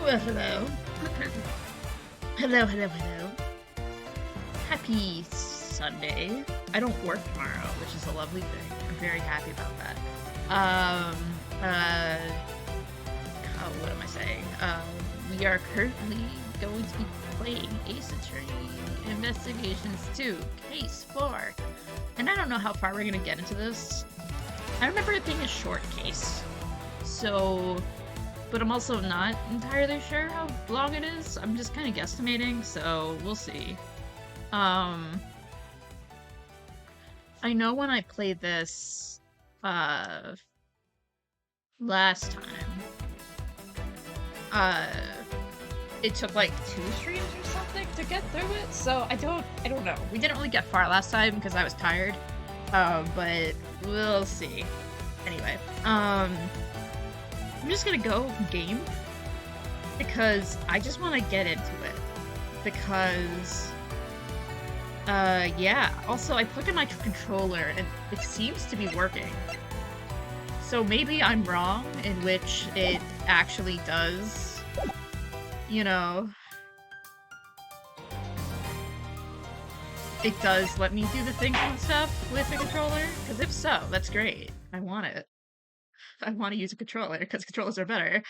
Well, hello. Hello. Happy Sunday. I don't work tomorrow, which is a lovely thing. I'm very happy about that. What am I saying? We are currently going to be playing Ace Attorney Investigations 2, Case 4. And I don't know how far we're gonna get into this. I remember it being a short case. So, but I'm also not entirely sure how long it is. I'm just kind of guesstimating, so we'll see. I know when I played this, last time, it took like 2 streams or something to get through it, so I don't know. We didn't really get far last time because I was tired, but we'll see. Anyway, I'm just gonna go game because I just want to get into it because yeah. Also, I plugged in my controller and it seems to be working. So maybe I'm wrong, in which it actually does, you know, it does let me do the things and stuff with the controller. Because if so, that's great. I want it. I want to use a controller, because controllers are better.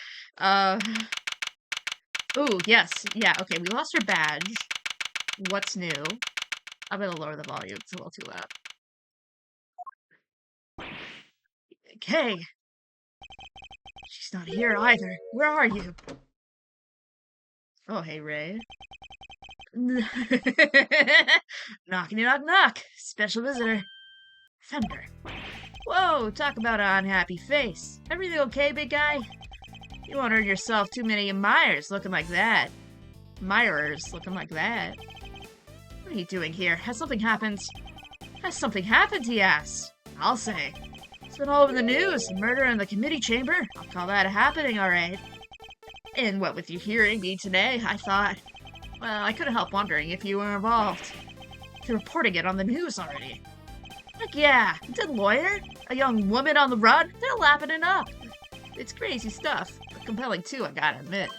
Ooh, yes. Yeah, okay, we lost our badge. What's new? I'm gonna lower the volume, it's a little too loud. Okay. She's not here either. Where are you? Oh, hey, Ray. Knockity knock knock. Special visitor. Thunder. Whoa, talk about an unhappy face. Everything okay, big guy? You won't earn yourself too many admirers looking like that. Admirers looking like that. What are you doing here? Has something happened? Has something happened, he asks. I'll say. It's been all over the news. A murder in the committee chamber. I'll call that a happening, alright. And what with you hearing me today, I thought, well, I couldn't help wondering if you were involved. You're reporting it on the news already. Heck yeah, a dead lawyer? A young woman on the run? They're lapping it up. It's crazy stuff, but compelling too, I gotta admit.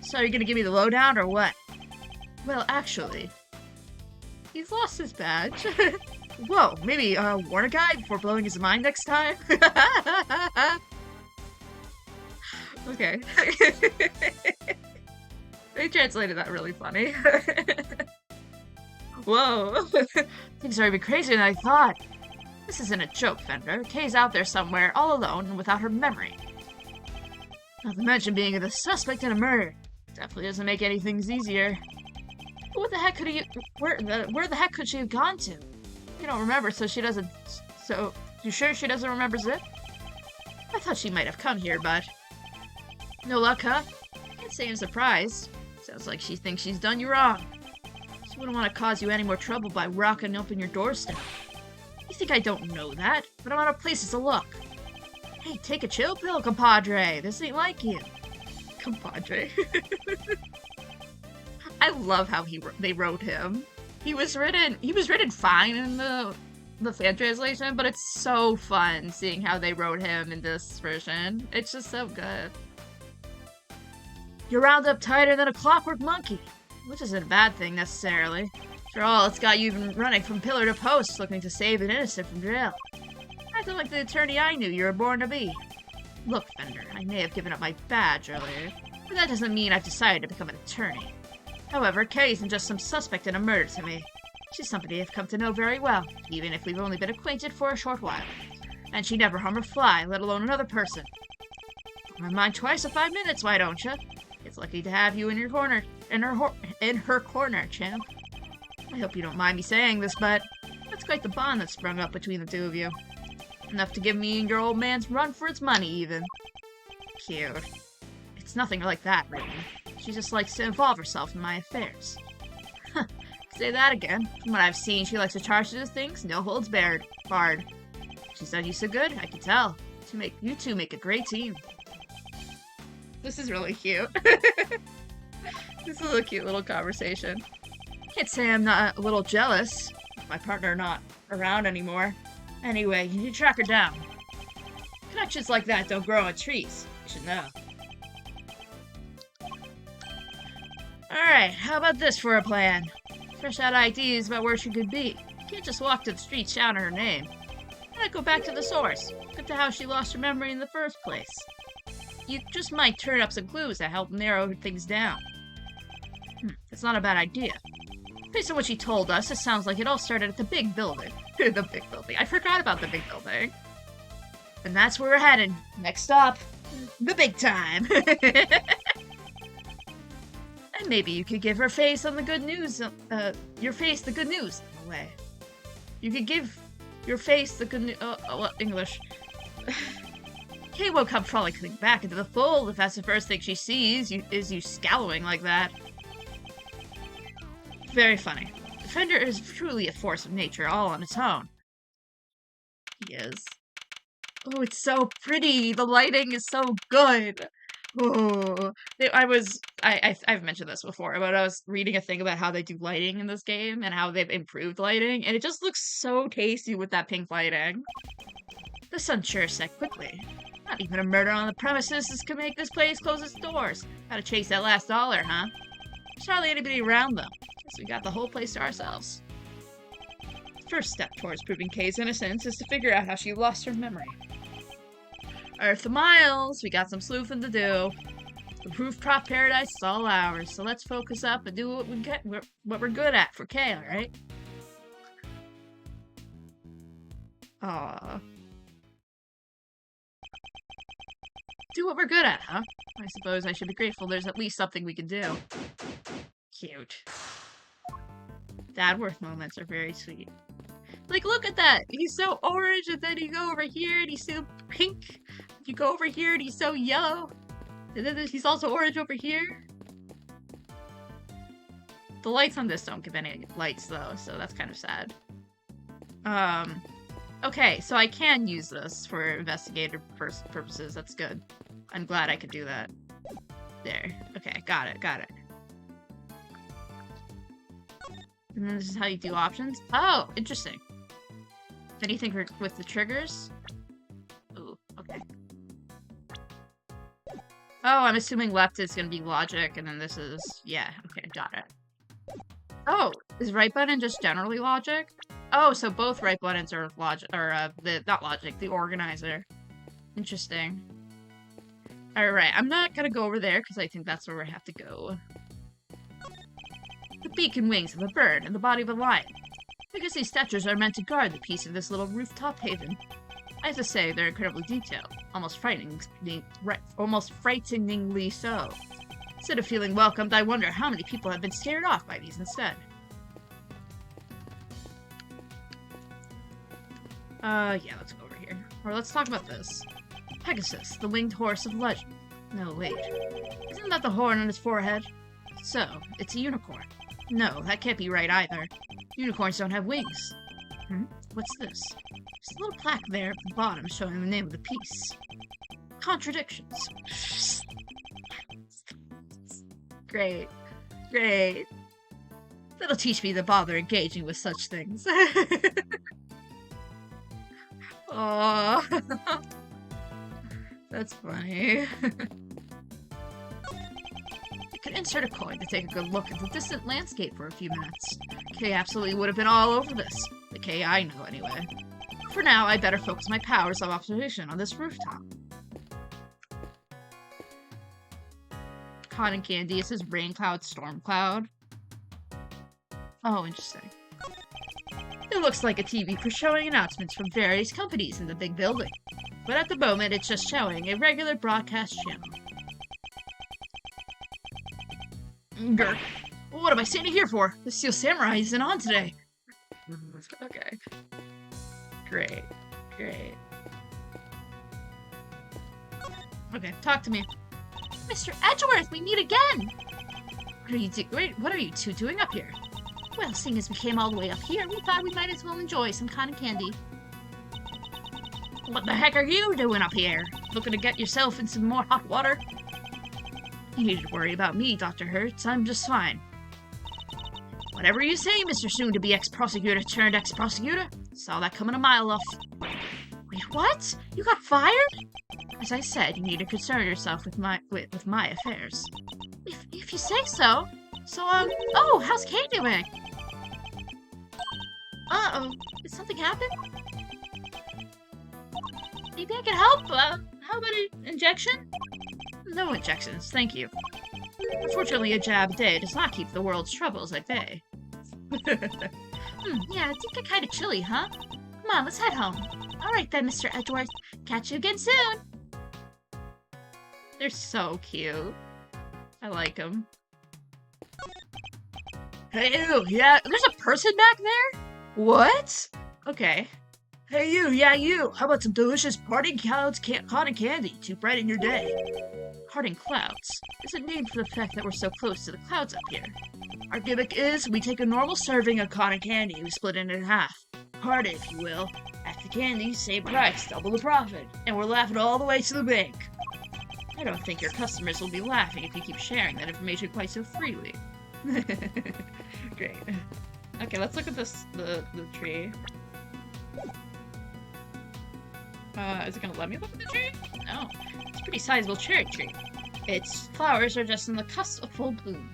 So are you gonna give me the lowdown or what? Well, actually, he's lost his badge. Whoa, maybe warn a guy before blowing his mind next time? Okay. They translated that really funny. Whoa. Things are even crazier than I thought. This isn't a joke, Fender. Kay's out there somewhere, all alone and without her memory. Not to mention being the suspect in a murder. Definitely doesn't make any things easier. But what the heck could he... Where the heck could she have gone to? You don't remember, so she doesn't... So, you sure she doesn't remember Zip? I thought she might have come here, but... No luck, huh? Can't say I'm surprised. Sounds like she thinks she's done you wrong. She wouldn't want to cause you any more trouble by rocking up in your doorstep. You think I don't know that? But I'm out of places to look. Hey, take a chill pill, compadre. This ain't like you. Compadre. I love how they wrote him. He was written fine in the fan translation, but it's so fun seeing how they wrote him in this version. It's just so good. You're wound up tighter than a clockwork monkey, which isn't a bad thing necessarily. After all, it's got you running from pillar to post, looking to save an innocent from jail. Acting like the attorney I knew you were born to be. Look, Fender, I may have given up my badge earlier, but that doesn't mean I've decided to become an attorney. However, Kay isn't just some suspect in a murder to me. She's somebody I've come to know very well, even if we've only been acquainted for a short while. And she never harm a fly, let alone another person. My mind twice in 5 minutes, why don't you? It's lucky to have you in your corner, in her corner, champ. I hope you don't mind me saying this, but that's quite the bond that's sprung up between the two of you. Enough to give me and your old man's run for its money, even. Cute. It's nothing like that, really. She just likes to involve herself in my affairs. Huh. Say that again. From what I've seen, she likes to charge those things, no holds barred. She's done you so good, I can tell. You two make a great team. This is really cute. This is a cute little conversation. Can't say I'm not a little jealous. My partner not around anymore. Anyway, you need to track her down. Connections like that don't grow on trees. You should know. Alright, how about this for a plan? Fresh out ideas about where she could be. Can't just walk to the street shouting her name. Gotta go back to the source. Get to how she lost her memory in the first place. You just might turn up some clues that help narrow things down. That's not a bad idea. Based on what she told us, it sounds like it all started at the big building. The big building. I forgot about the big building. And that's where we're headed. Next stop, the big time. And maybe you could give her face on the good news. Your face the good news in a way. You could give your face the good news. What English? Kay won't come crawling back into the fold if that's the first thing she sees. Is you scowling like that. Very funny. Defender is truly a force of nature all on its own. He is. Oh, it's so pretty. The lighting is so good. Oh, I've mentioned this before, but I was reading a thing about how they do lighting in this game and how they've improved lighting, and it just looks so tasty with that pink lighting. The sun sure set quickly. Not even a murder on the premises can make this place close its doors. Gotta chase that last dollar, huh? There's hardly anybody around, though. Guess we got the whole place to ourselves. First step towards proving Kay's innocence is to figure out how she lost her memory. Earth of miles, we got some sleuthing to do. The rooftop paradise is all ours, so let's focus up and do what we're good at for Kay, alright? Aww. Do what we're good at, huh? I suppose I should be grateful there's at least something we can do. Cute. Dadworth moments are very sweet. Like, look at that! He's so orange, and then you go over here, and he's so pink. You go over here, and he's so yellow. And then he's also orange over here. The lights on this don't give any lights, though, so that's kind of sad. Okay, so I can use this for investigator purposes. That's good. I'm glad I could do that. There. Okay, got it. And then this is how you do options. Oh, interesting. Anything with the triggers? Ooh, okay. Oh, I'm assuming left is gonna be logic, and then this is... Yeah, okay, got it. Oh, is right button just generally logic? Oh, so both right buttons are logic, or, not logic, the organizer. Interesting. Alright, I'm not gonna go over there, because I think that's where we have to go. The beak and wings of a bird and the body of a lion. I guess these statues are meant to guard the peace of this little rooftop haven. I have to say, they're incredibly detailed, almost frighteningly so. Instead of feeling welcomed, I wonder how many people have been scared off by these instead. Yeah, let's go over here. Or let's talk about this. Pegasus, the winged horse of legend. No, wait. Isn't that the horn on his forehead? So, it's a unicorn. No, that can't be right either. Unicorns don't have wings. What's this? There's a little plaque there at the bottom showing the name of the piece. Contradictions. Great. That'll teach me to bother engaging with such things. Aww. That's funny. Could insert a coin to take a good look at the distant landscape for a few minutes. Kay absolutely would have been all over this. The Kay I know, anyway. For now, I better focus my powers of observation on this rooftop. Cotton candy, it says rain cloud, storm cloud. Oh, interesting. It looks like a TV for showing announcements from various companies in the big building. But at the moment, it's just showing a regular broadcast channel. Grr. What am I standing here for? The Steel Samurai isn't on today. Okay. Great. Okay, talk to me. Mr. Edgeworth, we meet again! What are you two doing up here? Well, seeing as we came all the way up here, we thought we might as well enjoy some cotton candy. What the heck are you doing up here? Looking to get yourself in some more hot water? You needn't worry about me, Dr. Hertz. I'm just fine. Whatever you say, Mr. Soon-to-be ex-prosecutor turned ex-prosecutor. Saw that coming a mile off. Wait, what? You got fired? As I said, you need to concern yourself with my affairs. If you say so. So, oh, how's Kay doing? Uh-oh, did something happen? Maybe I can help, how about an injection? No injections, thank you. Unfortunately, a jab a day does not keep the world's troubles at bay. Yeah, it did get kind of chilly, huh? Come on, let's head home. Alright then, Mr. Edgeworth. Catch you again soon! They're so cute. I like them. Hey, you! Yeah, there's a person back there? What? Okay. Hey, you! Yeah, you! How about some delicious parting clouds cotton candy to brighten your day? Parting clouds is a name for the fact that we're so close to the clouds up here. Our gimmick is we take a normal serving of cotton candy and we split it in half. Part it, if you will. Half the candy, same price, double the profit. And we're laughing all the way to the bank. I don't think your customers will be laughing if you keep sharing that information quite so freely. Great. Okay, let's look at this the tree. Is it gonna let me look at the tree? No. It's a pretty sizable cherry tree. Its flowers are just in the cusp of full bloom.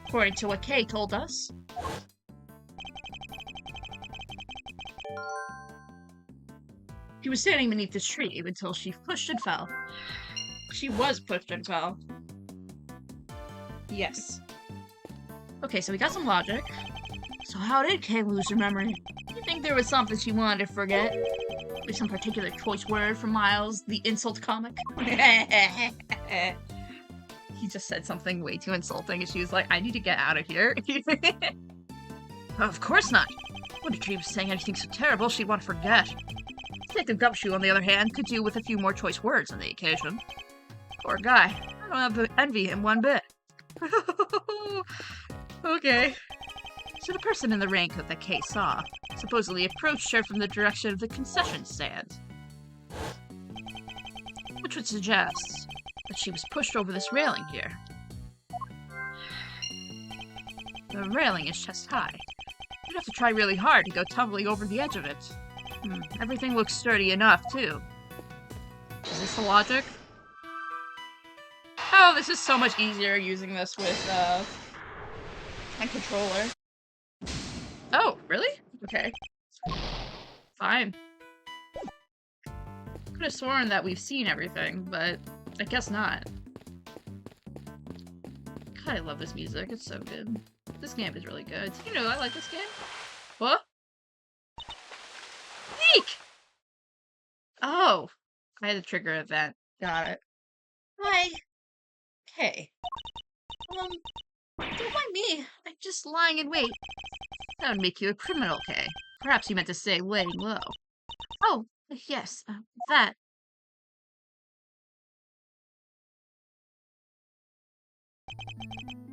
According to what Kay told us. She was standing beneath this tree until she pushed and fell. She was pushed and fell. Yes. Okay, so we got some logic. So how did Kay lose her memory? You think there was something she wanted to forget? Maybe some particular choice word from Miles, the insult comic? He just said something way too insulting and she was like, I need to get out of here. Of course not. What if Tree was saying anything so terrible she'd want to forget? Detective Gumshoe, on the other hand, could do with a few more choice words on the occasion. Poor guy. I don't have to envy him one bit. Okay. So the person in the raincoat that Kay saw supposedly approached her from the direction of the concession stand. Which would suggest that she was pushed over this railing here. The railing is chest high. You'd have to try really hard to go tumbling over the edge of it. Everything looks sturdy enough, too. Is this the logic? Oh, this is so much easier using this with, a controller. Oh, really? Okay. Fine. Could have sworn that we've seen everything, but I guess not. God, I love this music. It's so good. This game is really good. You know, I like this game. What? Eek! Oh, I had a trigger event. Got it. Hi. Hey. Don't mind me. I'm just lying in wait. That would make you a criminal, Kay. Perhaps you meant to say laying low. Oh, yes, that.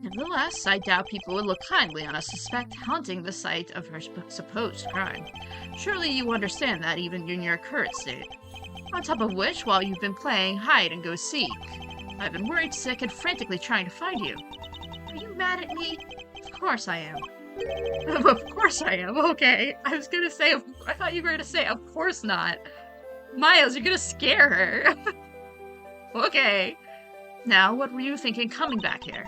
Nevertheless, I doubt people would look kindly on a suspect haunting the site of her supposed crime. Surely you understand that even in your current state. On top of which, while you've been playing hide-and-go-seek, I've been worried sick and frantically trying to find you. Are you mad at me? Of course I am. Of course I am, okay. I was gonna say, I thought you were gonna say, of course not. Miles, you're gonna scare her. Okay. Now, what were you thinking coming back here?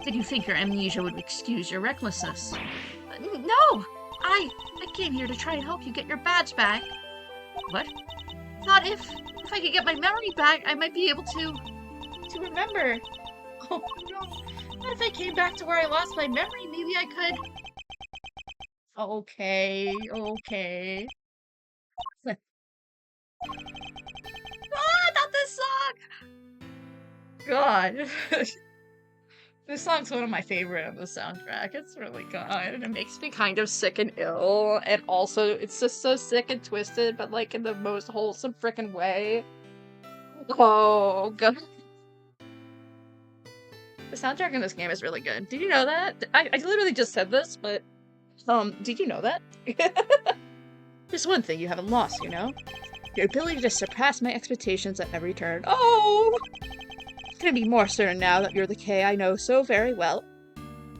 Did you think your amnesia would excuse your recklessness? No! I came here to try and help you get your badge back. What? Thought if I could get my memory back, I might be able to remember. Oh no. What if I came back to where I lost my memory? Maybe I could... Okay. Ah, not this song! God. This song's one of my favorite of the soundtrack. It's really good, and it makes me kind of sick and ill, and also it's just so sick and twisted, but like in the most wholesome frickin' way. Oh, God. The soundtrack in this game is really good. Did you know that? I literally just said this, but, did you know that? There's one thing you haven't lost, you know? Your ability to surpass my expectations at every turn. Oh! Couldn't be more certain now that you're the Kay I know so very well.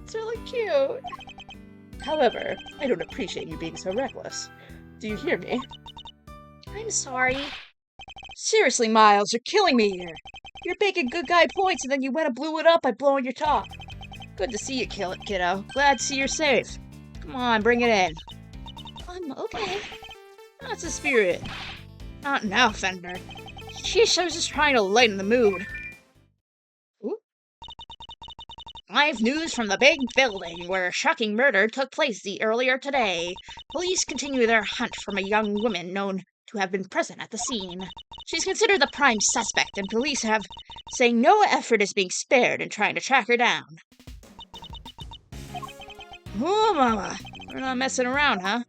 It's really cute. However, I don't appreciate you being so reckless. Do you hear me? I'm sorry. Seriously, Miles, you're killing me here. You're making good guy points and then you went and blew it up by blowing your top. Good to see you, kiddo. Glad to see you're safe. Come on, bring it in. Okay. That's the spirit. Not now, Fender. Sheesh, I was just trying to lighten the mood. Ooh. Live news from the big building where a shocking murder took place earlier today. Police continue their hunt for a young woman known to have been present at the scene. She's considered the prime suspect, and police have saying no effort is being spared in trying to track her down. Oh, mama. We're not messing around, huh?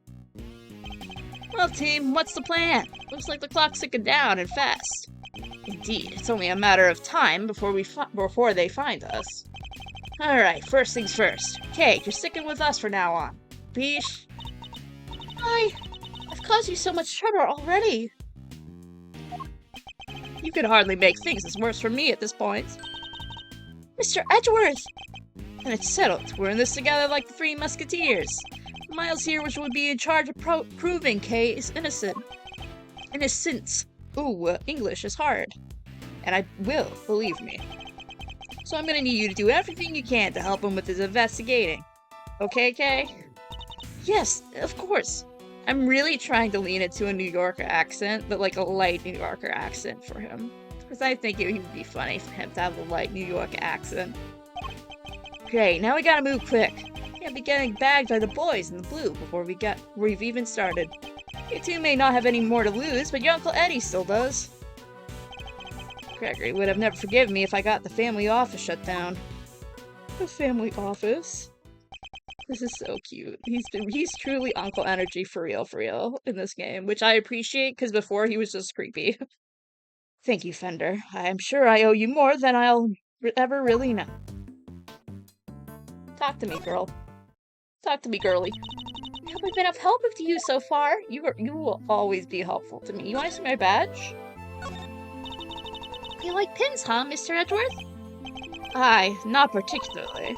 Well, team, what's the plan? Looks like the clock's ticking down and fast. Indeed, it's only a matter of time before they find us. Alright, first things first. Kate, you're sticking with us from now on. Peace. I've caused you so much trouble already. You could hardly make things worse for me at this point. Mr. Edgeworth! And it's settled. We're in this together like the Three Musketeers. Miles here, which would be in charge of proving Kay is innocent. Innocence. Ooh, English is hard. And I will, believe me. So I'm gonna need you to do everything you can to help him with his investigating. Okay, Kay? Yes, of course. I'm really trying to lean into a New Yorker accent, but like a light New Yorker accent for him. Because I think it would be funny for him to have a light New York accent. Great, now we gotta move quick. Can't be getting bagged by the boys in the blue before we've even started. You two may not have any more to lose, but your Uncle Eddie still does. Gregory would have never forgiven me if I got the family office shut down. The family office? This is so cute. He's truly Uncle Energy for real in this game, which I appreciate because before he was just creepy. Thank you, Fender. I'm sure I owe you more than I'll ever really know. Talk to me, girl. Talk to me, girly. Have I been of help to you so far? You will always be helpful to me. You want to see my badge? You like pins, huh, Mr. Edgeworth? Aye, not particularly.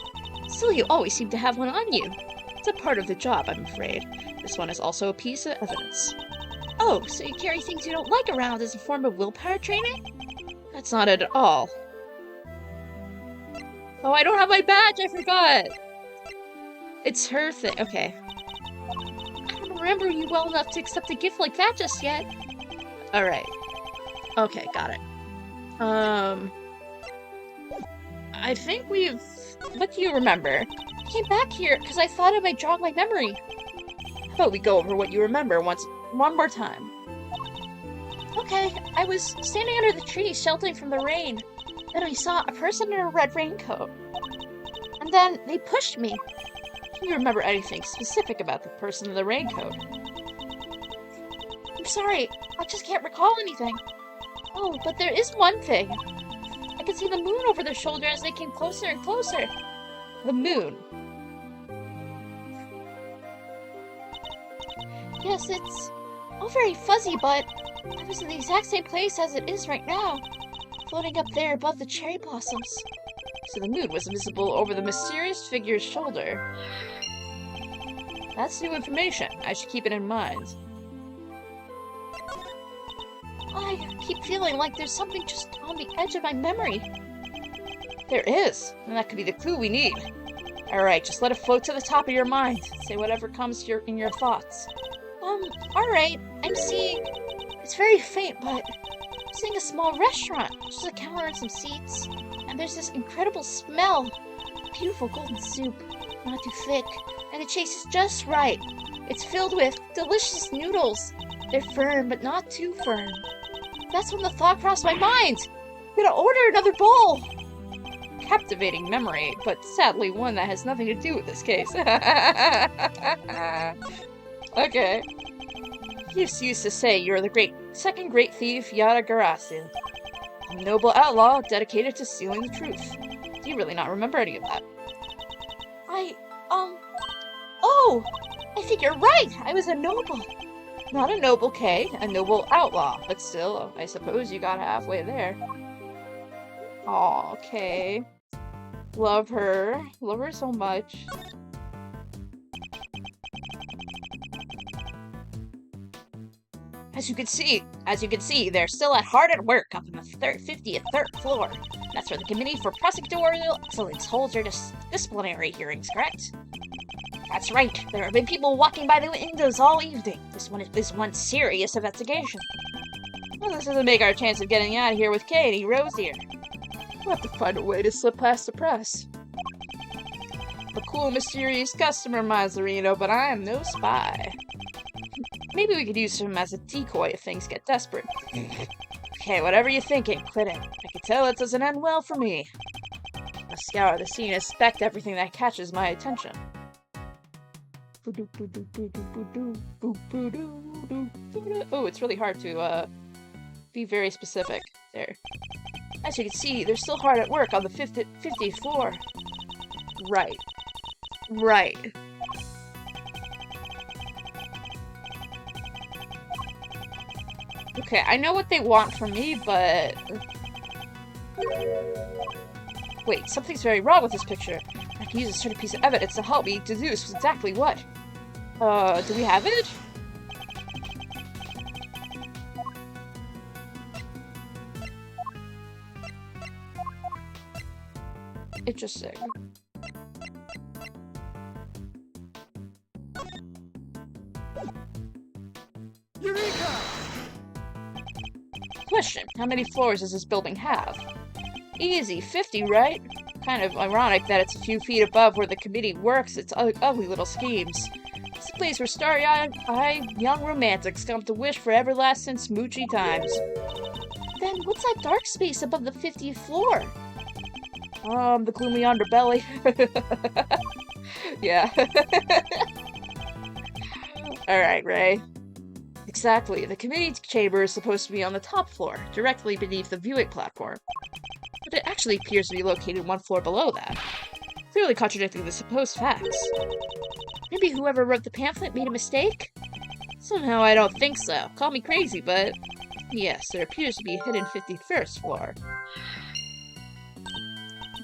Still, you always seem to have one on you. It's a part of the job, I'm afraid. This one is also a piece of evidence. Oh, so you carry things you don't like around as a form of willpower training? That's not it at all. Oh, I don't have my badge, I forgot! It's her thing. Okay. I don't remember you well enough to accept a gift like that just yet. Alright. Okay, got it. I think we've... What do you remember? I came back here because I thought it might jog my memory. How about we go over what you remember one more time? Okay, I was standing under the tree sheltering from the rain. Then I saw a person in a red raincoat. And then they pushed me. Can you remember anything specific about the person in the raincoat? I'm sorry, I just can't recall anything. Oh, but there is one thing. I could see the moon over their shoulder as they came closer and closer. The moon? Yes, it's all very fuzzy, but I was in the exact same place as it is right now, floating up there above the cherry blossoms. So the moon was visible over the mysterious figure's shoulder. That's new information. I should keep it in mind. I keep feeling like there's something just on the edge of my memory. There is, and that could be the clue we need. Alright, just let it float to the top of your mind. Say whatever comes in your thoughts. Alright, I'm seeing... It's very faint, but... I'm seeing a small restaurant. Just a counter and some seats. And there's this incredible smell. Beautiful golden soup. Not too thick. And it tastes just right. It's filled with delicious noodles. They're firm, but not too firm. That's when the thought crossed my mind. I'm gonna order another bowl. Captivating memory, but sadly one that has nothing to do with this case. Okay. You used to say you're the second great thief, Yada Garasu. A noble outlaw dedicated to stealing the truth. Do you really not remember any of that? Oh! I think you're right! I was a noble. Not a noble K, a noble outlaw. But still, I suppose you got halfway there. Aw, Kay. Love her. Love her so much. As you can see, they're still hard at work up on the 53rd floor. That's where the Committee for Prosecutorial Excellence holds their disciplinary hearings, correct? That's right. There have been people walking by the windows all evening. This one serious investigation. Well, this doesn't make our chance of getting out of here with Katie rosier. We'll have to find a way to slip past the press. A cool, mysterious customer, Mazzarino, but I am no spy. Maybe we could use him as a decoy if things get desperate. Okay, whatever you're thinking, quit it. I can tell it doesn't end well for me. I'll scour the scene and inspect everything that catches my attention. Oh, it's really hard to be very specific there. As you can see, they're still hard at work on the 50th floor. Right. Right. Okay, I know what they want from me, but... Wait, something's very wrong with this picture. I can use a certain piece of evidence to help me deduce exactly what. Do we have it? Interesting. Eureka! Question, how many floors does this building have? Easy, 50, right? Kind of ironic that it's a few feet above where the committee works its ugly little schemes. It's a place where starry-eyed young romantics come to wish for everlasting smoochy times. Then what's that dark space above the 50th floor? The gloomy underbelly. Yeah. Alright, Ray. Exactly. The committee chamber is supposed to be on the top floor, directly beneath the viewing platform. But it actually appears to be located one floor below that, clearly contradicting the supposed facts. Maybe whoever wrote the pamphlet made a mistake? Somehow I don't think so. Call me crazy, but yes, there appears to be a hidden 51st floor.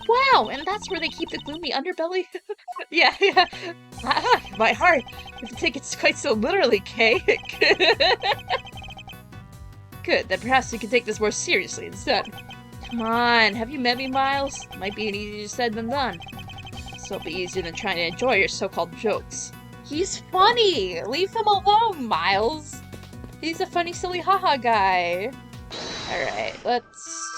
Wow, and that's where they keep the gloomy underbelly? Yeah. My heart. If you take it quite so literally, Kay. Good, then perhaps we can take this more seriously instead. Come on, have you met me, Miles? Might be easier said than done. So it'll be easier than trying to enjoy your so-called jokes. He's funny! Leave him alone, Miles! He's a funny, silly haha guy. Alright, let's...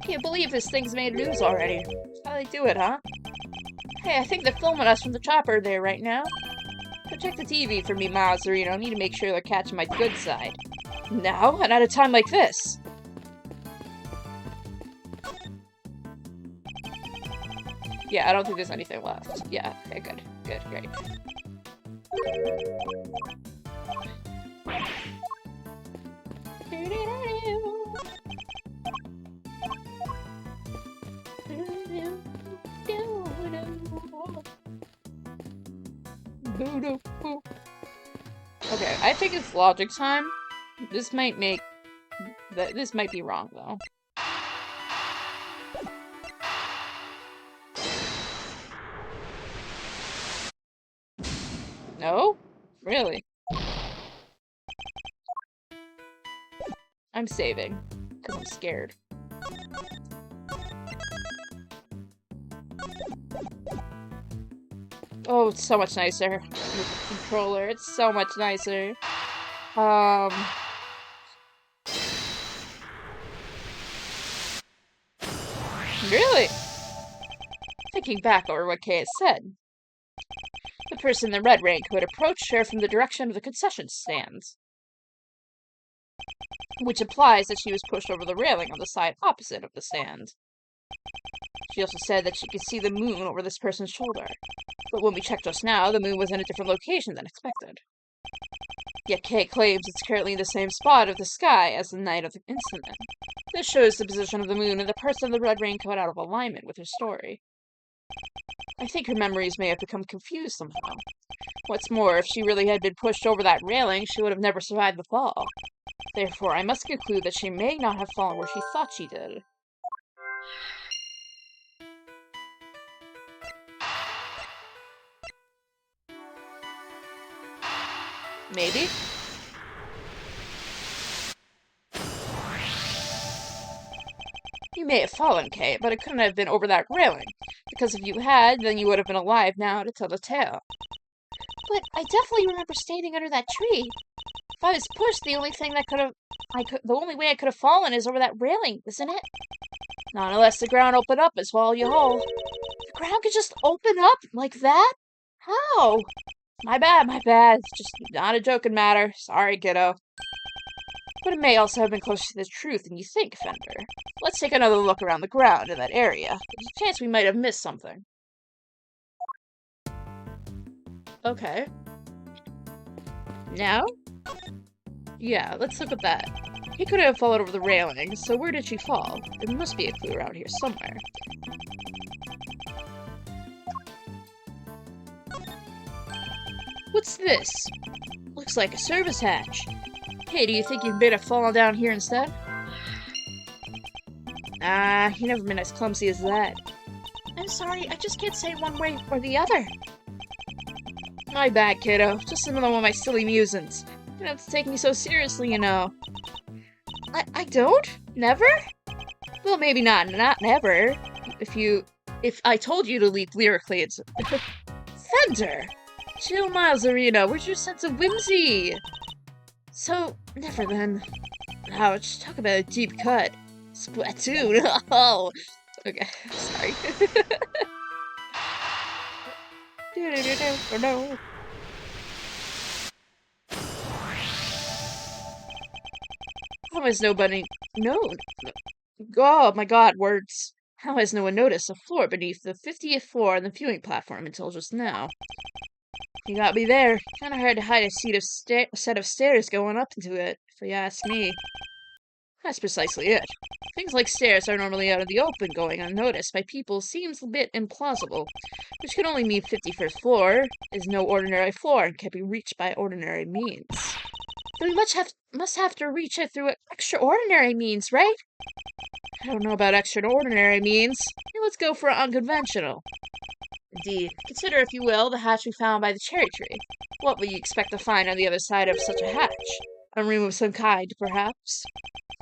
Can't believe this thing's made news already. How they do it, huh? Hey, I think they're filming us from the chopper there right now. Go check the TV for me, Mazzarino. I need to make sure they're catching my good side. Now, and at a time like this. Yeah, I don't think there's anything left. Yeah, okay, good. Good, great. Okay, I think it's logic time. This might be wrong though. No? Really? I'm saving, because I'm scared. Oh, it's so much nicer with the controller. It's so much nicer. Really? Thinking back over what Kay had said, the person in the red raincoat approached her from the direction of the concession stands, which implies that she was pushed over the railing on the side opposite of the stand. She also said that she could see the moon over this person's shoulder, but when we checked just now, the moon was in a different location than expected. Yet Kay claims it's currently in the same spot of the sky as the night of the incident. This shows the position of the moon and the person in the red raincoat out of alignment with her story. I think her memories may have become confused somehow. What's more, if she really had been pushed over that railing, she would have never survived the fall. Therefore, I must conclude that she may not have fallen where she thought she did. Maybe? You may have fallen, Kate, but it couldn't have been over that railing. Because if you had, then you would have been alive now to tell the tale. But I definitely remember standing under that tree. If I was pushed, the only way I could have fallen is over that railing, isn't it? Not unless the ground opened up and swallowed you whole. The ground could just open up like that? How? My bad, my bad. It's just not a joking matter. Sorry, kiddo. But it may also have been closer to the truth than you think, Fender. Let's take another look around the ground in that area. There's a chance we might have missed something. Okay. Now? Yeah, let's look at that. He could have fallen over the railing, so where did she fall? There must be a clue around here somewhere. What's this? Looks like a service hatch. Hey, do you think you may have fallen down here instead? You never been as clumsy as that. I'm sorry, I just can't say one way or the other. My bad, kiddo. Just another one of my silly musings. You don't have to take me so seriously, you know. I don't? Never? Well, maybe not never. If I told you to leap lyrically, it's... Fender! Chill, Miles Arena, where's your sense of whimsy? So, never then. Ouch, talk about a deep cut. Splatoon, oh! Okay, sorry. No. How has nobody known? Oh my god, words. How has no one noticed the floor beneath the 50th floor on the viewing platform until just now? You got me there. Kinda hard to hide a set of stairs going up into it, if you ask me. That's precisely it. Things like stairs are normally out in the open, going unnoticed by people seems a bit implausible, which could only mean 51st floor is no ordinary floor and can be reached by ordinary means. Then we must have to reach it through extraordinary means, right? I don't know about extraordinary means. Let's go for unconventional. Indeed. Consider, if you will, the hatch we found by the cherry tree. What will you expect to find on the other side of such a hatch? A room of some kind, perhaps?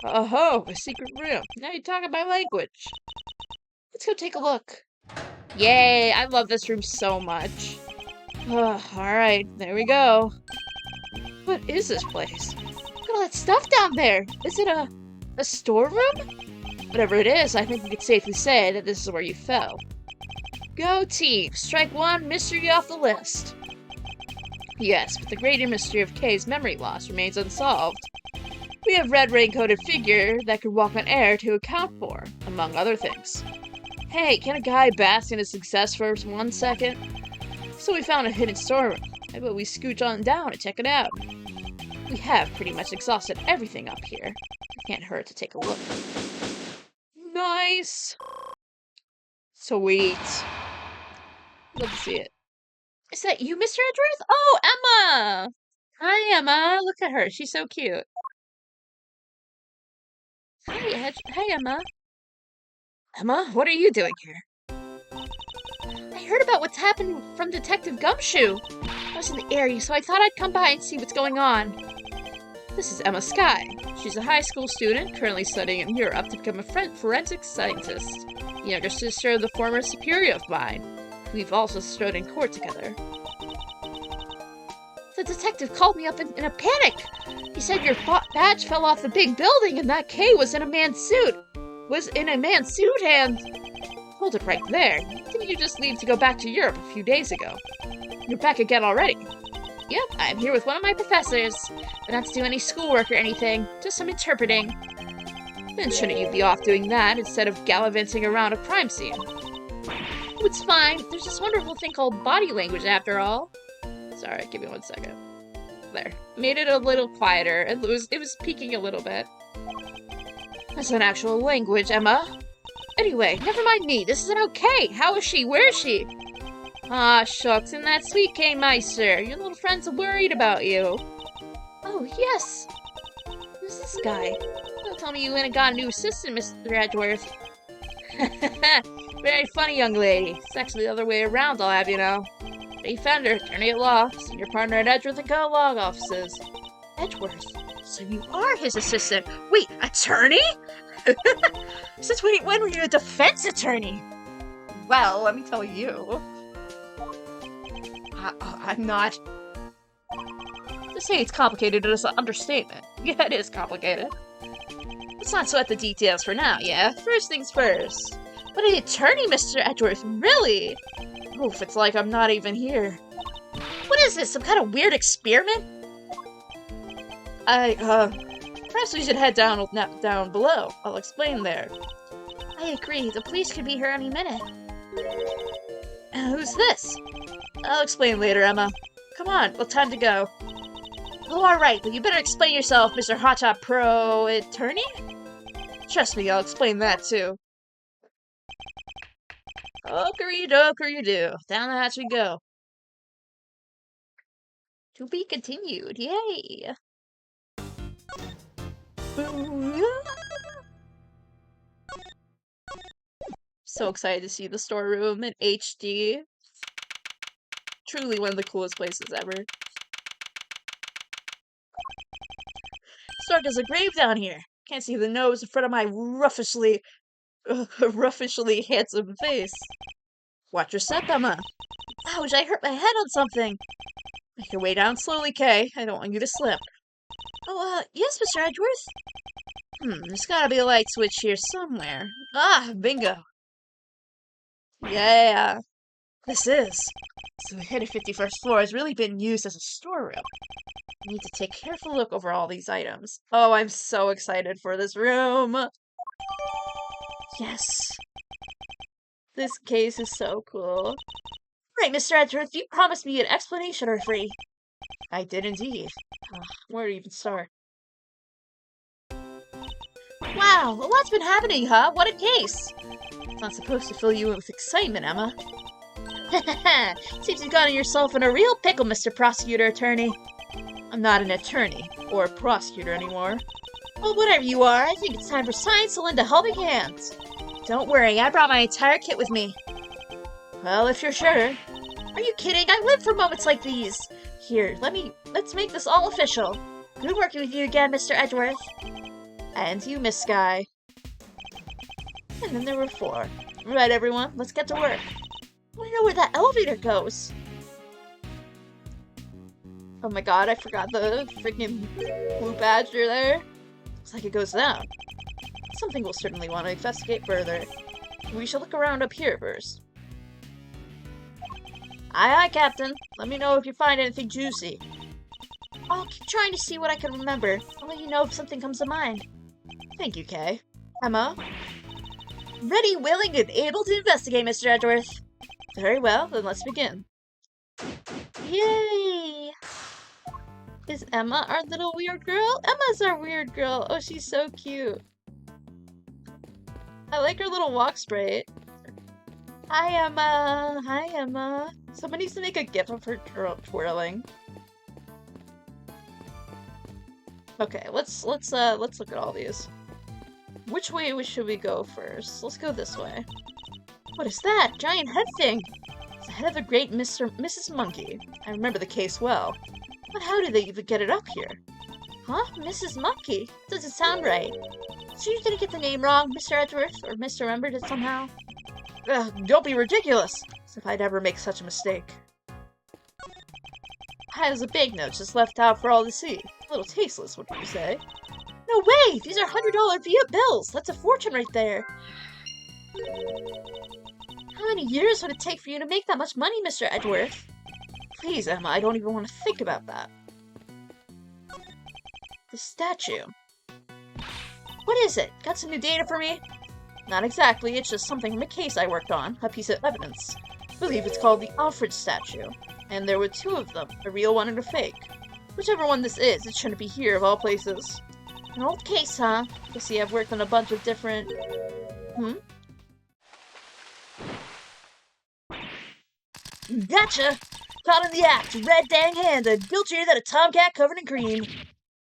Oh, a secret room. Now you're talking my language. Let's go take a look. Yay, I love this room so much. Alright, there we go. What is this place? Look at all that stuff down there. Is it a storeroom? Whatever it is, I think we could safely say that this is where you fell. Go team! Strike one, mystery off the list. Yes, but the greater mystery of Kay's memory loss remains unsolved. We have red rain-coated figure that could walk on air to account for, among other things. Hey, can a guy bask in his success for 1 second? So we found a hidden storeroom. How about we scooch on down and check it out? We have pretty much exhausted everything up here. It can't hurt to take a look. Nice! Sweet. Love to see it. Is that you, Mr. Edgeworth? Oh, Emma! Hi, Emma. Look at her. She's so cute. Hi, Emma. Emma, what are you doing here? I heard about what's happened from Detective Gumshoe. I was in the area, so I thought I'd come by and see what's going on. This is Emma Skye. She's a high school student currently studying in Europe to become a forensic scientist. The younger sister of the former superior of mine. We've also stood in court together. The detective called me up in a panic. He said your badge fell off the big building and that Kay was in a man's suit. And... Hold it right there. Didn't you just leave to go back to Europe a few days ago? You're back again already. Yep, I'm here with one of my professors. But not to do any schoolwork or anything. Just some interpreting. Then shouldn't you be off doing that instead of gallivanting around a crime scene? It's fine. There's this wonderful thing called body language after all. Sorry, give me 1 second. There. Made it a little quieter. It was peaking a little bit. That's an actual language, Emma. Anyway, never mind me. This isn't okay. How is she? Where is she? Ah, shucks. And that sweet Kay Meister. Your little friends are worried about you. Oh, yes. Who's this guy? Don't tell me you went and got a new assistant, Mr. Edgeworth. Very funny, young lady. It's actually the other way around, I'll have you know. Ray Fender, attorney at law, senior partner at Edgeworth & Co. Law Offices. Edgeworth? So you are his assistant. Wait, attorney? Since when were you a defense attorney? Well, let me tell you. I'm not. To say it's complicated is an understatement. Yeah, it is complicated. Let's not sweat the details for now, yeah? First things first. But an attorney, Mr. Edgeworth, really? Oof, it's like I'm not even here. What is this, some kind of weird experiment? Perhaps we should head down below. I'll explain there. I agree, the police could be here any minute. Who's this? I'll explain later, Emma. Come on, well, time to go. Oh, alright, but you better explain yourself, Mr. Hot Top Pro Attorney? Trust me, I'll explain that too. Okery-dokery-doo. Down the hatch we go. To be continued, yay! So excited to see the storeroom in HD. Truly one of the coolest places ever. It's dark as a grave down here. Can't see the nose in front of my ruffishly handsome face. Watch your step, Emma. Ouch, I hurt my head on something. Make your way down slowly, Kay. I don't want you to slip. Oh, yes, Mr. Edgeworth? There's gotta be a light switch here somewhere. Ah, bingo. Yeah, this is. So the hidden 51st floor has really been used as a storeroom. I need to take a careful look over all these items. Oh, I'm so excited for this room. Yes. This case is so cool. Right, Mr. Edgeworth, you promised me an explanation or free. I did indeed. Where to even start? Wow, a lot's been happening, huh? What a case! It's not supposed to fill you with excitement, Emma. Seems you've gotten yourself in a real pickle, Mr. Prosecutor Attorney. I'm not an attorney, or a prosecutor anymore. Well, whatever you are, I think it's time for science to lend a helping hand. Don't worry, I brought my entire kit with me. Well, if you're sure. Are you kidding? I live for moments like these. Here, let's make this all official. Good working with you again, Mr. Edgeworth. And you, Miss Sky. And then there were 4. Right, everyone, let's get to work. I want to know where that elevator goes. Oh my god, I forgot the freaking blue badger there. Looks like it goes down. Something we'll certainly want to investigate further. We should look around up here first. Aye, aye, Captain. Let me know if you find anything juicy. I'll keep trying to see what I can remember. I'll let you know if something comes to mind. Thank you, Kay. Emma? Ready, willing, and able to investigate, Mr. Edgeworth. Very well, then let's begin. Yay! Is Emma our little weird girl? Emma's our weird girl. Oh, she's so cute. I like her little walk sprite. Hi, Emma. Hi, Emma. Someone needs to make a gif of her twirling. Okay, let's look at all these. Which way should we go first? Let's go this way. What is that? Giant head thing! It's the head of the great Mrs. Monkey. I remember the case well. But how did they even get it up here? Huh? Mrs. Monkey? Doesn't sound right. So you didn't get the name wrong, Mr. Edgeworth? Or misremembered it somehow? Ugh, don't be ridiculous! As if I'd ever make such a mistake. Has a banknote just left out for all to see. A little tasteless, wouldn't you say? No way! These are $100 bills! That's a fortune right there! How many years would it take for you to make that much money, Mr. Edgeworth? Please, Emma, I don't even want to think about that. The statue. What is it? Got some new data for me? Not exactly, it's just something from a case I worked on, a piece of evidence. I believe it's called the Alfred statue. And there were 2 of them, a real one and a fake. Whichever one this is, it shouldn't be here of all places. An old case, huh? You see, I've worked on a bunch of different... Gotcha! Caught in the act, red dang handed, guiltier than a tomcat covered in cream.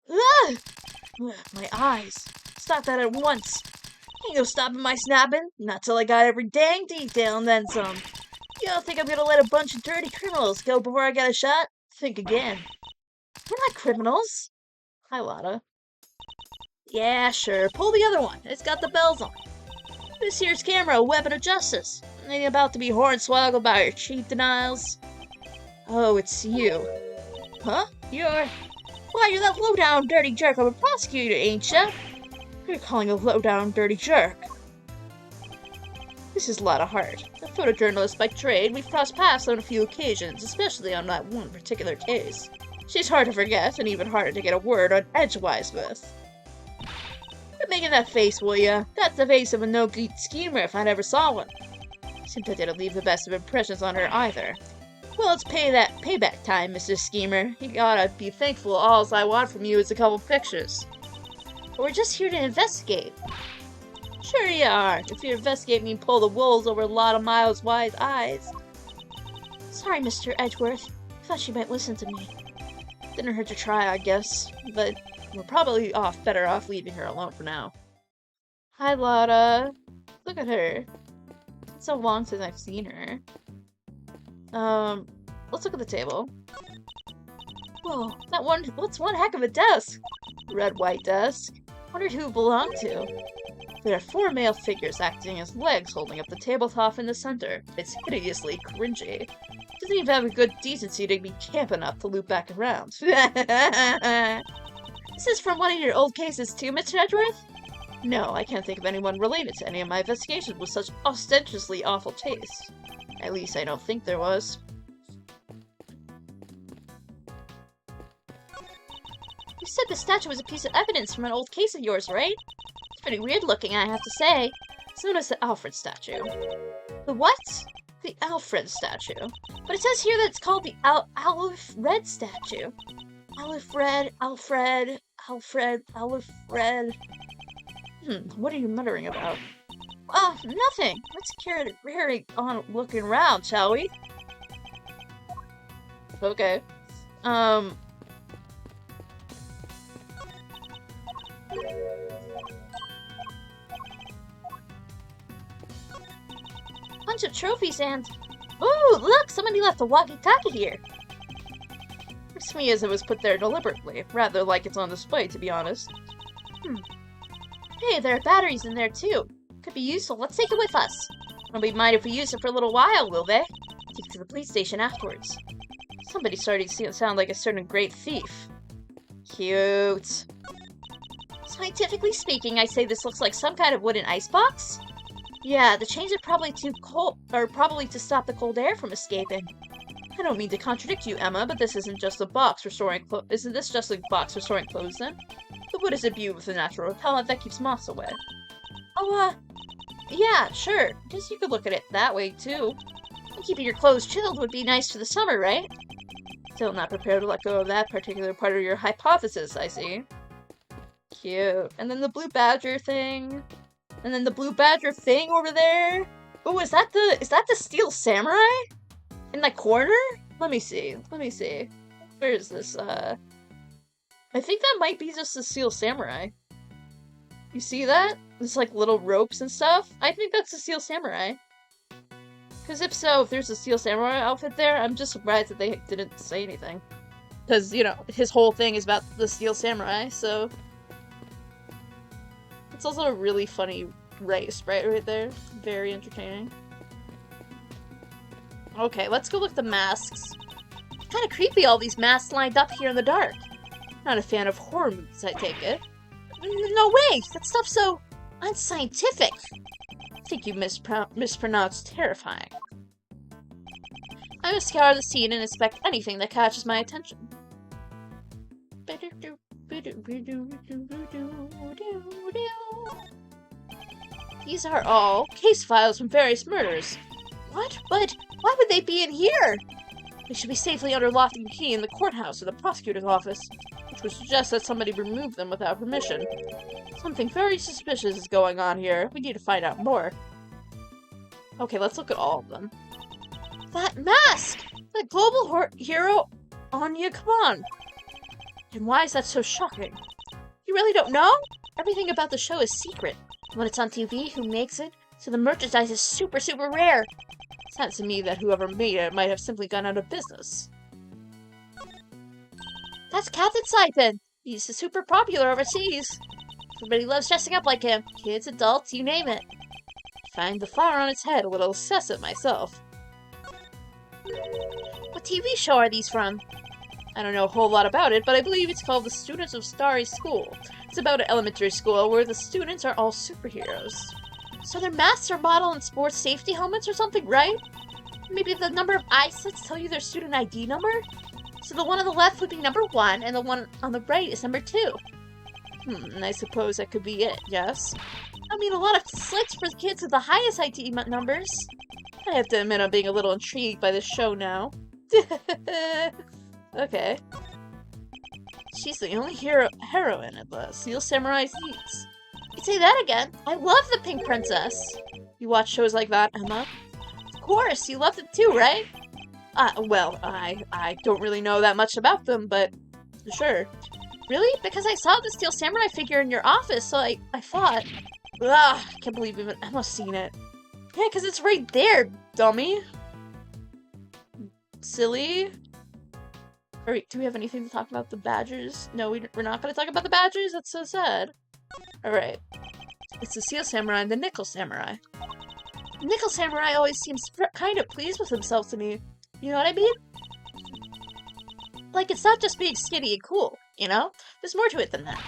Ah! My eyes. Stop that at once. Ain't no stopping my snapping, not till I got every dang detail and then some. You don't think I'm gonna let a bunch of dirty criminals go before I get a shot? Think again. We're not criminals. Hi, Lotta. Yeah, sure. Pull the other one. It's got the bells on. This here's camera, a weapon of justice. Ain't about to be hornswoggled by your cheap denials. Oh, it's you. Huh? Why, you're that low-down dirty jerk of a prosecutor, ain't ya? You're calling a low-down dirty jerk. This is Lotta Hart, a photojournalist by trade. We've crossed paths on a few occasions, especially on that one particular case. She's hard to forget, and even harder to get a word on edgewise with. Quit making that face, will ya? That's the face of a no-good schemer if I ever saw one. Seems I didn't leave the best of impressions on her either. Well, it's payback time, Mr. Schemer. You gotta be thankful all I want from you is a couple pictures. But we're just here to investigate. Sure you are. If you investigate me, pull the wolves over a lot of Miles' wise eyes. Sorry, Mr. Edgeworth. I thought she might listen to me. Didn't hurt to try, I guess. But we're probably better off leaving her alone for now. Hi, Lotta. Look at her. It's so long since I've seen her. Let's look at the table. Whoa, that's one heck of a desk. Red-white desk. Wondered who it belonged to. There are 4 male figures acting as legs holding up the tabletop in the center. It's hideously cringy. Doesn't even have a good decency to be camp enough to loop back around. This is from one of your old cases too, Mr. Edgeworth? No, I can't think of anyone related to any of my investigations with such ostentatiously awful taste. At least I don't think there was. You said the statue was a piece of evidence from an old case of yours, right? It's pretty weird looking, I have to say. It's known as the Alfred statue. The what? The Alfred statue. But it says here that it's called the Alfred statue. Alfred. What are you muttering about? Oh, nothing. Let's carry on looking around, shall we? Okay. Bunch of trophies and... Ooh, look! Somebody left a walkie-talkie here! Looks to me as if it was put there deliberately, rather like it's on display, to be honest. Hey, there are batteries in there, too. Could be useful. Let's take it with us. Nobody mind if we use it for a little while, will they? Take it to the police station afterwards. Somebody's starting to sound like a certain great thief. Cute. Scientifically speaking, I say this looks like some kind of wooden icebox. Yeah, the chains are probably too cold, or probably to stop the cold air from escaping. I don't mean to contradict you, Emma, but this isn't just a box for storing clothes. Isn't this just a box for storing clothes, then? The wood is imbued with a natural repellent that keeps moths away. Oh, yeah, sure. Guess you could look at it that way, too. And keeping your clothes chilled would be nice for the summer, right? Still not prepared to let go of that particular part of your hypothesis, I see. Cute. And then the blue badger thing. And then the blue badger thing over there. Oh, is that the steel samurai? In the corner? Let me see. Where is this? I think that might be just the steel samurai. You see that? There's like little ropes and stuff. I think that's the steel samurai. Because if so, if there's a steel samurai outfit there, I'm just surprised that they didn't say anything. Because, you know, his whole thing is about the steel samurai, so... It's also a really funny race, right there. Very entertaining. Okay, let's go look at the masks. Kind of creepy, all these masks lined up here in the dark. Not a fan of horror movies, I take it. No way! That stuff's so unscientific! I think you mispronounced terrifying. I must scour the scene and inspect anything that catches my attention. These are all case files from various murders. What? But why would they be in here? They should be safely under lock and key in the courthouse or the prosecutor's office, which would suggest that somebody removed them without permission. Something very suspicious is going on here. We need to find out more. Okay, let's look at all of them. That mask! The global hero Anya Kwan! And why is that so shocking? You really don't know? Everything about the show is secret. When it's on TV, who makes it? So the merchandise is super, super rare. Sounds to me that whoever made it might have simply gone out of business. That's Captain Siphon! He's super popular overseas. Everybody loves dressing up like him. Kids, adults, you name it. Find the flower on its head a little excessive myself. What TV show are these from? I don't know a whole lot about it, but I believe it's called The Students of Starry School. It's about an elementary school where the students are all superheroes. So their masks are modeled in sports safety helmets or something, right? Maybe the number of eye slits tell you their student ID number? So the one on the left would be number 1, and the one on the right is number 2. I suppose that could be it, yes? I mean, a lot of slits for the kids with the highest ID numbers. I have to admit I'm being a little intrigued by this show now. Okay. She's the only heroine of the Steel Samurai needs. You say that again? I love the Pink Princess! You watch shows like that, Emma? Of course, you love them too, right? Well, I don't really know that much about them, but sure. Really? Because I saw the Steel Samurai figure in your office, so I thought... Ugh, I can't believe even Emma's seen it. Yeah, because it's right there, dummy. Silly. Alright, do we have anything to talk about the badgers? No, we're not going to talk about the badgers? That's so sad. Alright. It's the Steel Samurai and the Nickel Samurai. The Nickel Samurai always seems kind of pleased with himself to me. You know what I mean? Like, it's not just being skinny and cool, you know? There's more to it than that.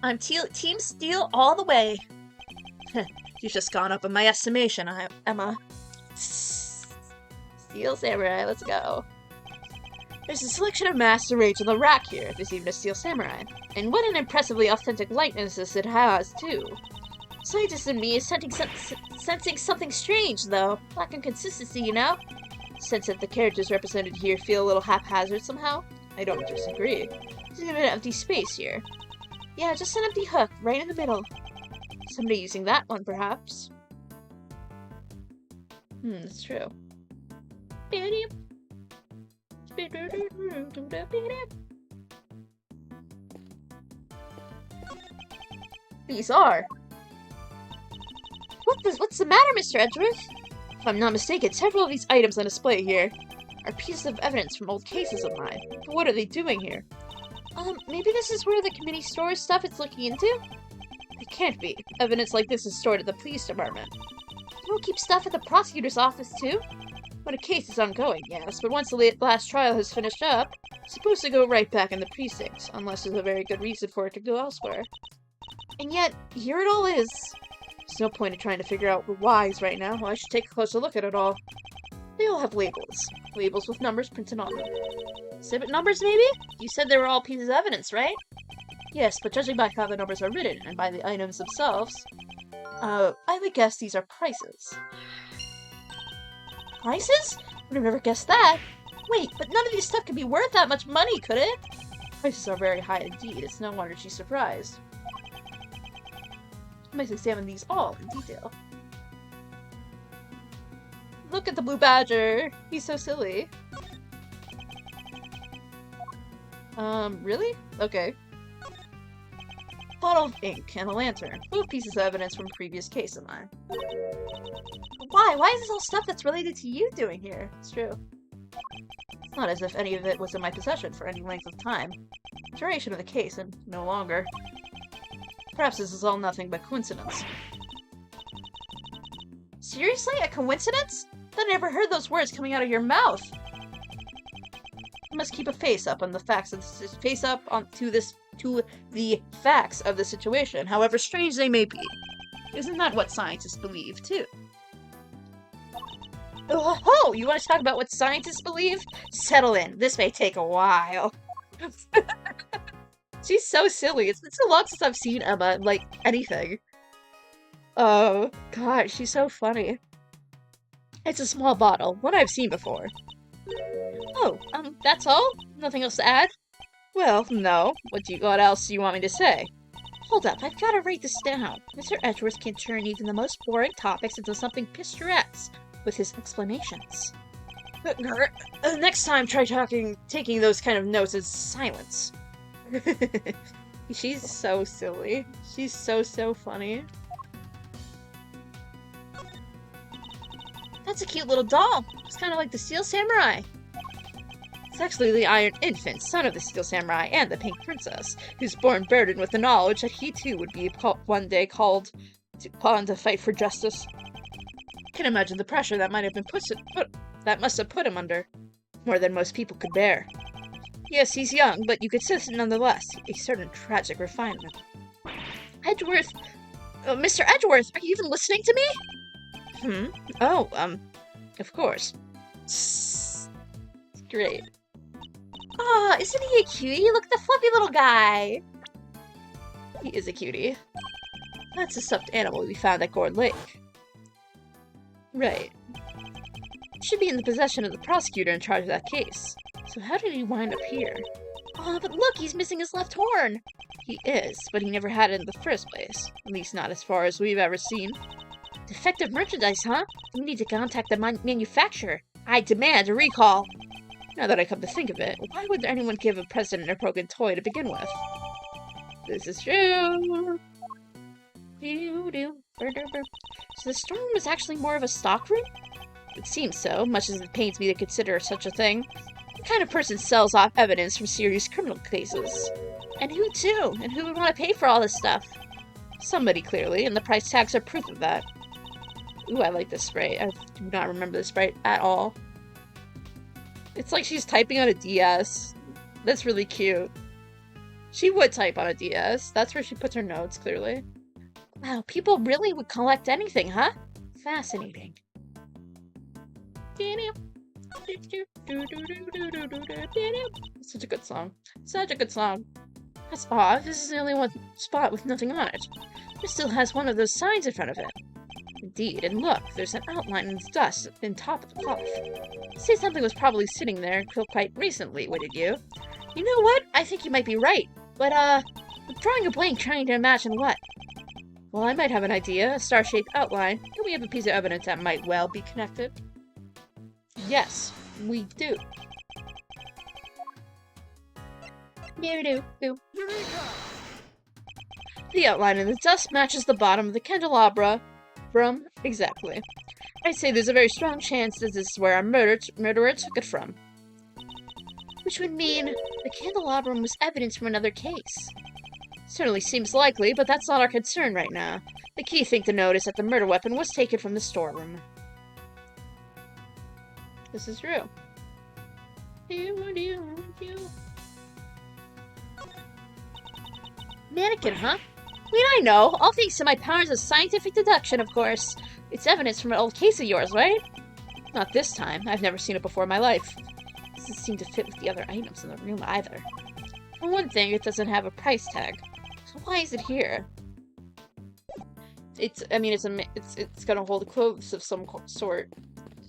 I'm Team Steel all the way. You've just gone up in my estimation, Emma. Steel Samurai, let's go. There's a selection of master rage on the rack here, there's even a Steel Samurai. And what an impressively authentic likeness it has, too. Scientist in me is sensing something strange, though. Lacking consistency, you know? Sense that the characters represented here feel a little haphazard somehow. I don't disagree. There's even an empty space here. Yeah, just an empty hook, right in the middle. Somebody using that one, perhaps. That's true. These are. What's the matter, Mr. Edgeworth? If I'm not mistaken, several of these items on display here are pieces of evidence from old cases of mine. But what are they doing here? Maybe this is where the committee stores stuff it's looking into? It can't be. Evidence like this is stored at the police department. You don't keep stuff at the prosecutor's office, too? When a case is ongoing, yes, but once the last trial has finished up, it's supposed to go right back in the precinct, unless there's a very good reason for it to go elsewhere. And yet, here it all is. There's no point in trying to figure out the whys right now. I should take a closer look at it all. They all have labels. Labels with numbers printed on them. Exhibit numbers, maybe? You said they were all pieces of evidence, right? Yes, but judging by how the numbers are written, and by the items themselves, I would guess these are prices. Prices? I would have never guessed that. Wait, but none of these stuff could be worth that much money, could it? Prices are very high indeed. It's no wonder she's surprised. I must examine these all in detail. Look at the blue badger! He's so silly. Really? Okay. Bottle of ink and a lantern. Both pieces of evidence from a previous case of mine. Why? Why is this all stuff that's related to you doing here? It's true. It's not as if any of it was in my possession for any length of time. Duration of the case, and no longer. Perhaps this is all nothing but coincidence. Seriously? A coincidence? I never heard those words coming out of your mouth. I must keep a face up on the facts of this, to the facts of the situation, however strange they may be. Isn't that what scientists believe, too? Oh, you want to talk about what scientists believe? Settle in. This may take a while. She's so silly. It's been so long since I've seen Emma in, like, anything. Oh, God, she's so funny. It's a small bottle, one I've seen before. Oh, that's all? Nothing else to add? Well, no. What else do you want me to say? Hold up, I've got to write this down. Mr. Edgeworth can turn even the most boring topics into something picturesque with his explanations. Next time, try taking those kind of notes as silence. She's so silly. She's so, so funny. She's so, so funny. That's a cute little doll. It's kind of like the Steel Samurai. It's actually the Iron Infant, son of the Steel Samurai and the Pink Princess, who's born burdened with the knowledge that he too would be one day called upon to fight for justice. I can imagine the pressure that might have been that must have put him under, more than most people could bear. Yes, he's young, but you could sense nonetheless a certain tragic refinement. Edgeworth, Mr. Edgeworth, are you even listening to me? Oh, of course. Great. Aw, isn't he a cutie? Look at the fluffy little guy. He is a cutie. That's a stuffed animal we found at Gourd Lake. Right. It should be in the possession of the prosecutor in charge of that case. So how did he wind up here? Aw, but look, he's missing his left horn. He is, but he never had it in the first place. At least not as far as we've ever seen. Defective merchandise, huh? We need to contact the manufacturer. I demand a recall. Now that I come to think of it, why would anyone give a president a broken toy to begin with? This is true. So the storeroom is actually more of a stock room? It seems so, much as it pains me to consider such a thing. What kind of person sells off evidence from serious criminal cases? And who too? And who would want to pay for all this stuff? Somebody, clearly, and the price tags are proof of that. Ooh, I like this sprite. I do not remember this sprite at all. It's like she's typing on a DS. That's really cute. She would type on a DS. That's where she puts her notes, clearly. Wow, people really would collect anything, huh? Fascinating. Such a good song. Such a good song. That's odd. This is the only one spot with nothing on it. It still has one of those signs in front of it. Indeed, and look, there's an outline in the dust in top of the cloth. Say something was probably sitting there quite recently, wouldn't you? You know what? I think you might be right. But, I'm drawing a blank trying to imagine what. Well, I might have an idea, a star-shaped outline. Do we have a piece of evidence that might well be connected? Yes, we do. Eureka! The outline in the dust matches the bottom of the candelabra. From exactly. I'd say there's a very strong chance that this is where our murderer took it from. Which would mean the candelabrum was evidence from another case. Certainly seems likely, but that's not our concern right now. The key thing to note is that the murder weapon was taken from the storeroom. This is true. Mannequin, huh? Wait, I know. All thanks to my powers of scientific deduction, of course. It's evidence from an old case of yours, right? Not this time. I've never seen it before in my life. It doesn't seem to fit with the other items in the room either. For one thing, it doesn't have a price tag. So why is it here? It's gonna hold clothes of some sort.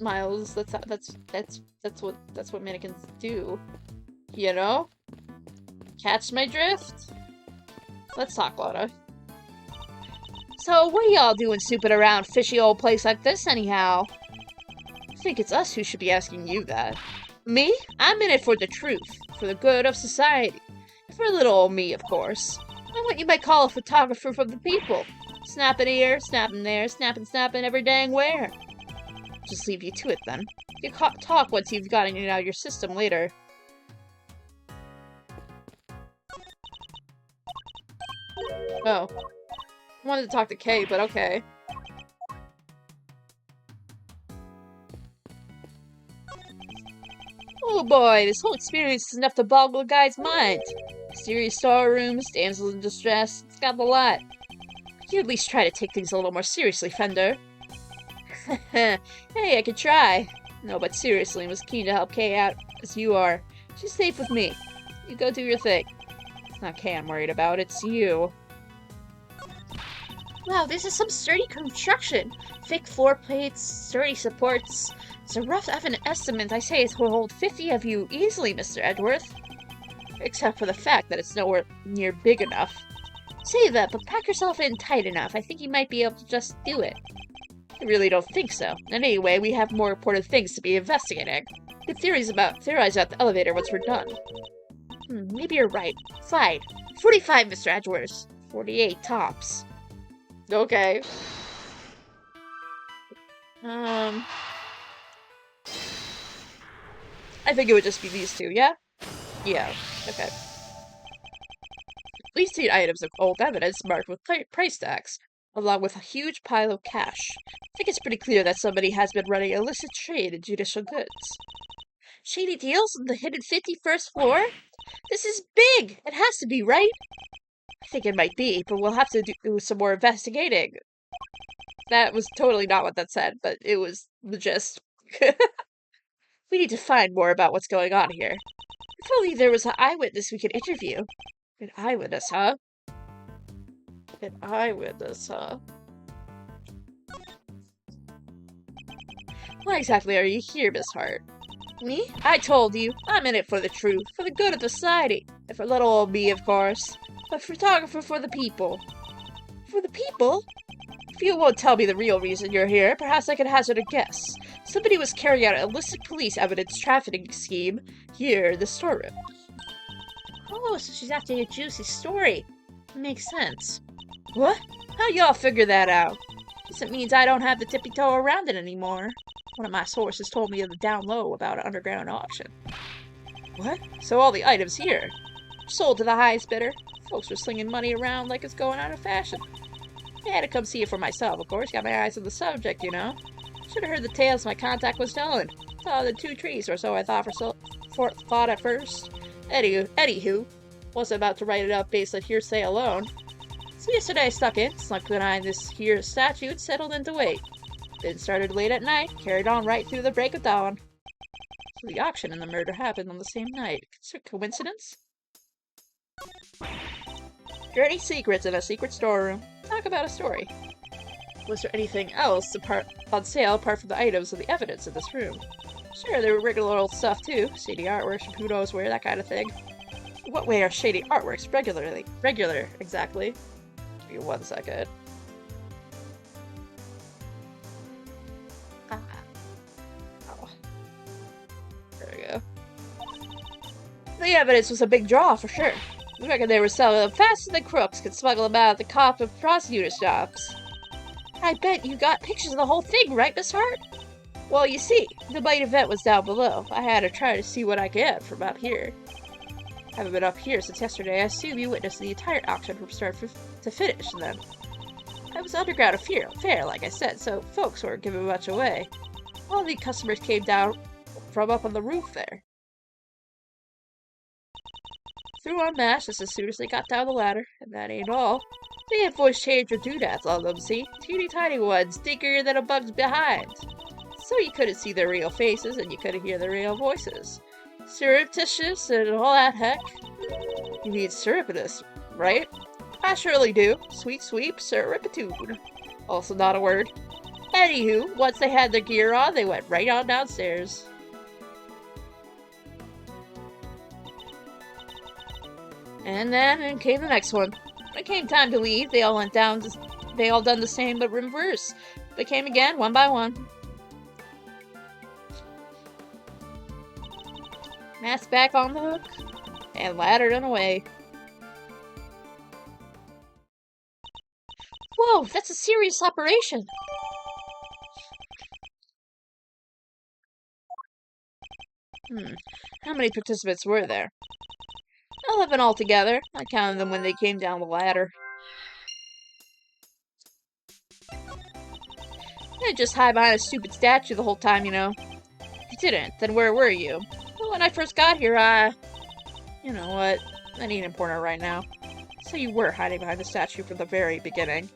Miles, that's what mannequins do. You know? Catch my drift? Let's talk, Lotta. So, what are y'all doing snooping around fishy old place like this, anyhow? I think it's us who should be asking you that. Me? I'm in it for the truth, for the good of society. For little old me, of course. I'm what you might call a photographer for the people. Snapping here, snapping there, snapping every dang where. Just leave you to it, then. You talk once you've gotten it out of your system later. Oh. I wanted to talk to Kay, but okay. Oh boy, this whole experience is enough to boggle a guy's mind. Mysterious storerooms, damsels in distress, it's got a lot. Could you at least try to take things a little more seriously, Fender? Hey, I could try. No, but seriously, I'm as keen to help Kay out as you are. She's safe with me. You go do your thing. It's not Kay I'm worried about, it's you. Wow, this is some sturdy construction. Fake floor plates, sturdy supports. It's a rough estimate. I say it will hold 50 of you easily, Mr. Edgeworth. Except for the fact that it's nowhere near big enough. Say that, but pack yourself in tight enough. I think you might be able to just do it. I really don't think so. Anyway, we have more important things to be investigating. Good theories about the elevator once we're done. Maybe you're right. Slide. 45, Mr. Edgeworth. 48 tops. Okay. I think it would just be these two, yeah? Yeah, okay. These 10 items of old evidence marked with price tags, along with a huge pile of cash. I think it's pretty clear that somebody has been running illicit trade in judicial goods. Shady deals on the hidden 51st floor? This is big! It has to be, right? I think it might be, but we'll have to do some more investigating. That was totally not what that said, but it was the gist. We need to find more about what's going on here. If only there was an eyewitness we could interview. An eyewitness, huh? An eyewitness, huh? Why exactly are you here, Miss Hart? Me? I told you, I'm in it for the truth, for the good of the society, and for little old me, of course. A photographer for the people. For the people? If you won't tell me the real reason you're here, perhaps I can hazard a guess. Somebody was carrying out an illicit police evidence trafficking scheme here in the storeroom. Oh, so she's after your juicy story. Makes sense. What? How y'all figure that out? Guess it means I don't have to tippy toe around it anymore. One of my sources told me of the down low about an underground auction. What? So all the items here sold to the highest bidder? Folks were slinging money around like it's going out of fashion. I had to come see it for myself, of course. Got my eyes on the subject, you know. Should have heard the tales my contact was telling. Saw the 2 trees or so I thought thought at first. Anywho, wasn't about to write it up based on hearsay alone. So yesterday I stuck in, snuck behind this here statue, and settled in to wait. Then started late at night, carried on right through the break of dawn. So the auction and the murder happened on the same night. Coincidence? Dirty secrets in a secret storeroom. Talk about a story. Was there anything else on sale apart from the items and the evidence in this room? Sure, there were regular old stuff too. Shady artworks from who knows where, that kind of thing. What way are shady artworks regular, exactly? Give me 1 second. Oh. There we go. The evidence was a big draw for sure. I reckon they were selling them faster than crooks could smuggle them out of the cop and prosecutor shops. I bet you got pictures of the whole thing, right, Miss Hart? Well, you see, the main event was down below. I had to try to see what I could get from up here. I haven't been up here since yesterday. I assume you witnessed the entire auction from start to finish, then. I was underground fair, like I said, so folks weren't giving much away. All the customers came down from up on the roof there. Threw on masks just as soon as they got down the ladder, and that ain't all. They had voice changer doodads on them, see? Teeny tiny ones, dinkier than a bug's behind. So you couldn't see their real faces, and you couldn't hear their real voices. Surreptitious and all that heck. You mean surreptitious, right? I surely do. Sweet sweep, surreptitude. Also not a word. Anywho, once they had their gear on, they went right on downstairs. And then in came the next one. When it came time to leave, they all done the same but reverse. They came again, one by one. Mask back on the hook, and laddered on away. Whoa, that's a serious operation! How many participants were there? 11 altogether. I counted them when they came down the ladder. I didn't just hide behind a stupid statue the whole time, you know. If you didn't, then where were you? Well, when I first got here, you know what? That ain't important right now. So you were hiding behind the statue from the very beginning.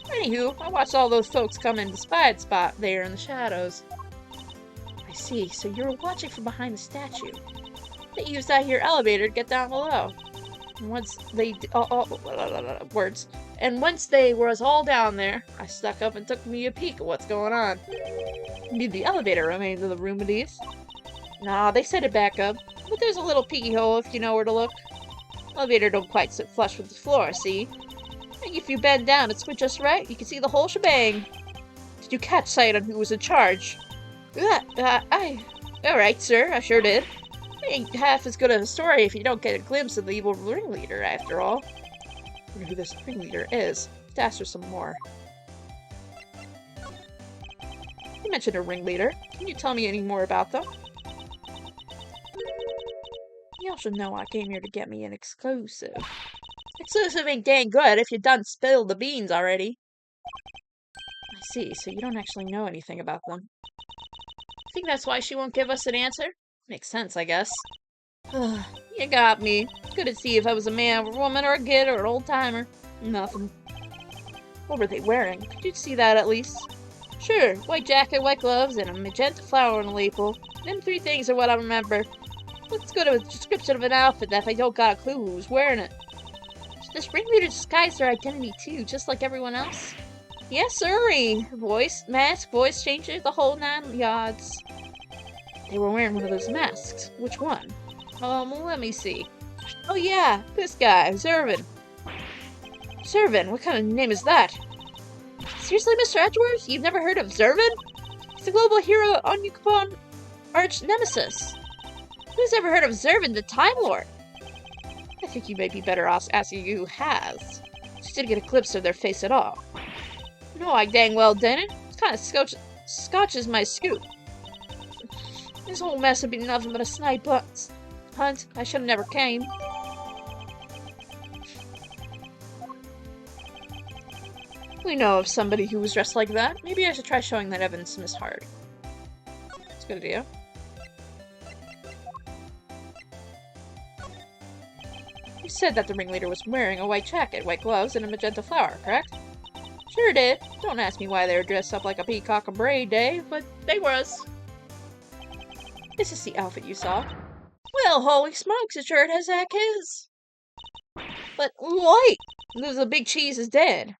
Anywho, I watched all those folks come in the spot there in the shadows. I see, so you were watching from behind the statue. They used that here elevator to get down below. And once they once they was all down there, I stuck up and took me a peek at what's going on. Maybe the elevator remains in the room beneath. Nah, they set it back up, but there's a little peeky hole if you know where to look. Elevator don't quite sit flush with the floor, see? And if you bend down, it's just right. You can see the whole shebang. Did you catch sight on who was in charge? Alright, sir, I sure did. Ain't half as good of a story if you don't get a glimpse of the evil ringleader, after all. I wonder who this ringleader is. Let's ask her some more. You mentioned a ringleader. Can you tell me any more about them? should know I came here to get me an exclusive. Exclusive ain't dang good if you done spilled the beans already. I see, so you don't actually know anything about them. Think that's why she won't give us an answer? Makes sense, I guess. You got me. Couldn't see if I was a man or a woman or a kid or an old-timer. Nothing. What were they wearing? Could you see that at least? Sure, white jacket, white gloves, and a magenta flower on a lapel. Them 3 things are what I remember. What's good of a description of an outfit that if I don't got a clue who's wearing it? This ringleader disguised their identity too, just like everyone else? Yes, sirree. Voice, mask, voice changer, the whole 9 yards. They were wearing one of those masks. Which one? Let me see. Oh yeah, this guy, Zervin. Zervin? What kind of name is that? Seriously, Mr. Edgeworth? You've never heard of Zervin? He's the global hero on Yukon arch nemesis. Who's ever heard of Zervin, the Time Lord? I think you may be better off asking who has. She didn't get a glimpse of their face at all. No, I dang well didn't. It kind of scotches my scoop. This whole mess would be nothing but a snipe hunt. I should have never came. We know of somebody who was dressed like that. Maybe I should try showing that evidence to Miss Hard. That's a good idea. You said that the ringleader was wearing a white jacket, white gloves, and a magenta flower, correct? Sure did. Don't ask me why they were dressed up like a peacock on parade day, but they was. This is the outfit you saw. Well, holy smokes, it sure as heck is. But wait! The big cheese is dead.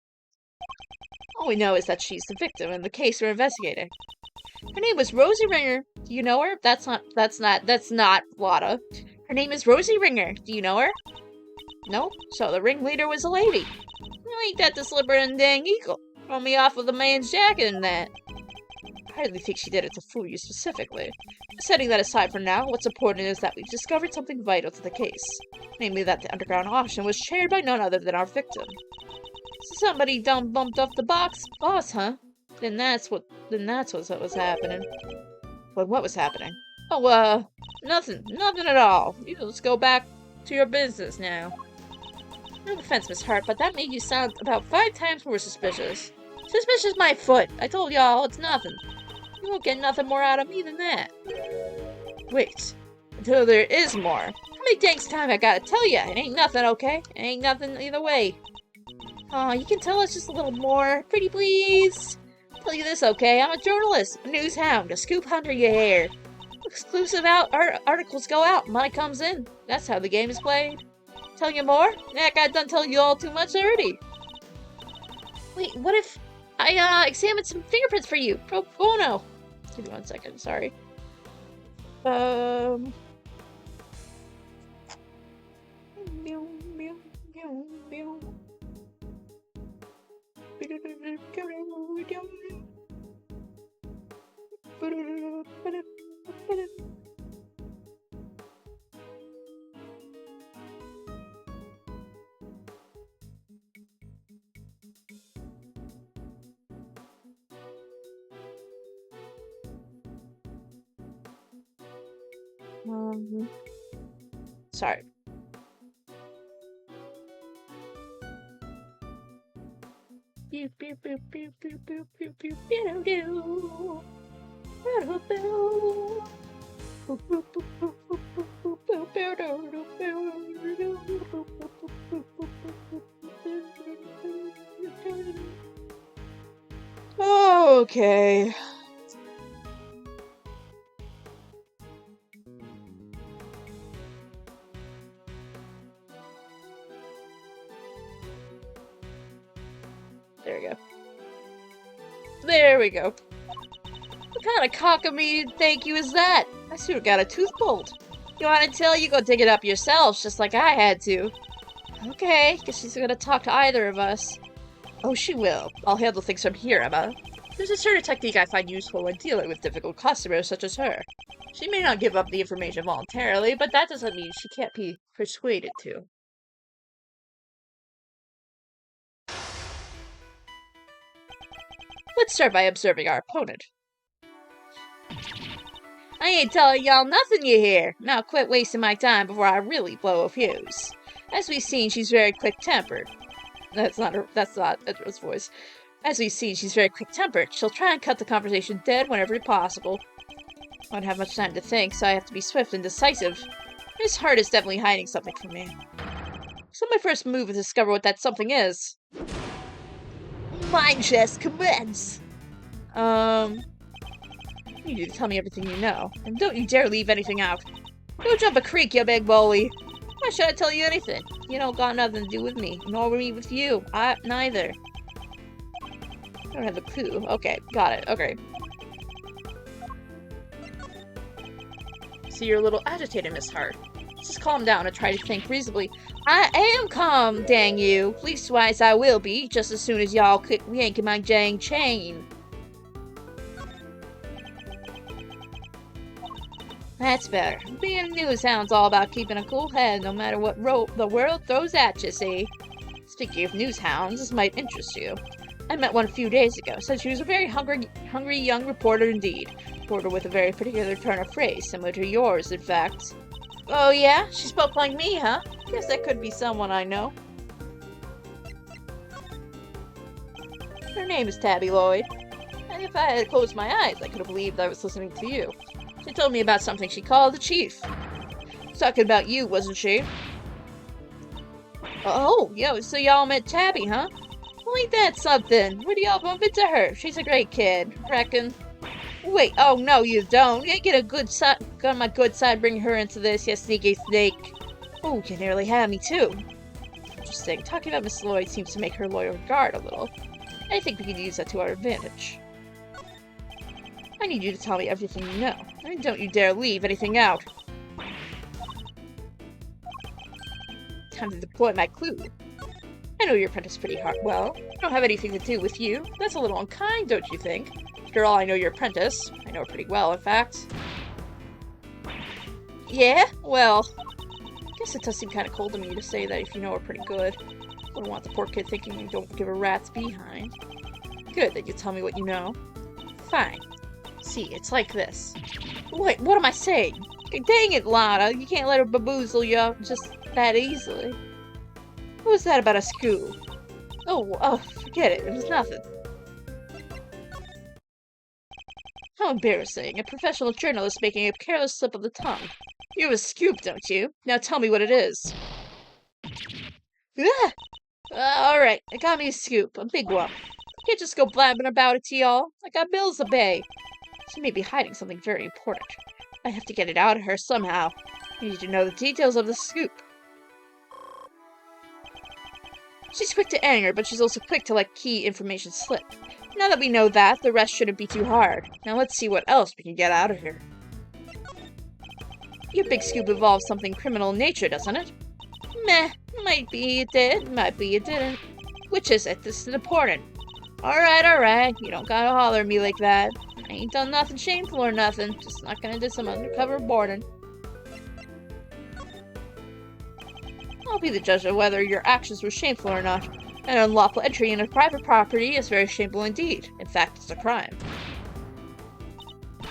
All we know is that she's the victim in the case we're investigating. Her name was Rosie Ringer. Do you know her? That's not Lotta. Her name is Rosie Ringer. Do you know her? No? So the ringleader was a lady. Well, ain't that the slipper and dang eagle? Throw me off with a man's jacket and that. I hardly think she did it to fool you specifically. Setting that aside for now, what's important is that we've discovered something vital to the case. Namely that the underground auction was chaired by none other than our victim. Somebody done bumped up the boss, huh? Then that's what was happening. But what was happening? Oh, nothing at all. You let's go back to your business now. No offense, Miss Hart, but that made you sound about 5 times more suspicious. Suspicious my foot. I told y'all it's nothing. You won't get nothing more out of me than that. Wait, until there is more. How many dang times I gotta tell ya? It ain't nothing, okay? It ain't nothing either way. Aw, you can tell us just a little more. Pretty please. I'll tell you this, okay? I'm a journalist, a news hound, a scoop hunter you hear. Exclusive articles go out, money comes in. That's how the game is played. Tell you more? Heck, I done told you all too much already. Wait, what if I examined some fingerprints for you? Pro bono. Give me 1 second, sorry. Sorry. Okay. There we go. There we go. What kind of cockamamie thank you is that? I should have got a tooth pulled. You want to tell? You go dig it up yourselves, just like I had to. Okay, guess she's gonna talk to either of us. Oh, she will. I'll handle things from here, Emma. There's a certain technique I find useful when dealing with difficult customers such as her. She may not give up the information voluntarily, but that doesn't mean she can't be persuaded to. Let's start by observing our opponent. I ain't telling y'all nothing you hear. Now quit wasting my time before I really blow a fuse. As we've seen, she's very quick-tempered. That's not Edra's voice. As we've seen, she's very quick-tempered. She'll try and cut the conversation dead whenever possible. I don't have much time to think, so I have to be swift and decisive. Miss Hart is definitely hiding something from me. So my first move is to discover what that something is. Mind chest commence! You need to tell me everything you know, and don't you dare leave anything out. Go jump a creek, you big bully. Why should I tell you anything? You don't got nothing to do with me, nor me with you. Neither. I don't have a clue. Okay, got it. Okay. So you're a little agitated, Miss Hart. Just calm down and try to think reasonably. I am calm, dang you. Leastwise, I will be, just as soon as y'all yank my dang chain. That's better. Being a news hound's all about keeping a cool head no matter what the world throws at you, see? Speaking of news hounds, this might interest you. I met one a few days ago. Said she was a very hungry young reporter indeed. Reporter with a very particular turn of phrase, similar to yours, in fact. Oh yeah? She spoke like me, huh? Guess that could be someone I know. Her name is Tabby Lloyd. And if I had closed my eyes, I could have believed I was listening to you. She told me about something she called the chief. Talking about you, wasn't she? Oh, yo, so y'all met Tabby, huh? Well, ain't that something? Where do y'all bump into her? She's a great kid, reckon. Wait, oh no, you don't. You get on my good side, bring her into this, you sneaky snake. Oh, you nearly had me too. Interesting. Talking about Miss Lloyd seems to make her lower guard a little. I think we could use that to our advantage. I need you to tell me everything you know, and don't you dare leave anything out. Time to deploy my clue. I know your apprentice pretty well. I don't have anything to do with you. That's a little unkind, don't you think? After all, I know your apprentice. I know her pretty well, in fact. Yeah? Well, I guess it does seem kind of cold to me to say that if you know her pretty good. I don't want the poor kid thinking you don't give a rat's behind. Good that you tell me what you know. Fine. See, it's like this. Wait, what am I saying? Dang it, Lana, you can't let her bamboozle you just that easily. What was that about a school? Oh, forget it. It was nothing. How embarrassing. A professional journalist making a careless slip of the tongue. You have a scoop, don't you? Now tell me what it is. Ah! Alright, I got me a scoop. A big one. I can't just go blabbing about it to y'all. I got bills to pay. She may be hiding something very important. I have to get it out of her somehow. I need to know the details of the scoop. She's quick to anger, but she's also quick to let key information slip. Now that we know that, the rest shouldn't be too hard. Now let's see what else we can get out of her. Your big scoop involves something criminal in nature, doesn't it? Meh. Might be it did, might be it didn't. Which is it? This is important. Alright. You don't gotta holler at me like that. I ain't done nothing shameful or nothing. Just not gonna do some undercover boarding. I'll be the judge of whether your actions were shameful or not. An unlawful entry into private property is very shameful indeed. In fact, it's a crime.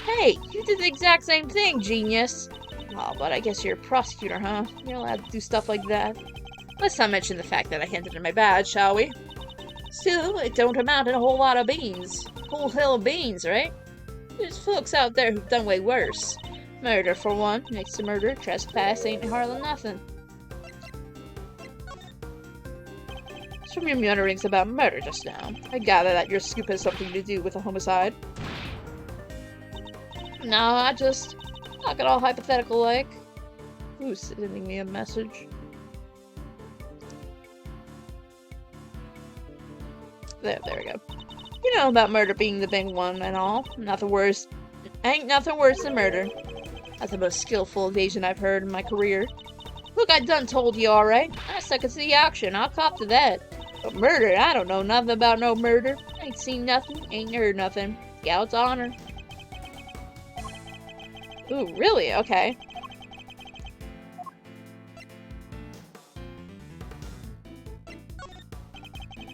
Hey, you did the exact same thing, genius. Oh, but I guess you're a prosecutor, huh? You're allowed to do stuff like that. Let's not mention the fact that I handed in my badge, shall we? Still, it don't amount to a whole lot of beans. Whole hill of beans, right? There's folks out there who've done way worse. Murder, for one. Next to murder, trespass ain't hardly nothing. From your mutterings about murder just now, I gather that your scoop has something to do with a homicide. No, I just talk it all hypothetical like. Who's sending me a message? There we go. You know about murder being the big one and all. Nothing worse. Ain't nothing worse than murder. That's the most skillful evasion I've heard in my career. Look, I done told you alright. I suck at the action. I'll cop to that. But murder, I don't know nothing about no murder. Ain't seen nothing, ain't heard nothing. Scout's honor. Ooh, really? Okay.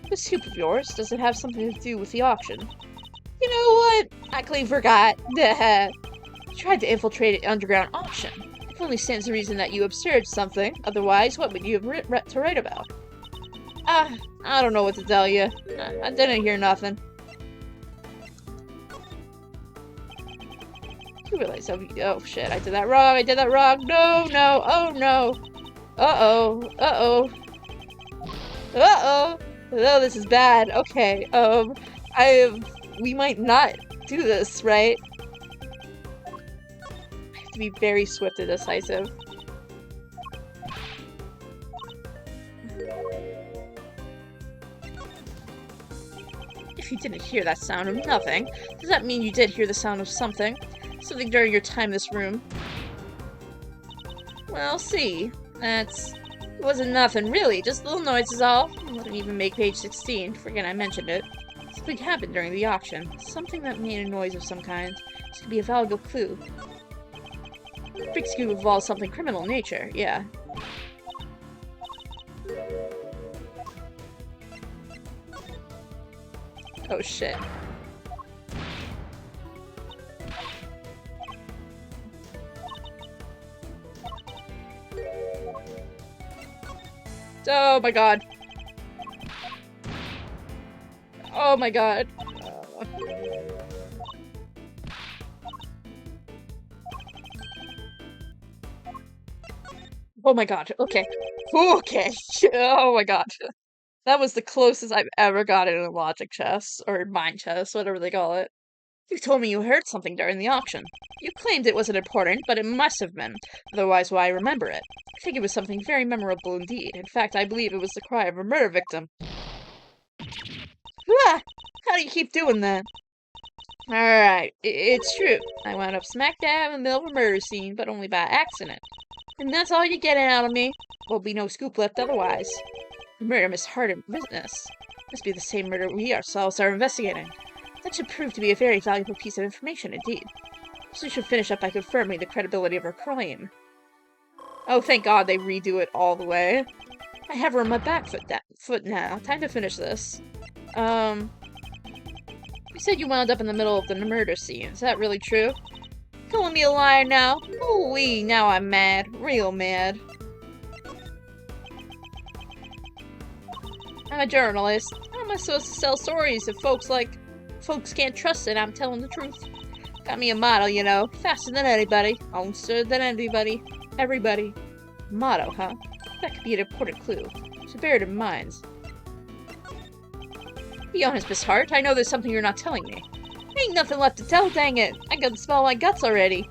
This scoop of yours, does it have something to do with the auction? You know what? I clean forgot. You tried to infiltrate an underground auction. It only stands to reason that you observed something. Otherwise, what would you have to write about? I don't know what to tell you. I didn't hear nothing. You realize, oh shit, I did that wrong, no, oh no. Uh-oh. Oh, this is bad. Okay, we might not do this, right? I have to be very swift and decisive. If you didn't hear that sound of nothing, does that mean you did hear the sound of something? Something during your time in this room? Well, see. It wasn't nothing, really. Just little noises all. It wouldn't even make page 16. Forget I mentioned it. Something happened during the auction. Something that made a noise of some kind. This could be a valuable clue. PIC could involve something criminal in nature, yeah. Oh shit. Oh my god. Oh my god. Oh my god. Okay. Okay. Oh my god. That was the closest I've ever gotten in a logic chess, or mind chess, whatever they call it. You told me you heard something during the auction. You claimed it wasn't important, but it must have been. Otherwise, why remember it? I think it was something very memorable indeed. In fact, I believe it was the cry of a murder victim. Ah! How do you keep doing that? Alright, it's true. I wound up smack dab in the middle of a murder scene, but only by accident. And that's all you're getting out of me? There'll be no scoop left otherwise. The murder Miss Hardin business. Must be the same murder we ourselves are investigating. That should prove to be a very valuable piece of information indeed. So we should finish up by confirming the credibility of her claim. Oh, thank God they redo it all the way. I have her on my back foot now. Time to finish this. You said you wound up in the middle of the murder scene. Is that really true? Calling me a liar now? Ooh-wee, now I'm mad. Real mad. I'm a journalist. How am I supposed to sell stories if folks can't trust it? I'm telling the truth. Got me a motto, you know. Faster than anybody. Faster than anybody. Everybody. Motto, huh? That could be an important clue. So bear it in mind. Be honest, Miss Hart. I know there's something you're not telling me. Ain't nothing left to tell, dang it. I can smell my guts already.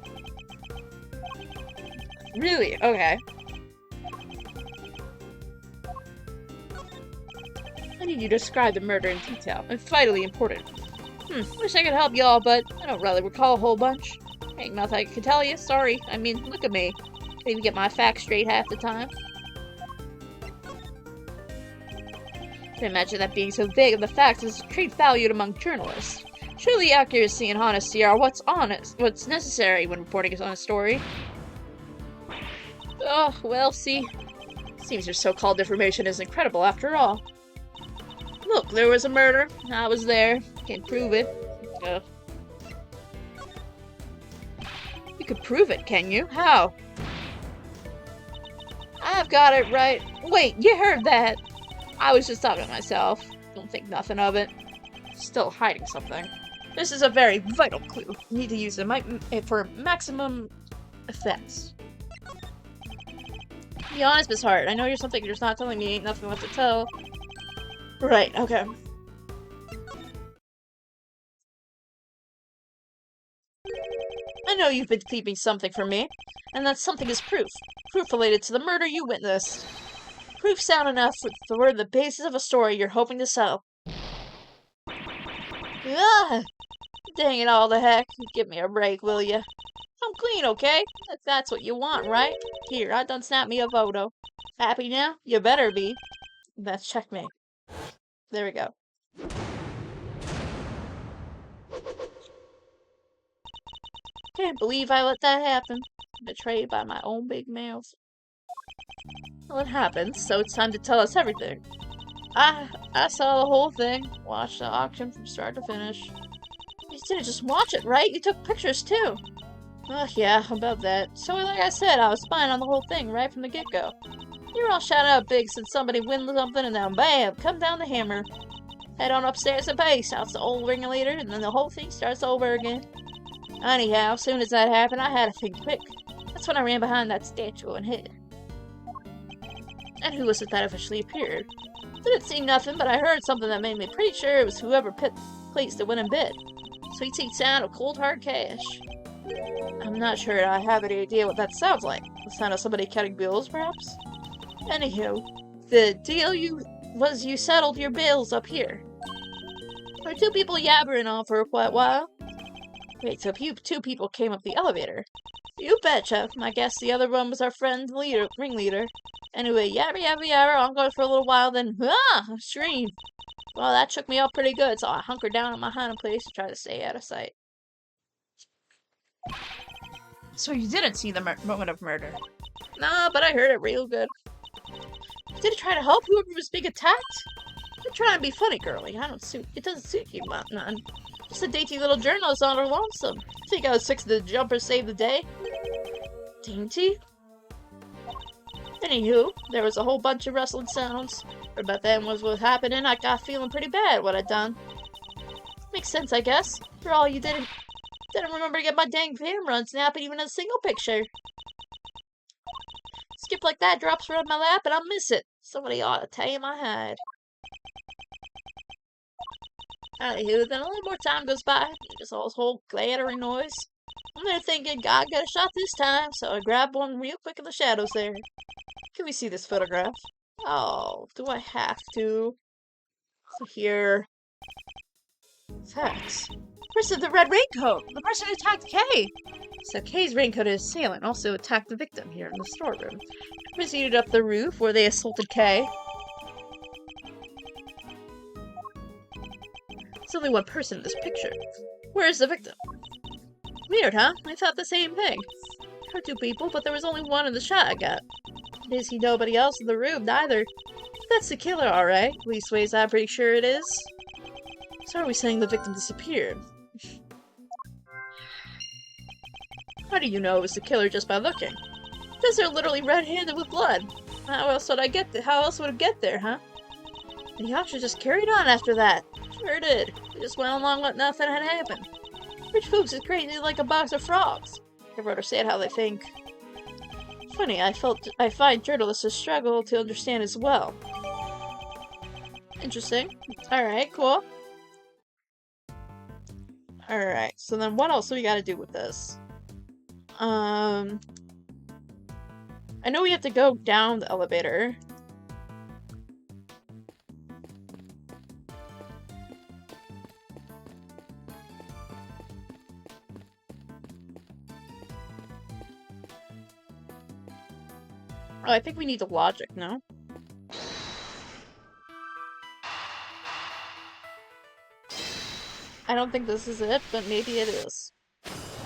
Really? Okay. I need you to describe the murder in detail. It's vitally important. Wish I could help y'all, but I don't really recall a whole bunch. Ain't nothing I can tell you. Sorry. I mean, look at me. Can't even get my facts straight half the time. Can imagine that being so vague of the facts is great valued among journalists. Surely accuracy and honesty are what's necessary when reporting on a story. Oh, well, see. Seems your so-called information is incredible after all. Look, there was a murder. I was there. Can't prove it. You could prove it, can you? How? I've got it right. Wait, you heard that? I was just talking to myself. Don't think nothing of it. Still hiding something. This is a very vital clue. You need to use it for maximum effects. Be honest, Miss Hart. I know you're something you're just not telling me. Ain't nothing left to tell. Right, okay. I know you've been keeping something from me, and that something is proof. Proof related to the murder you witnessed. Proof sound enough for the basis of a story you're hoping to sell. Ugh! Dang it all to heck. Give me a break, will ya? I'm clean, okay? If that's what you want, right? Here, I done snapped me a photo. Happy now? You better be. That's checkmate. There we go. Can't believe I let that happen. Betrayed by my own big mouth. Well, it happened, so it's time to tell us everything. I saw the whole thing. Watched the auction from start to finish. You didn't just watch it, right? You took pictures, too. Oh, yeah, about that. So, like I said, I was spying on the whole thing right from the get-go. You're all shot out big since somebody wins something, and then bam, come down the hammer. Head on upstairs and pay, shouts the old ringleader, and then the whole thing starts over again. Anyhow, as soon as that happened, I had to think quick. That's when I ran behind that statue and hid. And who was it that officially appeared? Didn't see nothing, but I heard something that made me pretty sure it was whoever placed the winning bid. Sweet sound of cold hard cash. I'm not sure I have any idea what that sounds like. The sound of somebody cutting bills, perhaps? Anywho, the deal was you settled your bills up here. There were two people yabbering on for quite a while. Wait, so two people came up the elevator? You betcha. I guess the other one was our friend ringleader. Anyway, yabber, I'm going for a little while, then a scream. Well, that shook me up pretty good, so I hunkered down in my hiding place to try to stay out of sight. So you didn't see the moment of murder? Nah, but I heard it real good. Did it try to help whoever was being attacked? You're trying to be funny, girlie. It doesn't suit you, none. Just a dainty little journalist on her lonesome. Think I was fixing to jump or save the day? Dainty? Anywho, there was a whole bunch of rustling sounds. But then was what happening, I got feeling pretty bad what I'd done. Makes sense, I guess. For all you didn't remember to get my dang camera and snap it even in a single picture. Skip like that drops right on my lap and I'll miss it. Somebody ought to tame my hide. Anywho, then a little more time goes by. Just all this whole clattering noise. I'm there thinking, God got a shot this time, so I grabbed one real quick in the shadows there. Can we see this photograph? Oh, do I have to? So here. Text. Person in the red raincoat! The person who attacked Kay! So Kay's raincoated assailant also attacked the victim here in the storeroom. Proceeded up the roof where they assaulted Kay. There's only one person in this picture. Where is the victim? Weird, huh? I thought the same thing. Heard two people, but there was only one in the shot I got. Didn't see nobody else in the room, neither. That's the killer, alright. Leastways, I'm pretty sure it is. So are we saying the victim disappeared? How do you know it was the killer just by looking? Because they're literally red-handed with blood. How else would it get there, huh? The auction just carried on after that. Sure did. We just went along like nothing had happened. Rich folks is crazy like a box of frogs. I've heard her say it how they think. Funny, I find journalists struggle to understand as well. Interesting. Alright, cool. Alright, so then what else do we gotta do with this? I know we have to go down the elevator. Oh, I think we need the logic, no? I don't think this is it, but maybe it is.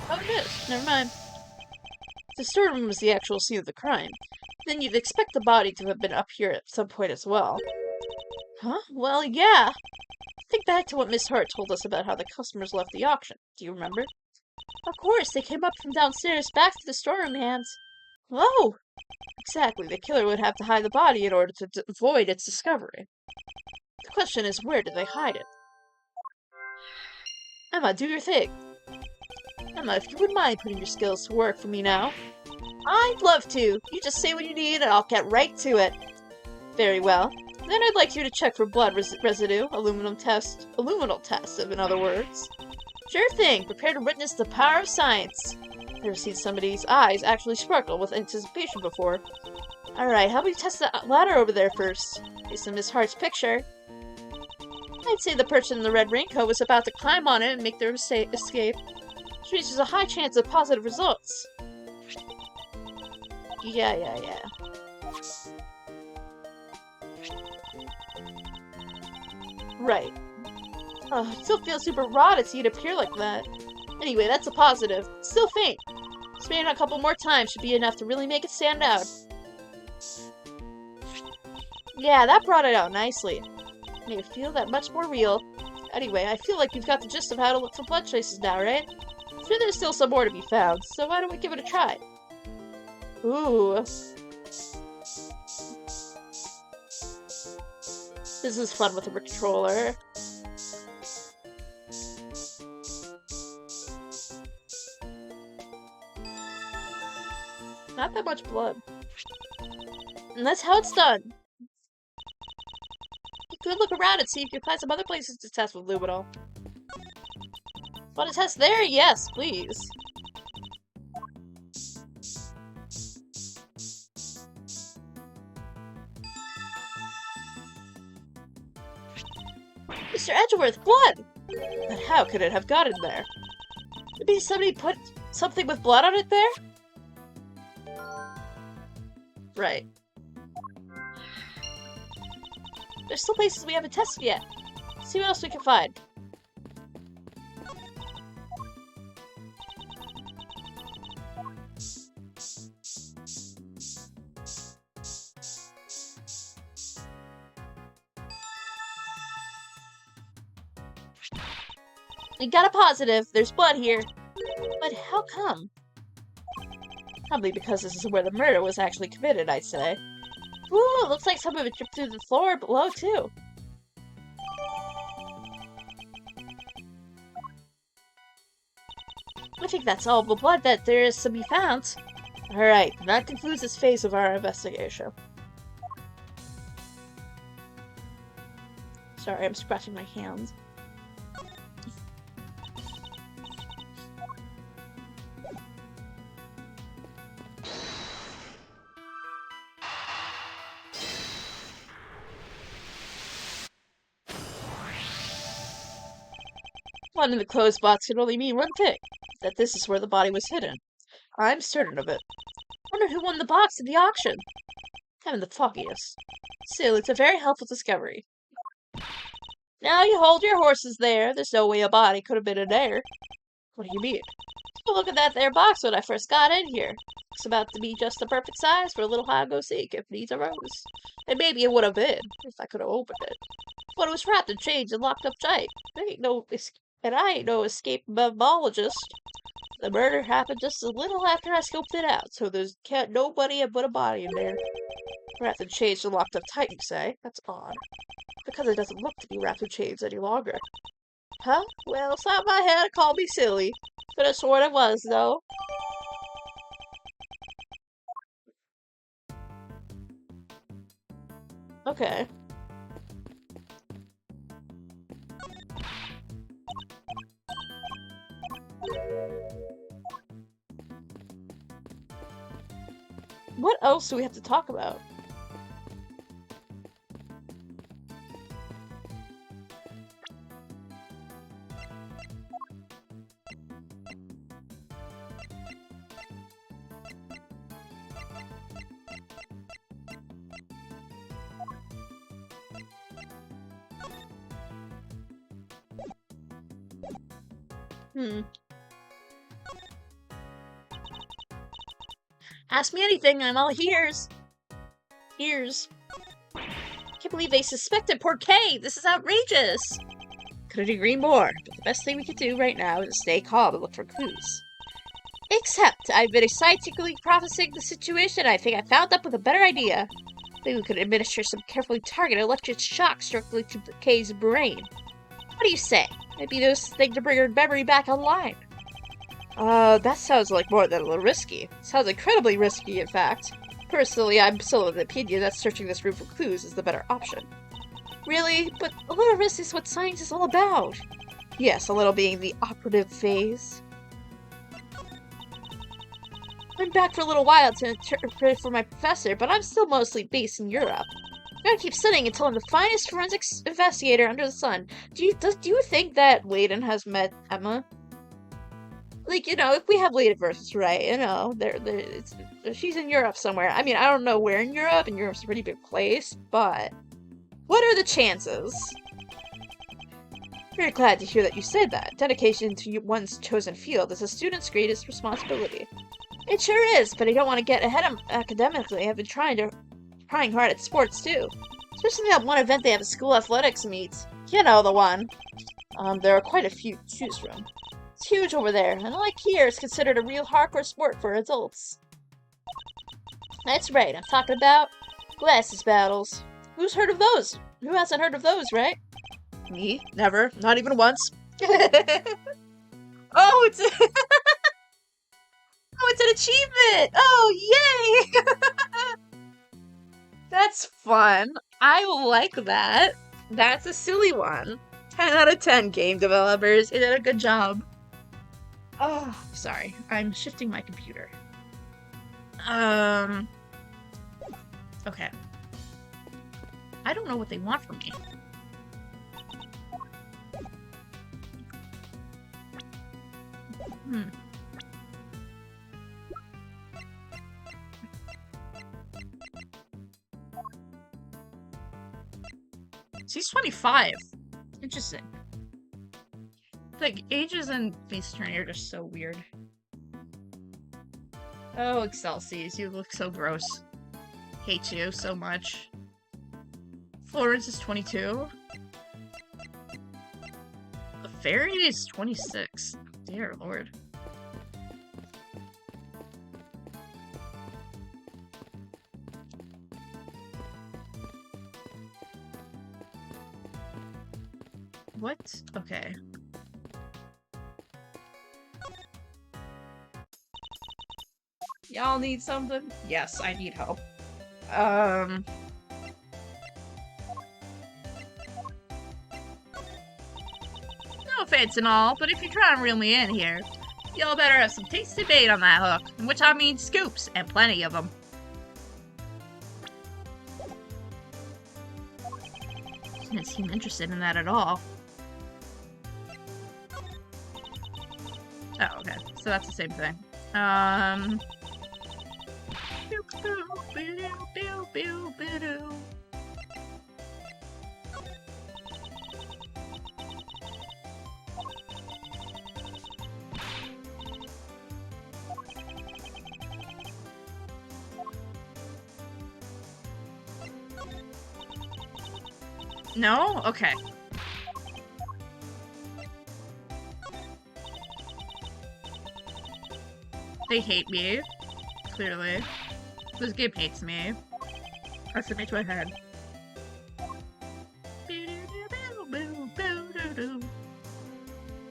Oh, it is. Never mind. The storeroom was the actual scene of the crime. Then you'd expect the body to have been up here at some point as well. Huh? Well, yeah. Think back to what Miss Hart told us about how the customers left the auction. Do you remember? Of course, they came up from downstairs back to the storeroom hands. Whoa! Exactly, the killer would have to hide the body in order to avoid its discovery. The question is, where did they hide it? Emma, do your thing. Emma, if you wouldn't mind putting your skills to work for me now. I'd love to. You just say what you need and I'll get right to it. Very well. Then I'd like you to check for blood residue, aluminal test, in other words. Sure thing. Prepare to witness the power of science. Never seen somebody's eyes actually sparkle with anticipation before. Alright, how about you test the ladder over there first? Based on Miss Hart's picture. I'd say the person in the red raincoat was about to climb on it and make their escape. Which means there's a high chance of positive results. Yeah. Right. Oh, it still feels super raw to see it appear like that. Anyway, that's a positive. Still faint. Spraying a couple more times should be enough to really make it stand out. Yeah, that brought it out nicely. Made it feel that much more real. Anyway, I feel like you've got the gist of how to look for blood traces now, right? sure there's still some more to be found, so why don't we give it a try? Ooh. This is fun with a controller. Not that much blood. And that's how it's done. You could look around and see if you can find some other places to test with luminol. Want to test there? Yes, please. Mr. Edgeworth, blood! But how could it have gotten there? Maybe somebody put something with blood on it there? Right. There's still places we haven't tested yet. See what else we can find. We got a positive. There's blood here. But how come? Probably because this is where the murder was actually committed, I'd say. Ooh, it looks like some of it dripped through the floor below, too. I think that's all the blood that there is to be found. Alright, that concludes this phase of our investigation. Sorry, I'm scratching my hands. One in the closed box can only mean one thing, that this is where the body was hidden. I'm certain of it. Wonder who won the box at the auction? Haven't the foggiest. Still, it's a very helpful discovery. Now you hold your horses there. There's no way a body could have been in there. What do you mean? Well, look at that there box when I first got in here. It's about to be just the perfect size for a little hide-and-go-seek if needs arose. And maybe it would have been, if I could have opened it. But it was wrapped in chains and locked up tight. I ain't no escape memologist. The murder happened just a little after I scoped it out, so there's nobody but a body in there. Wrapped in chains and locked up tight, you say? That's odd. Because it doesn't look to be wrapped in chains any longer. Huh? Well, slap my head and call me silly. Could have sworn it was, though. Okay. What else do we have to talk about? Ask me anything, I'm all ears. Ears. Can't believe they suspected poor Kay. This is outrageous. Couldn't agree more, but the best thing we could do right now is to stay calm and look for clues. Except, I've been excitedly processing the situation. I think I found up with a better idea. Maybe we could administer some carefully targeted electric shocks directly to Kay's brain. What do you say? Maybe those things to bring her memory back online. That sounds like more than a little risky. Sounds incredibly risky, in fact. Personally, I'm still of the opinion that searching this room for clues is the better option. Really? But a little risk is what science is all about. Yes, a little being the operative phase. I'm back for a little while to interpret for my professor, but I'm still mostly based in Europe. I'm gonna keep studying until I'm the finest forensics investigator under the sun. Do you think that Layden has met Emma? Like, you know, if we have Layden versus right, you know, she's in Europe somewhere. I mean, I don't know where in Europe, and Europe's a pretty big place, but what are the chances? Very glad to hear that you said that. Dedication to one's chosen field is a student's greatest responsibility. It sure is, but I don't want to get ahead academically. I've been trying hard at sports too. Especially that one event they have at school athletics meets. You know, the one. There are quite a few to choose from. It's huge over there, and unlike here, it's considered a real hardcore sport for adults. That's right, I'm talking about glasses battles. Who's heard of those? Who hasn't heard of those, right? Me? Never. Not even once. Oh, it's a oh, it's an achievement! Oh, yay! That's fun. I like that. That's a silly one. 10 out of 10, game developers. You did a good job. Oh, sorry. I'm shifting my computer. Okay. I don't know what they want from me. She's 25. Interesting. Like, ages in Face Attorney are just so weird. Oh, Excelsius, you look so gross. Hate you so much. Florence is 22. The Fairy is 26. Dear Lord. What? Okay. Y'all need something? Yes, I need help. No offense and all, but if you're trying to reel me in here, y'all better have some tasty bait on that hook, in which I mean scoops, and plenty of them. Didn't seem interested in that at all. Oh, okay. So that's the same thing. No? Okay. They hate me. Clearly. This game hates me. That's in my head.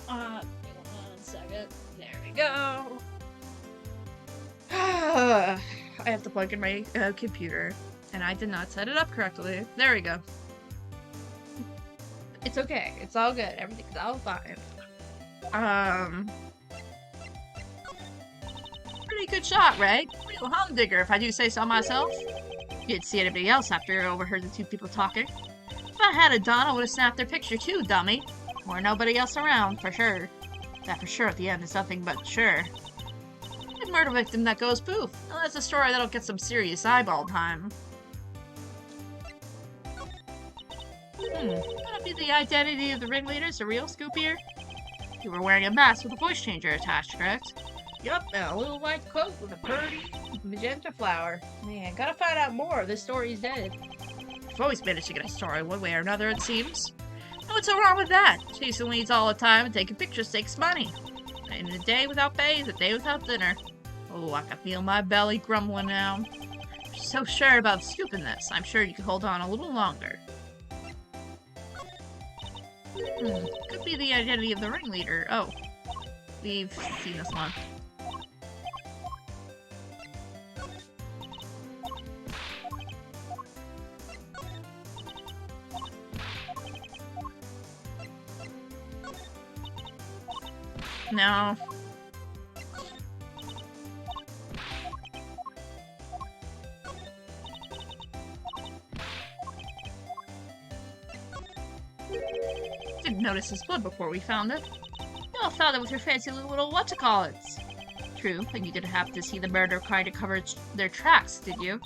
One second. There we go. I have to plug in my computer, and I did not set it up correctly. There we go. It's okay. It's all good. Everything's all fine. Pretty good shot, right? Real humdinger, if I do say so myself. You didn't see anybody else after you overheard the two people talking. If I had a Donna, I would have snapped their picture too, dummy. Or nobody else around, for sure. That for sure at the end is nothing but sure. A murder victim that goes poof. Well, that's a story that'll get some serious eyeball time. That'll be the identity of the ringleaders, a real scoop here? You were wearing a mask with a voice changer attached, correct? Yup, and a little white coat with a pretty magenta flower. Man, gotta find out more. This story's dead. I've always managed to get a story one way or another, it seems. And what's so wrong with that? Chasing leads all the time and taking pictures takes money. And a day without pay is a day without dinner. Oh, I can feel my belly grumbling now. If you're so sure about scooping this, I'm sure you could hold on a little longer. Could be the identity of the ringleader. Oh. We've seen this one. No. Didn't notice his blood before we found it. You all found it with your fancy little what-to-call-its. True, but you didn't have to see the murder trying to cover their tracks, did you?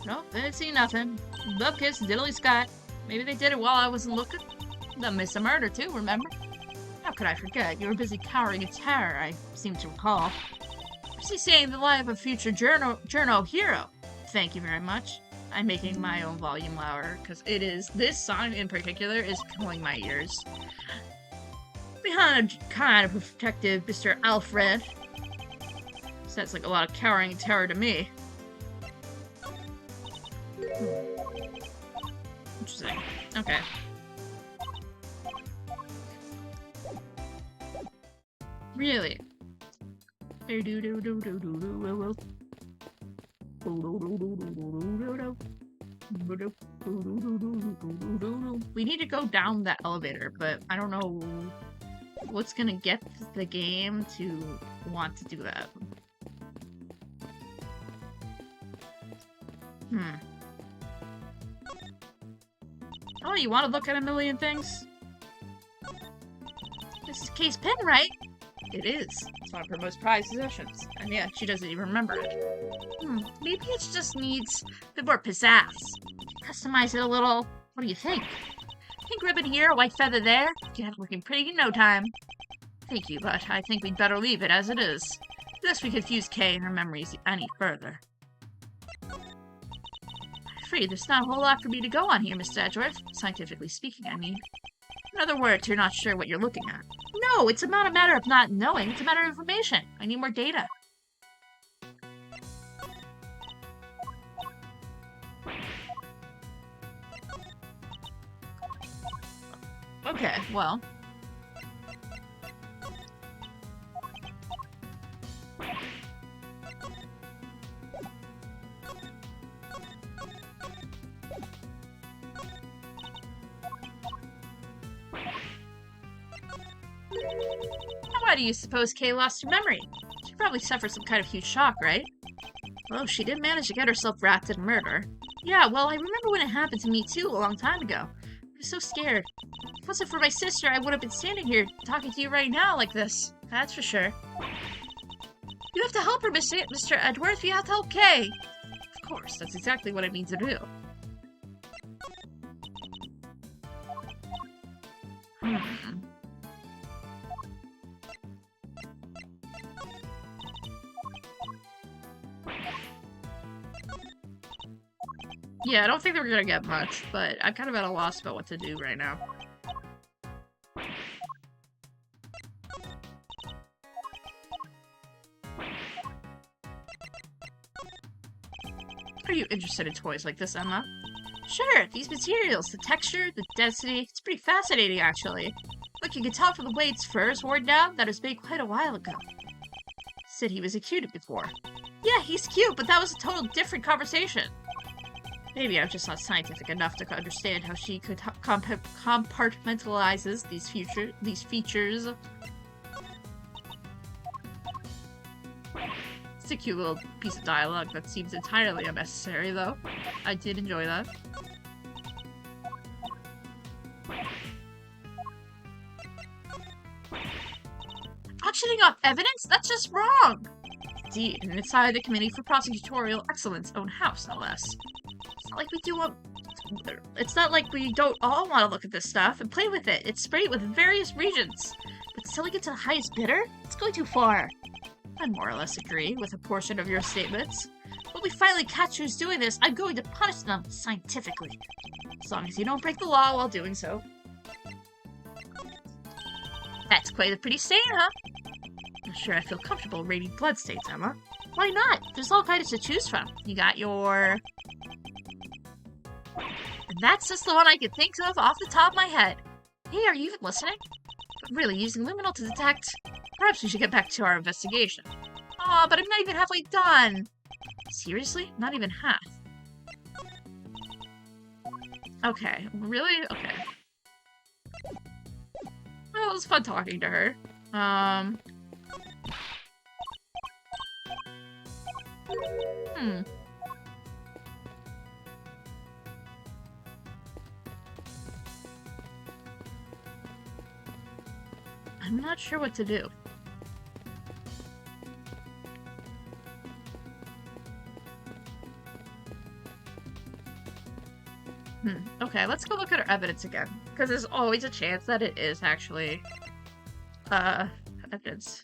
Nope, didn't see nothing. Bupkis, diddly scat. Maybe they did it while I wasn't looking. They'll miss a murder too, remember? How could I forget? You were busy cowering in terror, I seem to recall. She's saying the life of a future journo hero. Thank you very much. I'm making my own volume louder, because this song in particular is killing my ears. Behind a kind of protective Mr. Alfred. Sounds like a lot of cowering terror to me. Interesting. Okay. Really? We need to go down that elevator, but I don't know what's gonna get the game to want to do that. Oh, you want to look at a million things? This is Kay's pen, right? It is. It's one of her most prized possessions. And yeah, she doesn't even remember it. Maybe it just needs a bit more pizzazz. Customize it a little. What do you think? Pink ribbon here, a white feather there. You have it looking pretty in no time. Thank you, but I think we'd better leave it as it is. Lest we confuse Kay and her memories any further. I'm afraid there's not a whole lot for me to go on here, Mr. Edgeworth. Scientifically speaking, I mean. In other words, you're not sure what you're looking at. No, it's not a matter of not knowing. It's a matter of information. I need more data. Okay, well. Why do you suppose Kay lost her memory? She probably suffered some kind of huge shock, right? Well, she did manage to get herself wrapped in murder. Yeah, well, I remember when it happened to me too a long time ago. I was so scared. If it wasn't for my sister, I would have been standing here talking to you right now like this. That's for sure. You have to help her, Mr. Edgeworth. You have to help Kay. Of course, that's exactly what I mean to do. Yeah, I don't think we're gonna get much, but I'm kind of at a loss about what to do right now. Are you interested in toys like this, Emma? Sure, these materials, the texture, the density, it's pretty fascinating, actually. Look, you can tell from the way its fur is worn down that it was made quite a while ago. Said he was a cutie before. Yeah, he's cute, but that was a total different conversation. Maybe I'm just not scientific enough to understand how she could compartmentalizes these features. It's a cute little piece of dialogue that seems entirely unnecessary, though. I did enjoy that. Auctioning off evidence? That's just wrong! Indeed, and inside the Committee for Prosecutorial Excellence own house, no less. It's not like we don't all want to look at this stuff and play with it. It's sprayed with various regions. But selling it to the highest bidder? It's going too far. I more or less agree with a portion of your statements. When we finally catch who's doing this, I'm going to punish them scientifically. As long as you don't break the law while doing so. That's quite a pretty stain, huh? I'm sure I feel comfortable rating bloodstains, Emma. Why not? There's all kinds to choose from. You got your... And that's just the one I can think of off the top of my head. Hey, are you even listening? But really, using luminol to detect... Perhaps we should get back to our investigation. Aw, but I'm not even halfway done. Seriously? Not even half. Okay, really? Okay. Well, it was fun talking to her. I'm not sure what to do. Okay, let's go look at our evidence again. Because there's always a chance that it is actually, evidence.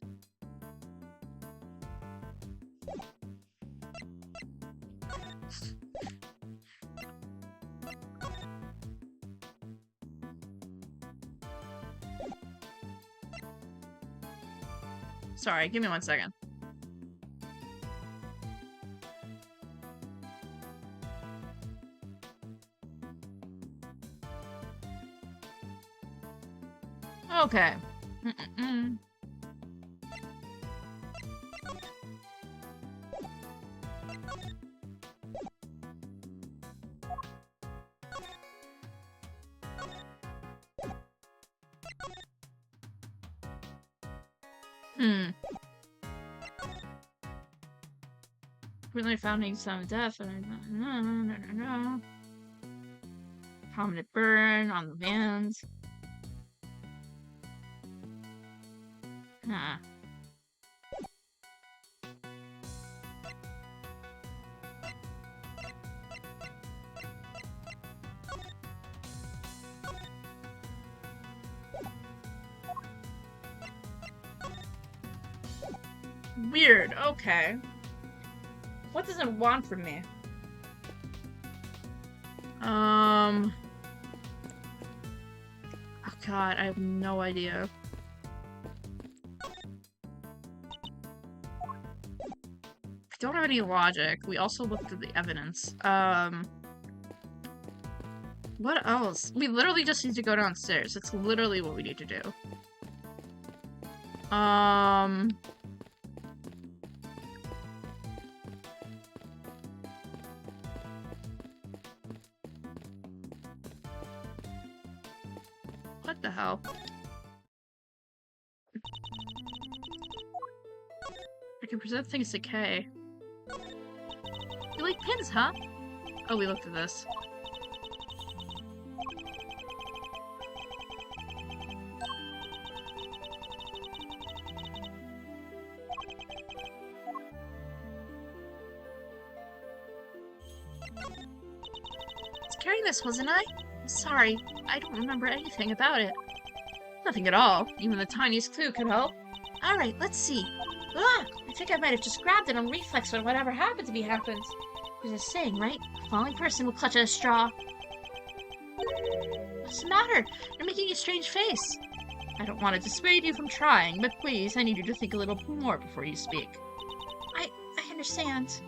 Sorry, give me 1 second. Okay. Really founding some death. Prominent burn on the vans. Huh. Weird, okay. What does it want from me? Oh god, I have no idea. We don't have any logic. We also looked at the evidence. What else? We literally just need to go downstairs. That's literally what we need to do. What the hell? I can present things to Kay. You like pins, huh? Oh, we looked at this. I was carrying this, wasn't I? I'm sorry, I don't remember anything about it. Nothing at all. Even the tiniest clue could help. Alright, let's see. Ah! I think I might have just grabbed it on reflex when whatever happened to me happens. There's a saying, right? A falling person will clutch at a straw. What's the matter? You're making a strange face. I don't want to dissuade you from trying, but please, I need you to think a little more before you speak. I understand.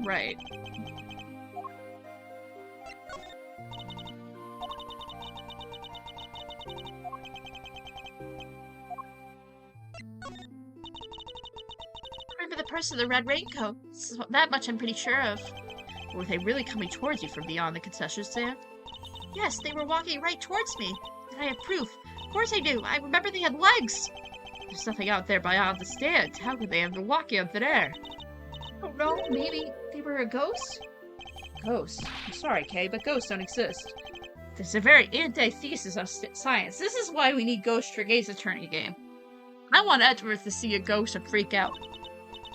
Right. Remember the person in the red raincoat? That much I'm pretty sure of. Were they really coming towards you from beyond the concession stand? Yes, they were walking right towards me. And I have proof. Of course I do. I remember they had legs. There's nothing out there beyond the stand. How could they have been walking up there? I don't know. Maybe they were a ghost? Ghosts? I'm sorry, Kay, but ghosts don't exist. There's a very antithesis of science. This is why we need Ghost for Gaze Attorney game. I want Edgeworth to see a ghost and freak out.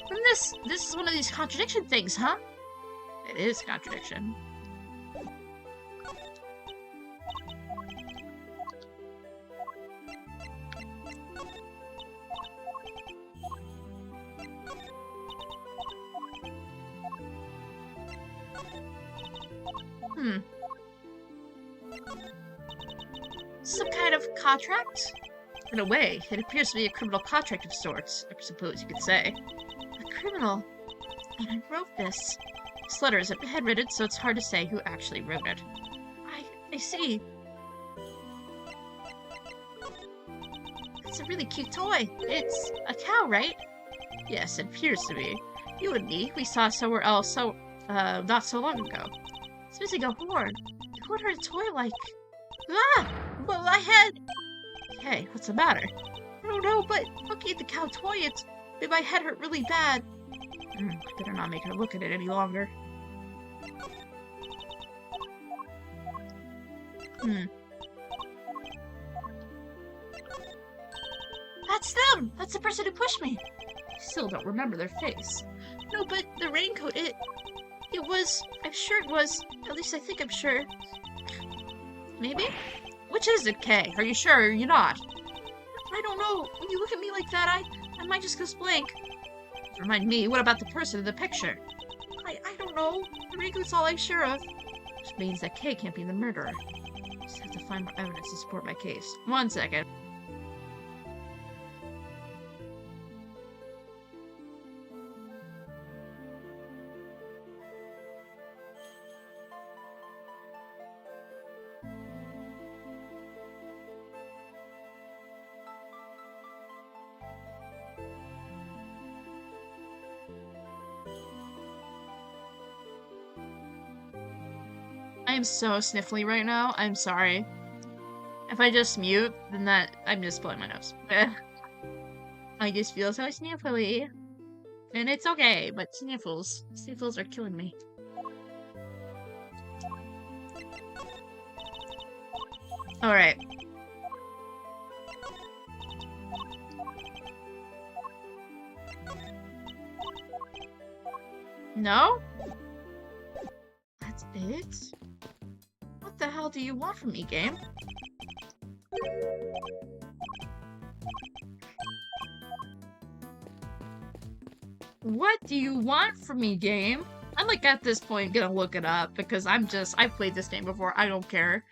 And this is one of these contradiction things, huh? It is contradiction. Some kind of contract? In a way, it appears to be a criminal contract of sorts, I suppose you could say. A criminal? And I wrote this. This letter isn't handwritten, so it's hard to say who actually wrote it. I see. It's a really cute toy. It's a cow, right? Yes, it appears to be. You and me, we saw it somewhere else not so long ago. It's missing a horn. Who would hurt a toy like... Ah! But my head! Hey, what's the matter? I don't know, but looking at the cow toy, it made my head hurt really bad. Better not make her look at it any longer. That's them! That's the person who pushed me! I still don't remember their face. No, but the raincoat, It was. I'm sure it was. At least I think I'm sure. Maybe? Which is it, Kay? Are you sure or are you not? I don't know. When you look at me like that, I might just go blank. Remind me, what about the person in the picture? I don't know. Riku's all I'm sure of. Which means that Kay can't be the murderer. Just have to find more evidence to support my case. 1 second. I am so sniffly right now. I'm sorry. If I just mute, then I'm just blowing my nose. I just feel so sniffly. And it's okay, but sniffles are killing me. Alright. No? That's it? What the hell do you want from me, game? What do you want from me, game? I'm like at this point gonna look it up because I've played this game before, I don't care.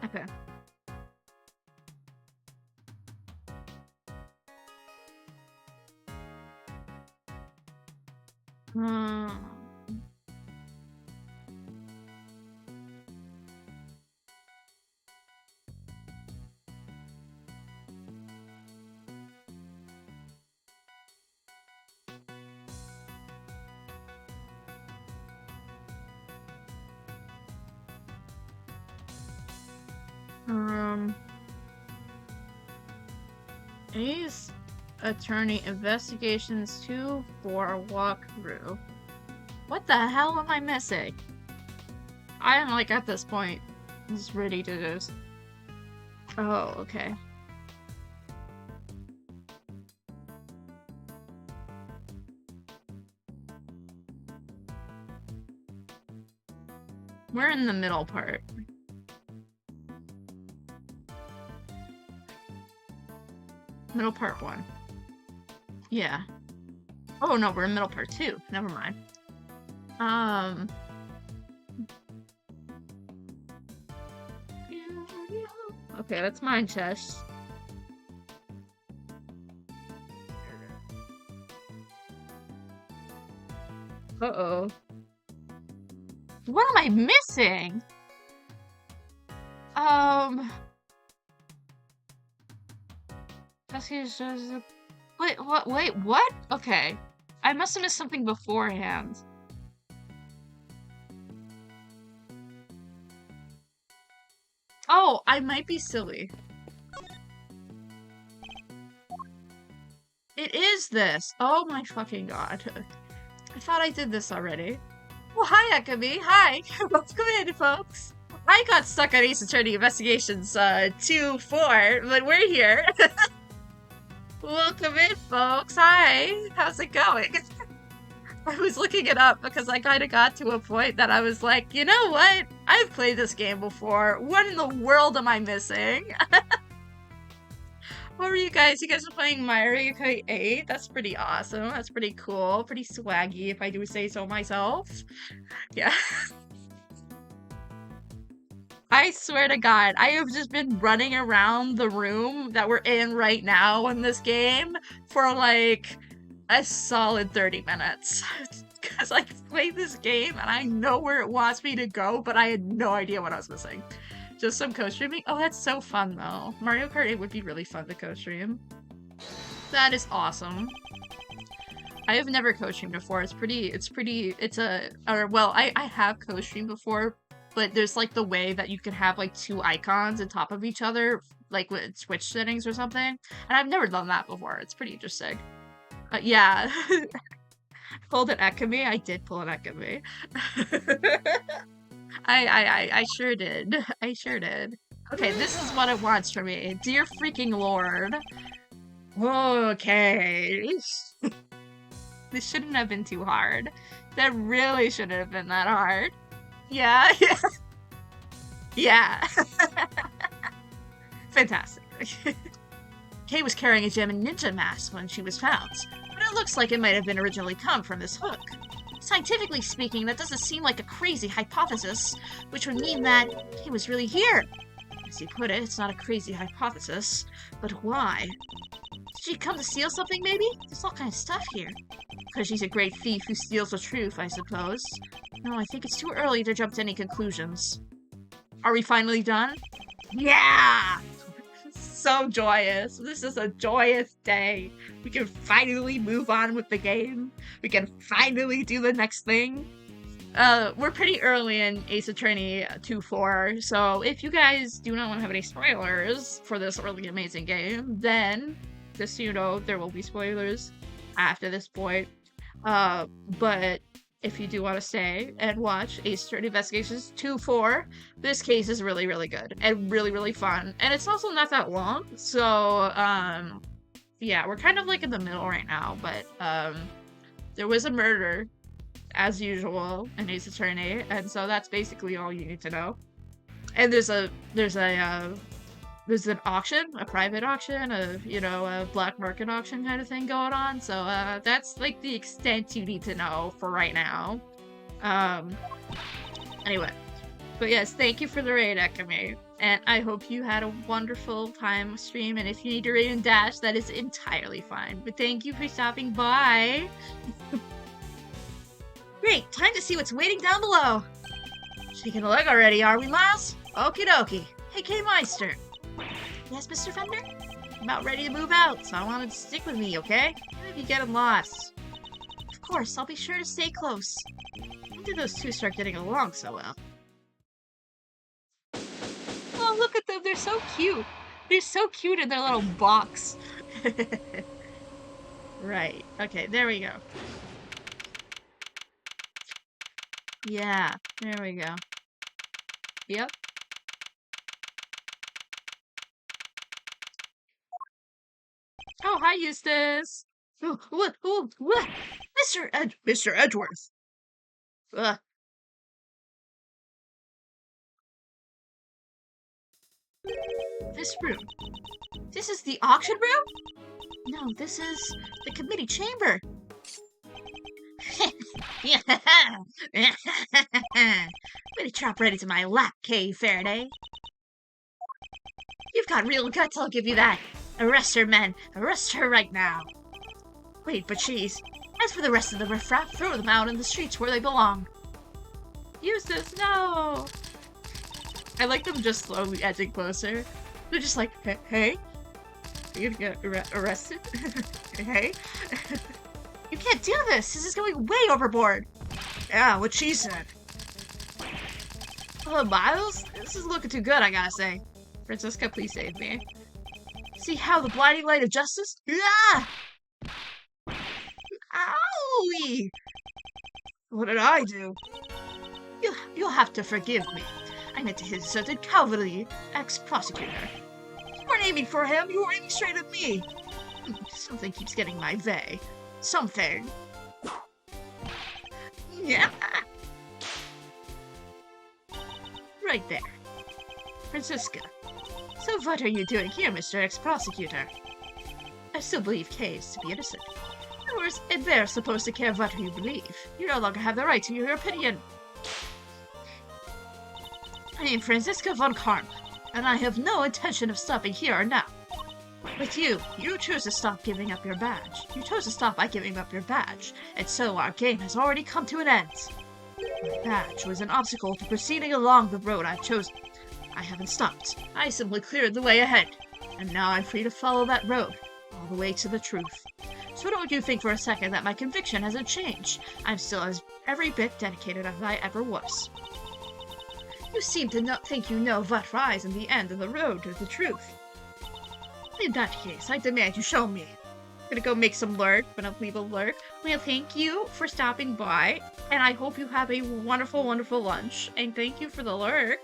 Okay. Ace Attorney Investigations 2 for a walkthrough. What the hell am I missing? I am like at this point just ready to just... Oh, okay. We're in the middle part. Middle part 1. Yeah. Oh no, we're in middle part 2. Never mind. Okay, that's mine chest. Uh-oh. What am I missing? Wait, what? Okay. I must have missed something beforehand. Oh, I might be silly. It is this! Oh my fucking god. I thought I did this already. Well, hi, Akami. Hi. Welcome in, folks. I got stuck on Ace Attorney Investigations 2-4, but we're here. Welcome in, folks. Hi. How's it going? I was looking it up because I kind of got to a point that I was like, you know what? I've played this game before. What in the world am I missing? What were you guys? You guys are playing Mario Kart 8? That's pretty awesome. That's pretty cool. Pretty swaggy, if I do say so myself. Yeah. I swear to God, I have just been running around the room that we're in right now in this game for like a solid 30 minutes. Because I played this game and I know where it wants me to go, but I had no idea what I was missing. Just some co-streaming? Oh, that's so fun though. Mario Kart 8 would be really fun to co-stream. That is awesome. I have never co-streamed before. I have co-streamed before, but there's like the way that you can have like two icons on top of each other, like with Switch settings or something. And I've never done that before. It's pretty interesting. Yeah. Pulled an Ekami. I did pull an Ekami. I sure did. I sure did. Okay, this is what it wants from me. Dear freaking lord. Okay. This shouldn't have been too hard. That really shouldn't have been that hard. Yeah, yeah. Yeah. Fantastic. Kay was carrying a gem and ninja mask when she was found, but it looks like it might have been originally come from this hook. Scientifically speaking, that doesn't seem like a crazy hypothesis, which would mean that Kay was really here. As you put it, it's not a crazy hypothesis, but why? Did she come to steal something, maybe? There's all kind of stuff here. Because she's a great thief who steals the truth, I suppose. No, I think it's too early to jump to any conclusions. Are we finally done? Yeah! So joyous. This is a joyous day. We can finally move on with the game. We can finally do the next thing. We're pretty early in Ace Attorney 2-4, so if you guys do not want to have any spoilers for this really amazing game, then just so you know, there will be spoilers after this point. But if you do want to stay and watch Ace Attorney Investigations 2-4, this case is really, really good and really, really fun. And it's also not that long, so, yeah, we're kind of like in the middle right now, but, there was a murder, as usual, in Ace Attorney, and so that's basically all you need to know. And there's an auction, a private auction, a black market auction kind of thing going on. So that's like the extent you need to know for right now. Anyway, but yes, thank you for the raid, Ekami, and I hope you had a wonderful time stream. And if you need to raid and dash, that is entirely fine. But thank you for stopping by. Great, time to see what's waiting down below. Shaking a leg already, are we, Miles? Okie dokie. Hey, K-Meister. Yes, Mr. Fender? I'm about ready to move out, so I wanted to stick with me, okay? Even if you get lost. Of course, I'll be sure to stay close. When did those two start getting along so well? Oh, look at them, they're so cute. They're so cute in their little box. Right, okay, there we go. Yeah, there we go. Yep. Oh, hi, Eustace. Oh, what? Mr. Edgeworth. This room. This is the auction room? No, this is the committee chamber. Way to chop right into my lap, Kay Faraday. You've got real guts, I'll give you that. Arrest her, men. Arrest her right now. Wait, but she's... As for the rest of the riffraff, throw them out in the streets where they belong. Eustace, no! I like them just slowly edging closer. They're just like, hey? Are you gonna get arrested? Hey? You can't do this! This is going way overboard! Yeah, what she said. Oh, Miles? This is looking too good, I gotta say. Francisca, please save me. See how the blinding light of justice? Ah! Owie! What did I do? You'll have to forgive me. I meant to hit a certain Calvary, ex-prosecutor. You weren't aiming for him, you were aiming straight at me. Something keeps getting my way. Something. Yeah. Right there. Francisca. So what are you doing here, Mr. Ex-Prosecutor? I still believe Kay is to be innocent. Of course, and they're supposed to care what you believe. You no longer have the right to your opinion. I am Francisca von Karma, and I have no intention of stopping here or now. With you chose to stop giving up your badge. You chose to stop by giving up your badge, and so our game has already come to an end. My badge was an obstacle to proceeding along the road I've chosen. I haven't stopped. I simply cleared the way ahead, and now I'm free to follow that road, all the way to the truth. So don't you think for a second that my conviction hasn't changed. I'm still every bit dedicated as I ever was. You seem to think you know what lies in the end of the road to the truth. In that case, I demand you show me. I'm gonna go make some lurk, but I'll leave a lurk. Well, thank you for stopping by, and I hope you have a wonderful, wonderful lunch. And thank you for the lurk.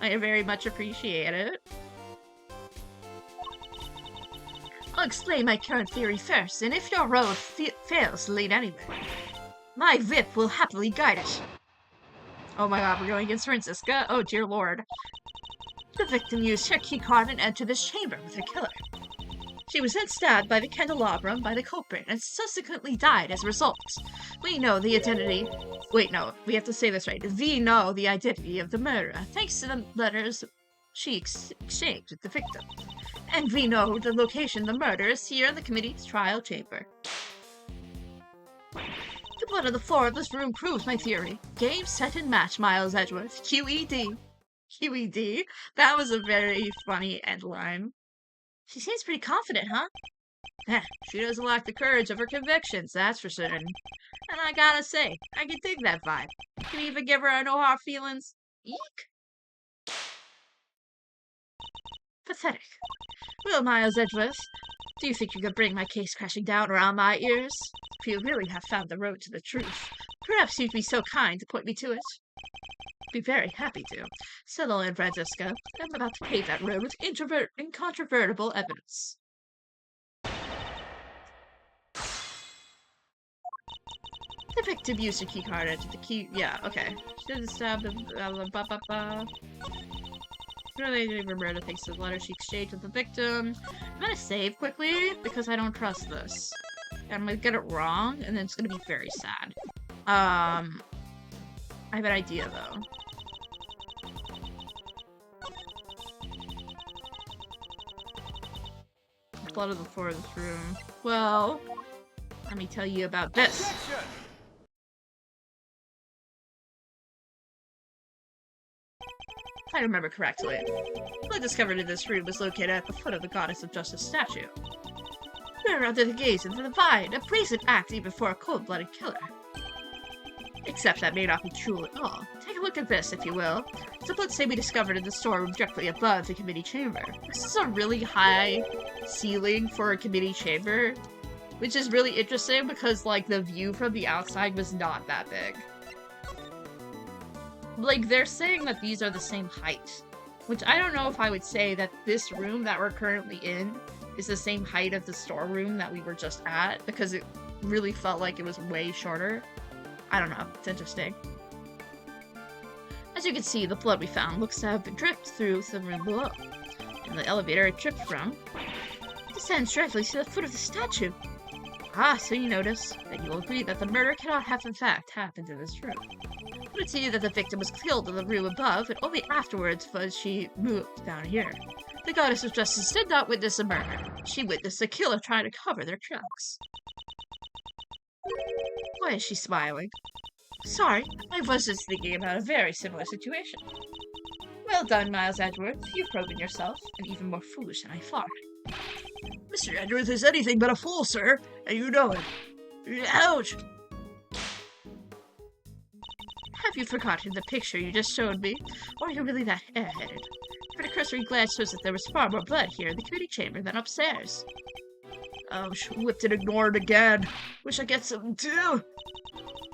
I very much appreciate it. I'll explain my current theory first, and if your road fails to lead anywhere, my whip will happily guide it. Oh my god, we're going against Franziska? Oh dear lord. The victim used her keycard and entered this chamber with her killer. She was then stabbed by the candelabrum by the culprit and subsequently died as a result. We know the identity... Wait, no, we have to say this right. We know the identity of the murderer, thanks to the letters she exchanged with the victim. And we know the location of the murder is here in the committee's trial chamber. The blood on the floor of this room proves my theory. Game, set, and match, Miles Edgeworth. QED. QED? That was a very funny end line. She seems pretty confident, huh? She doesn't lack the courage of her convictions, that's for certain. And I gotta say, I can dig that vibe. Can even give her a no hard feelings. Eek. Pathetic. Well, Miles Edgeworth, do you think you could bring my case crashing down around my ears? If you really have found the road to the truth, perhaps you'd be so kind to point me to it. Be very happy to. Settle in, Franziska. I'm about to pave that road with incontrovertible evidence. The victim used a keycard into the key. Yeah, okay. She didn't stab the. Really, murder thanks to the letter she exchanged with the victim. I'm gonna save quickly because I don't trust this. I'm gonna get it wrong, and then it's gonna be very sad. I have an idea though. Blood on the floor of this room. Well, let me tell you about this. If I remember correctly, blood discovered in this room was located at the foot of the Goddess of Justice statue. We're under the gaze of the divine, a brazen act even for a cold-blooded killer. Except that may not be true at all. Take a look at this, if you will. It's a bloodstain we discovered in the storeroom directly above the committee chamber. This is a really high ceiling for a committee chamber, which is really interesting because, like, the view from the outside was not that big. Like, they're saying that these are the same height, which I don't know if I would say that this room that we're currently in is the same height of the storeroom that we were just at, because it really felt like it was way shorter. I don't know. It's interesting. As you can see, the blood we found looks to have dripped through the room below. And the elevator it dripped from descends directly to the foot of the statue. Ah, so you notice. Then you will agree that the murder cannot have in fact happened in this room. It would seem that the victim was killed in the room above, and only afterwards was she moved down here. The Goddess of Justice did not witness a murder. She witnessed a killer trying to cover their tracks. Why is she smiling? Sorry, I was just thinking about a very similar situation. Well done, Miles Edgeworth. You've proven yourself, and even more foolish than I thought. Mr. Edgeworth is anything but a fool, sir, and you know it. Ouch! Have you forgotten the picture you just showed me? Or are you really that airheaded? For the cursory glance shows that there was far more blood here in the committee chamber than upstairs. Oh, whipped and ignored again. Wish I get some too.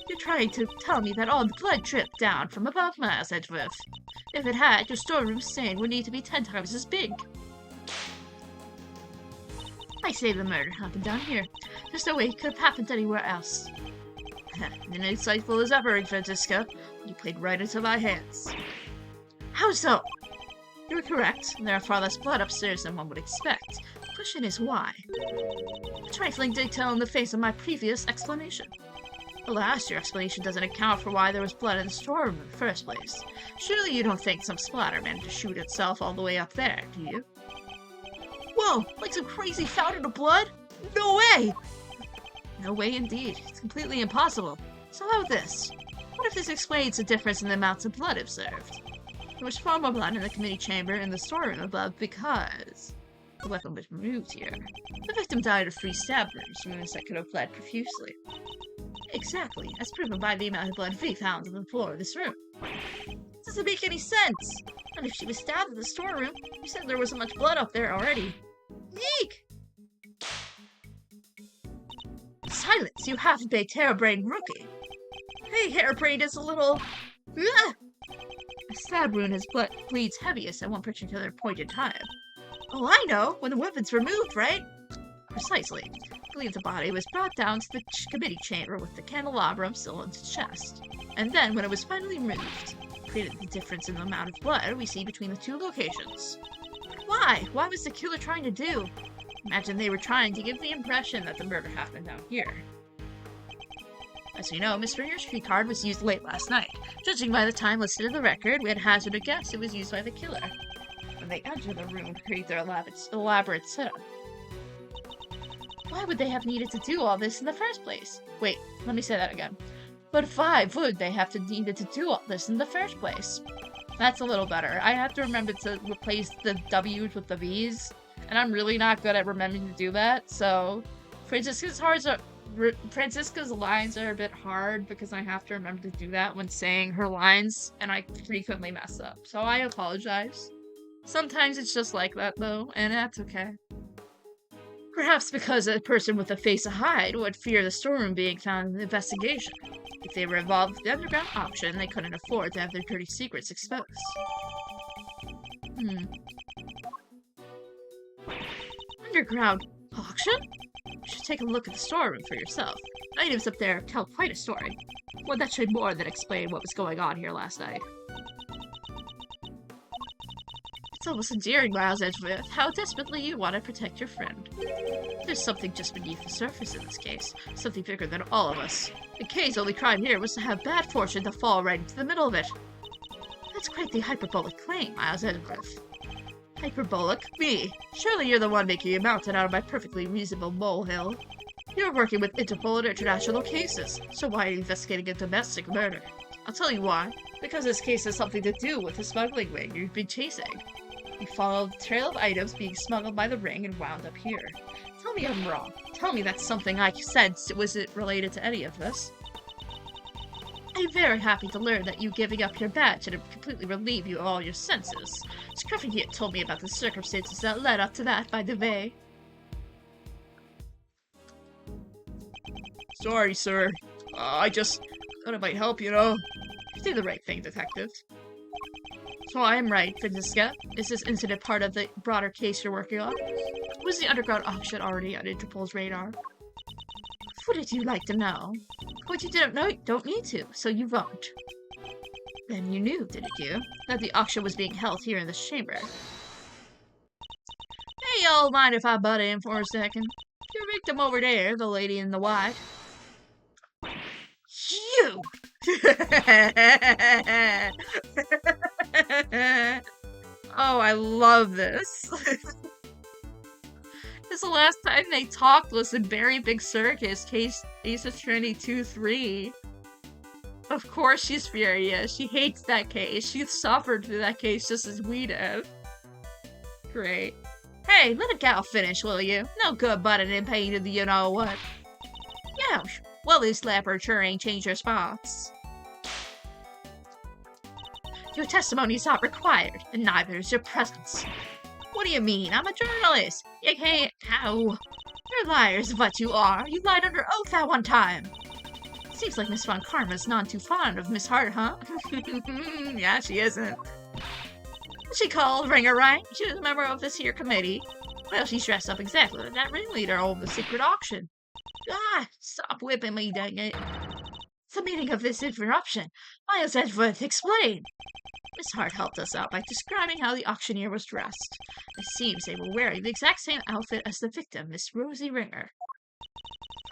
You're trying to tell me that all the blood dripped down from above, Miles Edgeworth. If it had, your storeroom stain would need to be 10 times as big. I say the murder happened down here. There's no way it could have happened anywhere else. And insightful as ever, Franziska. You played right into my hands. How so? You're correct. There are far less blood upstairs than one would expect. The question is why? A trifling detail in the face of my previous explanation. Alas, your explanation doesn't account for why there was blood in the storeroom in the first place. Surely you don't think some splatter managed to shoot itself all the way up there, do you? Whoa! Like some crazy fountain of blood? No way! No way indeed. It's completely impossible. So how about this? What if this explains the difference in the amounts of blood observed? There was far more blood in the committee chamber in the storeroom above because the weapon was removed here. The victim died of 3 stab wounds that could have bled profusely. Exactly, as proven by the amount of blood we found on the floor of this room. It's Doesn't make any sense. And if she was stabbed in the storeroom, you said there wasn't much blood up there already. Eek! Silence, you half-baked harebrained rookie. Hey, harebrained is a little... Ugh! A stab wound bleeds heaviest at one particular point in time. Oh, I know! When the weapon's removed, right? Precisely. I believe the body was brought down to the committee chamber with the candelabrum still in its chest. And then, when it was finally removed, created the difference in the amount of blood we see between the two locations. Why? Why was the killer trying to do? Imagine they were trying to give the impression that the murder happened down here. As we know, Miss Ringer's key card was used late last night. Judging by the time listed in the record, we had hazarded a guess it was used by the killer when they entered the room to create their elaborate setup. Why would they have needed to do all this in the first place? Wait, let me say that again. But why would they have needed to do all this in the first place? That's a little better. I have to remember to replace the W's with the V's, and I'm really not good at remembering to do that, so Francisca's lines are a bit hard because I have to remember to do that when saying her lines, and I frequently mess up, so I apologize. Sometimes it's just like that, though, and that's okay. Perhaps because a person with a face to hide would fear the storeroom being found in the investigation. If they were involved with the underground auction, they couldn't afford to have their dirty secrets exposed. Underground auction? You should take a look at the storeroom for yourself. The items up there tell quite a story. One that should more than explain what was going on here last night. It's almost endearing, Miles Edgeworth, how desperately you want to protect your friend. There's something just beneath the surface in this case, something bigger than all of us. The K's only crime here was to have bad fortune to fall right into the middle of it. That's quite the hyperbolic claim, Miles Edgeworth. Hyperbolic? Me? Surely you're the one making a mountain out of my perfectly reasonable molehill. You're working with Interpol and international cases, so why are you investigating a domestic murder? I'll tell you why. Because this case has something to do with the smuggling ring you've been chasing. You followed the trail of items being smuggled by the ring and wound up here. Tell me I'm wrong. Tell me that's something I sensed wasn't related to any of this. I'm very happy to learn that you giving up your badge should have completely relieved you of all your senses. Scruffy here told me about the circumstances that led up to that, by the way. Sorry, sir. I just thought it might help, you know. You did the right thing, detective. So I am right, Francisca. Is this incident part of the broader case you're working on? Was the underground auction already on Interpol's radar? Wouldn't you like to know? What you don't know, don't need to, so you won't. Then you knew, didn't you, that the auction was being held here in this chamber? Hey, y'all, mind if I butt in for a second? Your victim over there, the lady in the white. You! Oh, I love this. This is the last time they talked was in Very Big Circus, case Ace Attorney 2-3. Of course she's furious. She hates that case. She suffered through that case just as we did. Great. Hey, let a gal finish, will you? No good butting in pain to the you-know-what. Youch. Well, this slapper sure ain't changed her spots. Your testimony's not required, and neither is your presence. What do you mean? I'm a journalist. You can't... Ow. You're liars, what you are. You lied under oath that one time. Seems like Miss Von Karma's none too fond of Miss Hart, huh? Yeah, she isn't. She called Ringer, right? She was a member of this here committee. Well, she's dressed up exactly like that ringleader of the secret auction. Ah, stop whipping me, dang it. The meaning of this interruption. Miles Edgeworth, explain. Miss Hart helped us out by describing how the auctioneer was dressed. It seems they were wearing the exact same outfit as the victim, Miss Rosie Ringer.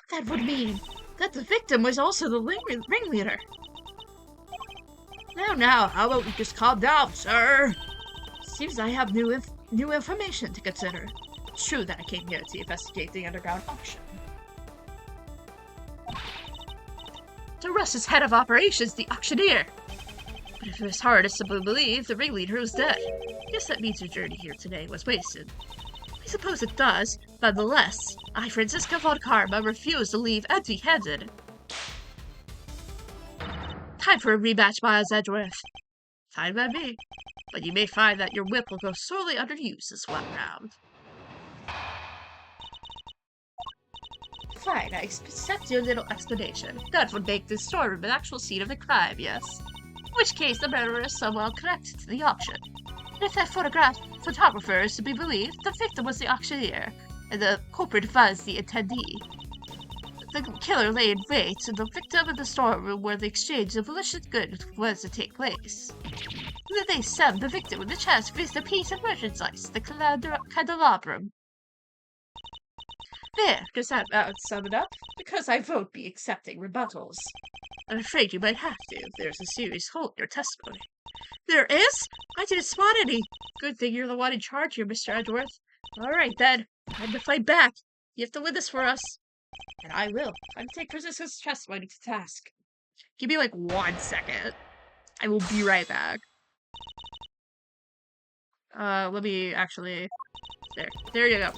That would mean that the victim was also the ringleader. Now, how about we just calm down, sir? Seems I have new information to consider. It's true that I came here to investigate the underground auction. To arrest as head of operations, the auctioneer. But if Miss Hart is to believe the ringleader was dead, I guess that means your journey here today was wasted. I suppose it does. Nonetheless, I, Francisca Von Karma, refuse to leave empty-handed. Time for a rematch, Miles Edgeworth. Fine by me. But you may find that your whip will go sorely underused this one round. Fine, I accept your little explanation. That would make this storeroom an actual scene of the crime, yes? In which case, the murderer is somehow connected to the auction. And if that photographer is to be believed, the victim was the auctioneer, and the culprit was the attendee. The killer lay in wait to the victim in the storeroom where the exchange of malicious goods was to take place. Then they stabbed the victim with the chest with a piece of merchandise, the candelabrum. There, does that sum it up? Because I won't be accepting rebuttals. I'm afraid you might have to if there's a serious hole in your testimony. There is? I didn't spot any. Good thing you're the one in charge here, Mr. Edgeworth. All right, then. Time to fight back. You have to win this for us. And I will. I'm to take Francisco's testimony to task. Give me like 1 second. I will be right back. Let me actually... There you go.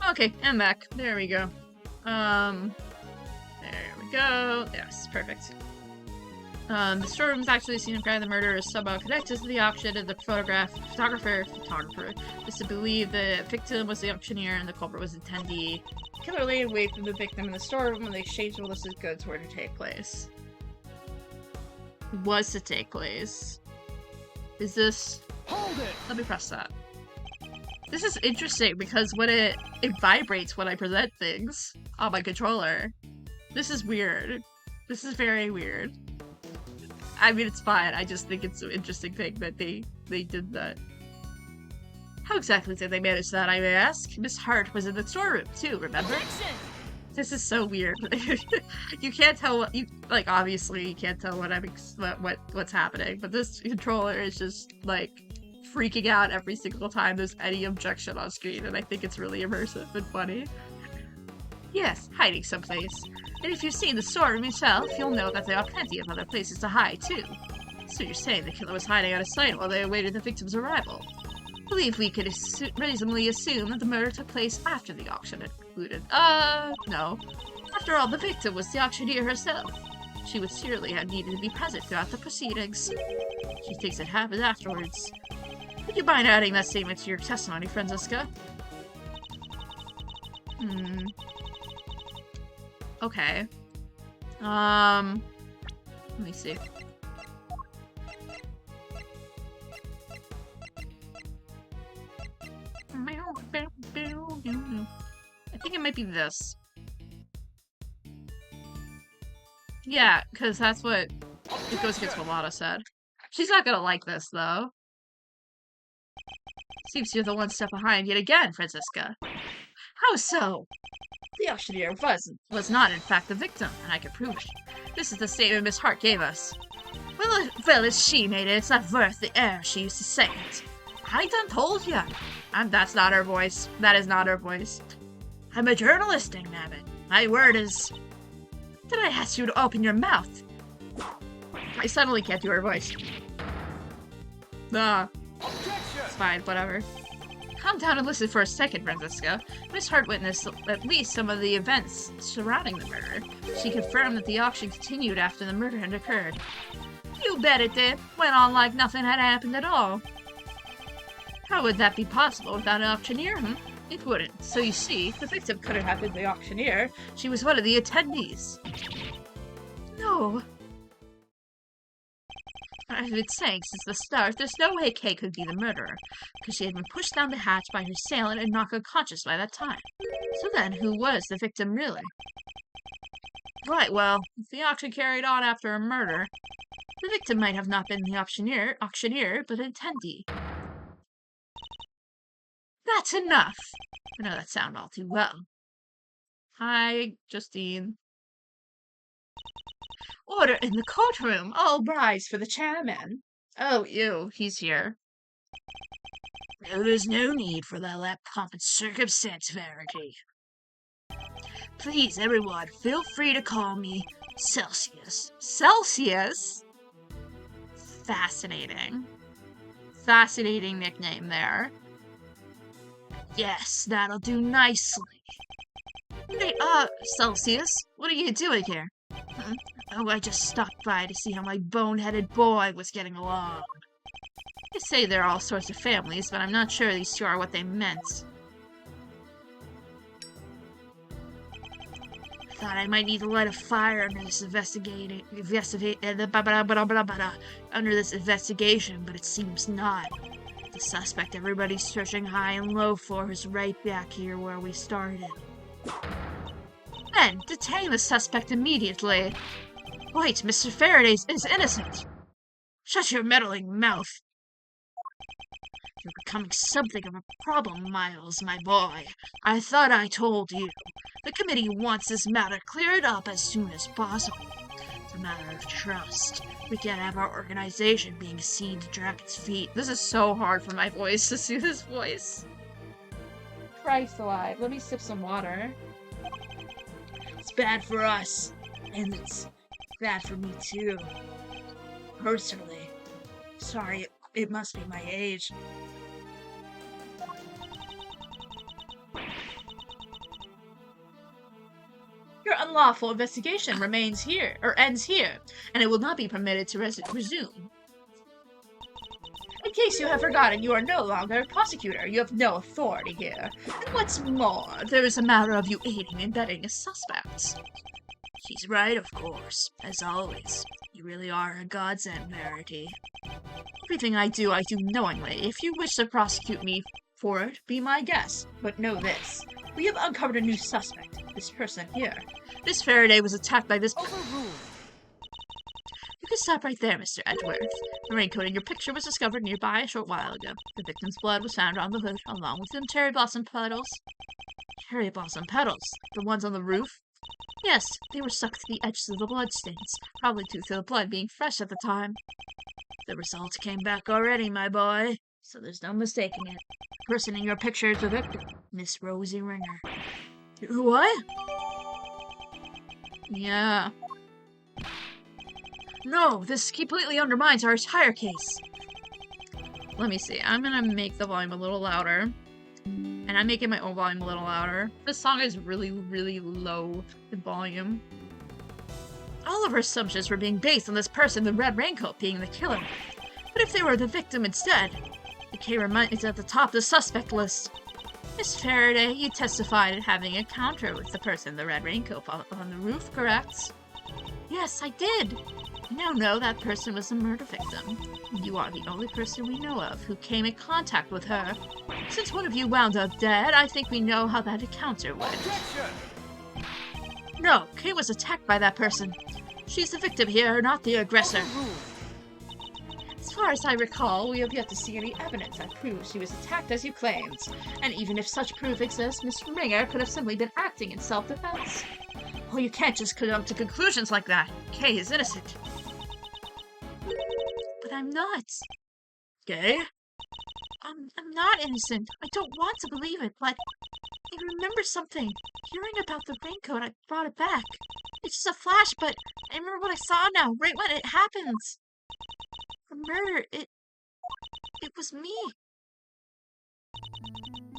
Okay, I'm back. There we go. There we go. Yes, perfect. The storeroom is actually seen in crime. The murder is somehow connected to the auction, and the photographer is to believe the victim was the auctioneer and the culprit was the attendee. The killer lay in wait for the victim in the storeroom when the exchange of illicit goods were to take place. Was to take place. Is this... Hold it! Let me press that. This is interesting because when it vibrates when I present things on my controller. This is weird. This is very weird. I mean, it's fine. I just think it's an interesting thing that they did that. How exactly did they manage that, I may ask? Miss Hart was in the storeroom too, remember? This is so weird. You can't tell what you like. Obviously, you can't tell what's happening. But this controller is just like freaking out every single time there's any objection on screen, and I think it's really immersive and funny. Yes, hiding someplace. And if you've seen the storeroom yourself, you'll know that there are plenty of other places to hide too. So you're saying the killer was hiding out of sight while they awaited the victim's arrival? I believe we could reasonably assume that the murder took place after the auction had concluded. No. After all, the victim was the auctioneer herself. She would surely have needed to be present throughout the proceedings. She thinks it happened afterwards. Would you mind adding that statement to your testimony, Francisca? Okay. Let me see. I think it might be this. Yeah, because that's what it goes against what Lotta said. She's not gonna like this, though. Seems you're the one step behind yet again, Francisca. How so? The auctioneer was not, in fact, the victim, and I can prove it. This is the statement Miss Hart gave us. Well, as she made it, it's not worth the air she used to say it. I done told ya. That's not her voice. That is not her voice. I'm a journalist, dangnabbit. My word is... Did I ask you to open your mouth? I suddenly can't do her voice. It's fine, whatever. Calm down and listen for a second, Francisca. Miss Hart witnessed at least some of the events surrounding the murder. She confirmed that the auction continued after the murder had occurred. You bet it did. Went on like nothing had happened at all. How would that be possible without an auctioneer, It wouldn't. So you see, the victim couldn't have been the auctioneer. She was one of the attendees. No. I've been saying since the start, there's no way Kay could be the murderer, because she had been pushed down the hatch by her assailant and knocked unconscious by that time. So then, who was the victim really? Right, well, if the auction carried on after a murder, the victim might have not been the auctioneer, but an attendee. That's enough! I know that sounded all too well. Hi, Justine. Order in the courtroom. All rise for the chairman. Oh, ew, he's here. No, there's no need for that lap pomp and circumstance, Verity. Please, everyone, feel free to call me Celsius. Celsius? Fascinating. Fascinating nickname there. Yes, that'll do nicely. Hey, Celsius, what are you doing here? Huh? Oh, I just stopped by to see how my bone-headed boy was getting along. They say there are all sorts of families, but I'm not sure these two are what they meant. I thought I might need to light a fire under this under this investigation, but it seems not. The suspect everybody's searching high and low for is right back here where we started. Then, detain the suspect immediately. Wait, Mr. Faraday is innocent. Shut your meddling mouth. You're becoming something of a problem, Miles, my boy. I thought I told you. The committee wants this matter cleared up as soon as possible. It's a matter of trust. We can't have our organization being seen to drag its feet. This is so hard for my voice to see this voice. Christ alive. Let me sip some water. It's bad for us. And it's bad for me too. Personally. Sorry, it must be my age. Your unlawful investigation remains here, or ends here, and it will not be permitted to resume. In case you have forgotten, you are no longer a prosecutor. You have no authority here. And what's more, there is a matter of you aiding and abetting a suspect. She's right, of course. As always. You really are a godsend, Verity. Everything I do knowingly. If you wish to prosecute me for it, be my guest. But know this. We have uncovered a new suspect. This person here. This Faraday was attacked by this... Overruled. You can stop right there, Mr. Edgeworth. The raincoat in your picture was discovered nearby a short while ago. The victim's blood was found on the hood, along with some cherry blossom petals. Cherry blossom petals? The ones on the roof? Yes, they were stuck to the edges of the bloodstains, probably due to the blood being fresh at the time. The results came back already, my boy, so there's no mistaking it. The person in your picture is the victim, Miss Rosie Ringer. What? Yeah. No, this completely undermines our entire case. Let me see. I'm gonna make the volume a little louder. And I'm making my own volume a little louder. This song is really, really low in volume. All of our assumptions were being based on this person, the red raincoat, being the killer. But if they were the victim instead, the K is at the top of the suspect list. Miss Faraday, you testified at having an encounter with the person in the red raincoat on the roof, correct? Yes, I did. We now know that person was a murder victim. You are the only person we know of who came in contact with her. Since one of you wound up dead, I think we know how that encounter went. Objection! No, Kay was attacked by that person. She's the victim here, not the aggressor. As far as I recall, we have yet to see any evidence that proves she was attacked as you claimed. And even if such proof exists, Miss Ringer could have simply been acting in self-defense. Well, you can't just come to conclusions like that. Kay is innocent. But I'm not. Kay? I'm not innocent. I don't want to believe it, but I remember something. Hearing about the raincoat, I brought it back. It's just a flash, but I remember what I saw now, right when it happens. The murder, it was me.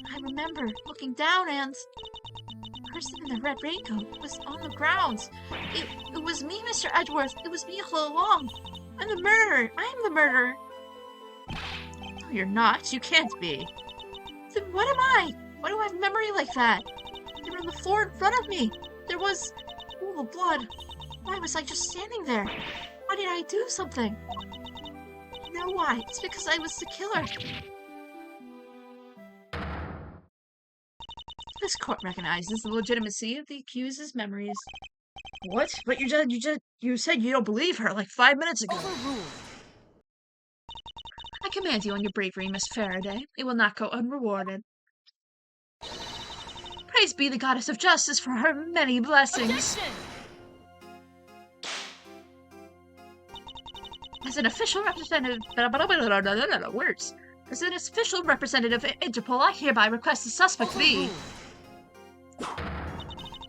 I remember looking down and the person in the red raincoat was on the ground. It was me, Mr. Edgeworth. It was me all along. I'm the murderer. I'm the murderer. No, you're not. You can't be. Then what am I? Why do I have memory like that? They were on the floor in front of me. There was a pool of blood. Why was I just standing there? Why did I do something? You know why? It's because I was the killer. This court recognizes the legitimacy of the accused's memories. What? But you said you don't believe her like 5 minutes ago. Overruled. I command you on your bravery, Miss Faraday. It will not go unrewarded. Praise be the goddess of justice for her many blessings. As an official representative, words. As an official representative of Interpol, I hereby request the suspect be.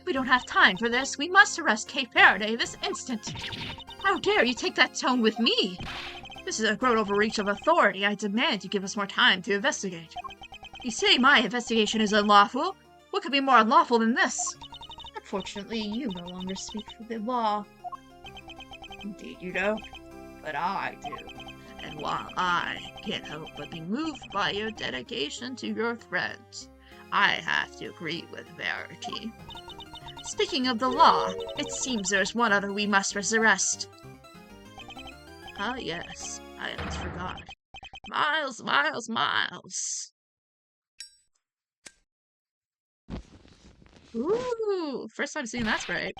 We don't have time for this. We must arrest Kate Faraday this instant. How dare you take that tone with me? This is a gross overreach of authority. I demand you give us more time to investigate. You say my investigation is unlawful? What could be more unlawful than this? Unfortunately, you no longer speak for the law. Indeed you don't, but I do. And while I can't help but be moved by your dedication to your threats, I have to agree with Verity. Speaking of the law, it seems there's one other we must arrest. Ah, yes, I almost forgot. Miles. Ooh, first time seeing that sprite.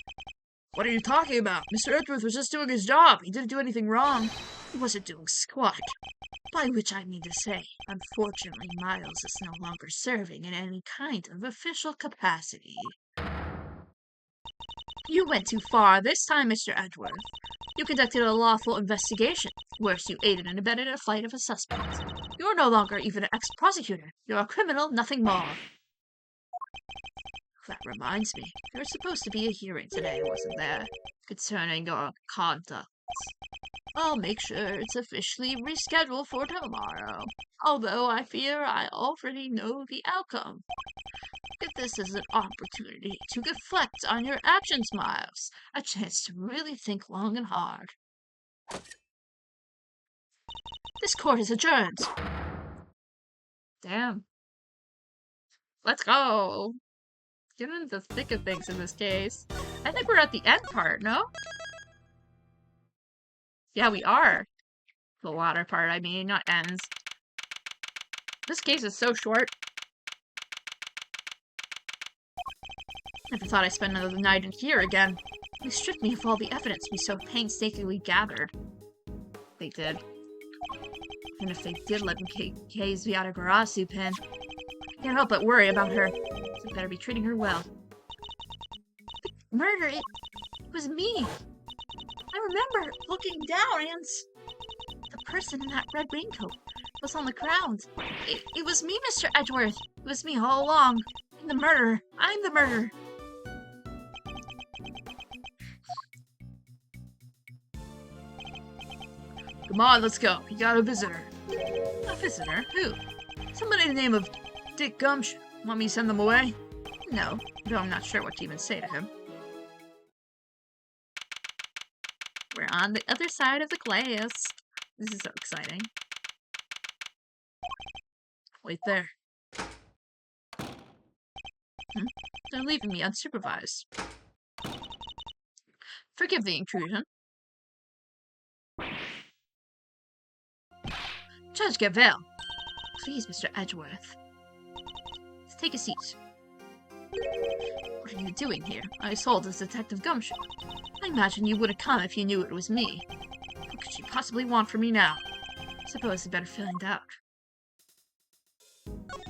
What are you talking about? Mr. Edgeworth was just doing his job. He didn't do anything wrong. He wasn't doing squat. By which I mean to say, unfortunately, Miles is no longer serving in any kind of official capacity. You went too far this time, Mr. Edgeworth. You conducted a lawful investigation. Worse, you aided and abetted a flight of a suspect. You're no longer even an ex-prosecutor. You're a criminal, nothing more. That reminds me, there was supposed to be a hearing today, wasn't there? Concerning your conduct. I'll make sure it's officially rescheduled for tomorrow. Although I fear I already know the outcome. If this is an opportunity to reflect on your actions, Miles. A chance to really think long and hard. This court is adjourned. Damn. Let's go. Get into the thick of things in this case. I think we're at the end part, no? Yeah, we are. The latter part, I mean, not ends. This case is so short. Never thought I'd spend another night in here again. They stripped me of all the evidence we so painstakingly gathered. They did. And if they did let me case Viata Garasu pin, I can't help but worry about her. So I better be treating her well. The murder, it was me. I remember looking down and the person in that red raincoat was on the ground. It was me, Mr. Edgeworth. It was me all along. I'm the murderer. I'm the murderer. Come on, let's go. You got a visitor. A visitor? Who? Somebody in the name of Dick Gumshoe. Want me to send them away? No, though I'm not sure what to even say to him. We're on the other side of the glass. This is so exciting. Wait there. They're leaving me unsupervised. Forgive the intrusion. Judge Gavelle. Please, Mr. Edgeworth. Take a seat. What are you doing here? I sold as Detective Gumshoe. I imagine you wouldn't come if you knew it was me. What could you possibly want from me now? Suppose I better find out.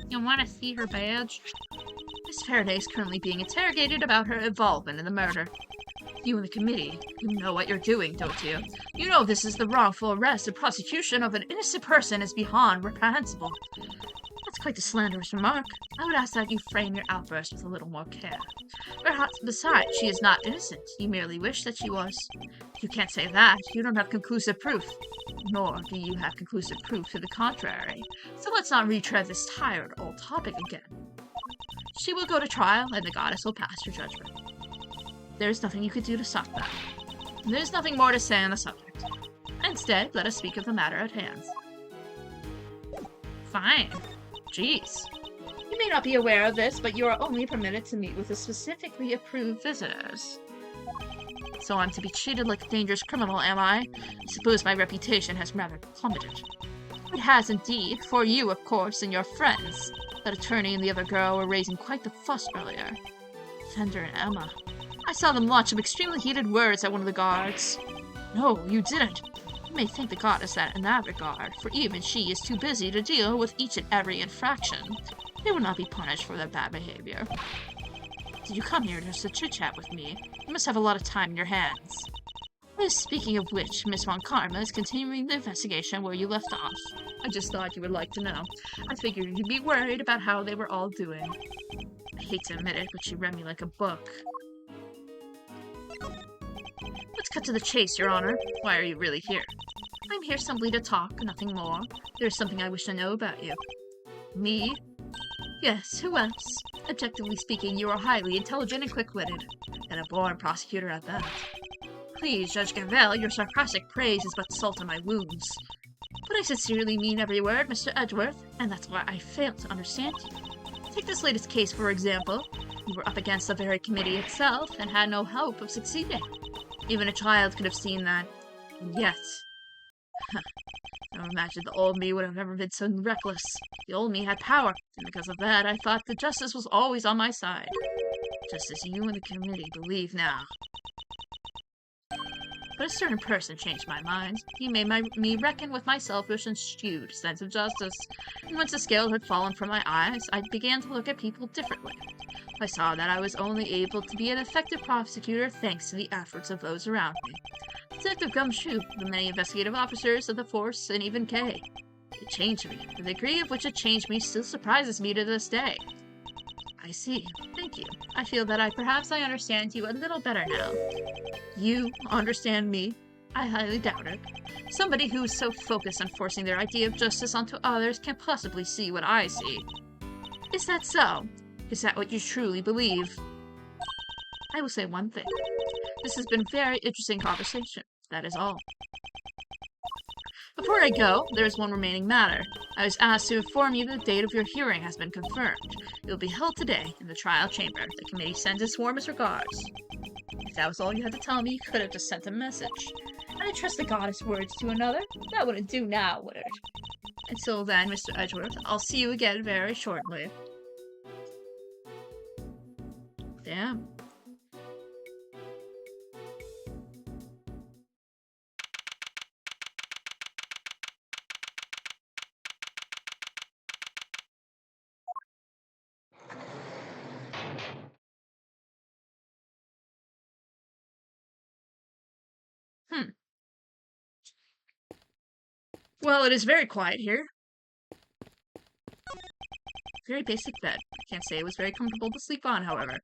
You want to see her badge? Miss Faraday is currently being interrogated about her involvement in the murder. You and the committee, you know what you're doing, don't you? You know this is the wrongful arrest and prosecution of an innocent person is beyond reprehensible. That's quite a slanderous remark. I would ask that you frame your outburst with a little more care. Perhaps, besides, she is not innocent. You merely wish that she was. You can't say that. You don't have conclusive proof. Nor do you have conclusive proof to the contrary. So let's not retread this tired old topic again. She will go to trial, and the goddess will pass her judgment. There is nothing you could do to stop that. There's nothing more to say on the subject. Instead, let us speak of the matter at hand. Fine. Jeez. You may not be aware of this, but you are only permitted to meet with the specifically approved visitors. So I'm to be treated like a dangerous criminal, am I? I suppose my reputation has rather plummeted. It has indeed, for you, of course, and your friends. That attorney and the other girl were raising quite the fuss earlier. Fender and Emma. I saw them launch some extremely heated words at one of the guards. No, you didn't. You may thank the goddess that in that regard, for even she is too busy to deal with each and every infraction. They will not be punished for their bad behavior. Did you come here just to chit-chat with me? You must have a lot of time in your hands. Speaking of which, Miss Von Karma is continuing the investigation where you left off. I just thought you would like to know. I figured you'd be worried about how they were all doing. I hate to admit it, but she read me like a book. Let's cut to the chase, Your Honor. Why are you really here? I'm here simply to talk, nothing more. There's something I wish to know about you. Me? Yes, who else? Objectively speaking, you are highly intelligent and quick-witted, and a born prosecutor at that. Please, Judge Gavel, your sarcastic praise is but salt in my wounds. But I sincerely mean every word, Mr. Edgeworth, and that's why I fail to understand you. Take this latest case, for example. You were up against the very committee itself and had no hope of succeeding. Even a child could have seen that. And yet... I don't imagine the old me would have ever been so reckless. The old me had power, and because of that, I thought that justice was always on my side. Just as you and the committee believe now. But a certain person changed my mind. He made me reckon with my selfish and skewed sense of justice. And once the scales had fallen from my eyes, I began to look at people differently. I saw that I was only able to be an effective prosecutor thanks to the efforts of those around me. Detective Gumshoe, the many investigative officers of the force, and even Kay. It changed me. The degree of which it changed me still surprises me to this day. I see. Thank you. I feel that perhaps I understand you a little better now. You understand me? I highly doubt it. Somebody who is so focused on forcing their idea of justice onto others can't possibly see what I see. Is that so? Is that what you truly believe? I will say one thing. This has been a very interesting conversation. That is all. Before I go, there is one remaining matter. I was asked to inform you that the date of your hearing has been confirmed. It will be held today in the trial chamber. The committee sends its warmest regards. If that was all you had to tell me, you could have just sent a message. And I trust the goddess words to another. That wouldn't do now, would it? Until then, Mr. Edgeworth, I'll see you again very shortly. Damn. Well, it is very quiet here. Very basic bed. Can't say it was very comfortable to sleep on, however.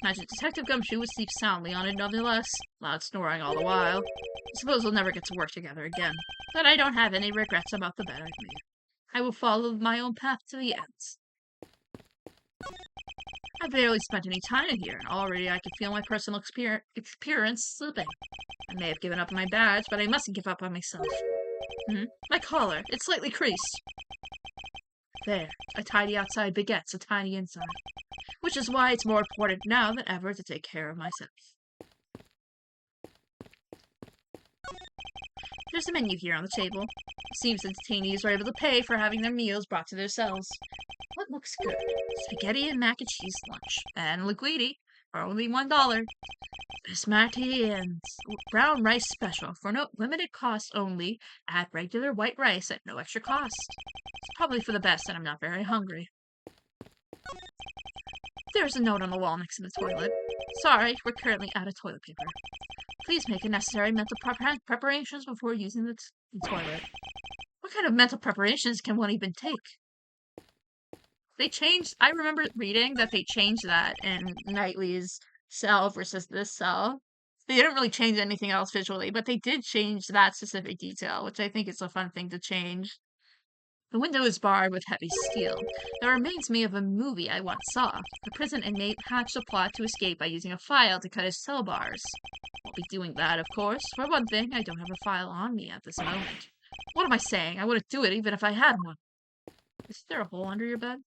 Imagine Detective Gumshoe would sleep soundly on it nonetheless, loud snoring all the while. I suppose we'll never get to work together again, but I don't have any regrets about the bed I've made. I will follow my own path to the end. I've barely spent any time in here, and already I can feel my personal experience slipping. I may have given up on my badge, but I mustn't give up on myself. My collar, it's slightly creased. There, a tidy outside begets a tiny inside. Which is why it's more important now than ever to take care of myself. There's a menu here on the table. It seems the detainees are able to pay for having their meals brought to their cells. What looks good? Spaghetti and mac and cheese lunch. And linguine for only $1. Basmati and brown rice special for no limited cost only. Add regular white rice at no extra cost. It's probably for the best that I'm not very hungry. There's a note on the wall next to the toilet. Sorry, we're currently out of toilet paper. Please make the necessary mental preparations before using the toilet. What kind of mental preparations can one even take? I remember reading that they changed that in Knightley's cell versus this cell. They didn't really change anything else visually, but they did change that specific detail, which I think is a fun thing to change. The window is barred with heavy steel. It reminds me of a movie I once saw. The prison inmate hatched a plot to escape by using a file to cut his cell bars. Won't be doing that, of course. For one thing, I don't have a file on me at this moment. What am I saying? I wouldn't do it even if I had one. Is there a hole under your bed?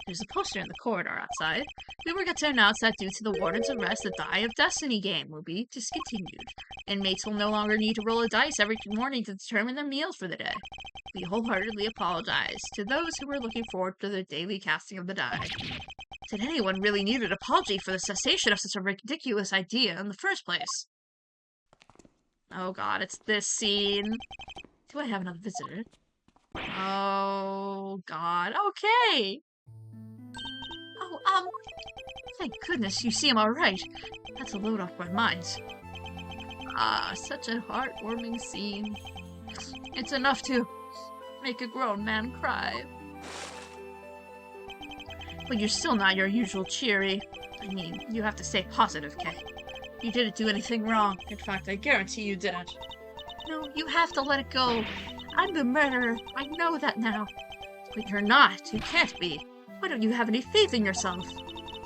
There's a poster in the corridor outside. We forgot to announce that due to the warden's arrest, the Die of Destiny game will be discontinued. Inmates will no longer need to roll a dice every morning to determine their meals for the day. We wholeheartedly apologize to those who were looking forward to the daily casting of the die. Did anyone really need an apology for the cessation of such a ridiculous idea in the first place? Oh god, it's this scene. Do I have another visitor? Oh god, okay! Thank goodness you seem alright. That's a load off my mind. Ah, such a heartwarming scene. It's enough to make a grown man cry. But you're still not your usual cheery. I mean, you have to stay positive, Kay. You didn't do anything wrong. In fact, I guarantee you didn't. No, you have to let it go. I'm the murderer. I know that now. But you're not. You can't be. Why don't you have any faith in yourself?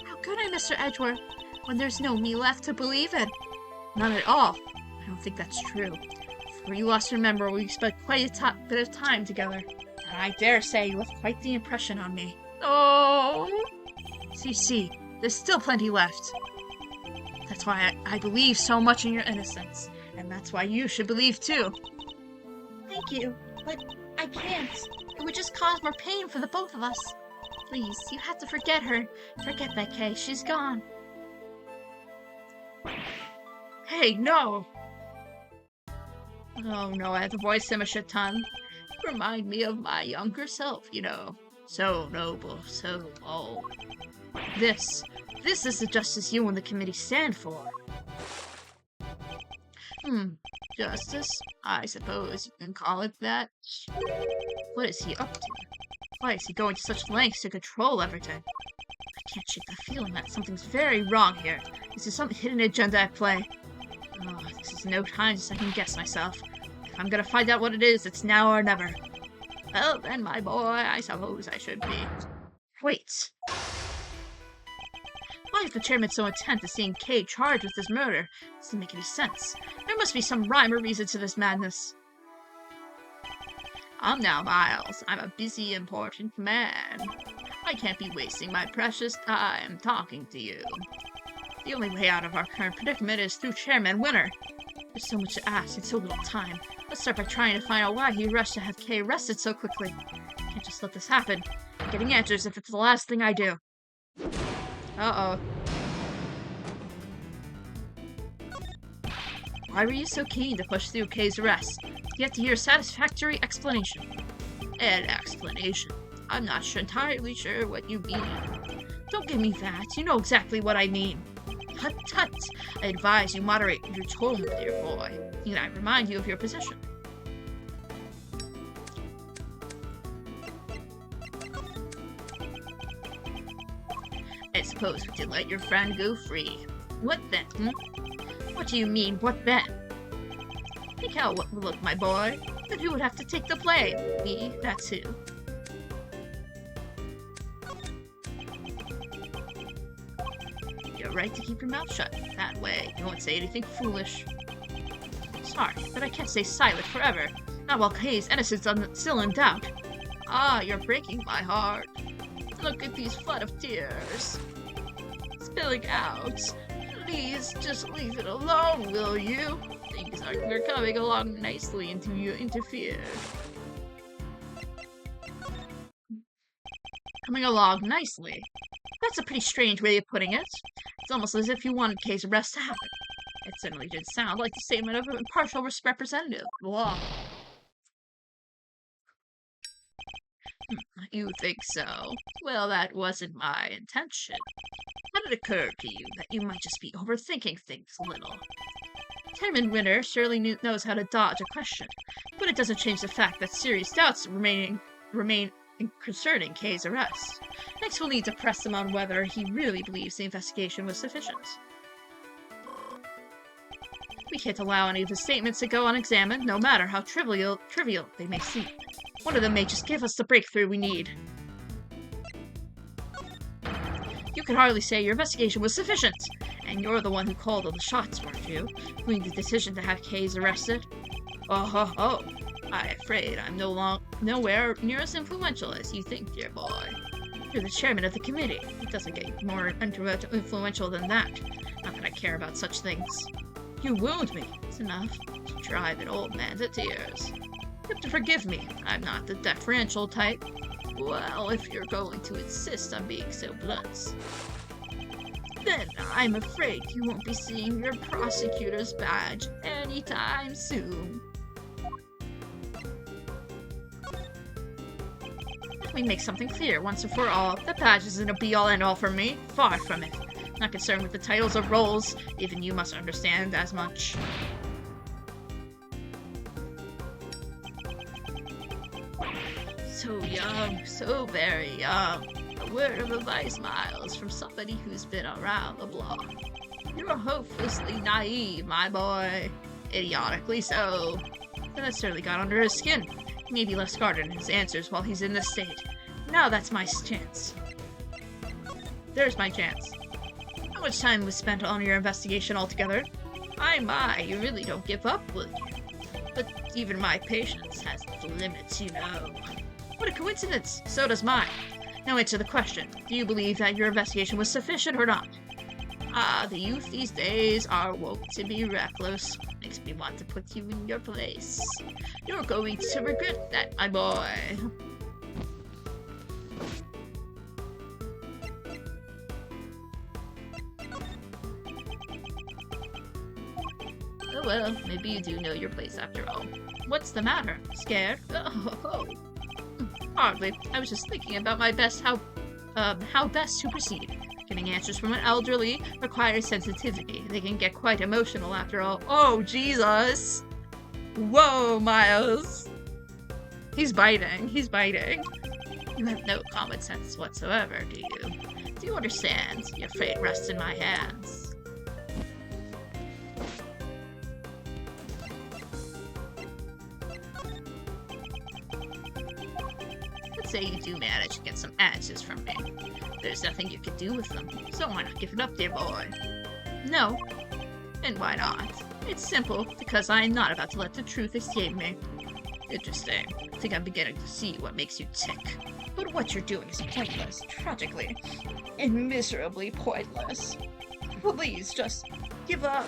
How could I, Mr. Edgeworth, when there's no me left to believe in? None at all. I don't think that's true. Before you lost your memory, we spent quite a bit of time together. And I dare say you left quite the impression on me. Oh! See, there's still plenty left. That's why I believe so much in your innocence. And that's why you should believe too. Thank you, but I can't. It would just cause more pain for the both of us. Please, you have to forget her. Forget that, Kay. She's gone. Hey, no! Oh no, I have to voice him a shit ton. Remind me of my younger self, you know. So noble, so bold. This is the justice you and the committee stand for. Justice? I suppose you can call it that. What is he up to? Why is he going to such lengths to control everything? I can't shake the feeling that something's very wrong here. This is some hidden agenda at play. Oh, this is no time to second-guess myself. If I'm gonna find out what it is, it's now or never. Well, then, my boy, I suppose I should be. Wait. Why is the chairman so intent on seeing Kay charged with this murder? Doesn't make any sense. There must be some rhyme or reason to this madness. Now, Miles. I'm a busy, important man. I can't be wasting my precious time talking to you. The only way out of our current predicament is through Chairman Winter. There's so much to ask and so little time. Let's start by trying to find out why he rushed to have Kay arrested so quickly. Can't just let this happen. I'm getting answers if it's the last thing I do. Uh-oh. Why were you so keen to push through Kay's arrest? You have to hear a satisfactory explanation. An explanation? I'm not entirely sure what you mean. Don't give me that. You know exactly what I mean. Tut tut! I advise you moderate your tone, dear boy. Need I remind you of your position? I suppose we can let your friend go free. What then, What do you mean, what then? Think how it would look, my boy. Then who would have to take the blame? Me, that's who. You're right to keep your mouth shut. That way, you won't say anything foolish. Sorry, but I can't stay silent forever. Not while Kay's innocence is still in doubt. Ah, you're breaking my heart. Look at these flood of tears. Spilling out. Please, just leave it alone, will you? Things are coming along nicely until you interfere. Coming along nicely? That's a pretty strange way of putting it. It's almost as if you wanted Kay's arrest to happen. It certainly did sound like the statement of an impartial representative. Blah. You think so? Well, that wasn't my intention. How did it occur to you that you might just be overthinking things a little? Chairman Winter surely knows how to dodge a question, but it doesn't change the fact that serious doubts remain concerning Kay's arrest. Next, we'll need to press him on whether he really believes the investigation was sufficient. We can't allow any of his statements to go unexamined, no matter how trivial they may seem. One of them may just give us the breakthrough we need. You could hardly say your investigation was sufficient, and you're the one who called all the shots, weren't you? Who made the decision to have Kay's arrested? Oh, I'm afraid I'm nowhere near as influential as you think, dear boy. You're the chairman of the committee. It doesn't get more influential than that. Not that I care about such things. You wound me. It's enough to drive an old man to tears. You have to forgive me. I'm not the deferential type. Well, if you're going to insist on being so blunt, then I'm afraid you won't be seeing your prosecutor's badge anytime soon. Let me make something clear once and for all. The badge isn't a be-all end-all for me. Far from it. Not concerned with the titles or roles. Even you must understand as much. So young, so very young. A word of advice, Miles, from somebody who's been around the block. You're hopelessly naive, my boy. Idiotically so. But that certainly got under his skin. He may be less guarded in his answers while he's in this state. Now that's my chance. There's my chance. How much time was spent on your investigation altogether? My, you really don't give up, will you? But even my patience has its limits, you know. What a coincidence! So does mine. Now answer the question. Do you believe that your investigation was sufficient or not? Ah, the youth these days are woke to be reckless. Makes me want to put you in your place. You're going to regret that, my boy. Oh well, maybe you do know your place after all. What's the matter? Scared? Oh. Hardly. I was just thinking about how best to proceed. Getting answers from an elderly requires sensitivity. They can get quite emotional after all. Oh, Jesus! Whoa, Miles! He's biting. He's biting. You have no common sense whatsoever, do you? Do you understand? Your fate rests in my hands. Say you do manage to get some answers from me. There's nothing you can do with them, so why not give it up, dear boy? No. And why not? It's simple, because I am not about to let the truth escape me. Interesting. I think I'm beginning to see what makes you tick. But what you're doing is pointless, tragically, and miserably pointless. Please, just give up.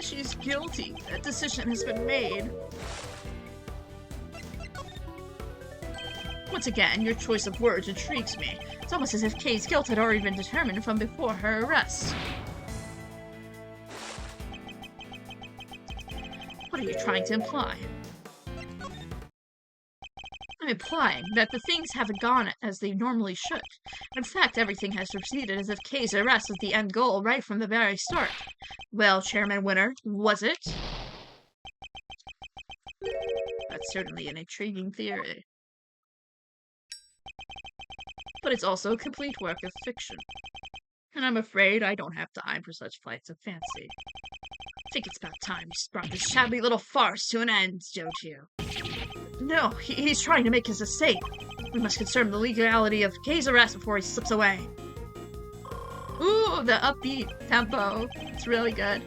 She's guilty. That decision has been made. Once again, your choice of words intrigues me. It's almost as if Kay's guilt had already been determined from before her arrest. What are you trying to imply? I'm implying that the things haven't gone as they normally should. In fact, everything has proceeded as if Kay's arrest was the end goal right from the very start. Well, Chairman Winter, was it? That's certainly an intriguing theory. But it's also a complete work of fiction. And I'm afraid I don't have time for such flights of fancy. I think it's about time you brought this shabby little farce to an end, don't you? No, he's trying to make his escape. We must confirm the legality of Kay's arrest before he slips away. Ooh, the upbeat tempo. It's really good.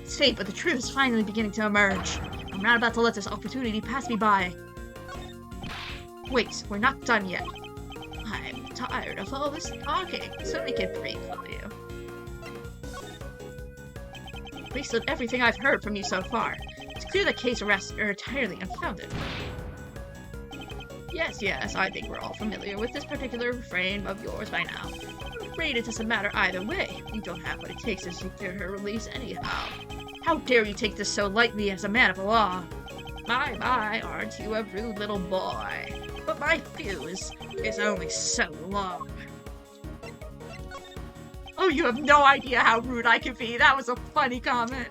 It's fate, but the truth is finally beginning to emerge. I'm not about to let this opportunity pass me by. Wait, we're not done yet. I'm tired of all this talking, so make it brief, will you? Based on everything I've heard from you so far, it's clear that Kay's arrests are entirely unfounded. Yes, I think we're all familiar with this particular refrain of yours by now. I'm afraid it doesn't matter either way. You don't have what it takes to secure her release anyhow. How dare you take this so lightly as a man of the law? My, aren't you a rude little boy? But my fuse is only so long. Oh, you have no idea how rude I can be. That was a funny comment.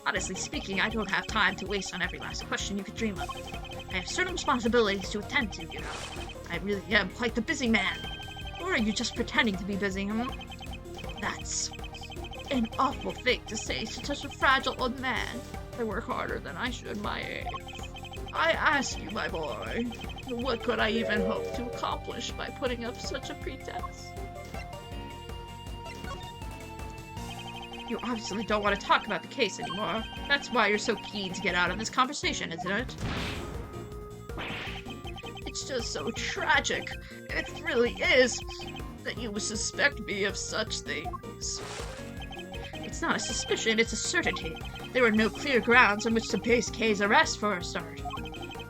Honestly speaking, I don't have time to waste on every last question you could dream of. I have certain responsibilities to attend to, you know. I really am quite the busy man. Or are you just pretending to be busy, That's an awful thing to say to such a fragile old man. I work harder than I should my age. I ask you, my boy, what could I even hope to accomplish by putting up such a pretense? You obviously don't want to talk about the case anymore. That's why you're so keen to get out of this conversation, isn't it? It's just so tragic. It really is that you would suspect me of such things. It's not a suspicion, it's a certainty. There are no clear grounds on which to base Kay's arrest for a start.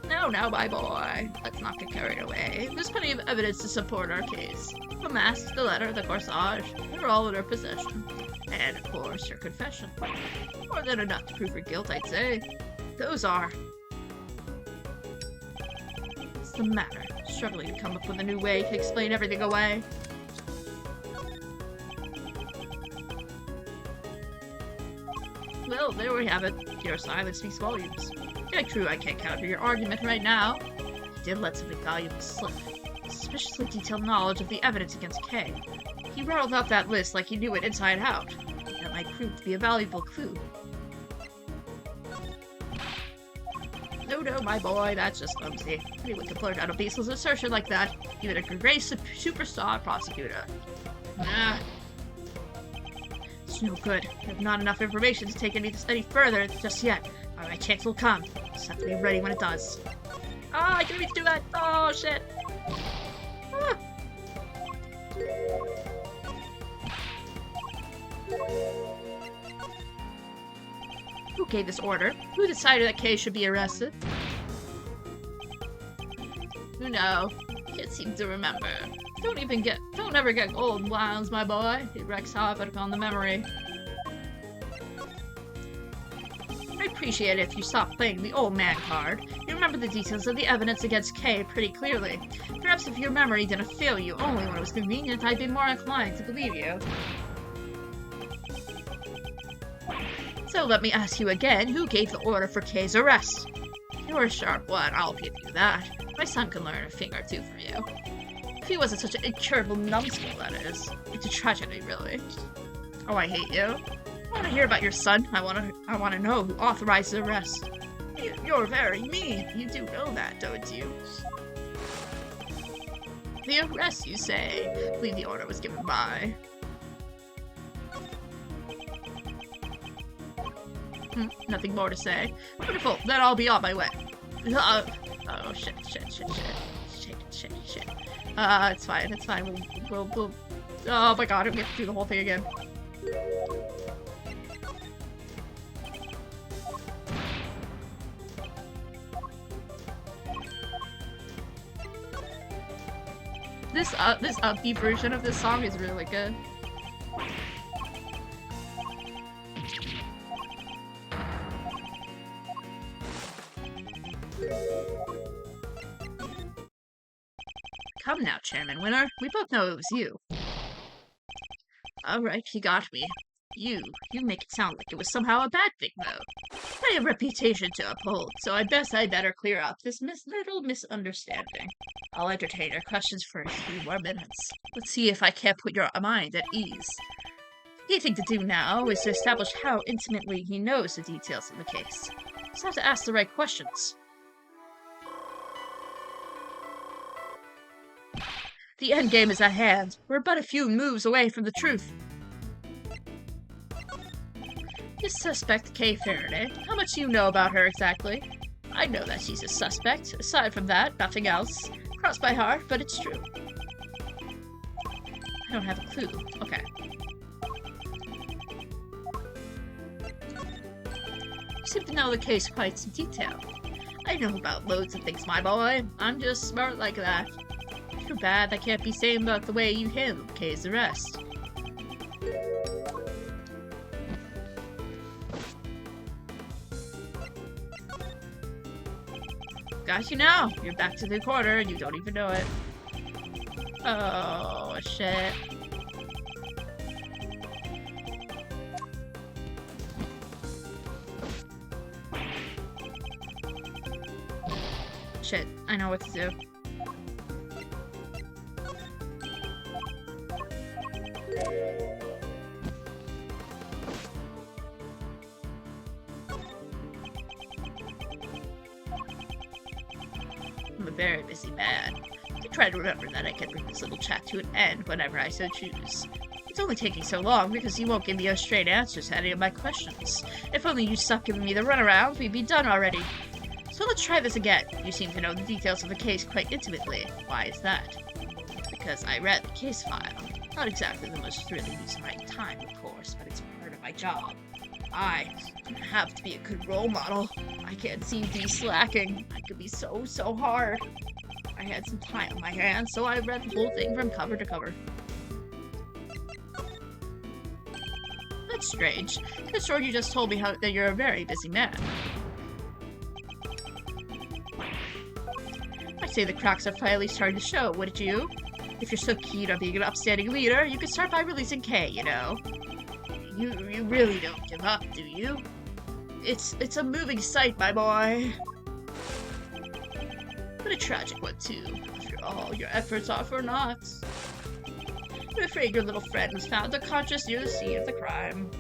No, my boy. Let's not get carried away. There's plenty of evidence to support our case. The mask, the letter, the corsage, they're all in our possession. And, of course, your confession. More than enough to prove your guilt, I'd say. Those are. the matter? Struggling to come up with a new way to explain everything away. Well, there we have it. Your silence speaks volumes. Yeah, true, I can't counter your argument right now. He did let something valuable slip. Suspiciously detailed knowledge of the evidence against Kay. He rattled out that list like he knew it inside out. That might prove to be a valuable clue. No, my boy, that's just clumsy. Anyone can blurt out a baseless assertion like that, even a great superstar prosecutor. Nah. It's no good. I have not enough information to take any further just yet. My chance will come. Just have to be ready when it does. Ah, I didn't mean to do that! Oh, shit! Ah. Who gave this order? Who decided that Kay should be arrested? Who knows? Can't seem to remember. Don't ever get old wounds, my boy. It wrecks havoc on the memory. I appreciate it if you stop playing the old man card. You remember the details of the evidence against Kay pretty clearly. Perhaps if your memory didn't fail you only when it was convenient, I'd be more inclined to believe you. So let me ask you again, who gave the order for Kay's arrest? You're a sharp one, I'll give you that. My son can learn a thing or two from you. If he wasn't such an incurable numbskull, that is. It's a tragedy, really. Oh, I hate you. I want to hear about your son. I want to know who authorized the arrest. You're very mean. You do know that, don't you? The arrest, you say? I believe the order was given by... nothing more to say. Wonderful, then I'll be on my way. Oh, shit. It's fine. We'll... Oh my god, we have to do the whole thing again. This upbeat version of this song is really good. Come now, Chairman Winner. We both know it was you. Alright, you got me. You make it sound like it was somehow a bad thing, though. I have a reputation to uphold, so I better clear up this little misunderstanding. I'll entertain your questions for a few more minutes. Let's see if I can't put your mind at ease. The key thing to do now is to establish how intimately he knows the details of the case. Just have to ask the right questions. The endgame is at hand. We're but a few moves away from the truth. This suspect, Kay Faraday. How much do you know about her exactly? I know that she's a suspect. Aside from that, nothing else. Cross my heart, but it's true. I don't have a clue. Okay. You seem to know the case quite in detail. I know about loads of things, my boy. I'm just smart like that. Too bad that can't be same about the way you handled Kay's arrest. Got you now. You're back to the corner and you don't even know it. Oh, shit. Shit, I know what to do. I'm a very busy man. I try to remember that I can bring this little chat to an end whenever I so choose. It's only taking so long because you won't give me a straight answer to any of my questions. If only you stopped giving me the runaround, we'd be done already. So let's try this again. You seem to know the details of the case quite intimately. Why is that? Because I read the case file. Not exactly the most thrilling use of my time, of course, but it's part of my job. I have to be a good role model. I can't seem to be slacking. I could be so hard. I had some time on my hands, so I read the whole thing from cover to cover. That's strange. I'm sure you just told me that you're a very busy man. My I'd say the cracks are finally starting to show, wouldn't you? If you're so keen on being an upstanding leader, you could start by releasing K, you know? You really don't give up, do you? It's a moving sight, my boy. But a tragic one, too, after all your efforts are for naught. I'm afraid your little friend was found unconscious near the scene of the crime.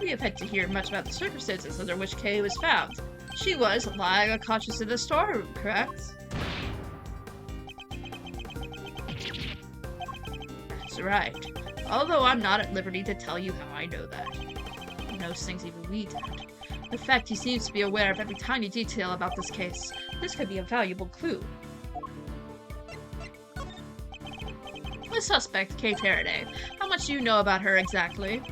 We have had to hear much about the circumstances under which Kay was found. She was lying unconscious in the storeroom, correct? That's right. Although I'm not at liberty to tell you how I know that. He knows things even we don't. In fact, he seems to be aware of every tiny detail about this case. This could be a valuable clue. The suspect, Kay Faraday. How much do you know about her exactly?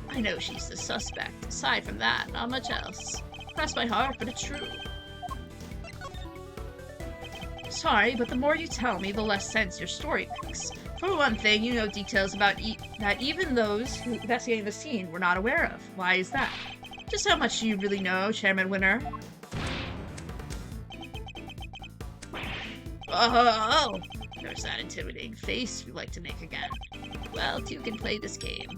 I know she's the suspect. Aside from that, not much else. Cross my heart, but it's true. Sorry, but the more you tell me, the less sense your story makes. For one thing, you know details about that even those who investigating the scene were not aware of. Why is that? Just how much do you really know, Chairman Winner? Oh! There's that intimidating face you like to make again. Well, two can play this game.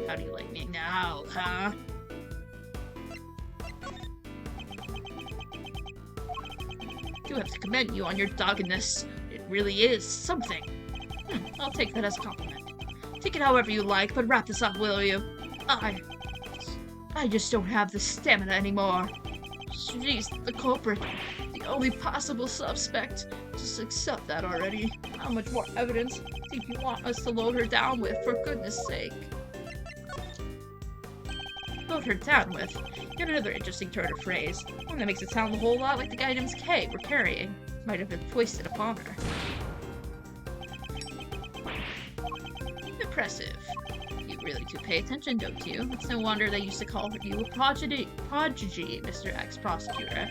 How do you like me now, huh? I do have to commend you on your doggedness. It really is something. I'll take that as a compliment. Take it however you like, but wrap this up, will you? I just don't have the stamina anymore. She's the culprit. The only possible suspect. Just accept that already. How much more evidence do you want us to load her down with, for goodness sake? Load her down with? Yet another interesting turn of phrase. One that makes it sound a whole lot like the guidance K we're carrying might have been foisted upon her. Impressive. You really do pay attention, don't you? It's no wonder they used to call you a prodigy, Mr. Ex-Prosecutor.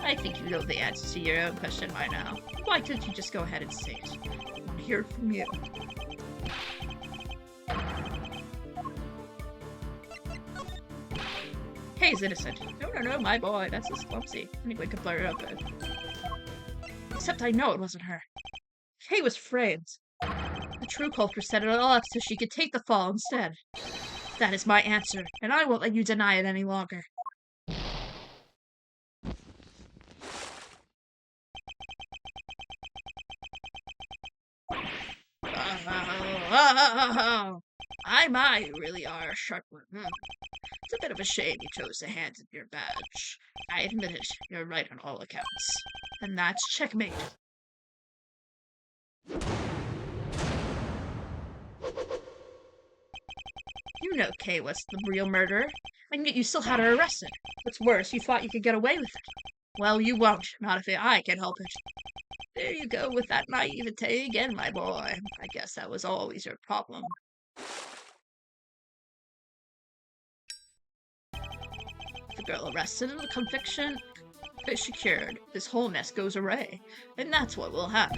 I think you know the answer to your own question by now. Why don't you just go ahead and say it? I want to hear it from you. Kay's innocent. No, my boy. That's just clumsy. Anyone could blur it up with. Except I know it wasn't her. Kay was framed. The true culprit set it all up so she could take the fall instead. That is my answer, and I won't let you deny it any longer. My, you really are a sharp one. It's a bit of a shame you chose to hand in your badge. I admit it, you're right on all accounts. And that's checkmate. You know Kay was the real murderer, and yet you still had her arrested. What's worse, you thought you could get away with it. Well, you won't, not if I can help it. There you go with that naivete again, my boy. I guess that was always your problem. The girl arrested and the conviction is secured. This whole mess goes awry, and that's what will happen.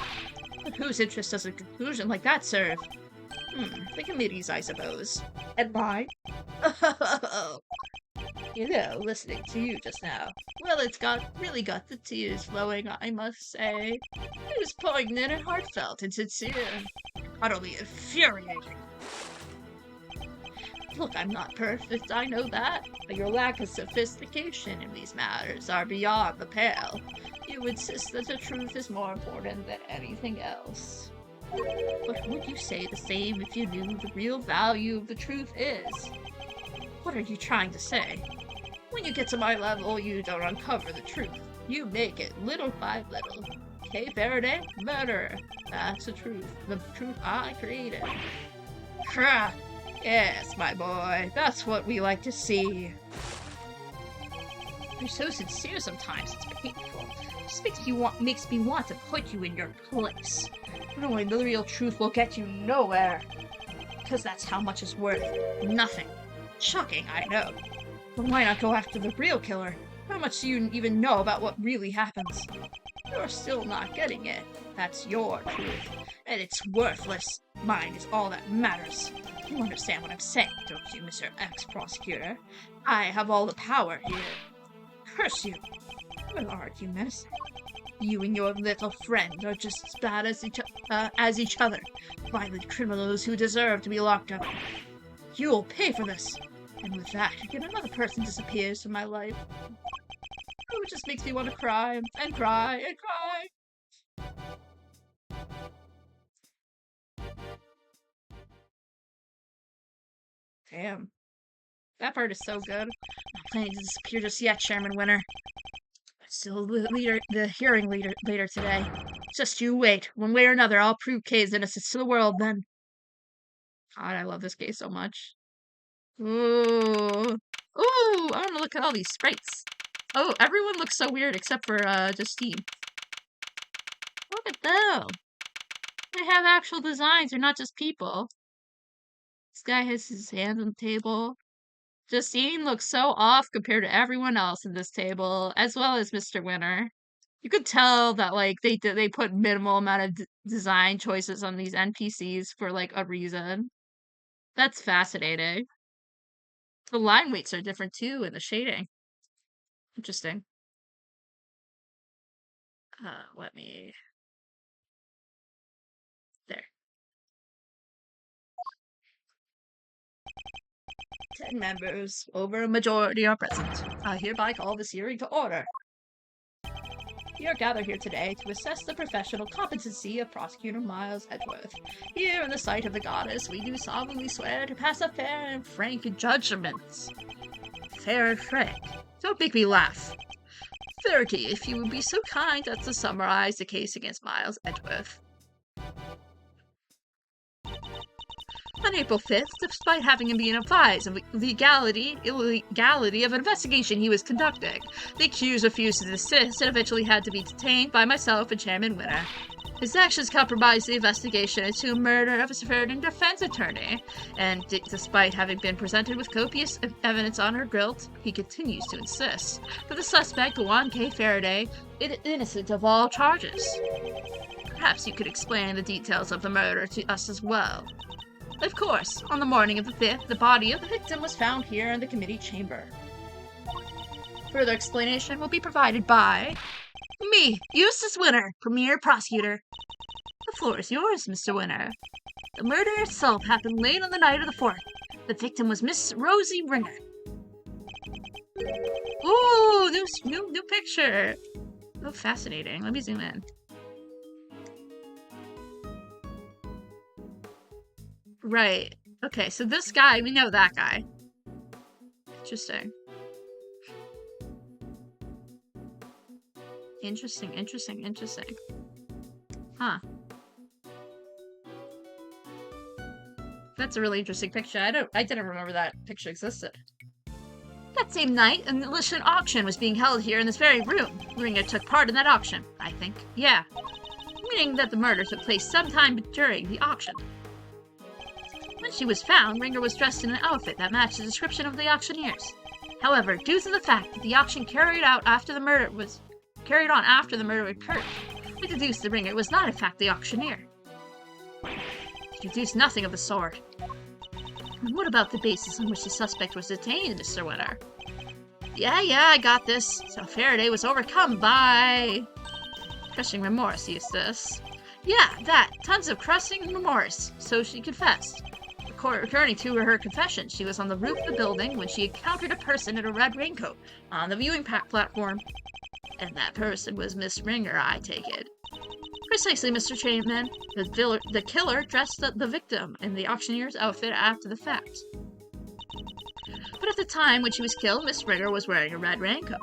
But whose interest does a conclusion like that serve? The committee's, I suppose. And mine? You know, listening to you just now. Well, it's really got the tears flowing, I must say. It was poignant and heartfelt and sincere. Utterly infuriating. Look, I'm not perfect, I know that, but your lack of sophistication in these matters are beyond the pale. You insist that the truth is more important than anything else. But would you say the same if you knew the real value of the truth is? What are you trying to say? When you get to my level, you don't uncover the truth. You make it little by little. Kay Faraday, murderer. That's the truth. The truth I created. Ha! Yes, my boy. That's what we like to see. You're so sincere sometimes, it's painful. It just makes me want to put you in your place. Knowing the real truth will get you nowhere. Because that's how much it's worth. Nothing. Shocking, I know. But why not go after the real killer? How much do you even know about what really happens? You're still not getting it. That's your truth, and it's worthless. Mine is all that matters. You understand what I'm saying, don't you, Mr. Ex-Prosecutor? I have all the power here. Curse you! What are you menacing? You and your little friend are just as bad as each other. Violent criminals who deserve to be locked up. You'll pay for this. And with that, yet another person disappears from my life. Oh, it just makes me want to cry and cry and cry. Damn. That part is so good. Not planning to disappear just yet, Chairman Winter. Still the hearing later today. Just you wait. One way or another, I'll prove Kay's innocence to the world then. God, I love this case so much. Ooh. Ooh, I want to look at all these sprites. Oh, everyone looks so weird except for Justine. Look at them. They have actual designs. They're not just people. This guy has his hands on the table. Justine looks so off compared to everyone else in this table, as well as Mr. Winter. You could tell that like they put minimal amount of design choices on these NPCs for like a reason. That's fascinating. The line weights are different too, and the shading. Interesting. Let me. There. 10 members, over a majority are present. I hereby call this hearing to order. We are gathered here today to assess the professional competency of Prosecutor Miles Edgeworth. Here in the sight of the goddess, we do solemnly swear to pass a fair and frank judgment. Fair and frank. Don't make me laugh. Verity, if you would be so kind as to summarize the case against Miles Edgeworth. On April 5th, despite having been advised of the illegality of an investigation he was conducting, the accused refused to desist and eventually had to be detained by myself and Chairman Winter. His actions compromised the investigation into a murder of a surviving defense attorney, and despite having been presented with copious evidence on her guilt, he continues to insist that the suspect, Juan K. Faraday, is innocent of all charges. Perhaps you could explain the details of the murder to us as well. Of course, on the morning of the 5th, the body of the victim was found here in the committee chamber. Further explanation will be provided by me, Eustace Winter, Premier Prosecutor. The floor is yours, Mr. Winter. The murder itself happened late on the night of the 4th. The victim was Miss Rosie Ringer. Ooh, new picture. Oh, fascinating. Let me zoom in. Right. Okay, so this guy, we know that guy. Interesting. Interesting. Huh. That's a really interesting picture. I didn't remember that picture existed. That same night, an illicit auction was being held here in this very room. Ringer took part in that auction, I think. Yeah. Meaning that the murder took place sometime during the auction. When she was found, Ringer was dressed in an outfit that matched the description of the auctioneers. However, due to the fact that the auction carried on after the murder occurred, we deduced that Ringer was not in fact the auctioneer. We deduced nothing of the sort. And what about the basis on which the suspect was detained, Mr. Winter? Yeah, I got this. So Faraday was overcome by crushing remorse, Eustace. Yeah, that. Tons of crushing remorse. So she confessed. According to her confession, she was on the roof of the building when she encountered a person in a red raincoat on the viewing platform. And that person was Miss Ringer, I take it. Precisely, Mr. Chairman. The killer dressed the victim in the auctioneer's outfit after the fact. But at the time when she was killed, Miss Ringer was wearing a red raincoat.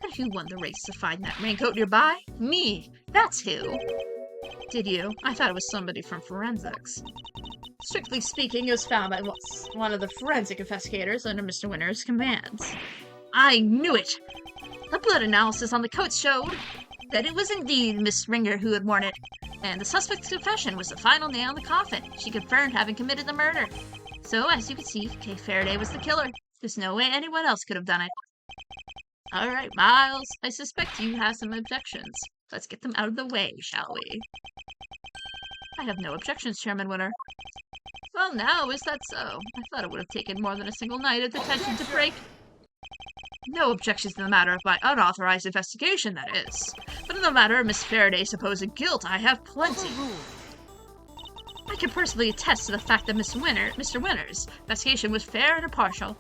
And who won the race to find that raincoat nearby? Me! That's who! Did you? I thought it was somebody from forensics. Strictly speaking, it was found by one of the forensic investigators under Mr. Winter's commands. I knew it! The blood analysis on the coat showed that it was indeed Miss Ringer who had worn it, and the suspect's confession was the final nail in the coffin. She confirmed having committed the murder. So, as you can see, Kay Faraday was the killer. There's no way anyone else could have done it. Alright, Miles, I suspect you have some objections. Let's get them out of the way, shall we? I have no objections, Chairman Winter. Well, now, is that so? I thought it would have taken more than a single night of detention to break. No objections in the matter of my unauthorized investigation, that is. But in the matter of Miss Faraday's supposed guilt, I have plenty. I can personally attest to the fact that Mr. Winter's investigation was fair and impartial.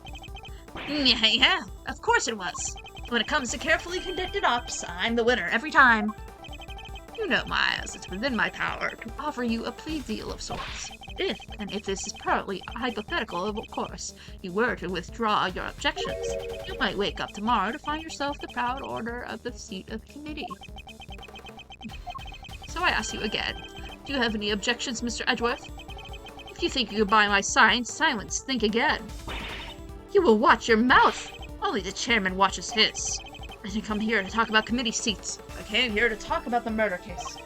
Yeah, of course it was. When it comes to carefully conducted ops, I'm the winner every time. You know, Miles, it's within my power to offer you a plea deal of sorts. If this is partly hypothetical, of course, you were to withdraw your objections, you might wake up tomorrow to find yourself the proud owner of the seat of the committee. So I ask you again, do you have any objections, Mr. Edgeworth? If you think you could buy my silence, think again. You will watch your mouth! Only the chairman watches his. I didn't come here to talk about committee seats. I came here to talk about the murder case.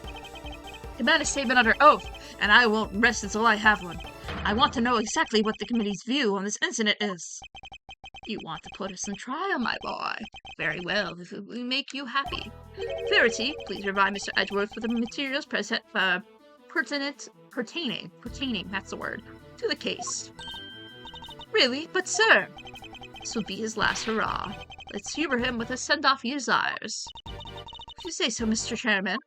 Demand a statement under oath, and I won't rest until I have one. I want to know exactly what the committee's view on this incident is. You want to put us on trial, my boy. Very well, if it will make you happy. Verity, please provide Mr. Edgeworth with the materials pertaining, that's the word, to the case. Really? But sir, this will be his last hurrah. Let's humor him with a send-off he desires. If you say so, Mr. Chairman.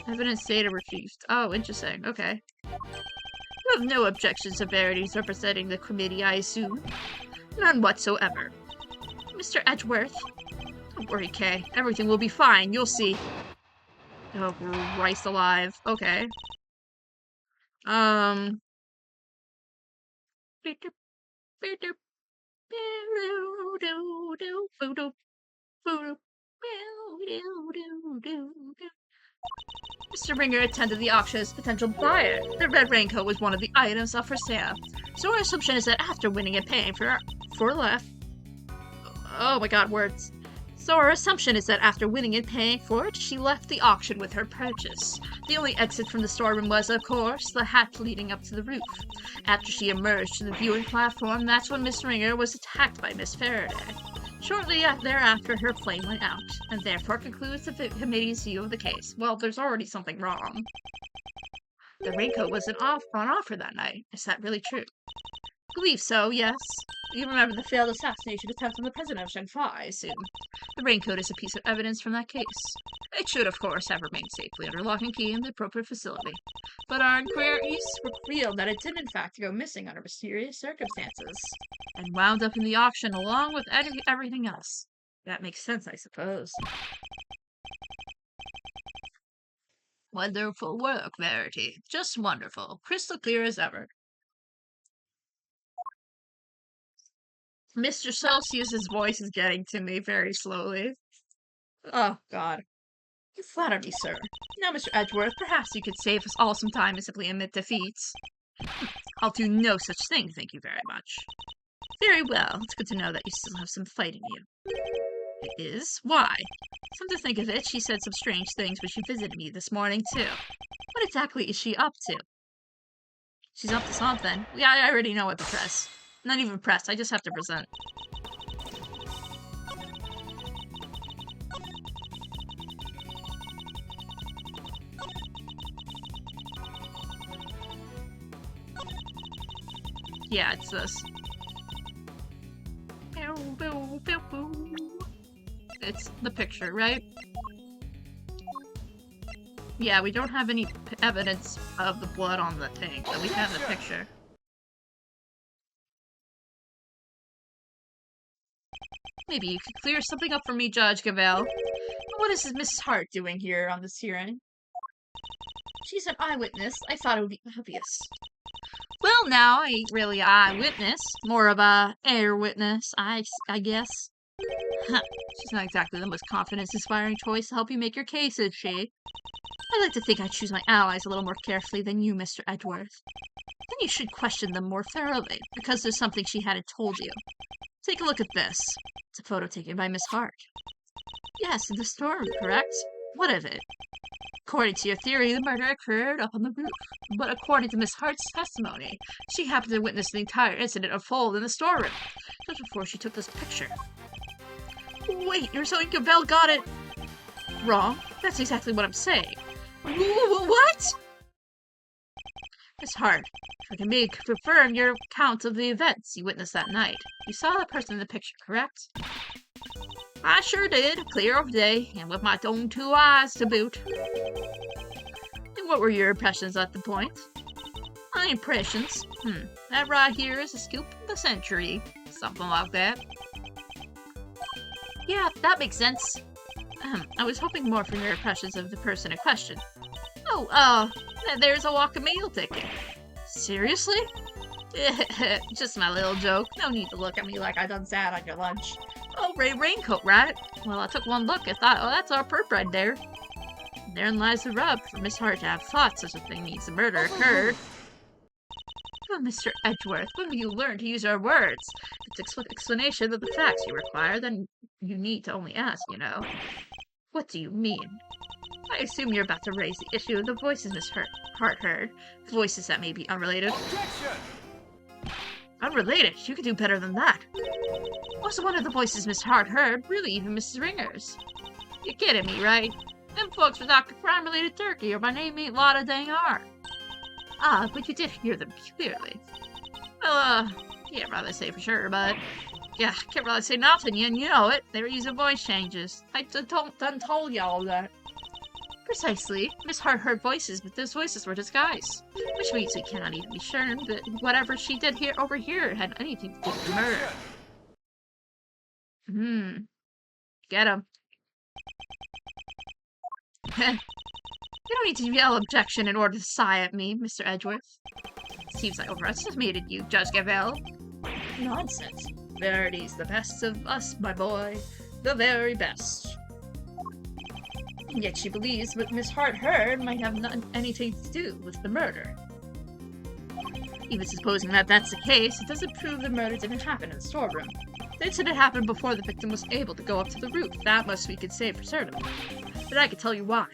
Evidence data retrieved. Oh, interesting. Okay. You have no objections to Verity's representing the committee, I assume? None whatsoever. Mr. Edgeworth. Don't worry, Kay. Everything will be fine. You'll see. Oh, Christ alive. Okay. Mr. Ringer attended the auction as a potential buyer. The red raincoat was one of the items up for sale. So our assumption is that after winning and paying for left. Oh my god, words. So our assumption is that after winning and paying for it, she left the auction with her purchase. The only exit from the storeroom was, of course, the hatch leading up to the roof. After she emerged to the viewing platform, that's when Miss Ringer was attacked by Miss Faraday. Shortly thereafter, her flame went out, and therefore concludes the committee's view of the case. Well, there's already something wrong. The raincoat wasn't on offer that night. Is that really true? I believe so, yes. You remember the failed assassination attempt on the president of Shanghai, I assume. The raincoat is a piece of evidence from that case. It should, of course, have remained safely under lock and key in the appropriate facility. But our inquiries revealed that it did in fact go missing under mysterious circumstances, and wound up in the auction along with everything else. That makes sense, I suppose. Wonderful work, Verity. Just wonderful. Crystal clear as ever. Mr. Celsius's voice is getting to me very slowly. Oh, God. You flatter me, sir. Now, Mr. Edgeworth, perhaps you could save us all some time and simply admit defeats. I'll do no such thing, thank you very much. Very well. It's good to know that you still have some fight in you. It is? Why? Come to think of it, she said some strange things when she visited me this morning, too. What exactly is she up to? She's up to something. Yeah, I already know what to press. Not even press, I just have to present. Yeah, it's this. It's the picture, right? Yeah, we don't have any evidence of the blood on the thing, but we have the picture. Maybe you could clear something up for me, Judge Gavelle. What is Mrs. Hart doing here on this hearing? She's an eyewitness. I thought it would be obvious. Well, now, I ain't really an eyewitness. More of a air witness, I guess. Huh. She's not exactly the most confidence-inspiring choice to help you make your case, is she? I like to think I choose my allies a little more carefully than you, Mr. Edgeworth. Then you should question them more thoroughly, because there's something she hadn't told you. Take a look at this. It's a photo taken by Miss Hart. Yes, in the storeroom, correct? What of it? According to your theory, the murder occurred up on the roof. But according to Miss Hart's testimony, she happened to witness the entire incident unfold in the storeroom, just before she took this picture. Wait, you're saying Gavelle got it? wrong? That's exactly what I'm saying. What? Miss Hart, forgive me, confirm your account of the events you witnessed that night. You saw the person in the picture, correct? I sure did, clear of day, and with my own 2 eyes to boot. And what were your impressions at the point? My impressions? That right here is a scoop of the century. Something like that. Yeah, that makes sense. I was hoping more for your impressions of the person in question. Oh, there's a walk a meal ticket. Seriously? Just my little joke. No need to look at me like I done sat on your lunch. Oh, raincoat, right? Well, I took one look and thought, oh, that's our perp right there. Therein lies the rub for Miss Hart to have thought such a thing means the murder occurred. Well, Mr. Edgeworth, when will you learn to use our words? If it's explanation of the facts you require, then you need to only ask, you know. What do you mean? I assume you're about to raise the issue of the voices Miss Hart heard. Voices that may be unrelated. Objection! Unrelated? You could do better than that. Was one of the voices Miss Hart heard really even Mrs. Ringer's? You're kidding me, right? Them folks were talking crime-related turkey, or my name ain't Lotta dang Hart. Ah, but you did hear them clearly. Well, can't really say for sure, but... yeah, can't really say nothing, you know it. They were using voice changes. I done told y'all that. Precisely. Miss Hart heard voices, but those voices were disguised. Which means we cannot even be sure that whatever she did here over here had anything to do with the murder. Get him. You don't need to yell objection in order to sigh at me, Mr. Edgeworth. Seems I overestimated you, Judge Gavelle. Nonsense. Verity's the best of us, my boy. The very best. And yet she believes what Miss Hart heard might have anything to do with the murder. Even supposing that that's the case, it doesn't prove the murder didn't happen in the storeroom. The incident happened before the victim was able to go up to the roof. That much we could say for certain. But I could tell you why.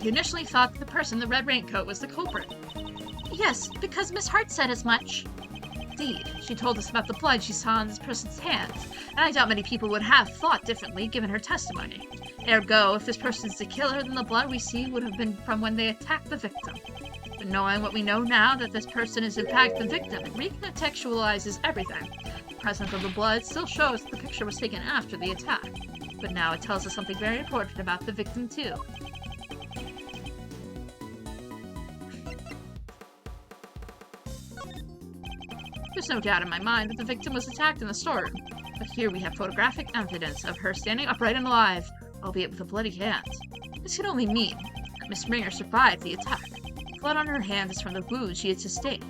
You initially thought the person in the red raincoat was the culprit. Yes, because Miss Hart said as much. Indeed, she told us about the blood she saw in this person's hands, and I doubt many people would have thought differently given her testimony. Ergo, if this person's the killer, then the blood we see would have been from when they attacked the victim. But knowing what we know now, that this person is in fact the victim, it recontextualizes everything. The presence of the blood still shows that the picture was taken after the attack, but now it tells us something very important about the victim too. There's no doubt in my mind that the victim was attacked in the storeroom, but here we have photographic evidence of her standing upright and alive, albeit with a bloody hand. This could only mean that Miss Ringer survived the attack. Blood on her hand is from the wound she had sustained.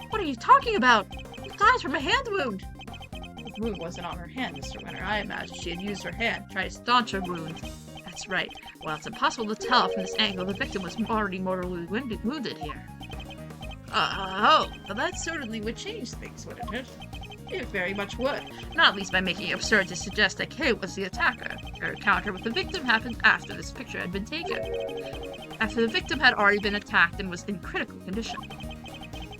What are you talking about? It dies from a hand wound! The wound wasn't on her hand, Mr. Winter. I imagine she had used her hand to try to staunch her wound. That's right. While it's impossible to tell from this angle, the victim was already mortally wounded here. Oh, well that certainly would change things, wouldn't it? It very much would. Not least by making it absurd to suggest that Kay was the attacker. Her encounter with the victim happened after this picture had been taken. After the victim had already been attacked and was in critical condition.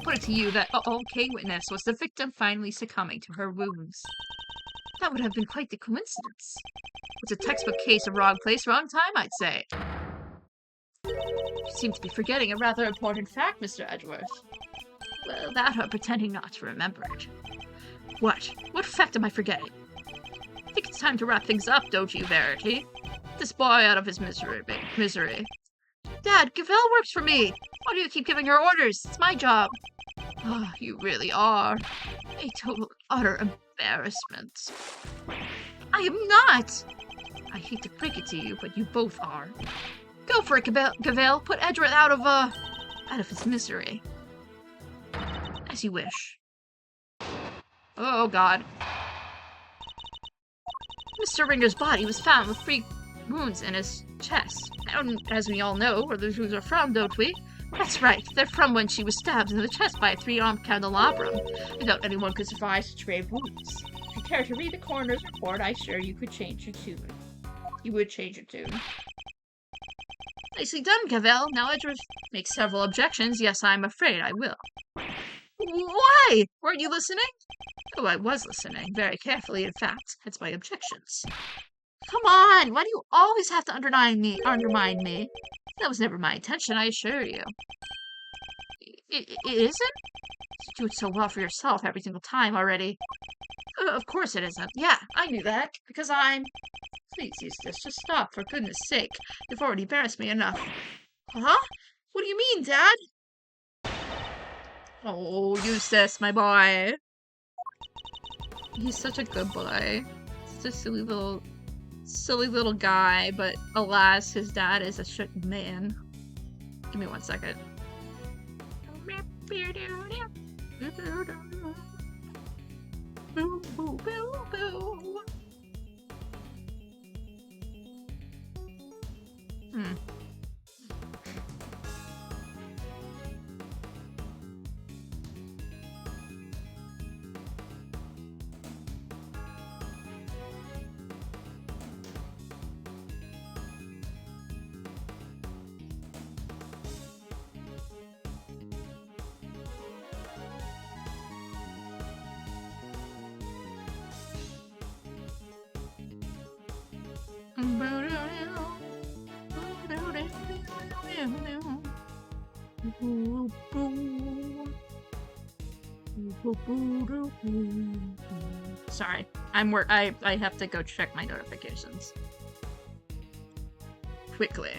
Put it to you that all Kay witnessed was the victim finally succumbing to her wounds. That would have been quite the coincidence. It's a textbook case of wrong place, wrong time, I'd say. You seem to be forgetting a rather important fact, Mr. Edgeworth. Well, that or pretending not to remember it. What? What fact am I forgetting? I think it's time to wrap things up, don't you, Verity? Get this boy out of his misery. Dad, Gavelle works for me! Why do you keep giving her orders? It's my job. Oh, you really are. A total, utter embarrassment. I am not! I hate to break it to you, but you both are. Go for it, Gavelle. Put Edgeworth out of his misery. As you wish. Oh, God. Mr. Ringer's body was found with 3 wounds in his chest. And as we all know where those wounds are from, don't we? That's right. They're from when she was stabbed in the chest by a 3-armed candelabrum. I doubt anyone could survive such grave wounds. If you care to read the coroner's report, I assure you could change your tune. You would change your tune. Nicely done, Cavell. Now Edgeworth makes several objections. Yes, I'm afraid I will. Why? Weren't you listening? Oh, I was listening. Very carefully, in fact. It's my objections. Come on! Why do you always have to undermine me? That was never my intention, I assure you. It isn't? You do it so well for yourself every single time already. Of course it isn't. Yeah, I knew that. Because I'm... Please, Eustace, just stop, for goodness sake. You've already embarrassed me enough. Huh? What do you mean, Dad? Oh, Eustace, my boy. He's such a good boy. Such a silly little guy, but alas, his dad is a shit man. Give me 1 second. Sorry, I have to go check my notifications. Quickly.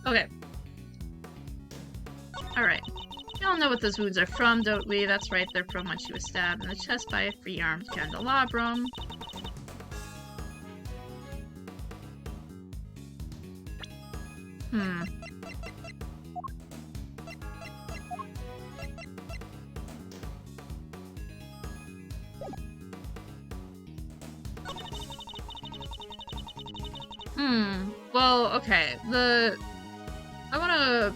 Okay. Alright. We all know what those wounds are from, don't we? That's right, they're from when she was stabbed in the chest by a free-armed candelabrum. Well, okay. I wanna...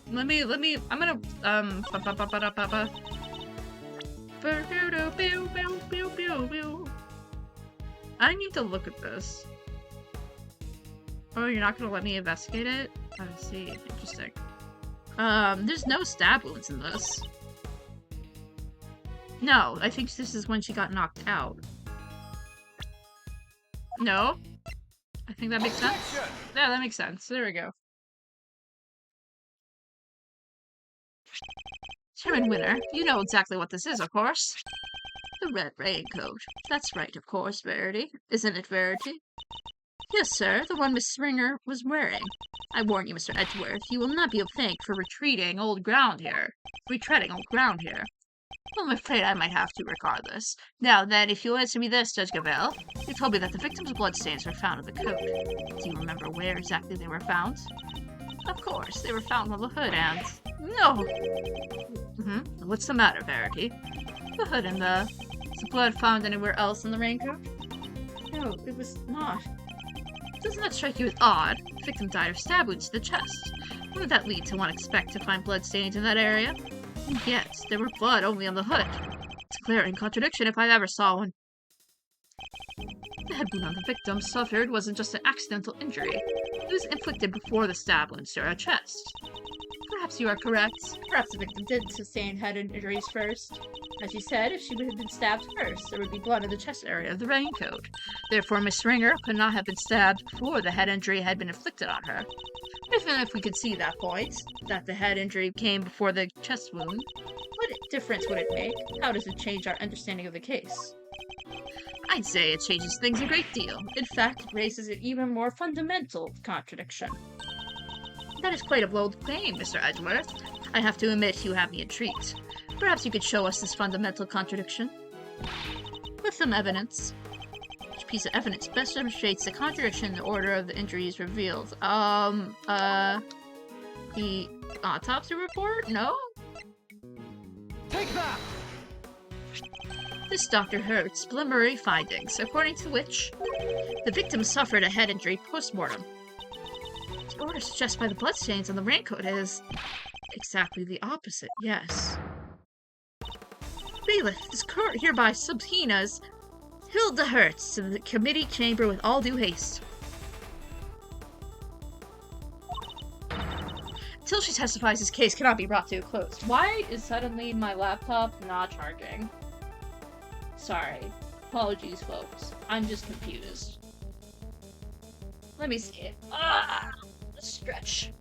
I'm gonna, I need to look at this. Oh, you're not gonna let me investigate it? I see. Interesting. There's no stab wounds in this. No, I think this is when she got knocked out. No? I think that makes sense. Yeah, that makes sense. There we go. Chairman Winner, you know exactly what this is, of course. The red raincoat. That's right, of course, Verity. Isn't it, Verity? Yes, sir, the one Miss Springer was wearing. I warn you, Mr. Edgeworth, you will not be thanked for retreading old ground here. Retreading old ground here. I'm afraid I might have to, regardless. Now then, if you'll answer me this, Judge Gavelle, you told me that the victim's bloodstains were found in the coat. Do you remember where exactly they were found? Of course, they were found on the hood and... No! What's the matter, Verity? The hood and the... Was the blood found anywhere else in the raincoat? No, it was not. Doesn't that strike you as odd? The victim died of stab wounds to the chest. Wouldn't that lead to one expect to find blood stains in that area? And yet, there were blood only on the hood. It's a glaring contradiction if I ever saw one. The head wound on the victim suffered wasn't just an accidental injury. It was inflicted before the stab wounds to her chest. Perhaps you are correct. Perhaps the victim did sustain head injuries first. As you said, if she would have been stabbed first, there would be blood in the chest area Of the raincoat. Therefore, Miss Ringer could not have been stabbed before the head injury had been inflicted on her. Even if we could see that point, that the head injury came before the chest wound. What difference would it make? How does it change our understanding of the case? I'd say it changes things a great deal. In fact, it raises an even more fundamental contradiction. That is quite a bold claim, Mr. Edgeworth. I have to admit you have me intrigued. Perhaps you could show us this fundamental contradiction? With some evidence. Which piece of evidence best demonstrates the contradiction in the order of the injuries revealed? The autopsy report? No? Take that! This Dr. Hurt's preliminary findings, according to which the victim suffered a head injury post-mortem. The order suggested by the bloodstains on the raincoat is exactly the opposite, yes. Bailiff, this court hereby subpoenas Hilda Hertz to the committee chamber with all due haste. Until she testifies, this case cannot be brought to a close. Why is suddenly my laptop not charging? Sorry. Apologies, folks. I'm just confused. Let me see it. Stretch.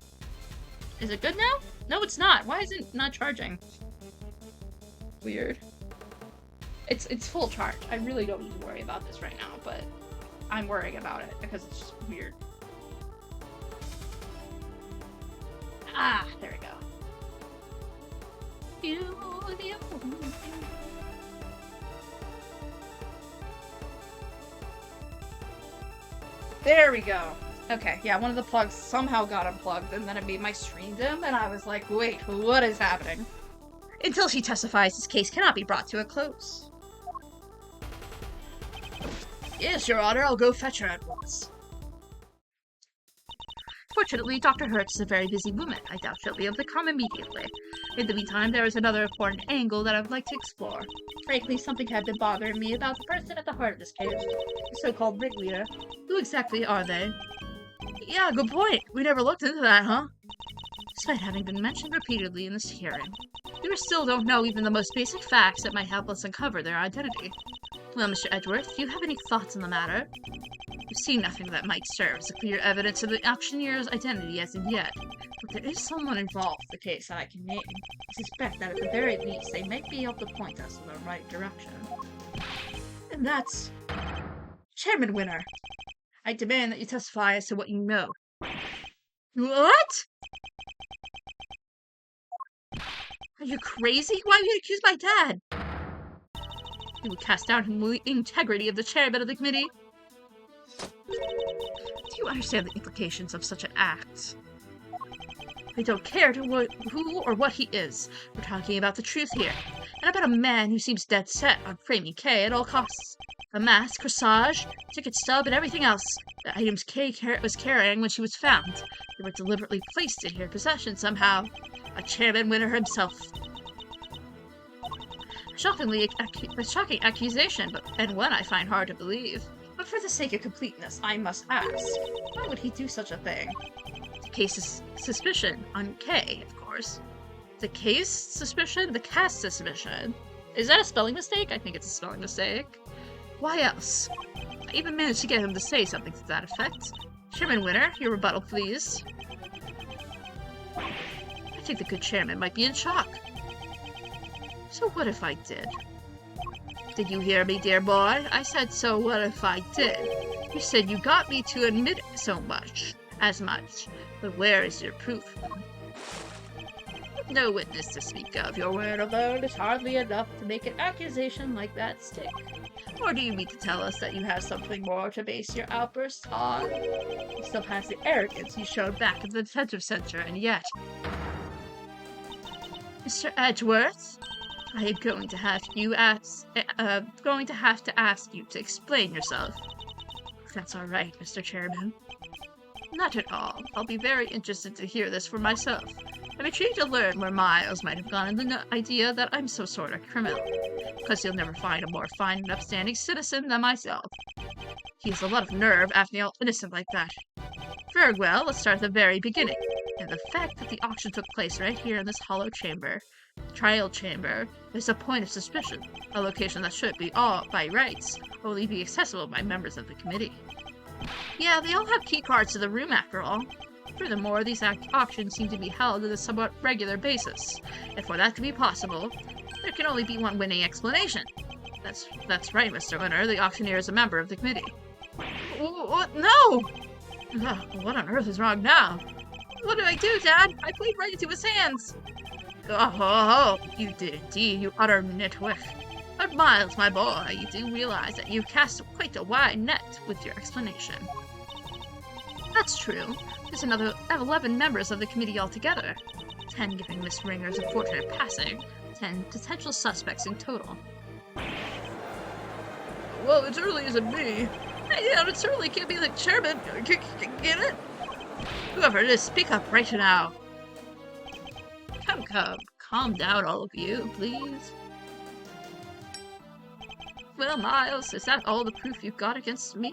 Is it good now? No, it's not. Why is it not charging? Weird. It's full charge. I really don't need to worry about this right now, but I'm worrying about it because it's just weird. There we go. There we go. Okay, yeah, one of the plugs somehow got unplugged, and then it made my screen dim, and I was like, wait, what is happening? Until she testifies, this case cannot be brought to a close. Yes, Your Honor, I'll go fetch her at once. Fortunately, Dr. Hertz is a very busy woman. I doubt she'll be able to come immediately. In the meantime, there is another important angle that I would like to explore. Frankly, something had been bothering me about the person at the heart of this case, the so-called ringleader. Who exactly are they? Yeah, good point. We never looked into that, huh? Despite having been mentioned repeatedly in this hearing, we still don't know even the most basic facts that might help us uncover their identity. Well, Mr. Edgeworth, do you have any thoughts on the matter? We've seen nothing that might serve as a clear evidence of the auctioneer's identity as of yet, but there is someone involved in the case that I can name. I suspect that at the very least they might be able to point us in the right direction. And that's Chairman Winner. I demand that you testify as to what you know. What? Are you crazy? Why would you accuse my dad? You would cast doubt on the integrity of the chairman of the committee. Do you understand the implications of such an act? I don't care who or what he is. We're talking about the truth here, and about a man who seems dead set on framing Kay at all costs. The mask, corsage, ticket stub, and everything else. The items Kay was carrying when she was found. They were deliberately placed in her possession somehow. A Chairman Winner himself. A shocking accusation, and one I find hard to believe. But for the sake of completeness, I must ask, why would he do such a thing? The case's suspicion on Kay, of course. The case suspicion? The cast suspicion. Is that a spelling mistake? I think it's a spelling mistake. Why else? I even managed to get him to say something to that effect. Chairman Winner, your rebuttal, please. I think the good chairman might be in shock. So what if I did? Did you hear me, dear boy? I said, so what if I did? You said you got me to admit as much. But where is your proof? No witness to speak of. Your word alone is hardly enough to make an accusation like that stick. Or do you mean to tell us that you have something more to base your outbursts on? He still has the arrogance he showed back at the detention center, and yet... Mr. Edgeworth? I am going to have to ask you to explain yourself. If that's all right, Mr. Chairman. Not at all. I'll be very interested to hear this for myself. I'm intrigued to learn where Miles might have gotten the idea that I'm some sort of criminal, because you'll never find a more fine and upstanding citizen than myself. He has a lot of nerve acting all innocent like that. Very well, let's start at the very beginning. And the fact that the auction took place right here in this hollow chamber, trial chamber, is a point of suspicion, a location that should be all, by rights, only be accessible by members of the committee. Yeah, they all have key cards to the room after all. Furthermore, these auctions seem to be held on a somewhat regular basis, and for that to be possible, there can only be one winning explanation. That's right, Mr. Winner, the auctioneer is a member of the committee. What? No! Ugh, what on earth is wrong now? What did I do, Dad? I played right into his hands! Oh, you did indeed, you utter nitwit. But Miles, my boy, you do realize that you cast quite a wide net with your explanation. That's true. There's another 11 members of the committee altogether. 10 giving Miss Ringer's unfortunate passing. 10 potential suspects in total. Well, it certainly isn't me. Yeah, it certainly can't be the chairman. Get it? Whoever it is, speak up right now. Come. Calm down, all of you, please. Well, Miles, is that all the proof you've got against me?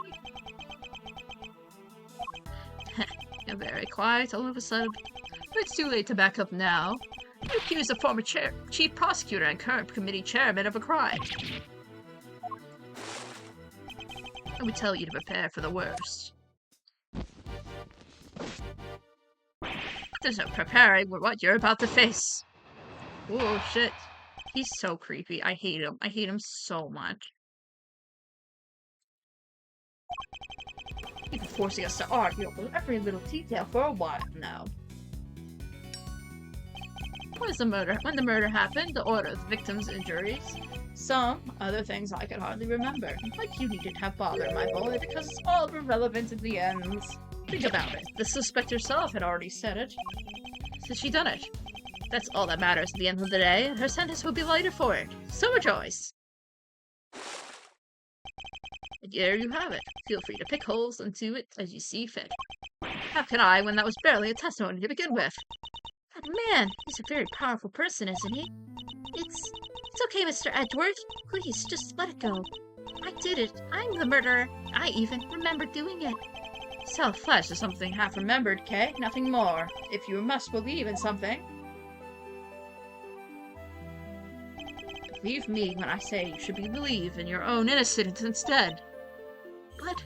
You're very quiet all of a sudden. But it's too late to back up now. You accuse the former chief prosecutor and current committee chairman of a crime. I would tell you to prepare for the worst. There's no preparing for what you're about to face. Oh shit. He's so creepy. I hate him. I hate him so much. He's been forcing us to argue over every little detail for a while now. When the murder happened, the order of the victim's injuries. Some other things I could hardly remember. Like you needn't have bothered, my boy, because it's all irrelevant in the end. Think about it. The suspect herself had already said it. So she done it. That's all that matters at the end of the day, and her sentence will be lighter for it. So rejoice! And there you have it. Feel free to pick holes and do it as you see fit. How can I, when that was barely a testimony to begin with? But man, he's a very powerful person, isn't he? It's okay, Mr. Edward. Please, just let it go. I did it. I'm the murderer. I even remember doing it. Self-flesh is something half-remembered, Kay. Nothing more. If you must believe in something. Believe me when I say you should believe in your own innocence instead. But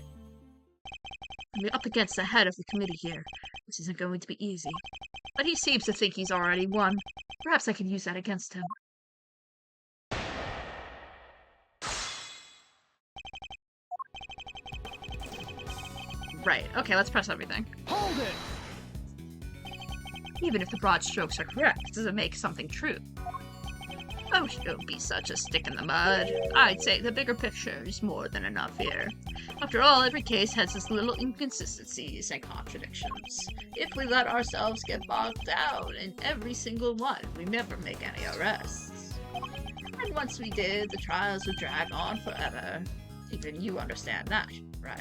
I'm up against the head of the committee here. This isn't going to be easy. But he seems to think he's already won. Perhaps I could use that against him. Right, okay, let's press everything. Hold it! Even if the broad strokes are correct, does it make something true? Oh, don't be such a stick in the mud. I'd say the bigger picture is more than enough here. After all, every case has its little inconsistencies and contradictions. If we let ourselves get bogged down in every single one, we never make any arrests. And once we did, the trials would drag on forever. Even you understand that, right?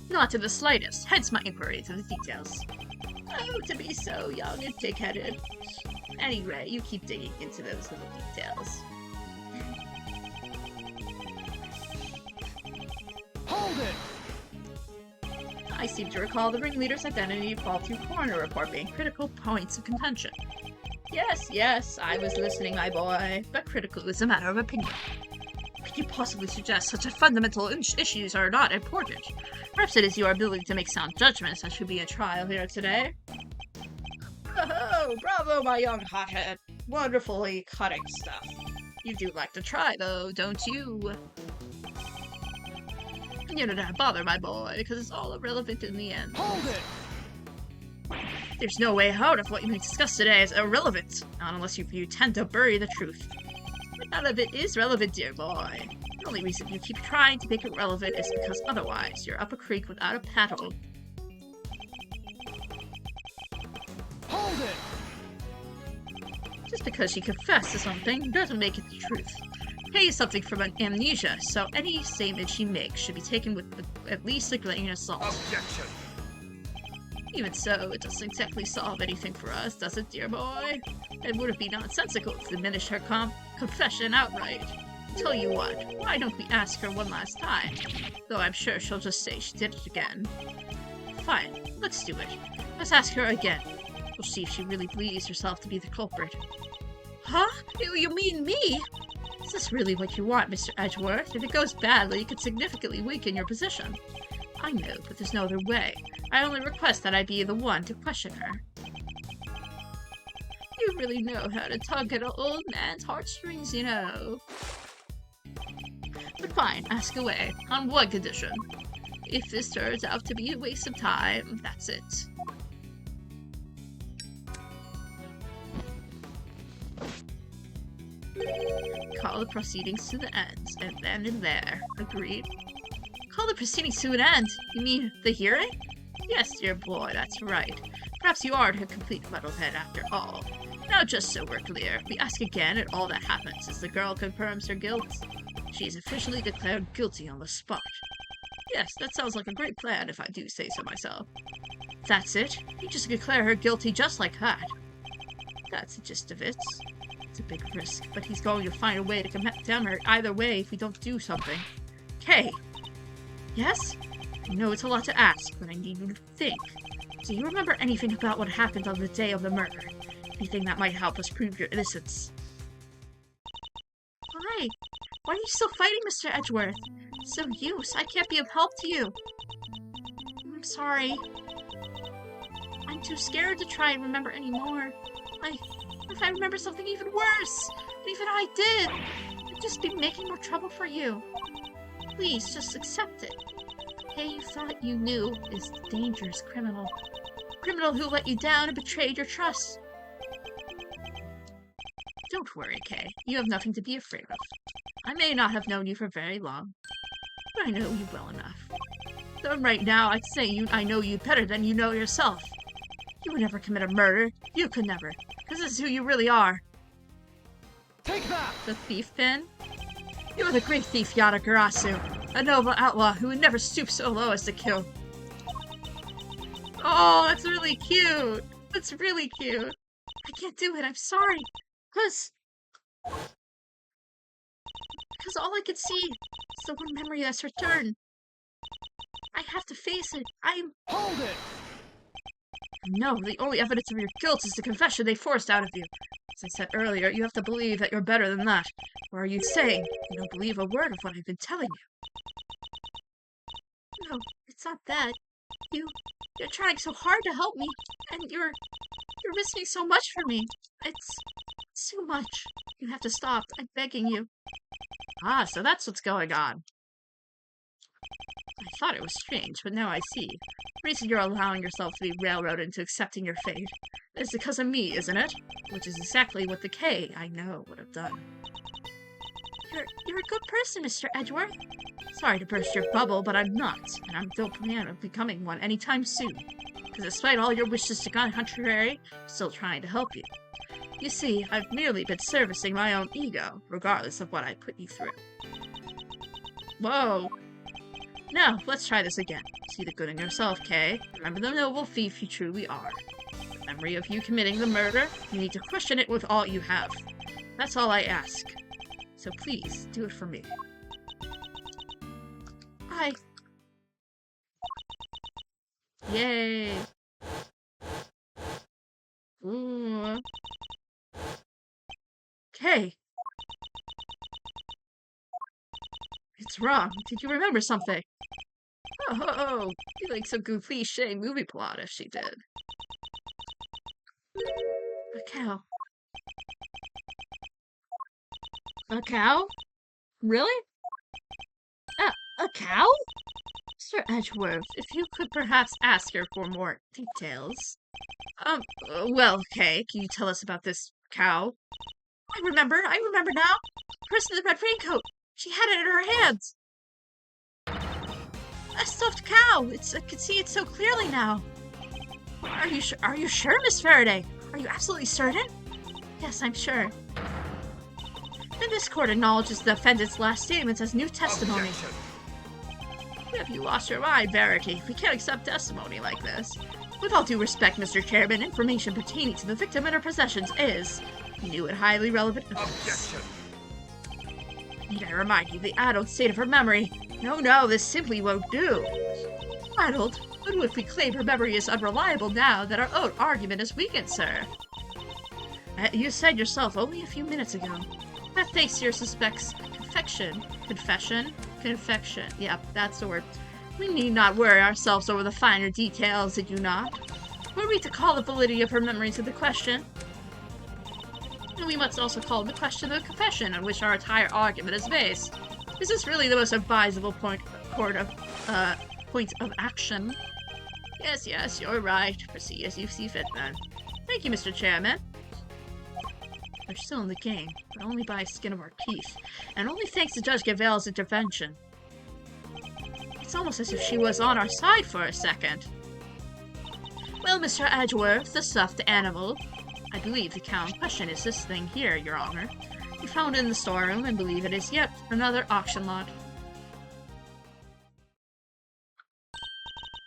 Not to the slightest, hence my inquiry into the details. Oh, to be so young and pig-headed. Anyway, you keep digging into those little details. Hold it! I seem to recall the ringleader's identity fall to coroner report being critical points of contention. Yes, I was listening, my boy, but critical is a matter of opinion. Could you possibly suggest such a fundamental issues are not important? Perhaps it is your ability to make sound judgments that should be a trial here today. Oh, bravo, my young hothead. Wonderfully cutting stuff. You do like to try, though, don't you? And you don't bother, my boy, because it's all irrelevant in the end. Hold it! There's no way out of what you discussed today is irrelevant, not unless you tend to bury the truth. But none of it is relevant, dear boy. The only reason you keep trying to make it relevant is because otherwise you're up a creek without a paddle. Hold it! Just because she confessed to something doesn't make it the truth. Kay is something from an amnesia, so any statement she makes should be taken with at least a grain of salt. Objection. Even so, it doesn't exactly solve anything for us, does it, dear boy? It would be nonsensical to diminish her confession outright. Tell you what, why don't we ask her one last time? Though I'm sure she'll just say she did it again. Fine, let's do it. Let's ask her again. We'll see if she really believes herself to be the culprit. Huh? You mean me? Is this really what you want, Mr. Edgeworth? If it goes badly, it could significantly weaken your position. I know, but there's no other way. I only request that I be the one to question her. You really know how to tug at an old man's heartstrings, you know. But fine, ask away. On one condition. If this turns out to be a waste of time, that's it. Call the proceedings to the end, and then and there. Agreed? Call the proceedings to an end? You mean the hearing? Yes, dear boy, that's right. Perhaps you aren't a complete muddlehead after all. Now, just so we're clear, we ask again, and all that happens is the girl confirms her guilt. She is officially declared guilty on the spot. Yes, that sounds like a great plan if I do say so myself. That's it? You just declare her guilty just like that. That's the gist of it. It's a big risk, but he's going to find a way to condemn her either way if we don't do something. Kay! Yes? I know it's a lot to ask, but I need you to think. Do you remember anything about what happened on the day of the murder? Anything that might help us prove your innocence? Why? Why are you still fighting, Mr. Edgeworth? It's no use. I can't be of help to you. I'm sorry. I'm too scared to try and remember anymore. If I remember something even worse, even I did, I'd just be making more trouble for you. Please, just accept it. Kay you thought you knew is a dangerous criminal. A criminal who let you down and betrayed your trust. Don't worry, Kay. You have nothing to be afraid of. I may not have known you for very long, but I know you well enough. Though right now, I'd say I know you better than you know yourself. You would never commit a murder. You could never. Because this is who you really are. Take that! The thief pin? You are the great thief Yatagarasu, a noble outlaw who would never stoop so low as to kill. Oh, that's really cute. That's really cute. I can't do it, I'm sorry. Because all I can see is the one memory that's returned. I have to face it. Hold it! No, the only evidence of your guilt is the confession they forced out of you. As I said earlier, you have to believe that you're better than that. Or are you saying you don't believe a word of what I've been telling you? No, it's not that. You're trying so hard to help me, and you're risking so much for me. It's too much. You have to stop. I'm begging you. Ah, so that's what's going on. I thought it was strange, but now I see. The reason you're allowing yourself to be railroaded into accepting your fate is because of me, isn't it? Which is exactly what the K I know would have done. You're a good person, Mr. Edgeworth. Sorry to burst your bubble, but I'm not, and I don't plan on becoming one anytime soon. Because despite all your wishes to go contrary, I'm still trying to help you. You see, I've merely been servicing my own ego, regardless of what I put you through. Whoa. Now, let's try this again. See the good in yourself, Kay. Remember the noble thief you truly are. The memory of you committing the murder, you need to question it with all you have. That's all I ask. So please, do it for me. Yay! Ooh. Kay! It's wrong. Did you remember something? Oh, be like some good cliche movie plot if she did. A cow. A cow? Really? A cow? Mr. Edgeworth, if you could perhaps ask her for more details. Well, okay, can you tell us about this cow? I remember now. The person in the red raincoat. She had it in her hands. A stuffed cow. I can see it so clearly now. Are you sure, Miss Faraday? Are you absolutely certain? Yes, I'm sure. Then this court acknowledges the defendant's last statements as new testimony. Have you lost your mind, Verity? We can't accept testimony like this. With all due respect, Mr. Chairman, information pertaining to the victim and her possessions is new and highly relevant. Need I remind you of the addled state of her memory? No, this simply won't do. Addled? But if we claim her memory is unreliable now that our own argument is weakened, sir? You said yourself only a few minutes ago that thanks to your suspect's confession? Yep, that's the word. We need not worry ourselves over the finer details, did you not? Were we to call the validity of her memory into the question? And we must also call into question the confession on which our entire argument is based. Is this really the most advisable point of action? Yes, you're right. Proceed as you see fit, then. Thank you, Mr. Chairman. We're still in the game, but only by the skin of our teeth, and only thanks to Judge Gavelle's intervention. It's almost as if she was on our side for a second. Well, Mr. Edgeworth, the stuffed animal. I believe the cow in question is this thing here, Your Honor. We found it in the storeroom and believe it is yet another auction lot.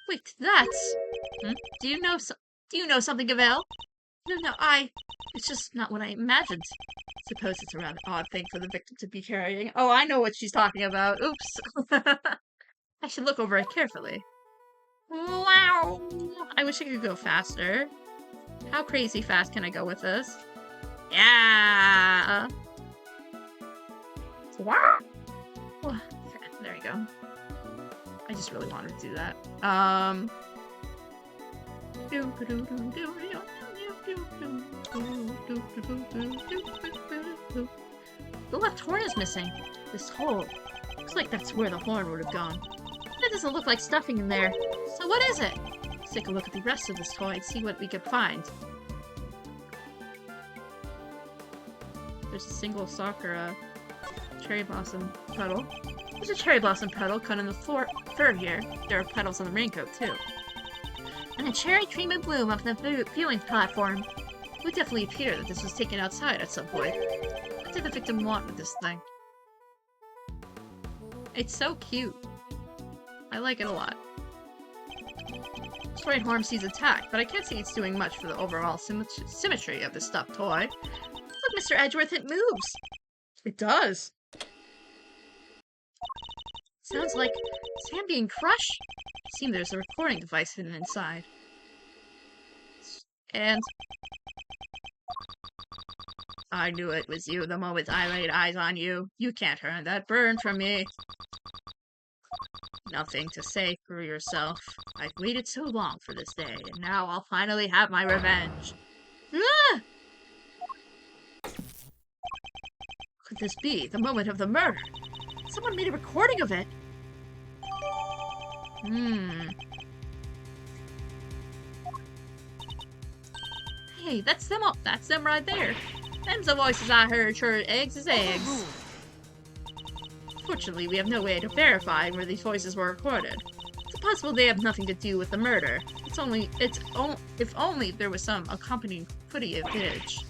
Wait, that's... Do you know something, Gavelle? No, it's just not what I imagined. Suppose it's a rather odd thing for the victim to be carrying. Oh, I know what she's talking about. Oops. I should look over it carefully. Wow! I wish I could go faster. How crazy fast can I go with this? Yeah! Wow! Okay, there you go. I just really wanted to do that. The left horn is missing. This hole. Looks like that's where the horn would have gone. That doesn't look like stuffing in there. So what is it? Let's take a look at the rest of this toy and see what we can find. There's a single Sakura cherry blossom petal. There's a cherry blossom petal cut in the third here. There are petals on the raincoat too. And a cherry cream and bloom up the viewing platform. It would definitely appear that this was taken outside at some point. What did the victim want with this thing? It's so cute. I like it a lot. This right horn sees attack, but I can't see it's doing much for the overall symmetry of the stuffed toy. Look, Mr. Edgeworth, it moves! It does! Sounds like sand being crushed. It seems there's a recording device hidden inside. And... I knew it was you the moment I laid eyes on you. You can't earn that burn from me. Nothing to say for yourself. I've waited so long for this day, and now I'll finally have my revenge. Ah! Could this be the moment of the murder? Someone made a recording of it. Hey, that's them all. That's them right there. Them's the voices I heard. Sure, eggs is eggs. Fortunately, we have no way to verify where these voices were recorded. It's possible they have nothing to do with the murder. If only there was some accompanying footage.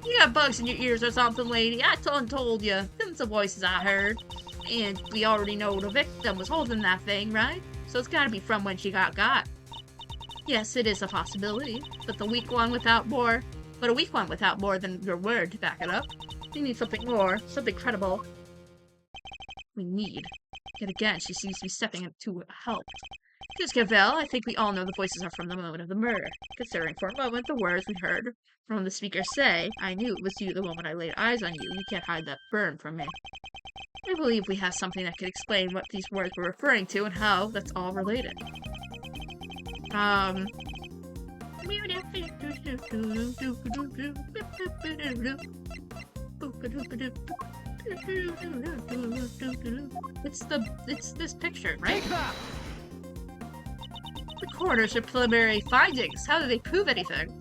You got bugs in your ears or something, lady. I told you. Them's the voices I heard. And we already know the victim was holding that thing, right? So it's gotta be from when she got. Yes, it is a possibility. But a weak one without more than your word to back it up. We need something more. Something credible. Yet again, she seems to be stepping up to help. Because Cavell, I think we all know the voices are from the moment of the murder. Considering for a moment the words we heard from the speaker say, I knew it was you the moment I laid eyes on you. You can't hide that burn from me. I believe we have something that could explain what these words were referring to and how that's all related. It's this picture, right? Take that! The coroners are preliminary findings. How do they prove anything?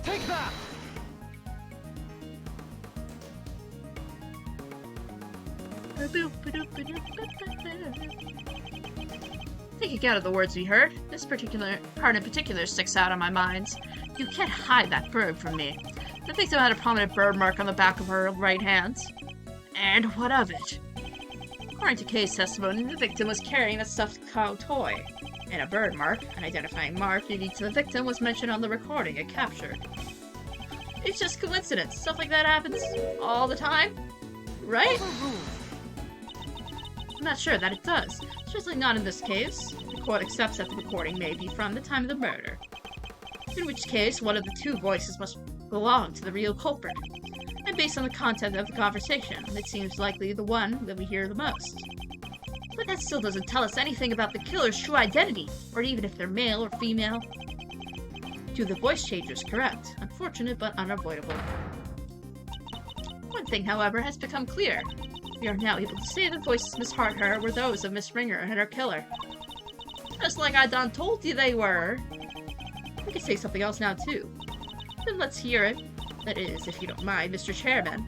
Take that! Thinking out of the words we heard, this particular part in particular sticks out on my mind. You can't hide that bird from me. The victim had a prominent bird mark on the back of her right hand. And what of it? According to case testimony, the victim was carrying a stuffed cow toy, and a bird mark, an identifying mark unique to the victim, was mentioned on the recording it captured. It's just coincidence. Stuff like that happens all the time, right? I'm not sure that it does. Certainly not in this case. The court accepts that the recording may be from the time of the murder. In which case, one of the two voices must belong to the real culprit. And based on the content of the conversation, it seems likely the one that we hear the most. But that still doesn't tell us anything about the killer's true identity, or even if they're male or female. Do the voice changers correct? Unfortunate but unavoidable. One thing, however, has become clear. We are now able to say the voices Miss Harter were those of Miss Ringer and her killer. Just like I done told you they were. We could say something else now, too. Then let's hear it. That is, if you don't mind, Mr. Chairman.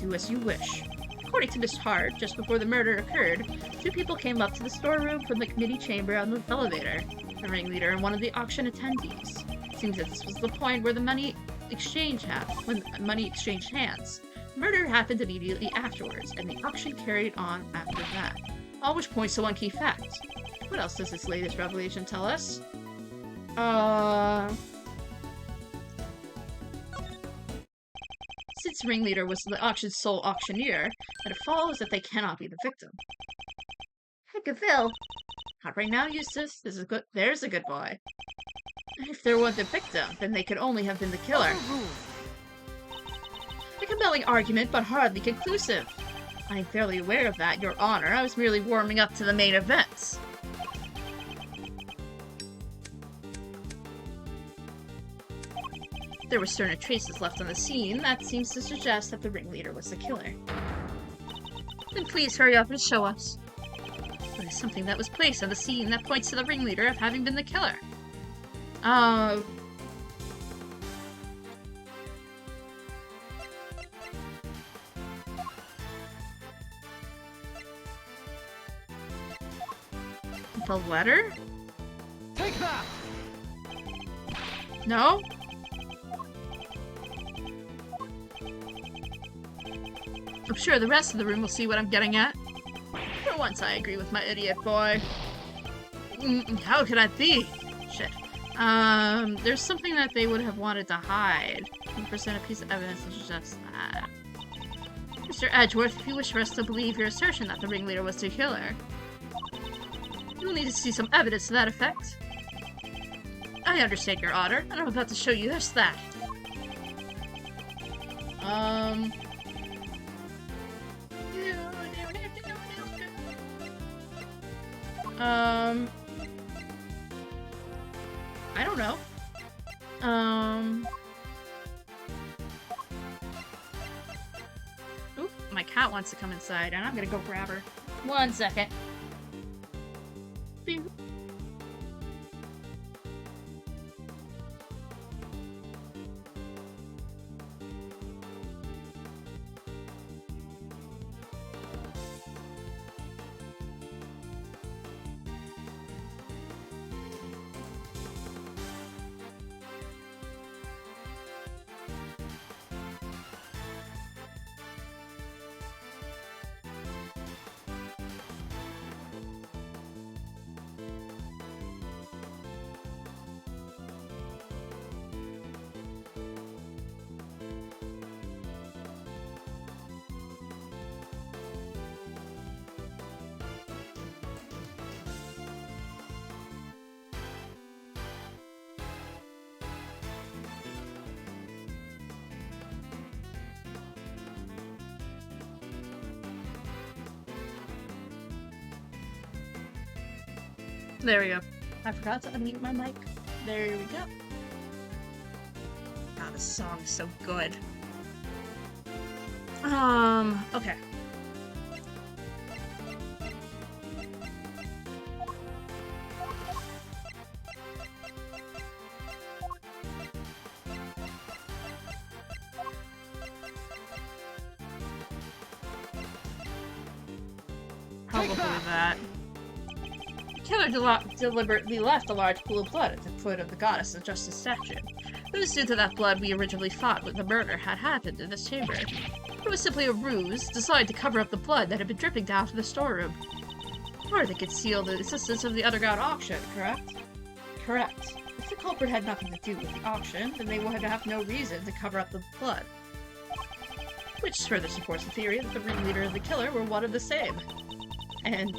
Do as you wish. According to Miss Hart, just before the murder occurred, two people came up to the storeroom from the committee chamber on the elevator. The ringleader and one of the auction attendees. It seems that this was the point where the money exchanged hands. Murder happened immediately afterwards, and the auction carried on after that. All which points to one key fact. What else does this latest revelation tell us? Since Ringleader was the auction's sole auctioneer, then it follows that they cannot be the victim. Heck of Phil. Not right now, Eustace. There's a good boy. If they weren't the victim, then they could only have been the killer. A compelling argument, but hardly conclusive. I am fairly aware of that, Your Honor. I was merely warming up to the main events. There were certain traces left on the scene that seems to suggest that the ringleader was the killer. Then please hurry up and show us. There is something that was placed on the scene that points to the ringleader of having been the killer. The letter? Take that! No? I'm sure the rest of the room will see what I'm getting at. For once, I agree with my idiot boy. How could that be? Shit. There's something that they would have wanted to hide. You present a piece of evidence that suggests that. Mr. Edgeworth, if you wish for us to believe your assertion that the ringleader was the killer, you will need to see some evidence to that effect. I understand, Your Honor, and I'm about to show you just that. I don't know. Oop, my cat wants to come inside, and I'm gonna go grab her. 1 second. Beep. There we go. I forgot to unmute my mic. There we go. God, this song is so good. Okay. Probably that. The killer deliberately left a large pool of blood at the foot of the goddess of justice statue. It was due to that blood we originally thought when the murder had happened in this chamber. It was simply a ruse, designed to cover up the blood that had been dripping down to the storeroom. Or to conceal the existence of the underground auction, correct? Correct. If the culprit had nothing to do with the auction, then they would have no reason to cover up the blood. Which further supports the theory that the ringleader and the killer were one and the same. And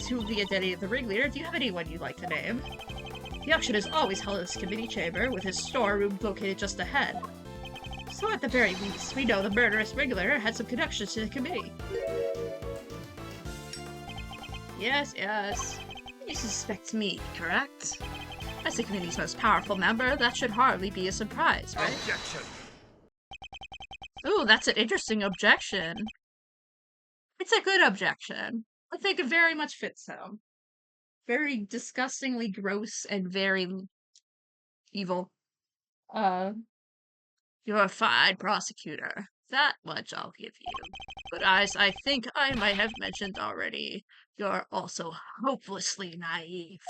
to the identity of the ringleader, do you have anyone you'd like to name? The auction is always held in this committee chamber, with his storeroom located just ahead. So at the very least, we know the murderous ringleader had some connections to the committee. Yes, yes. You suspect me, correct? As the committee's most powerful member, that should hardly be a surprise, right? Objection. Ooh, that's an interesting objection. It's a good objection. I think it very much fits him. Very disgustingly gross and very evil. You're a fine prosecutor. That much I'll give you. But as I think I might have mentioned already, you're also hopelessly naive.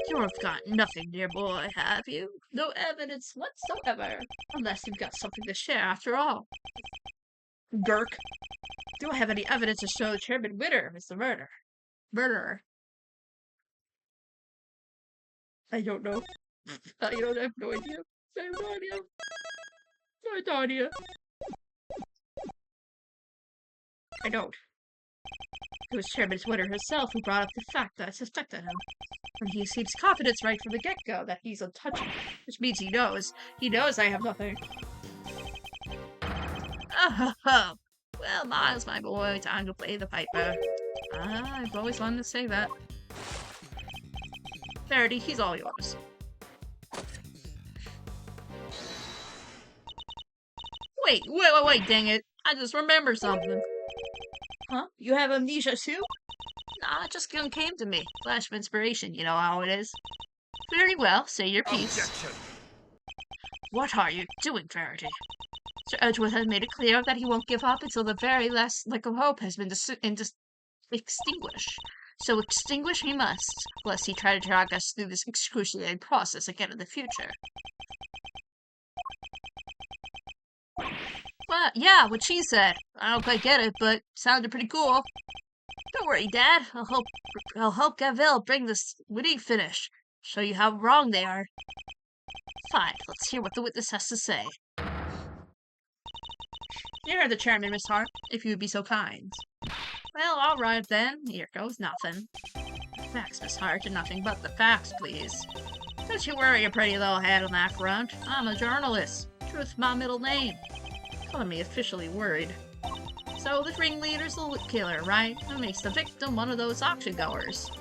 You've got nothing, dear boy, have you? No evidence whatsoever, Unless you've got something to share after all. Gurk. Do I have any evidence to show Chairman Witter is the murderer? I don't know. I have no idea. I have no idea. No idea. I don't. It was Chairman Witter herself who brought up the fact that I suspected him. And he seems confident right from the get-go that he's untouchable, which means he knows. He knows I have nothing. Oh, ho, ho. Well, Miles, my boy, time to play the piper. I've always wanted to say that. Verity, he's all yours. Wait, dang it. I just remembered something. Huh? You have amnesia too? Nah, it just came to me. Flash of inspiration, you know how it is. Very well, say your piece. Objection. What are you doing, Verity? Sir Edgeworth has made it clear that he won't give up until the very last lick of hope has been extinguished. So extinguish he must, lest he try to drag us through this excruciating process again in the future. Well, yeah, what she said. I don't quite get it, but sounded pretty cool. Don't worry, Dad. I'll help Gavelle bring this witty finish. Show you how wrong they are. Fine, let's hear what the witness has to say. You're the chairman, Miss Hart, If you would be so kind. Well, all right then. Here goes nothing. Facts, Miss Hart, and nothing but the facts, please. Don't you worry your pretty little head on that front. I'm a journalist. Truth's my middle name. Calling me officially worried. So the ringleader's the killer, right? That makes the victim one of those auction goers.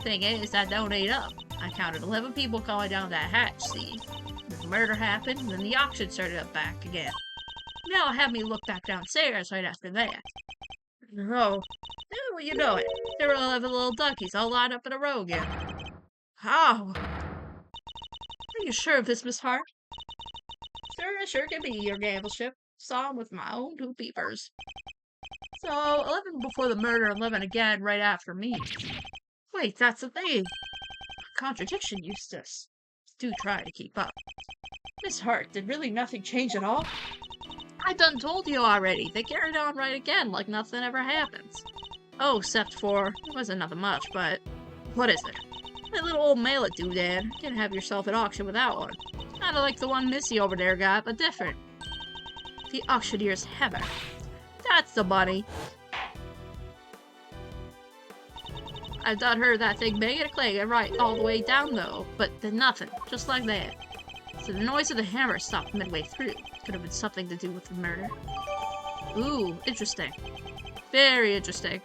Thing is, that don't add up. I counted 11 people going down that hatch, see? The murder happened, and then the auction started up back again. Now have me look back downstairs right after that. Oh, well, you know it. There were 11 little duckies all lined up in a row again. How? Are you sure of this, Miss Hart? Sure can be, your gambleship. Saw 'em with my own two peepers. So, 11 before the murder, 11 again right after me. Wait, that's the thing. Contradiction, Eustace. Do try to keep up. Miss Hart, did really nothing change at all? I done told you already. They carried on right again like nothing ever happens. Oh, except for, it wasn't nothing much, but what is it? That little old mallet doodad. You can have yourself at auction without one. Kinda like the one Missy over there got, but different. The auctioneer's hammer. That's the money. I've done heard that thing banging a clanging right all the way down though, but then nothing, just like that. So the noise of the hammer stopped midway through. Could have been something to do with the murder. Ooh, interesting. Very interesting.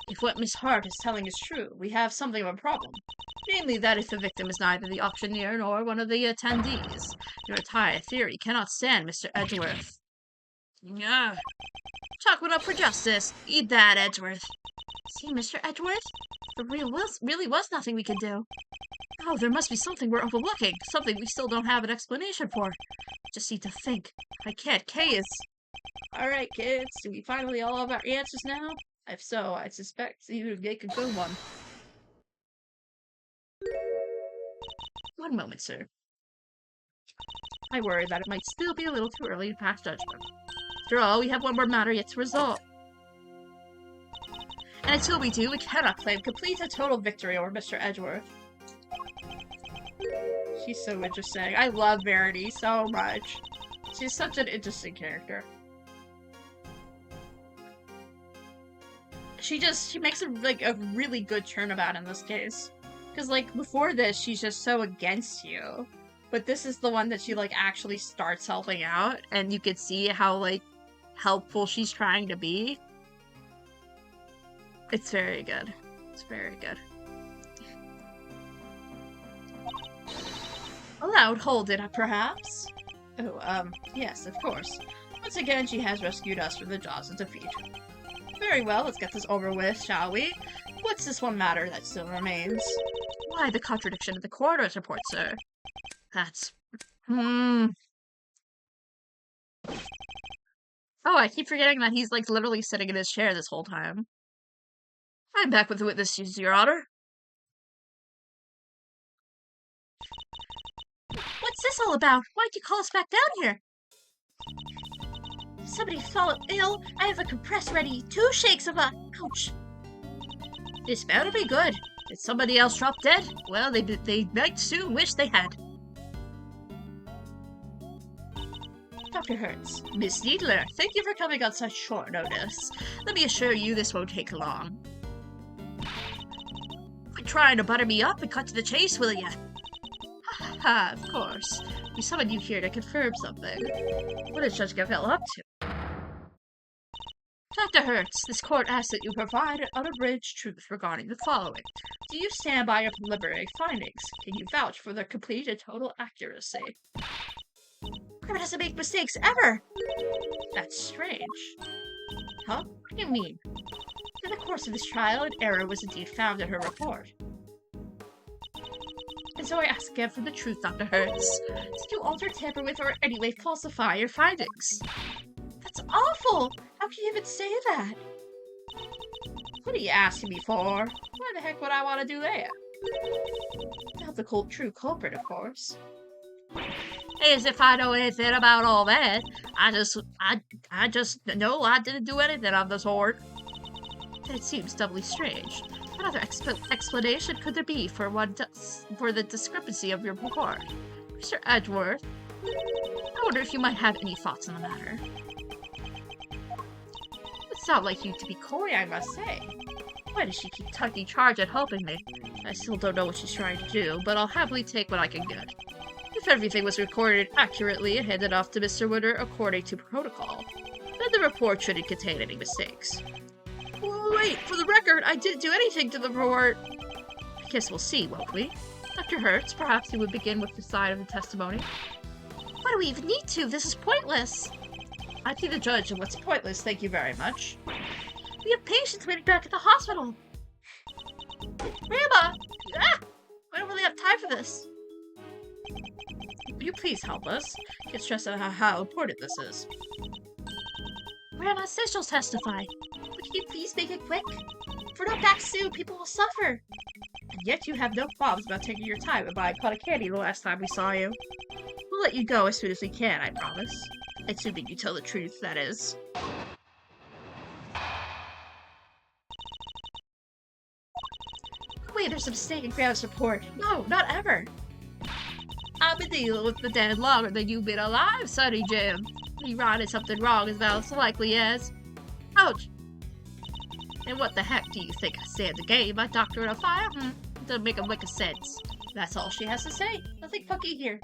If what Miss Hart is telling is true, we have something of a problem. Namely that if the victim is neither the auctioneer nor one of the attendees, your entire theory cannot stand Mr. Edgeworth. Yeah. Chalk one up for justice. Eat that, Edgeworth. See, Mr. Edgeworth? There really was nothing we could do. Oh, there must be something we're overlooking. Something we still don't have an explanation for. Just need to think. I can't. Kay is... Alright, kids, do we finally all have our answers now? If so, I suspect you would make a good one. One moment, sir. I worry that it might still be a little too early to pass judgment. After all, we have one more matter yet to resolve. And until we do, we cannot claim complete and total victory over Mr. Edgeworth. She's so interesting. I love Verity so much. She's such an interesting character. She makes a really good turnabout in this case. Because, like, before this, she's just so against you. But this is the one that she, like, actually starts helping out. And you can see how, like, helpful she's trying to be. It's very good. It's very good. A loud hold it, perhaps? Oh, yes, of course. Once again, she has rescued us from the jaws of defeat. Very well, let's get this over with, shall we? What's this one matter that still remains? Why the contradiction of the coroner's report, sir? That's... Hmm. Oh, I keep forgetting that he's, like, literally sitting in his chair this whole time. I'm back with the witnesses, Your Honor. What's this all about? Why'd you call us back down here? Somebody fell ill. I have a compress ready. 2 shakes of a... Ouch. This better be good. Did somebody else drop dead? Well, they might soon wish they had. Dr. Hertz. Miss Needler, thank you for coming on such short notice. Let me assure you this won't take long. Quit trying to butter me up and cut to the chase, will ya? Ha, of course. We summoned you here to confirm something. What did Judge Gavel up to? Dr. Hertz, this court asks that you provide an unabridged truth regarding the following. Do you stand by your preliminary findings? Can you vouch for their complete and total accuracy? Grandma doesn't make mistakes, ever! That's strange. Huh? What do you mean? In the course of this trial, an error was indeed found in her report. And so I ask again for the truth, Dr. Hertz. Did you alter, tamper with, or in any way falsify your findings? That's awful! How can you even say that? What are you asking me for? Why the heck would I want to do that? Not the true culprit, of course. As if I know anything about all that. I just know I didn't do anything of the sort. That seems doubly strange. What other explanation could there be for the discrepancy of your report? Mr. Edgeworth, I wonder if you might have any thoughts on the matter. It's not like you to be coy, I must say. Why does she keep taking charge and helping me? I still don't know what she's trying to do, but I'll happily take what I can get. If everything was recorded accurately and handed off to Mr. Winter according to protocol, then the report shouldn't contain any mistakes. Wait, for the record, I didn't do anything to the report. I guess we'll see, won't we? Dr. Hertz, perhaps you would begin with the side of the testimony. Why do we even need to? This is pointless. I'd be the judge of what's pointless, thank you very much. We have patients waiting back at the hospital. Grandma! Ah! I don't really have time for this. Will you please help us? Can't stress how important this is. Grandma says she'll testify. But can you please make it quick? If we're not back soon, people will suffer. And yet you have no qualms about taking your time and buying pot of candy the last time we saw you. We'll let you go as soon as we can, I promise. Assuming you tell the truth, that is. Wait, there's a mistake in Grandma's report. No, not ever. I've been dealing with the dead longer than you've been alive, Sonny Jim. You writing something wrong as well as likely as. Ouch! And what the heck do you think I stand to gain by doctoring a fire? Doesn't make a lick of sense. That's all she has to say. Nothing funky here.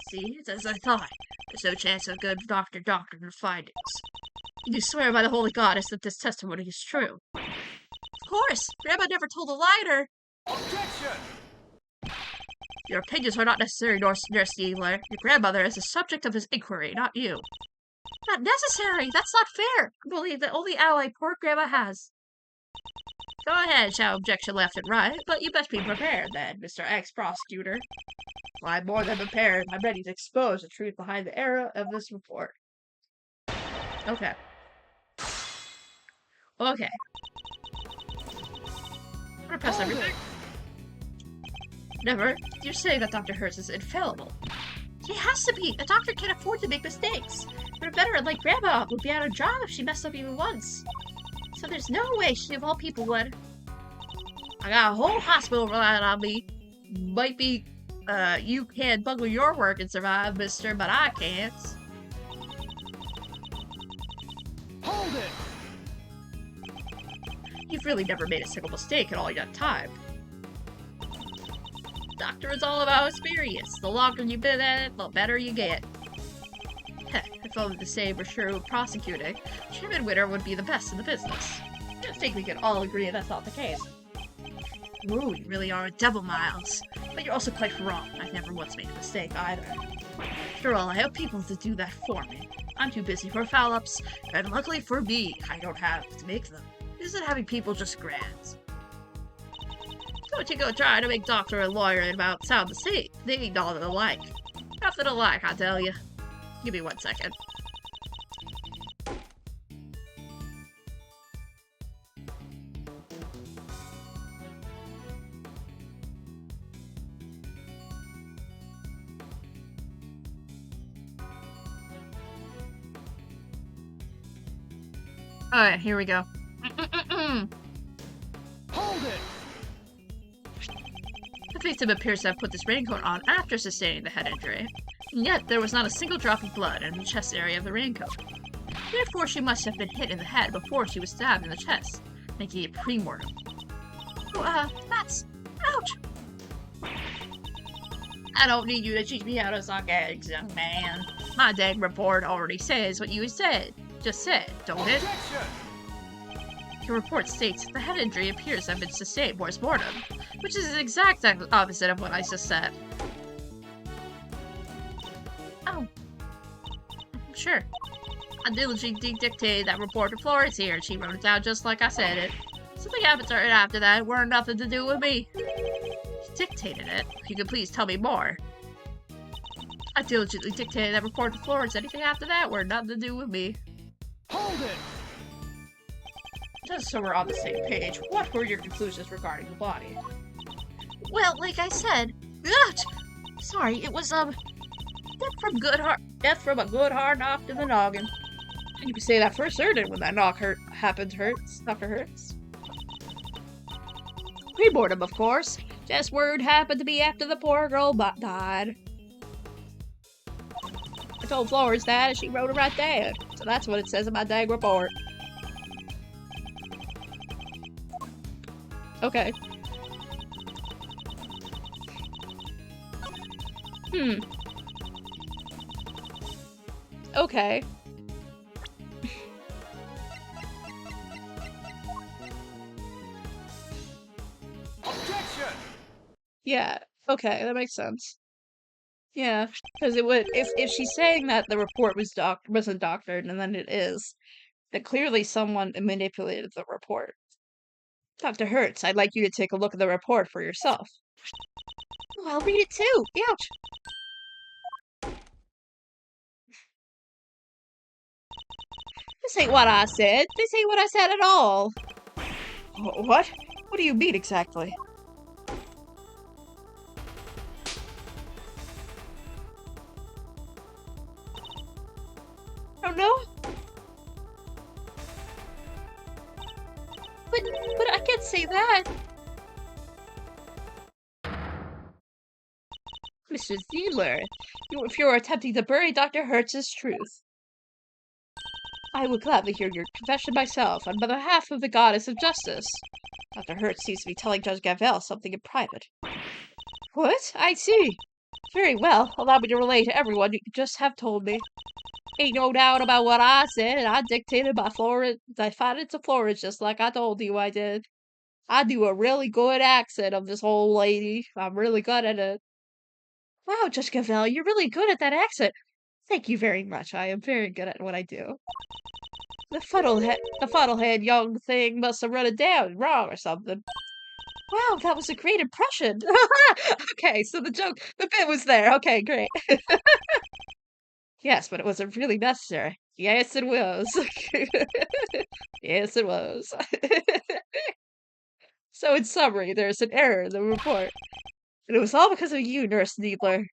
See, it's as I thought. There's no chance of a good doctoring her findings. You swear by the Holy Goddess that this testimony is true. Of course! Grandma never told a lie to her. Objection! Your opinions are not necessary, Nurse Needler. Your grandmother is the subject of this inquiry, not you. Not necessary! That's not fair! I believe the only ally poor Grandma has. Go ahead, shout objection left and right, but you best be prepared then, Mr. Ex-Prosecutor. I'm more than prepared. I'm ready to expose the truth behind the error of this report. Okay. Okay. I'm gonna press everything. Never. You're saying that Dr. Hertz is infallible. He has to be. A doctor can't afford to make mistakes. But a veteran like Grandma would be out of job if she messed up even once. So there's no way she of all people would. I got a whole hospital relying on me. Might be, you can bungle your work and survive, mister, but I can't. Hold it! You've really never made a single mistake in all your time. Doctor is all about experience. The longer you've been at it, the better you get. If only the same were true of prosecuting, Chairman Winter would be the best in the business. I think we can all agree that's not the case. Ooh, you really are a devil, Miles. But you're also quite wrong. I've never once made a mistake either. After all, I have people to do that for me. I'm too busy for foul-ups, and luckily for me, I don't have to make them. Isn't having people just grand? Don't you go trying to make doctor and lawyer and about sound the same. They ain't nothing alike. Nothing alike, I tell you. Give me 1 second. Alright, here we go. Hold it! The victim appears to have put this raincoat on after sustaining the head injury, and yet there was not a single drop of blood in the chest area of the raincoat. Therefore, she must have been hit in the head before she was stabbed in the chest, making it pre-mortem. Oh, that's... ouch! I don't need you to teach me how to suck eggs, young man. My dang report already says what you said. Just said, don't it? Objection! The report states that the head injury appears to have been sustained post-mortem, which is the exact opposite of what I just said. Oh. Sure. I diligently dictated that report to Florence here, and she wrote it down just like I said it. Something happened to her after that weren't nothing to do with me. She dictated it. You could please tell me more. I diligently dictated that report to Florence. Anything after that were nothing to do with me. Hold it! Just so we're on the same page, what were your conclusions regarding the body? Well, like I said, sorry, it was, Death from a good hard knock to the noggin. You can say that for certain when that knock happened hurts, Dr. Hertz. Pre-mortem, of course. Just word happened to be after the poor girl died. I told Florence that, and she wrote it right there. So that's what it says in my dang report. Okay. Okay. Objection! Yeah, okay, that makes sense. Yeah, because it would if she's saying that the report wasn't doctored and then it is, then clearly someone manipulated the report. Dr. Hertz, I'd like you to take a look at the report for yourself. oh, I'll read it too. Ouch. This ain't what I said. This ain't what I said at all. What? What do you mean exactly? Oh no? But I can't say that. Mr. Ziegler, if you're attempting to bury Dr. Hertz's truth, I will gladly hear your confession myself, on behalf of the goddess of justice. Dr. Hertz seems to be telling Judge Gavel something in private. What? I see. Very well. Allow me to relay to everyone you just have told me. Ain't no doubt about what I said, and I dictated my Florence. I fought it to Florence just like I told you I did. I do a really good accent of this old lady. I'm really good at it. Wow, Judge Gavel, you're really good at that accent. Thank you very much. I am very good at what I do. The fuddlehead young thing must have run it down wrong or something. Wow, that was a great impression. Okay, so the bit was there. Okay, great. Yes, but it wasn't really necessary. Yes, it was. Yes, it was. So, in summary, there's an error in the report. And it was all because of you, Nurse Needler.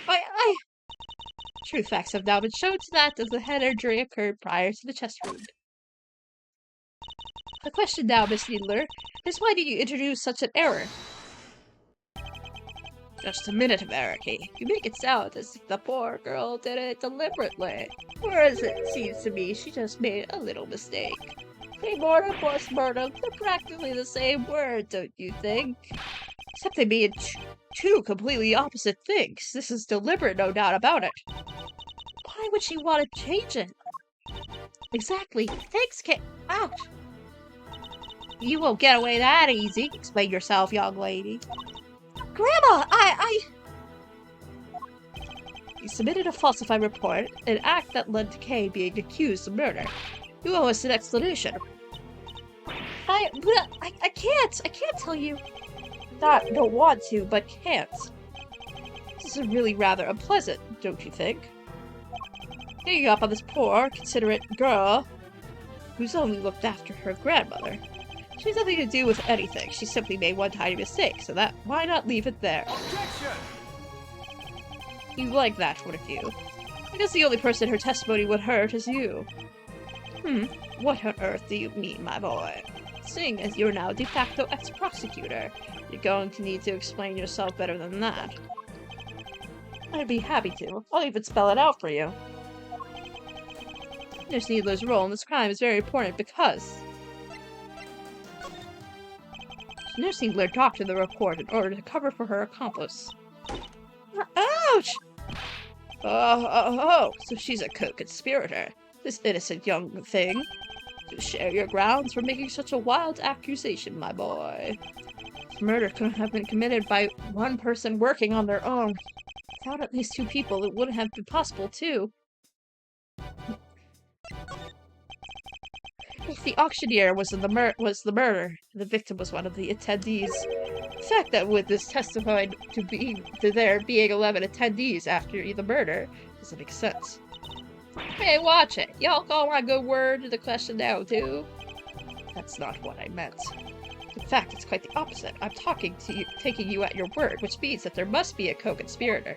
I... True facts have now been shown to that of the head injury occurred prior to the chest wound. The question now, Miss Needler, is why did you introduce such an error? Just a minute of error, Kate. You make it sound as if the poor girl did it deliberately. Whereas it seems to me she just made a little mistake. Pre-mortem, post-mortem, they're practically the same word, don't you think? Except they mean two completely opposite things. This is deliberate, no doubt about it. Why would she want to change it? Exactly. Thanks, Kate. Ouch. You won't get away that easy. Explain yourself, young lady. Grandma, You submitted a falsified report, an act that led to Kay being accused of murder. You owe us an explanation. I can't tell you. Don't want to, but can't. This is really rather unpleasant, don't you think? Hanging up on this poor, considerate girl who's only looked after her grandmother. She has nothing to do with anything. She simply made one tiny mistake, so why not leave it there? Objection! You like that, wouldn't you? I guess the only person her testimony would hurt is you. What on earth do you mean, my boy? Seeing as you're now de facto ex-prosecutor, you're going to need to explain yourself better than that. I'd be happy to. I'll even spell it out for you. Nurse Needler's role in this crime is very important because Nurse Needler doctored the report in order to cover for her accomplice. Ouch! Oh, so she's a co-conspirator. This innocent young thing. To share your grounds for making such a wild accusation, my boy. This murder couldn't have been committed by one person working on their own. Without at least two people, it wouldn't have been possible, too. If the auctioneer was the murder, the victim was one of the attendees. The fact that witness testified to there being 11 attendees after the murder doesn't make sense. Hey, watch it. Y'all call my good word to the question now, too? That's not what I meant. In fact, it's quite the opposite. I'm taking you at your word, which means that there must be a co-conspirator.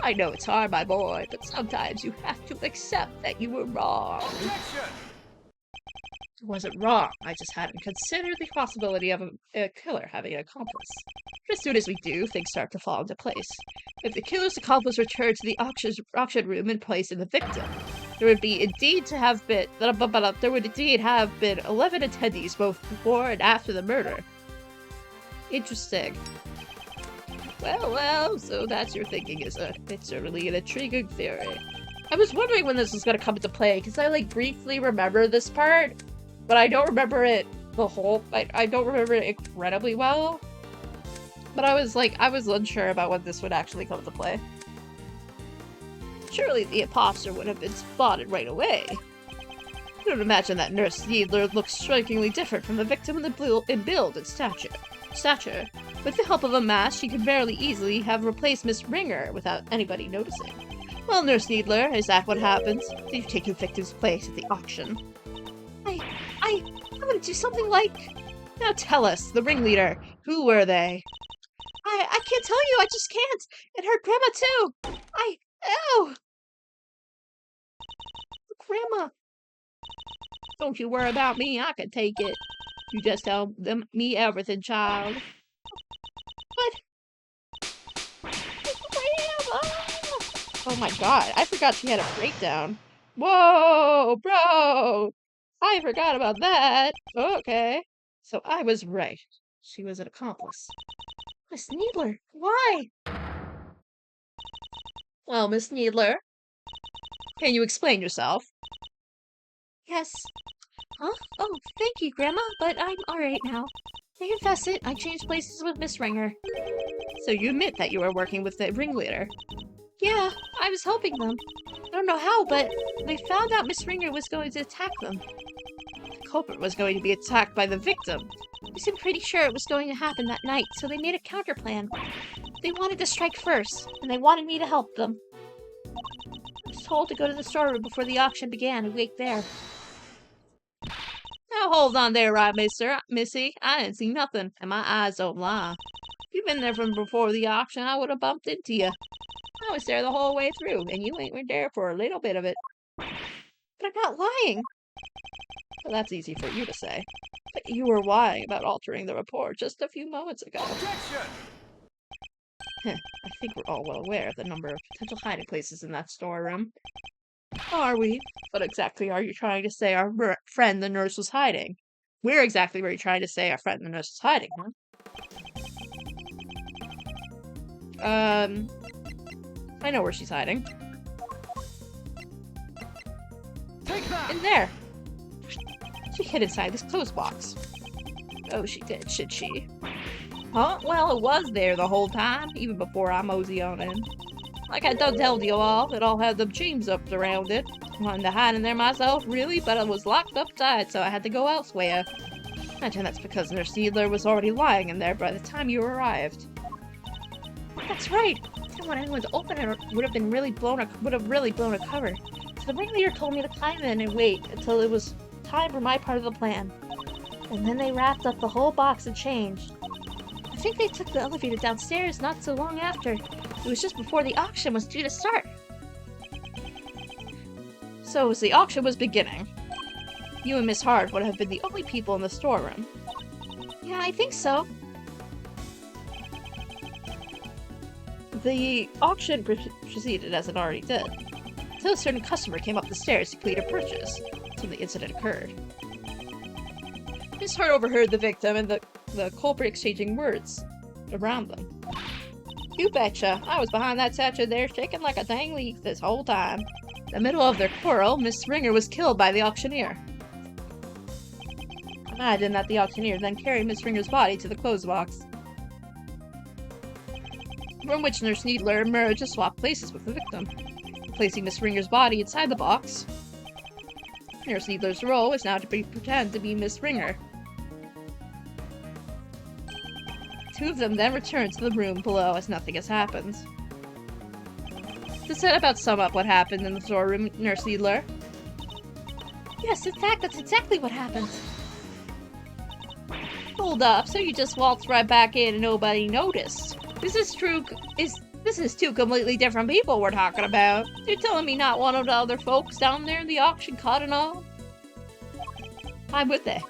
I know it's hard, my boy, but sometimes you have to accept that you were wrong. Objection! I wasn't wrong. I just hadn't considered the possibility of a killer having an accomplice. But as soon as we do, things start to fall into place. If the killer's accomplice returned to the auction room and placed in the victim, there would indeed have been 11 attendees both before and after the murder. Interesting. Well, so that's your thinking, is it? It's certainly an intriguing theory. I was wondering when this was going to come into play, because I, briefly remember this part, but I don't remember it I don't remember it incredibly well. But I was unsure about when this would actually come into play. Surely the imposter would have been spotted right away. I don't imagine that Nurse Needler looks strikingly different from the victim in build and stature. With the help of a mask, she could very easily have replaced Miss Ringer without anybody noticing. Well, Nurse Needler, is that what happens? Did you take your victim's place at the auction? I'm gonna do something like... Now tell us, the ringleader, who were they? I can't tell you, I just can't! It hurt Grandma too! Ow! Grandma! Don't you worry about me, I can take it. You just tell me everything, child. What? Grandma! Oh my god, I forgot she had a breakdown. Whoa, bro! I forgot about that. Okay. So I was right. She was an accomplice. Miss Needler, why? Well, Miss Needler, can you explain yourself? Yes. Huh? Oh, thank you, Grandma, but I'm alright now. I confess it, I changed places with Miss Ringer. So you admit that you were working with the ringleader? Yeah, I was helping them. I don't know how, but they found out Miss Ringer was going to attack them. The culprit was going to be attacked by the victim. They seemed pretty sure it was going to happen that night, so they made a counterplan. They wanted to strike first, and they wanted me to help them. I was told to go to the storeroom before the auction began and wait there. Now hold on there, right, Missy. I didn't see nothing, and my eyes don't lie. If you'd been there from before the auction, I would have bumped into you. I was there the whole way through, and you ain't there for a little bit of it. But I'm not lying. Well, that's easy for you to say. But you were lying about altering the report just a few moments ago. Objection! I think we're all well aware of the number of potential hiding places in that storeroom. Are we? What exactly are you trying to say our friend the nurse was hiding? Where exactly were you trying to say our friend the nurse was hiding, huh? I know where she's hiding. Take that! In there! She hid inside this clothes box. Oh, she did, should she? Huh? Well, it was there the whole time, even before I mosey on in. Like I done told you all, it all had them chains up around it. Wanted to hide in there myself, really, but I was locked up tight, so I had to go elsewhere. Imagine that's because Nurse Needler was already lying in there by the time you arrived. That's right. I didn't want anyone to open it, or would have really blown a cover. So the ringleader told me to climb in and wait until it was time for my part of the plan. And then they wrapped up the whole box and changed. I think they took the elevator downstairs not so long after. It was just before the auction was due to start. So as the auction was beginning, you and Miss Hard would have been the only people in the storeroom. Yeah, I think so. The auction proceeded as it already did, until a certain customer came up the stairs to complete a purchase. That's when the incident occurred. Miss Hart overheard the victim and the culprit exchanging words around them. You betcha, I was behind that statue there shaking like a dang leaf this whole time. In the middle of their quarrel, Miss Ringer was killed by the auctioneer. Imagine that the auctioneer then carried Miss Ringer's body to the clothes box, from which Nurse Needler emerged to swap places with the victim, placing Miss Ringer's body inside the box. Nurse Needler's role is now to pretend to be Miss Ringer. Two of them then return to the room below as nothing has happened. Does that about sum up what happened in the storeroom, Nurse Needler? Yes, in fact, that's exactly what happened. Hold up, so you just waltzed right back in and nobody noticed. This is two completely different people we're talking about. You're telling me not one of the other folks down there in the auction caught and all? Why would they?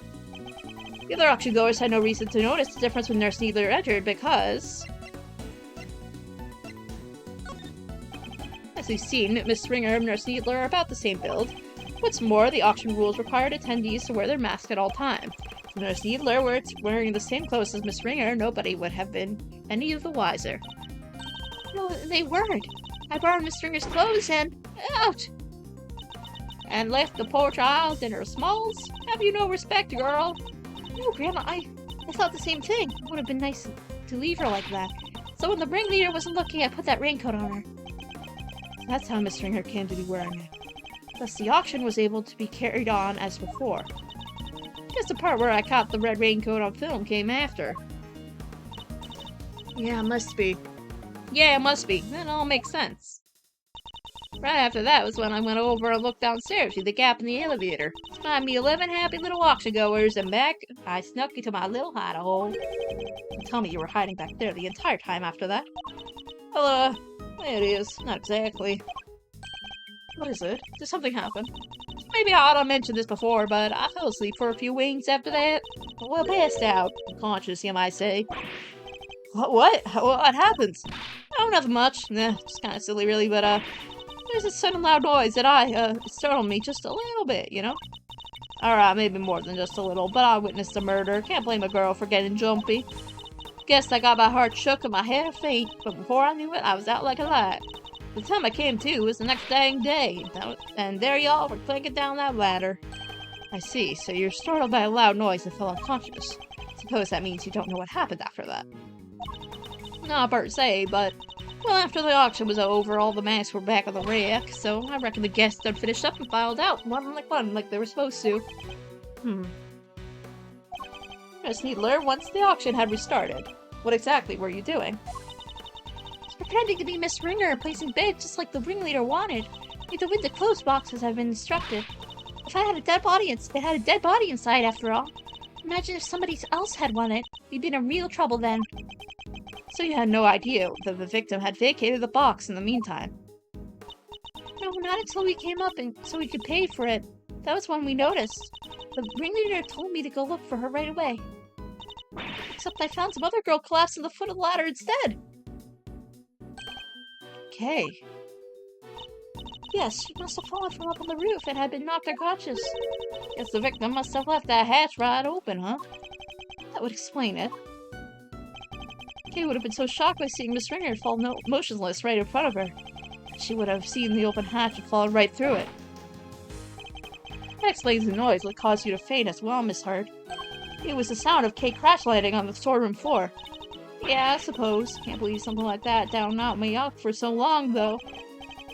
The other auction goers had no reason to notice the difference when Nurse Needler entered because, as we've seen, Miss Ringer and Nurse Needler are about the same build. What's more, the auction rules required attendees to wear their mask at all times. If Nurse Needler were wearing the same clothes as Miss Ringer, nobody would have been any of the wiser. No, they weren't. I borrowed Miss Ringer's clothes and out, and left the poor child in her smalls. Have you no respect, girl? No, Grandma, I thought the same thing. It would have been nice to leave her like that. So when the ringleader wasn't looking, I put that raincoat on her. That's how Miss Ringer came to be wearing it. Thus, the auction was able to be carried on as before. Just the part where I caught the red raincoat on film came after. Yeah, must be. Yeah, it must be. That all makes sense. Right after that was when I went over and looked downstairs through the gap in the elevator. To find me 11 happy little auction goers, and back I snuck into my little hide-a-hole. Don't tell me you were hiding back there the entire time after that. Well, it is. Not exactly. What is it? Did something happen? Maybe I ought to mention this before, but I fell asleep for a few winks after that. Well, passed out. Unconscious, you might say. What? What happened? Oh, nothing much. Nah, just kind of silly, really, but, there's a sudden loud noise that it startled me just a little bit, you know? Alright, maybe more than just a little, but I witnessed a murder. Can't blame a girl for getting jumpy. Guess I got my heart shook and my hair faint, but before I knew it, I was out like a light. The time I came to was the next dang day, and there y'all were clanking down that ladder. I see, so you're startled by a loud noise and fell unconscious. Suppose that means you don't know what happened after that. Not per se, but Well, after the auction was over, all the masks were back on the rack, so I reckon the guests done finished up and filed out, one like they were supposed to. Miss Needler, once the auction had restarted, what exactly were you doing? I was pretending to be Miss Ringer and placing bids just like the ringleader wanted. With the window closed box as I've been instructed. If I had a dead body, it had a dead body inside after all. Imagine if somebody else had won it. We'd be in real trouble then. So you had no idea that the victim had vacated the box in the meantime? No, not until we came up and so we could pay for it. That was when we noticed. The ringleader told me to go look for her right away. Except I found some other girl collapsed at the foot of the ladder instead. Okay. Yes, she must have fallen from up on the roof and had been knocked unconscious. Guess the victim must have left that hatch wide open, huh? That would explain it. Kay would have been so shocked by seeing Miss Ringer fall motionless right in front of her. She would have seen the open hatch and fallen right through it. That explains the noise that caused you to faint as well, Miss Hart. It was the sound of Kay crash landing on the storeroom floor. Yeah, I suppose. Can't believe something like that down out me out for so long, though.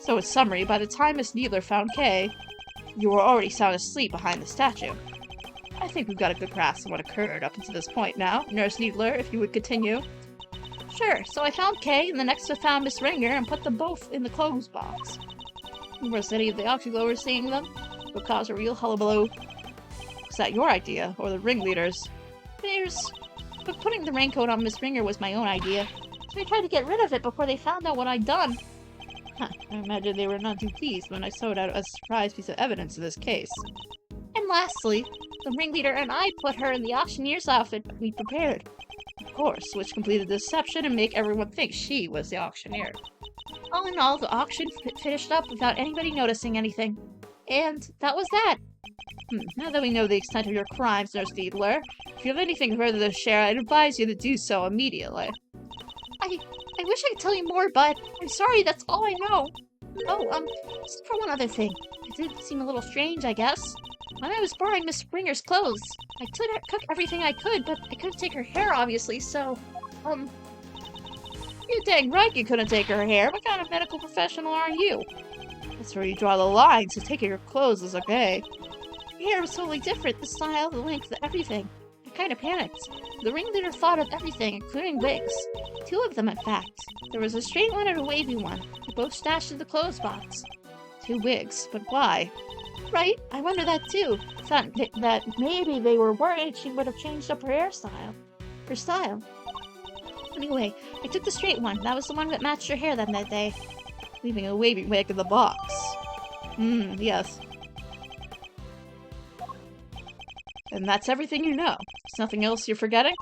So in summary, by the time Miss Needler found Kay, you were already sound asleep behind the statue. I think we've got a good grasp of what occurred up until this point now. Nurse Needler, if you would continue. Sure, so I found Kay, and the next I found Miss Ringer, and put them both in the clothes box. Was any of the auction goers seeing them? It would cause a real hullabaloo. Was that your idea, or the ringleader's? But putting the raincoat on Miss Ringer was my own idea, so I tried to get rid of it before they found out what I'd done. I imagine they were not too pleased when I showed out a surprise piece of evidence in this case. And lastly, the ringleader and I put her in the auctioneer's outfit we prepared. Of course, which completed the deception and make everyone think she was the auctioneer. All in all, the auction finished up without anybody noticing anything. And that was that. Now that we know the extent of your crimes, Nurse Needler, if you have anything further to share, I'd advise you to do so immediately. I wish I could tell you more, but I'm sorry, that's all I know. Oh, just for one other thing. It did seem a little strange, I guess. When I was borrowing Miss Springer's clothes, I took everything I could, but I couldn't take her hair, obviously, so, You're dang right you couldn't take her hair. What kind of medical professional are you? That's where you draw the line, so taking her clothes is okay. Her hair was totally different, the style, the length, everything. I kind of panicked. The ringleader thought of everything, including wigs. 2 of them, in fact. There was a straight one and a wavy one. They both stashed in the clothes box. 2 wigs, but why? Right, I wonder that too. Thought that maybe they were worried she would have changed up her hairstyle. Her style. Anyway, I took the straight one. That was the one that matched her hair that day. Leaving a wavy wig in the box. Yes. And that's everything you know. There's nothing else you're forgetting?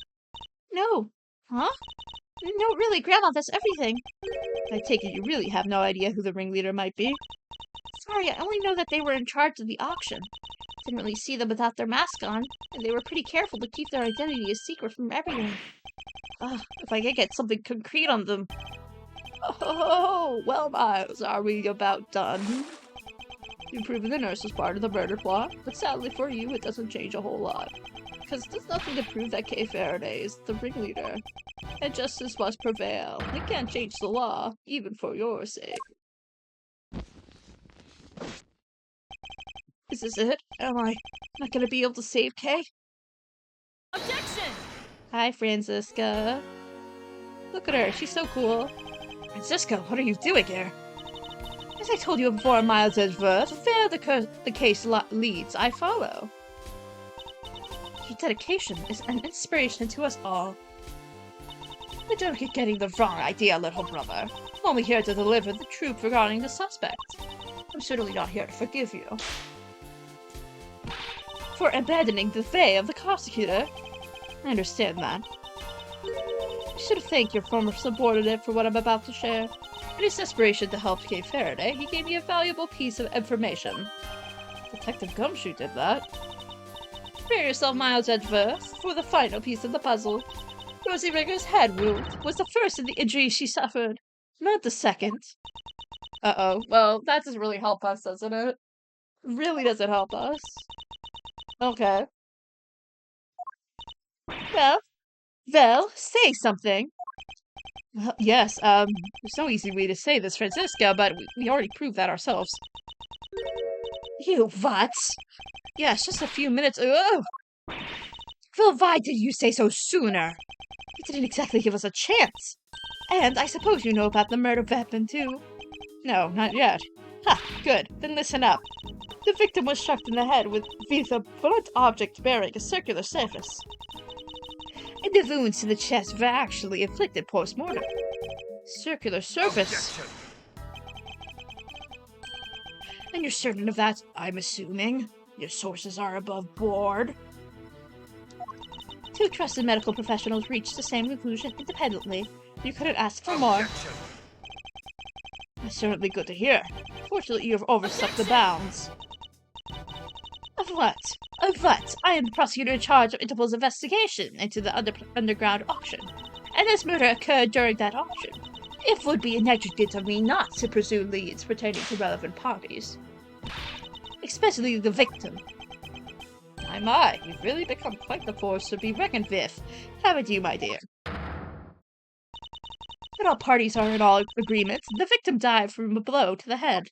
No. Huh? No, really, Grandma, that's everything. I take it you really have no idea who the ringleader might be? Sorry, I only know that they were in charge of the auction. Didn't really see them without their mask on, and they were pretty careful to keep their identity a secret from everyone. If I could get something concrete on them. Oh, well, Miles, are we about done? You've proven the nurse was part of the murder plot, but sadly for you, it doesn't change a whole lot. Because there's nothing to prove that Kay Faraday is the ringleader. And justice must prevail. It can't change the law, even for your sake. Is this it? Am I not gonna be able to save Kay? Objection! Hi, Franziska. Look at her, she's so cool. Franziska, what are you doing here? As I told you before, Miles Edgeworth, where the case leads, I follow. Your dedication is an inspiration to us all. But don't keep getting the wrong idea, little brother. I'm only here to deliver the truth regarding the suspect. I'm certainly not here to forgive you for abandoning the way of the prosecutor. I understand that. I should have thanked your former subordinate for what I'm about to share. In his desperation to help Kay Faraday, he gave me a valuable piece of information. Detective Gumshoe did that. Prepare yourself, Miles Edgeworth, for the final piece of the puzzle. Rosie Ringer's head wound was the first of the injuries she suffered, not the second. Uh-oh. Well, that doesn't really help us, doesn't it? Really doesn't help us. Okay. Well, say something. Well, yes, there's no easy way to say this, Francisca, but we already proved that ourselves. You what? Yes, just a few minutes. Ugh! Well, why did you say so sooner? You didn't exactly give us a chance. And I suppose you know about the murder weapon, too? No, not yet. Ha, good. Then listen up. The victim was struck in the head with a blunt object bearing a circular surface. And the wounds to the chest were actually inflicted post-mortem. Circular surface. Objection. And you're certain of that, I'm assuming? Your sources are above board? Two trusted medical professionals reached the same conclusion independently. You couldn't ask for more. Objection. That's certainly good to hear. Fortunately, you've overstepped the bounds. Of what? Of what? I am the prosecutor in charge of Interpol's investigation into the underground auction. And this murder occurred during that auction. It would be negligent of me not to pursue leads pertaining to relevant parties. Especially the victim. My, you've really become quite the force to be reckoned with, haven't you, my dear? But all parties are in all agreement. The victim died from a blow to the head.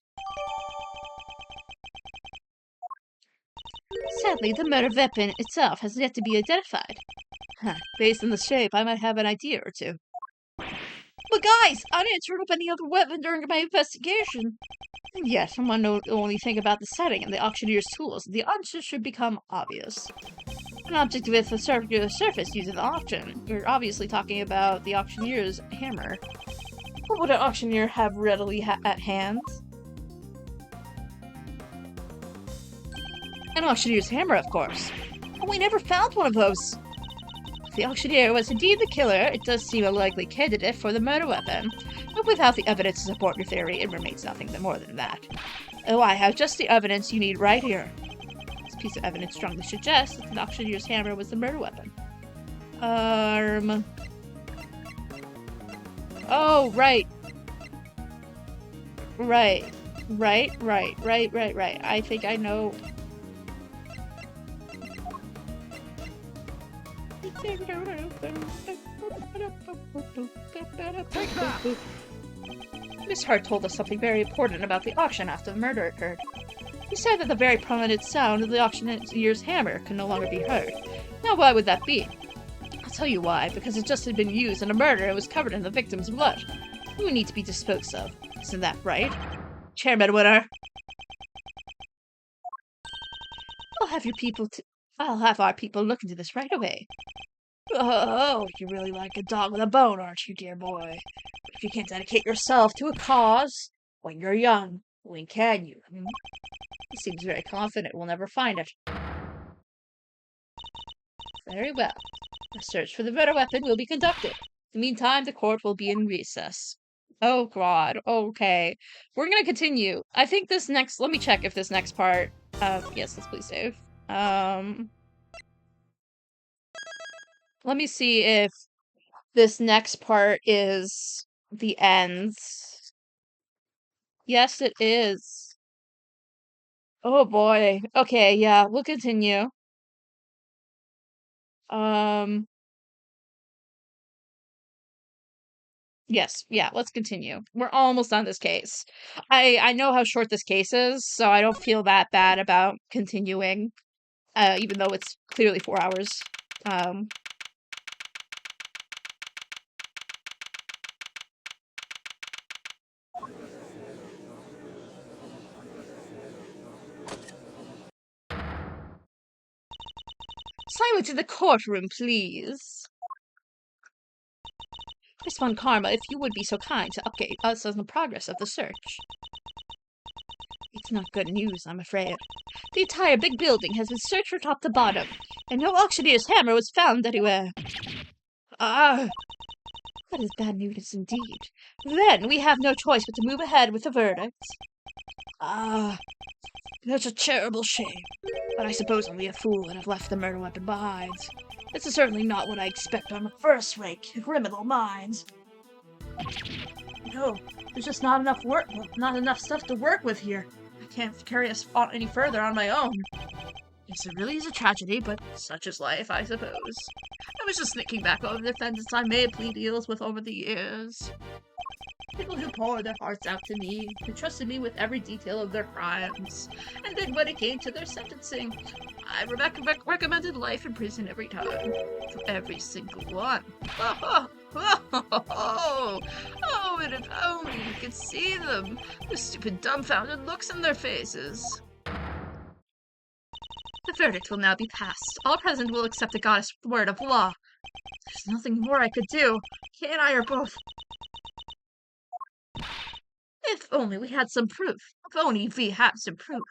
Sadly, the murder weapon itself has yet to be identified. Huh. Based on the shape, I might have an idea or two. But guys, I didn't turn up any other weapon during my investigation. And yet, someone knows only think about the setting and the auctioneer's tools. The answer should become obvious. An object with a circular surface used in the auction. You're obviously talking about the auctioneer's hammer. What would an auctioneer have readily at hand? An auctioneer's hammer, of course. But we never found one of those. If the auctioneer was indeed the killer, it does seem a likely candidate for the murder weapon. But without the evidence to support your theory, it remains nothing more than that. Oh, I have just the evidence you need right here. This piece of evidence strongly suggests that the auctioneer's hammer was the murder weapon. Oh, right. Right. I think I know. Take that! Miss Hart told us something very important about the auction after the murder occurred. He said that the very prominent sound of the auctioneer's hammer could no longer be heard. Now, why would that be? I'll tell you why. Because it just had been used in a murder and was covered in the victim's blood. It would need to be disposed of. Isn't that right? Chairman Winner. I'll have our people look into this right away. Oh, you're really like a dog with a bone, aren't you, dear boy? If you can't dedicate yourself to a cause when you're young, when can you? He seems very confident we'll never find it. Very well. A search for the murder weapon will be conducted. In the meantime, the court will be in recess. Oh, God. Okay. We're gonna continue. I think this next... Let me check if this next part... yes, let's please save. Let me see if this next part is the end. Yes, it is. Oh boy. Okay, yeah, we'll continue. Yes, yeah, let's continue. We're almost on this case. I know how short this case is, so I don't feel that bad about continuing, even though it's clearly 4 hours. Silence in the courtroom, please. Miss Von Karma, if you would be so kind to update us on the progress of the search. It's not good news, I'm afraid. The entire big building has been searched from top to bottom, and no auctioneer's hammer was found anywhere. Ah, that is bad news indeed. Then we have no choice but to move ahead with the verdict. Ah, that's a terrible shame. But I suppose only a fool would have left the murder weapon behind. This is certainly not what I expect on a first-rate criminal mind. No, there's just not enough stuff to work with here. I can't carry us on any further on my own. Yes, it really is a tragedy, but such is life, I suppose. I was just thinking back over the offenses I made plea deals with over the years. People who poured their hearts out to me, who trusted me with every detail of their crimes. And then when it came to their sentencing, I recommended life in prison every time. To every single one. Oh, and if only you could see them. The stupid, dumbfounded looks in their faces. The verdict will now be passed. All present will accept the goddess word of law. There's nothing more I could do. He and I are both... If only we had some proof. If only we had some proof.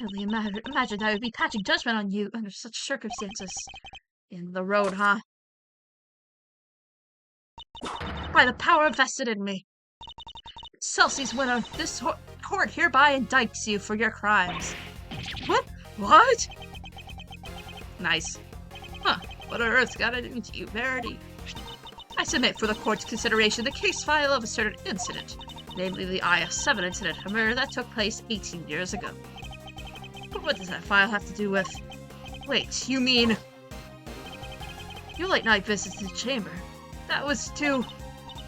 I only imagined I would be passing judgment on you under such circumstances. In the road, huh? By the power vested in me. Celsius winner, this court hereby indicts you for your crimes. What? What? Nice. Huh. What on earth's got to do with you, Verity? I submit for the court's consideration the case file of a certain incident, namely the AAI2 incident, a murder that took place 18 years ago. But what does that file have to do with... Wait, you mean... Your late-night visit to the chamber. That was to...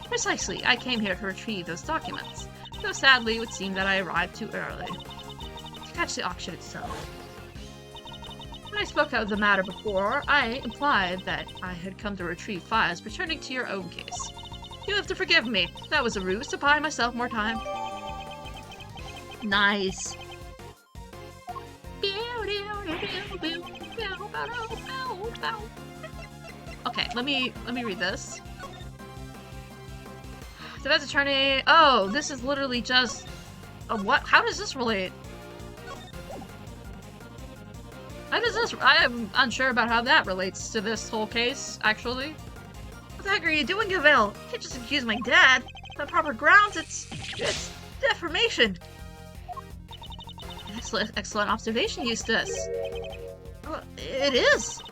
Precisely, I came here to retrieve those documents, though sadly it would seem that I arrived too early. To catch the auction itself. When I spoke out of the matter before, I implied that I had come to retrieve files pertaining to your own case. You'll have to forgive me. That was a ruse to buy myself more time. Nice. Okay, let me read this. Defense attorney. Oh, this is literally just a what? How does this relate? How does this? I am unsure about how that relates to this whole case, actually. What the heck are you doing, Gavel? You can't just accuse my dad. On proper grounds, it's defamation. Excellent observation, Eustace. Well, it is.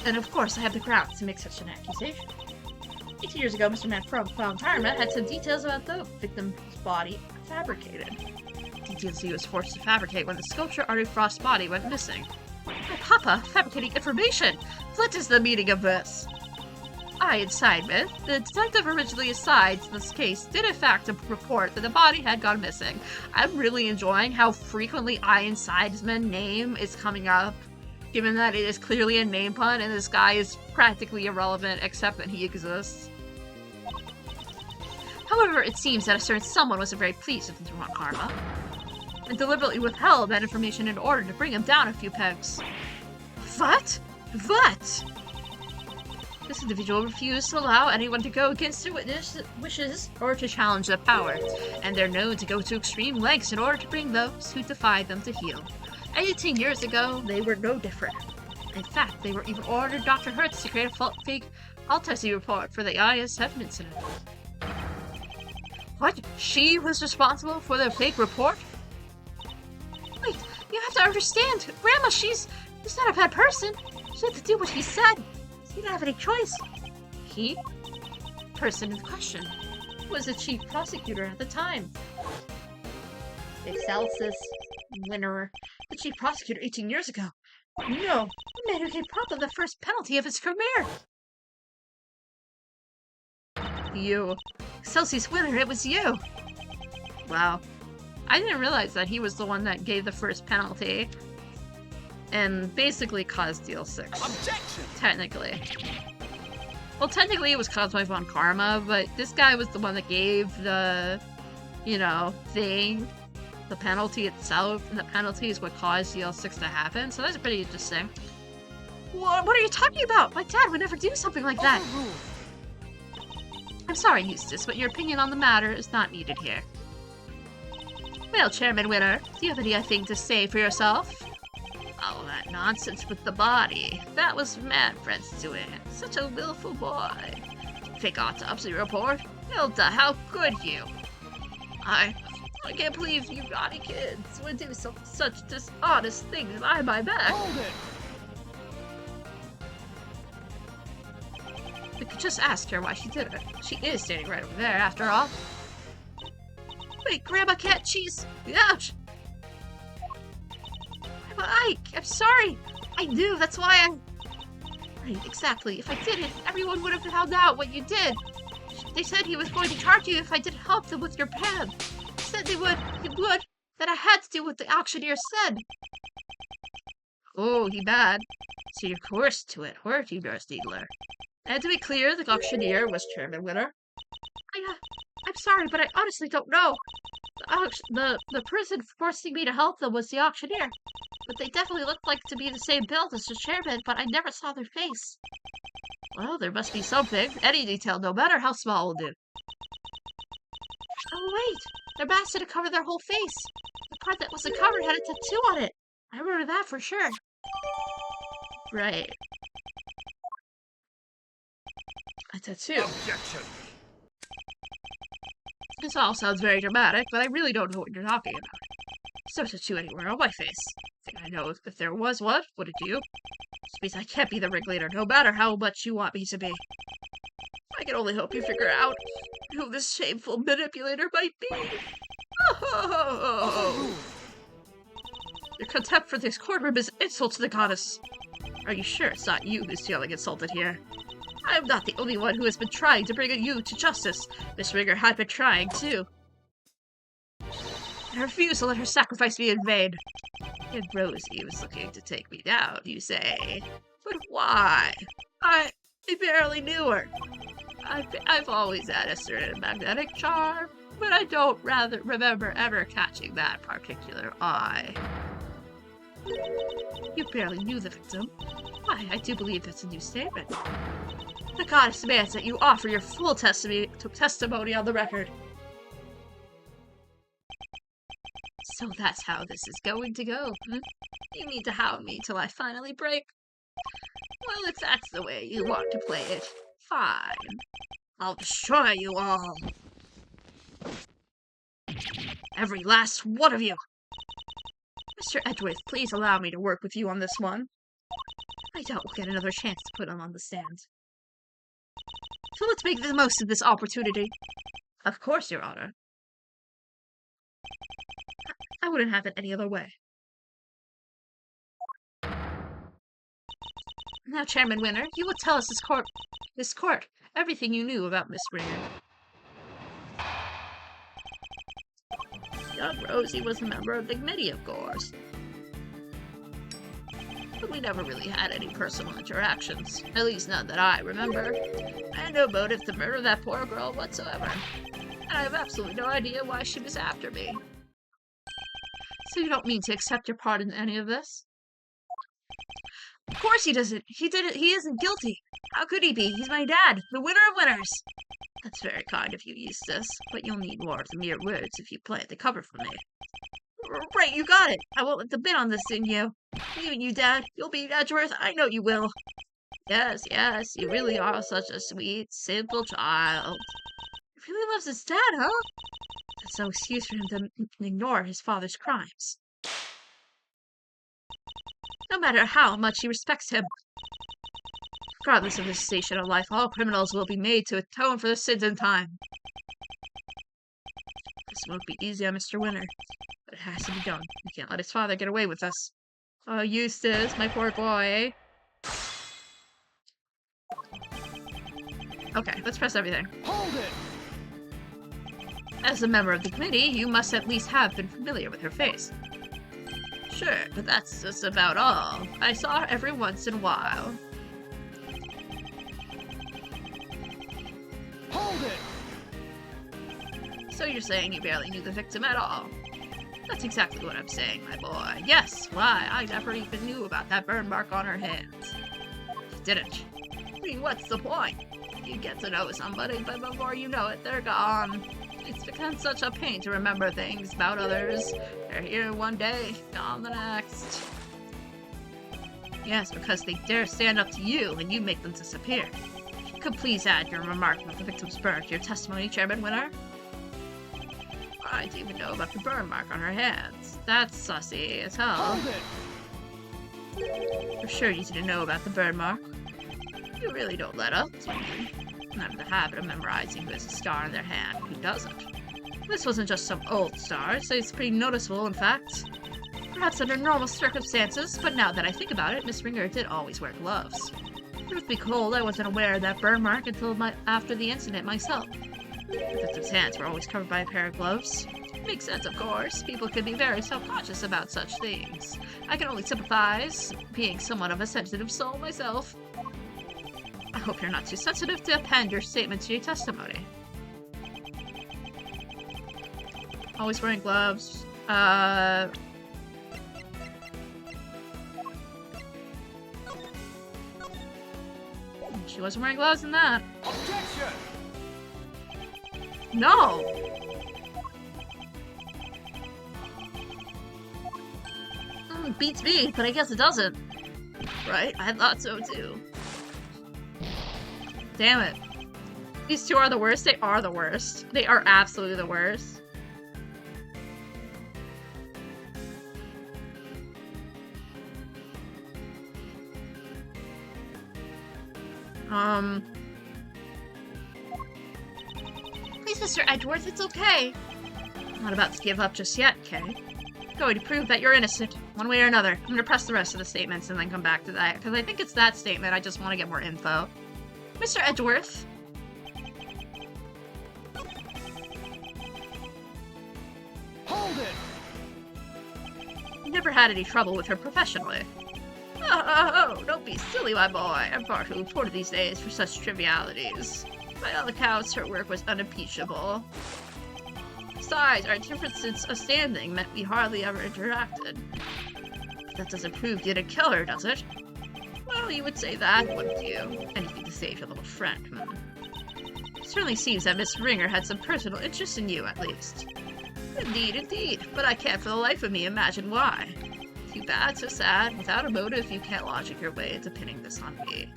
And of course, I have the grounds to make such an accusation. 18 years ago, Mr. Manfred found Tyramet had some details about the victim's body fabricated. Details he was forced to fabricate when the sculpture Artie Frost's body went missing. My papa, fabricating information! What is the meaning of this? I and Sideman, the detective originally assigned to this case, did in fact report that the body had gone missing. I'm really enjoying how frequently I and Sideman's name is coming up, given that it is clearly a name pun and this guy is practically irrelevant except that he exists. However, it seems that a certain someone wasn't very pleased with the wrong karma, and deliberately withheld that information in order to bring him down a few pegs. What? What? This individual refused to allow anyone to go against their wishes or to challenge their power, and they're known to go to extreme lengths in order to bring those who defy them to heel. 18 years ago, they were no different. In fact, they were even ordered Dr. Hertz to create a fake autopsy report for the AAI2 incident. What? She was responsible for the fake report? Wait, you have to understand, Grandma, she's not a bad person. She had to do what he said. She didn't have any choice. He? Person in question was the chief prosecutor at the time. Excelsis winner. The chief prosecutor 18 years ago. No, the man who gave Papa the first penalty of his career. You. Excelsis winner, it was you. Wow. I didn't realize that he was the one that gave the first penalty and basically caused Deal 6. Objection! Technically. Well, technically it was caused by Von Karma, but this guy was the one that gave the, thing, the penalty itself, and the penalty is what caused Deal 6 to happen, so that's pretty interesting. What are you talking about? My dad would never do something like that. Overruled. I'm sorry, Eustace, but your opinion on the matter is not needed here. Well, Chairman Winner, do you have anything to say for yourself? Oh, that nonsense with the body. That was Manfred's doing. Such a willful boy. Fake autopsy report? Hilda, how could you? I can't believe you naughty kids would do such dishonest things behind my back. Hold it! We could just ask her why she did it. She is standing right over there, after all. Wait, Grandma can't cheese. Ouch! Grandma Ike! I'm sorry! I knew, that's why I... Right, exactly. If I didn't, everyone would have found out what you did. They said he was going to charge you if I didn't help them with your plan. Said he would, that I had to do what the auctioneer said. Oh, he bad. So you're coerced to it, weren't you, Nurse Needler? And to be clear, the auctioneer was Chairman Winner. I'm sorry, but I honestly don't know. The person forcing me to help them was the auctioneer. But they definitely looked like to be the same build as the chairman, but I never saw their face. Well, there must be something. Any detail, no matter how small, will do. Oh, wait! They're masked to cover their whole face. The part that wasn't covered had a tattoo on it. I remember that for sure. Right. A tattoo. Objection. This all sounds very dramatic, but I really don't know what you're talking about. There's no tattoo anywhere on my face. I think I know if there was one, wouldn't you? This means I can't be the ringleader, no matter how much you want me to be. I can only hope you figure out who this shameful manipulator might be. Oh. Your contempt for this courtroom is an insult to the goddess. Are you sure it's not you who's feeling insulted here? I am not the only one who has been trying to bring you to justice. Miss Ringer had been trying, too. I refuse to let her sacrifice me in vain. And Rosie was looking to take me down, you say? But why? I barely knew her. I've always had a certain magnetic charm, but I don't remember ever catching that particular eye. You barely knew the victim. Why, I do believe that's a new statement. The goddess demands that you offer your full testimony on the record. So that's how this is going to go, hmm? You need to hound me till I finally break? Well, if that's the way you want to play it, fine. I'll destroy you all. Every last one of you. Mr. Edgeworth, please allow me to work with you on this one. I doubt we'll get another chance to put him on the stand. So let's make the most of this opportunity. Of course, Your Honor. I wouldn't have it any other way. Now, Chairman Winner, you will tell us this court, everything you knew about Miss Ringer. Young Rosie was a member of the committee, of course. But we never really had any personal interactions. At least none that I remember. I had no motive to murder that poor girl whatsoever. And I have absolutely no idea why she was after me. So you don't mean to accept your part in any of this? Of course he doesn't. He isn't guilty. How could he be? He's my dad, the winner of winners. That's very kind of you, Eustace, but you'll need more than mere words if you plan to cover for me. Right, you got it. I won't let them in on this, in you. Even you, Dad. You'll beat Edgeworth. I know you will. Yes, you really are such a sweet, simple child. He really loves his dad, huh? That's no excuse for him to ignore his father's crimes. No matter how much he respects him. Regardless of his station of life, all criminals will be made to atone for their sins in time. This won't be easy on Mr. Winner, but it has to be done. We can't let his father get away with this. Oh, Eustace, my poor boy. Okay, let's press everything. Hold it! As a member of the committee, you must at least have been familiar with her face. Sure, but that's just about all. I saw her every once in a while. Hold it! So you're saying you barely knew the victim at all? That's exactly what I'm saying, my boy. Yes, why, I never even knew about that burn mark on her hands. Didn't. I mean, what's the point? You get to know somebody, but before you know it, they're gone. It's become such a pain to remember things about others. They're here one day, gone the next. Yes, because they dare stand up to you and you make them disappear. If you could please add your remark about the victim's burn to your testimony, Chairman Winner. I didn't even know about the burn mark on her hands. That's sussy as hell. Hold it! For sure you didn't know about the burn mark. You really don't let up, do you? Not in the habit of memorizing who has a scar on their hand and who doesn't. This wasn't just some old star, so it's pretty noticeable, in fact. Perhaps under normal circumstances, but now that I think about it, Miss Ringer did always wear gloves. Truth be told, I wasn't aware of that burn mark until after the incident myself. The victim's hands were always covered by a pair of gloves. Makes sense, of course. People can be very self-conscious about such things. I can only sympathize, being somewhat of a sensitive soul myself. I hope you're not too sensitive to append your statement to your testimony. Always wearing gloves. She wasn't wearing gloves in that. Objection! No! Beats me, but I guess it doesn't. Right? I thought so too. Damn it. These two are the worst. They are the worst. They are absolutely the worst. Please, Mr. Edgeworth, it's okay. I'm not about to give up just yet, Kay. I'm going to prove that you're innocent, one way or another. I'm gonna press the rest of the statements and then come back to that, because I think it's that statement. I just want to get more info. Mr. Edgeworth. Hold it! You never had any trouble with her professionally. Oh, don't be silly, my boy. I'm far too important these days for such trivialities. By all accounts, her work was unimpeachable. Besides, our differences of standing meant we hardly ever interacted. But that doesn't prove you didn't kill her, does it? Well, you would say that, wouldn't you? Anything to save your little friend, It certainly seems that Miss Ringer had some personal interest in you, at least. Indeed. But I can't for the life of me imagine why. Too bad, so sad. Without a motive, you can't logic your way into pinning this on me.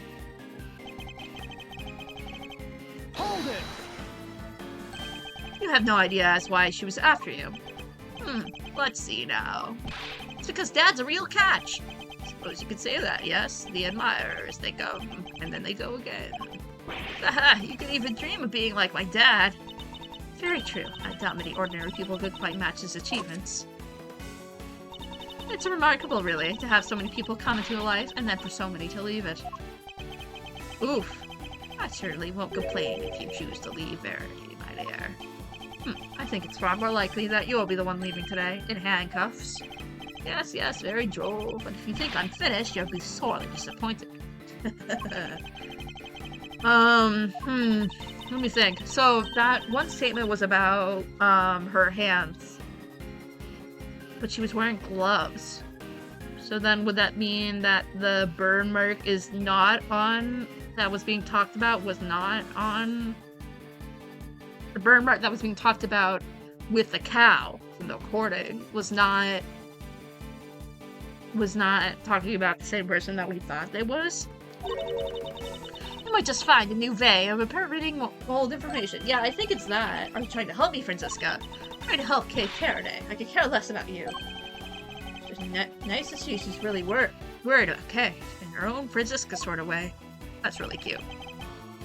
Hold it! You have no idea as why she was after you. Let's see now. It's because Dad's a real catch. Suppose you could say that, yes? The admirers, they come, and then they go again. Haha, you could even dream of being like my dad. Very true. I doubt many ordinary people could quite match his achievements. It's remarkable, really, to have so many people come into your life, and then for so many to leave it. Oof. I certainly won't complain if you choose to leave Verity, my dear. I think it's far more likely that you'll be the one leaving today, in handcuffs. Yes, very droll, but if you think I'm finished, you'll be sorely disappointed. Let me think. So, that one statement was about, her hands. But she was wearing gloves. So then would that mean that the burn mark is not on... that was being talked about was not on... The burn mark that was being talked about with the cow from the recording was not talking about the same person that we thought they was. You might just find a new way of interpreting old information. Yeah, I think it's that. Are you trying to help me, Franziska? I'm trying to help Kay Faraday. I could care less about you. It's nice to see she's really worried about Kay in her own Franziska sort of way. That's really cute.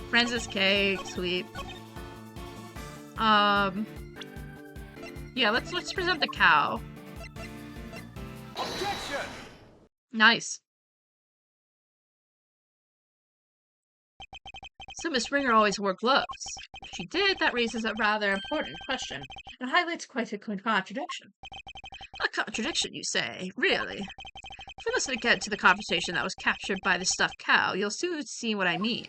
Francis Kay, sweet. Yeah, let's present the cow. Objection! Nice. So Miss Ringer always wore gloves. If she did, that raises a rather important question, and highlights quite a contradiction. A contradiction, you say? Really? If we listen again to the conversation that was captured by the stuffed cow, you'll soon see what I mean.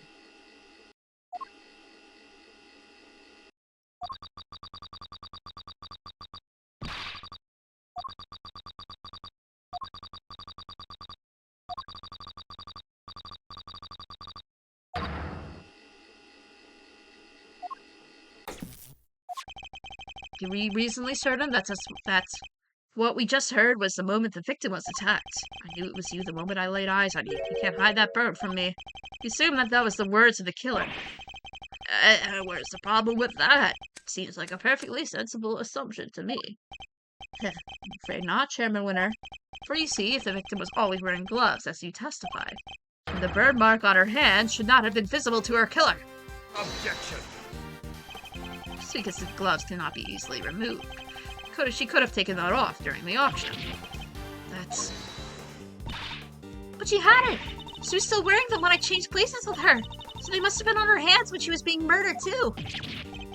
Are we reasonably certain that's what we just heard was the moment the victim was attacked? I knew it was you the moment I laid eyes on you. You can't hide that burn from me. You assume that was the words of the killer. Where's the problem with that? Seems like a perfectly sensible assumption to me. I'm afraid not, Chairman Winner. For you see, if the victim was always wearing gloves, as you testified, the burn mark on her hand should not have been visible to her killer. Objection! Just because the gloves cannot be easily removed. She could have taken that off during the auction. That's... But she had it! She was still wearing them when I changed places with her. So they must have been on her hands when she was being murdered, too.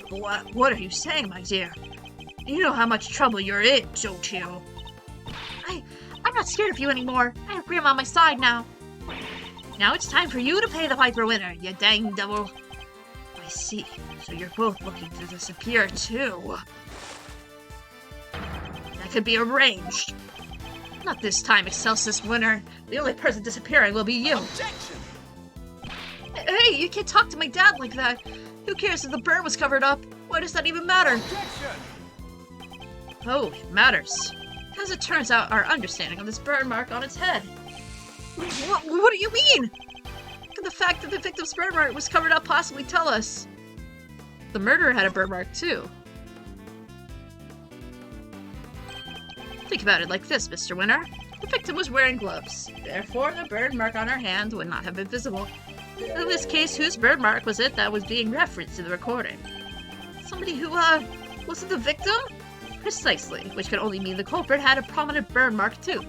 What are you saying, my dear? You know how much trouble you're in, don't you? I'm not scared of you anymore. I have Grandma on my side now. Now it's time for you to pay the piper winner, you dang devil. I see. So you're both looking to disappear, too. That could be arranged. Not this time, Excelsis winner. The only person disappearing will be you. Objection! Hey, you can't talk to my dad like that. Who cares if the burn was covered up? Why does that even matter? Objection! Oh, it matters. As it turns out, our understanding of this burn mark on its head. What do you mean? Could the fact that the victim's burn mark was covered up possibly tell us? The murderer had a burn mark, too. Think about it like this, Mr. Winner. The victim was wearing gloves. Therefore, the burn mark on her hand would not have been visible. In this case, whose burn mark was it that was being referenced in the recording? Somebody who, wasn't the victim? Precisely, which could only mean the culprit had a prominent burn mark, too.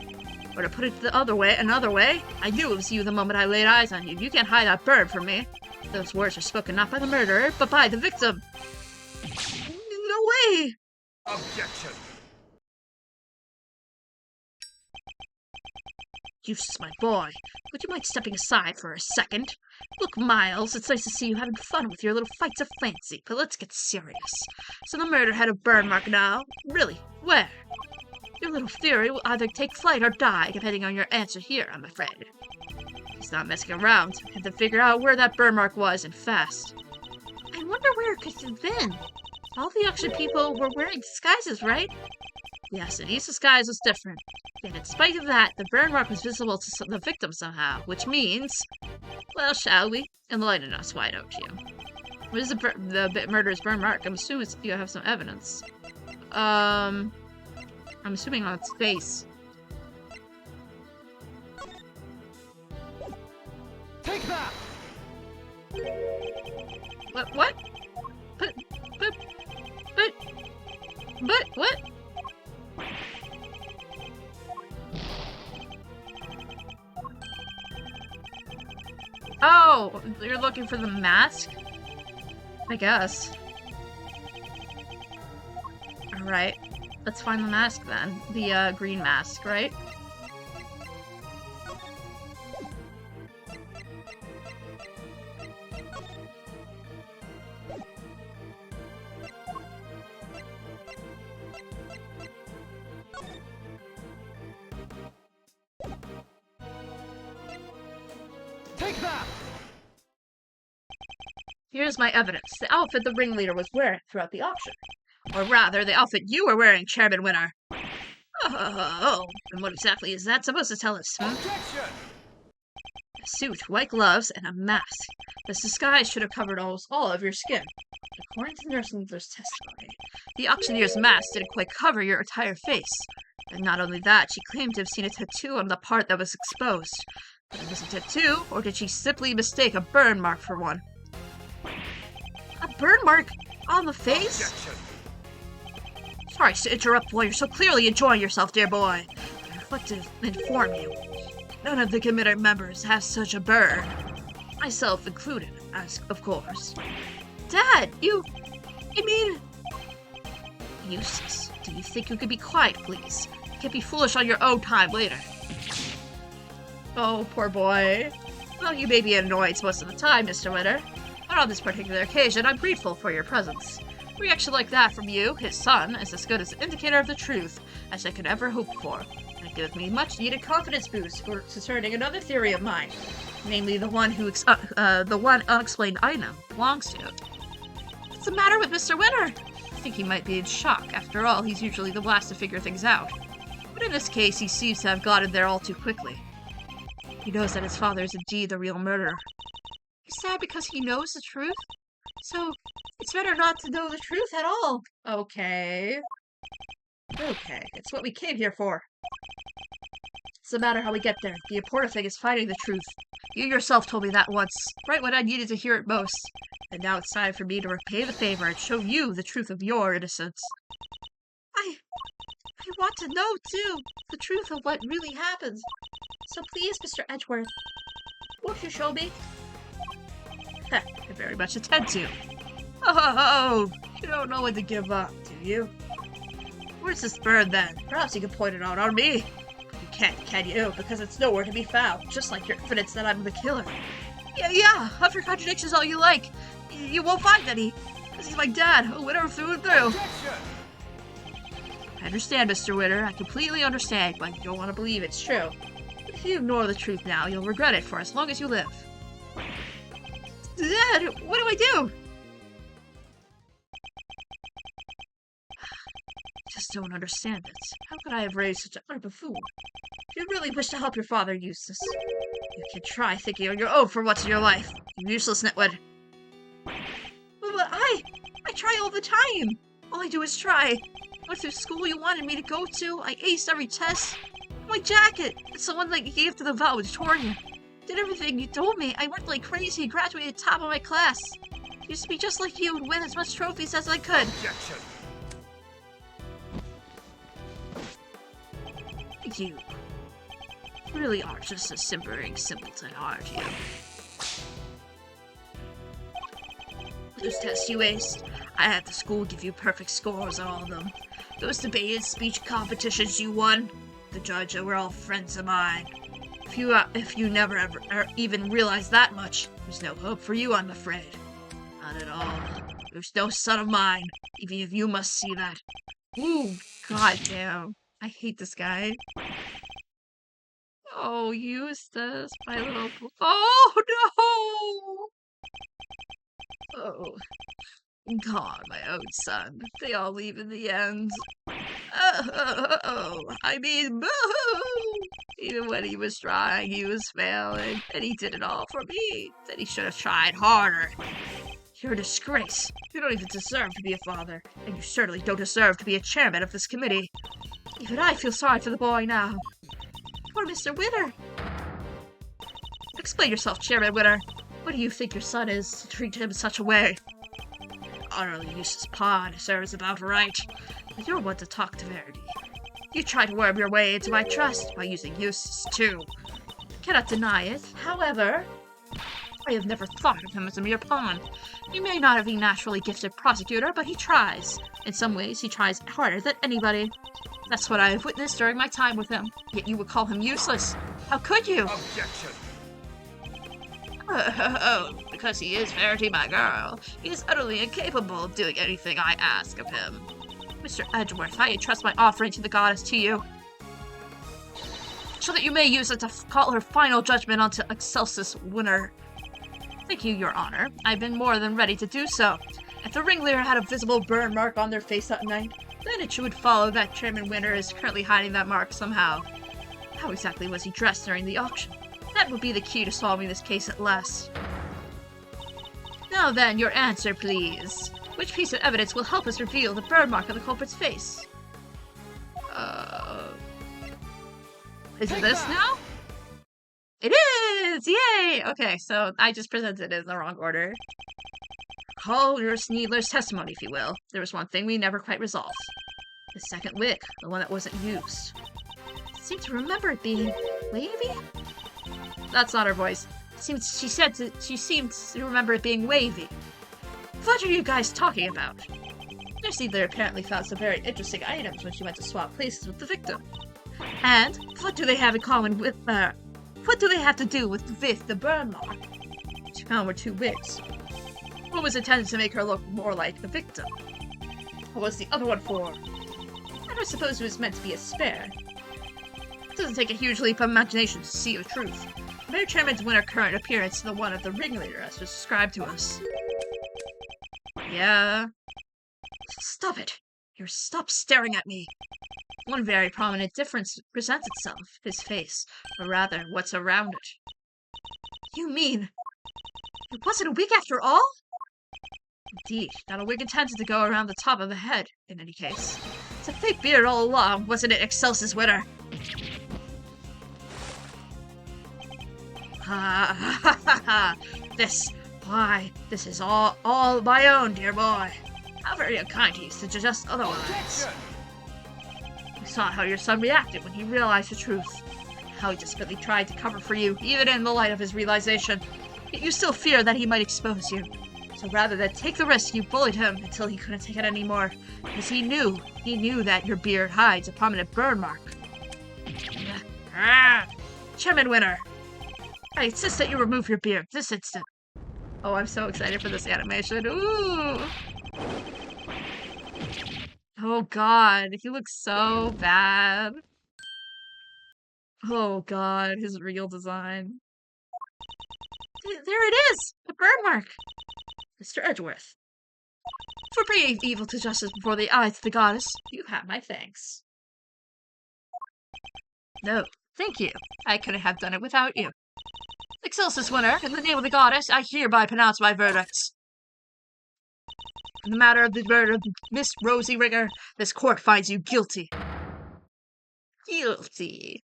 Or to put it another way, I knew it was you the moment I laid eyes on you. You can't hide that burn from me. Those words are spoken not by the murderer, but by the victim. No way! Objection! Eustace, my boy, would you mind stepping aside for a second? Look, Miles, it's nice to see you having fun with your little fights of fancy, but let's get serious. So the murderer had a burn mark now? Really? Where? Your little theory will either take flight or die, depending on your answer here, I'm afraid. He's not messing around. I had to figure out where that burn mark was, and fast. I wonder where it could have been. All the auction people were wearing disguises, right? Yes, and each disguise was different. Yet in spite of that, the burn mark was visible to the victim somehow, which means... Well, shall we? Enlighten us, why don't you? What is the murderer's burn mark? I'm assuming you have some evidence. I'm assuming on its face. Take that! What? What? But, what? Oh, you're looking for the mask? I guess. Alright. Let's find the mask then. The, green mask, right? Take that! Here's my evidence. The outfit the ringleader was wearing throughout the auction. Or rather, the outfit you were wearing, Chairman Winner. Oh, and what exactly is that supposed to tell us, hmm? Objection! A suit, white gloves, and a mask. This disguise should have covered almost all of your skin. According to Nurse Littler's testimony, the auctioneer's mask didn't quite cover your entire face. And not only that, she claimed to have seen a tattoo on the part that was exposed. But it was a tattoo, or did she simply mistake a burn mark for one? A burn mark on the face? Objection! Sorry to interrupt while you're so clearly enjoying yourself, dear boy. But I reflect to inform you. None of the committee members have such a burn. Myself included, as of course. Dad, I mean... Eustace, do you think you could be quiet, please? You can't be foolish on your own time later. Oh, poor boy. Well, you may be annoyed most of the time, Mr. Winter, but on this particular occasion, I'm grateful for your presence. A reaction like that from you, his son, is as good as an indicator of the truth as I could ever hope for. And it gives me much-needed confidence boost for concerning another theory of mine, namely the one the one unexplained item belongs to. What's the matter with Mr. Winter? I think he might be in shock. After all, he's usually the last to figure things out. But in this case, he seems to have gotten there all too quickly. He knows that his father is indeed the real murderer. He's sad because he knows the truth? So, it's better not to know the truth at all. Okay. Okay, it's what we came here for. It's no matter how we get there. The important thing is finding the truth. You yourself told me that once, right when I needed to hear it most. And now it's time for me to repay the favor and show you the truth of your innocence. I want to know, too, the truth of what really happens. So please, Mr. Edgeworth, won't you show me? I very much intend to. Oh, you don't know when to give up, do you? Where's this bird then? Perhaps you can point it out on me. You can't, can you? Because it's nowhere to be found, just like your evidence that I'm the killer. Yeah, have your contradictions all you like. You won't find any. Because he's my dad, a winner through and through. Objection! I understand, Mr. Witter. I completely understand, but you don't want to believe it's true. But if you ignore the truth now, you'll regret it for as long as you live. Dad, what do I do? I just don't understand it. How could I have raised such a utter buffoon? If you really wish to help your father, Eustace, you can try thinking on your own for once in your life. You useless nitwit. But I try all the time. All I do is try. I went through school you wanted me to go to. I aced every test. My jacket, it's the one that you gave to the valedictorian. Did everything you told me. I worked like crazy, graduated top of my class. Used to be just like you and win as much trophies as I could. Objection! You really are just a simpering simpleton, aren't you? Those tests you aced, I had the school give you perfect scores on all of them. Those debate and speech competitions you won, the judge were all friends of mine. If you never ever even realized that much, there's no hope for you, I'm afraid. Not at all. There's no son of mine, even if you must see that. Ooh, goddamn. I hate this guy. Oh, Eustace, my little... Oh, no! Oh. God, my own son. They all leave in the end. I mean, boo-hoo! Even when he was trying, he was failing. And he did it all for me. Then he should have tried harder. You're a disgrace. You don't even deserve to be a father. And you certainly don't deserve to be a chairman of this committee. Even I feel sorry for the boy now. Poor Mr. Witter. Explain yourself, Chairman Witter. What do you think your son is to treat him in such a way? Utterly useless pawn, serves about right. But you're one to talk to Verity. You try to worm your way into my trust by using Eustace, too. I cannot deny it. However, I have never thought of him as a mere pawn. He may not have been a naturally gifted prosecutor, but he tries. In some ways, he tries harder than anybody. That's what I have witnessed during my time with him. Yet you would call him useless. How could you? Objection! Because he is Verity, my girl. He is utterly incapable of doing anything I ask of him. Mr. Edgeworth, I entrust my offering to the goddess to you, so that you may use it to call her final judgment onto Excelsis Winner. Thank you, Your Honor. I've been more than ready to do so. If the ringleader had a visible burn mark on their face that night, then it should follow that Chairman Winter is currently hiding that mark somehow. How exactly was he dressed during the auction? That would be the key to solving this case at last. Now then, your answer, please. Which piece of evidence will help us reveal the burn mark on the culprit's face? Is it this now? It is! Yay! Okay, so I just presented it in the wrong order. Call Nurse Needler's testimony, if you will. There was one thing we never quite resolved. The second wig, the one that wasn't used. I seem to remember it being wavy? That's not her voice. She seemed to remember it being wavy. What are you guys talking about? Nurse Needler apparently found some very interesting items when she went to swap places with the victim. And what do they have in common with, what do they have to do with the burn mark? She found were two wigs. One was intended to make her look more like the victim. What was the other one for? I don't suppose it was meant to be a spare. It doesn't take a huge leap of imagination to see the truth. Mayor Chairman's winter current appearance to the one of the ringleader as described to us. Yeah. Stop it! Stop staring at me! One very prominent difference presents itself, his face, or rather, what's around it. You mean, it wasn't a wig after all? Indeed, not a wig intended to go around the top of the head, in any case. It's a fake beard all along, wasn't it, Excelsis Winter? This is all my own, dear boy. How very unkind he is to suggest otherwise. Objection! You saw how your son reacted when he realized the truth. How he desperately tried to cover for you, even in the light of his realization. Yet you still fear that he might expose you. So rather than take the risk, you bullied him until he couldn't take it anymore. Because he knew that your beard hides a prominent burn mark. Chairman Winner! I insist that you remove your beard this instant. Oh, I'm so excited for this animation. Ooh! Oh god, he looks so bad. Oh god, his real design. There it is! The burn mark! Mr. Edgeworth. For bringing evil to justice before the eyes of the goddess, you have my thanks. No, thank you. I couldn't have done it without you. Excelsis Winner, in the name of the goddess, I hereby pronounce my verdicts. In the matter of the murder of Miss Rosie Ringer, this court finds you guilty. Guilty.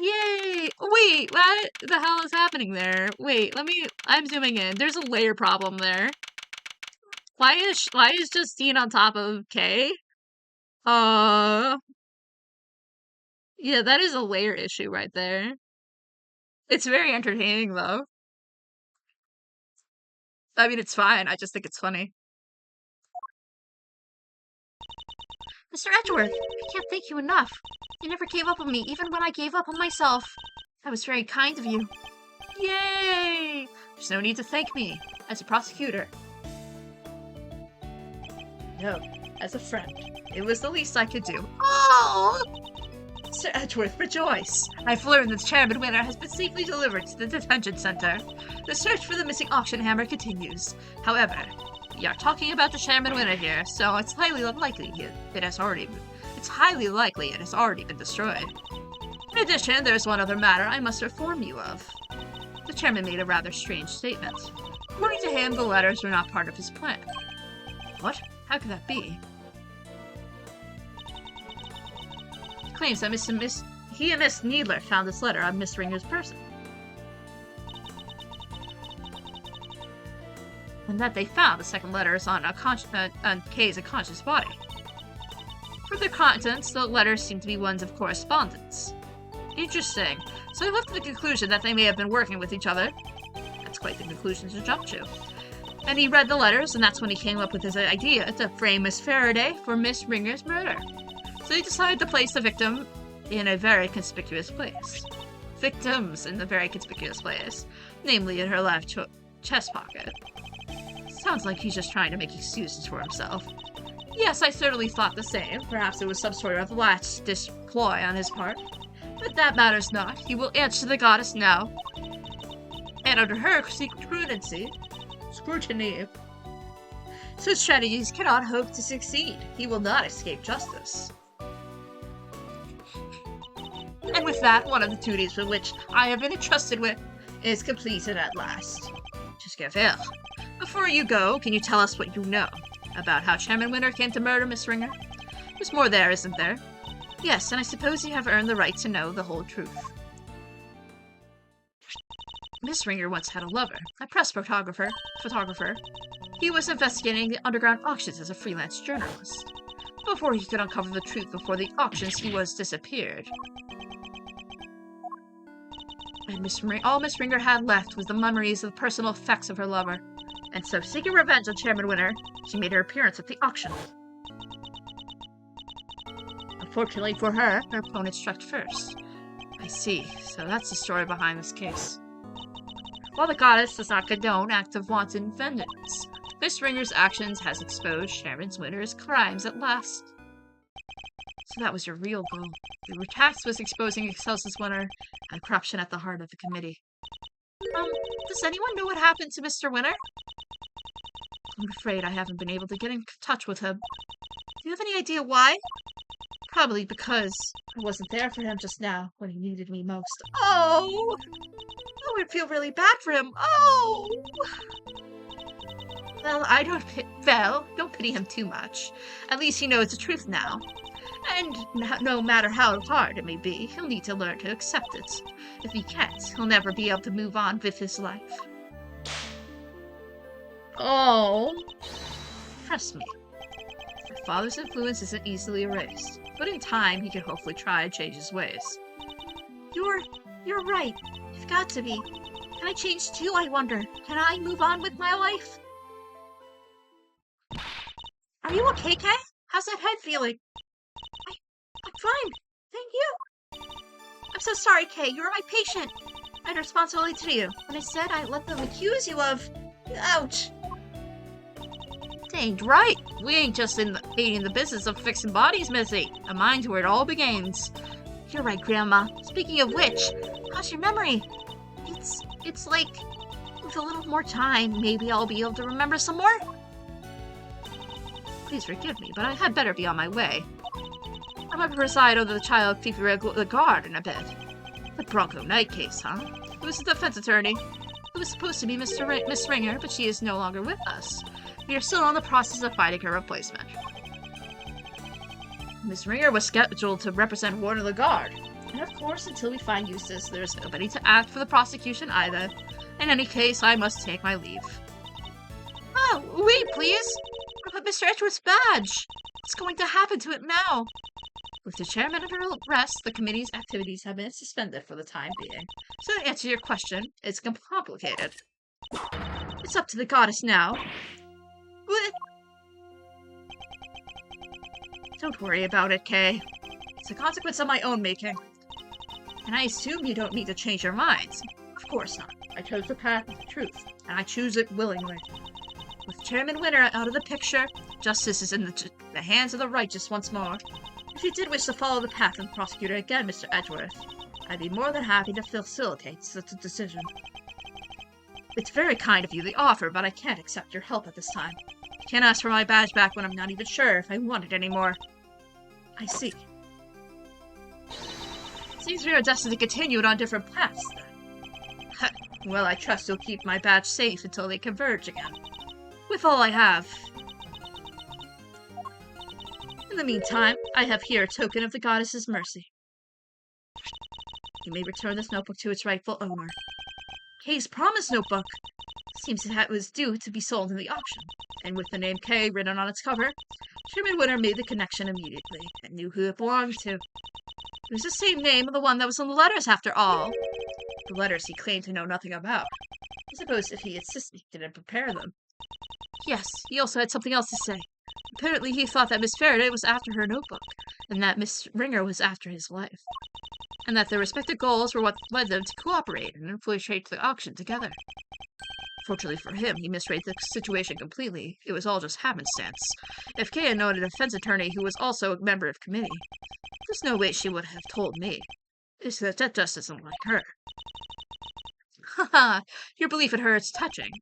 Yay! Wait, what the hell is happening there? Wait, I'm zooming in. There's a layer problem there. Why is Justine on top of Kay? Yeah, that is a layer issue right there. It's very entertaining, though. I mean, it's fine. I just think it's funny. Mr. Edgeworth, I can't thank you enough. You never gave up on me, even when I gave up on myself. That was very kind of you. Yay! There's no need to thank me, as a prosecutor. No, as a friend. It was the least I could do. Oh! Sir Edgeworth, rejoice! I've learned that Chairman Winner has been safely delivered to the detention center. The search for the missing auction hammer continues. However, we are talking about the Chairman Winner here, so it's highly likely it has already been destroyed. In addition, there's one other matter I must inform you of. The chairman made a rather strange statement. According to him, the letters were not part of his plan. What? How could that be? He claims that he and Miss Needler found this letter on Miss Ringer's person. And that they found the second letters on Kay's unconscious body. For their contents, the letters seem to be ones of correspondence. Interesting. So they left to the conclusion that they may have been working with each other. That's quite the conclusion to jump to. And he read the letters, and that's when he came up with his idea to frame Miss Faraday for Miss Ringer's murder. So he decided to place the victim in a very conspicuous place. Victims in a very conspicuous place. Namely in her left chest pocket. Sounds like he's just trying to make excuses for himself. Yes, I certainly thought the same. Perhaps it was some sort of last-ditch ploy on his part. But that matters not. He will answer the goddess now. And under her scrutiny. Such strategies cannot hope to succeed. He will not escape justice. And with that, one of the duties with which I have been entrusted with is completed at last. Jusqu'à Before you go, can you tell us what you know about how Chairman Winner came to murder Miss Ringer? There's more there, isn't there? Yes, and I suppose you have earned the right to know the whole truth. Miss Ringer once had a lover, a press photographer. He was investigating the underground auctions as a freelance journalist. Before he could uncover the truth before the auctions, he was disappeared. And all Miss Ringer had left was the memories of the personal effects of her lover. And so, seeking revenge on Chairman Winner, she made her appearance at the auction. Unfortunately for her opponent struck first. I see, so that's the story behind this case. While the goddess does not condone acts of wanton vengeance, Miss Ringer's actions has exposed Chairman Winner's crimes at last. So that was your real goal. Your task was exposing Excelsis Winner and corruption at the heart of the committee. Does anyone know what happened to Mr. Winner? I'm afraid I haven't been able to get in touch with him. Do you have any idea why? Probably because I wasn't there for him just now when he needed me most. Oh! I would feel really bad for him. Oh! Well, don't pity him too much. At least he knows the truth now. And no matter how hard it may be, he'll need to learn to accept it. If he can't, he'll never be able to move on with his life. Oh. Trust me. father's influence isn't easily erased, but in time he can hopefully try and change his ways. You're right. You've got to be. Can I change too, I wonder? Can I move on with my life? Are you okay, Kay? How's that head feeling? I'm fine. Thank you. I'm so sorry, Kay. You're my patient. I had a responsibility to you. When I said I let them accuse you of... Ouch. Ain't right. We ain't just in the business of fixing bodies, Missy. A mind's where it all begins. You're right, Grandma. Speaking of which, how's your memory? It's like, with a little more time, maybe I'll be able to remember some more? Please forgive me, but I had better be on my way. I might preside over the child the guard in a bit. The Bronco Knight case, huh? It was a defense attorney. It was supposed to be Miss Ringer, but she is no longer with us. We are still in the process of finding her replacement. Miss Ringer was scheduled to represent Warner the Guard. And of course, until we find Eustace, there's nobody to act for the prosecution either. In any case, I must take my leave. Oh, wait, please! What about Mr. Edgeworth's badge? What's going to happen to it now? With the chairman under arrest, the committee's activities have been suspended for the time being. So to answer your question, it's complicated. It's up to the goddess now. What? Don't worry about it, Kay. It's a consequence of my own making. And I assume you don't need to change your minds. Of course not. I chose the path of the truth, and I choose it willingly. With Chairman Winter out of the picture, justice is in the hands of the righteous once more. If you did wish to follow the path of the prosecutor again, Mr. Edgeworth, I'd be more than happy to facilitate such a decision. It's very kind of you, the offer, but I can't accept your help at this time. I can't ask for my badge back when I'm not even sure if I want it anymore. I see. Seems we are destined to continue it on different paths, then. Well, I trust you'll keep my badge safe until they converge again. With all I have. In the meantime, I have here a token of the goddess's mercy. You may return this notebook to its rightful owner. Kay's promise notebook! Seems it was due to be sold in the auction, and with the name Kay written on its cover, Chairman Winter made the connection immediately, and knew who it belonged to. It was the same name of the one that was in the letters, after all. The letters he claimed to know nothing about. I suppose if he insisted he didn't prepare them. Yes, he also had something else to say. Apparently he thought that Miss Faraday was after her notebook, and that Miss Ringer was after his life. And that their respective goals were what led them to cooperate and infiltrate the auction together. Fortunately for him, he misread the situation completely. It was all just happenstance. If Kay had known a defense attorney who was also a member of committee, there's no way she would have told me. That just isn't like her. Haha, your belief in her is touching.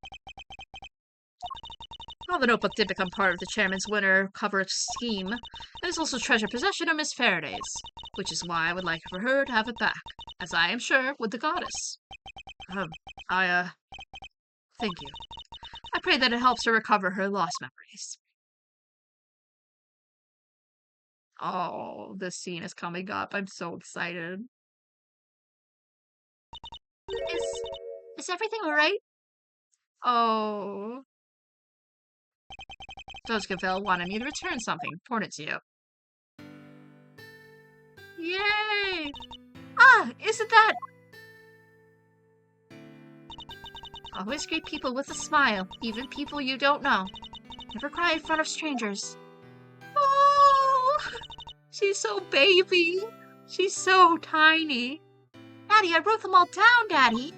While the notebook did become part of the chairman's winter cover scheme, it is also treasured possession of Miss Faraday's, which is why I would like for her to have it back, as I am sure would the goddess. Thank you. I pray that it helps her recover her lost memories. Oh, this scene is coming up. I'm so excited. Is everything alright? Oh. Judge Gavelle wanted me to return something important to you. Yay! Ah, isn't that... Always greet people with a smile, even people you don't know. Never cry in front of strangers. Oh! She's so baby. She's so tiny. Daddy, I wrote them all down, Daddy.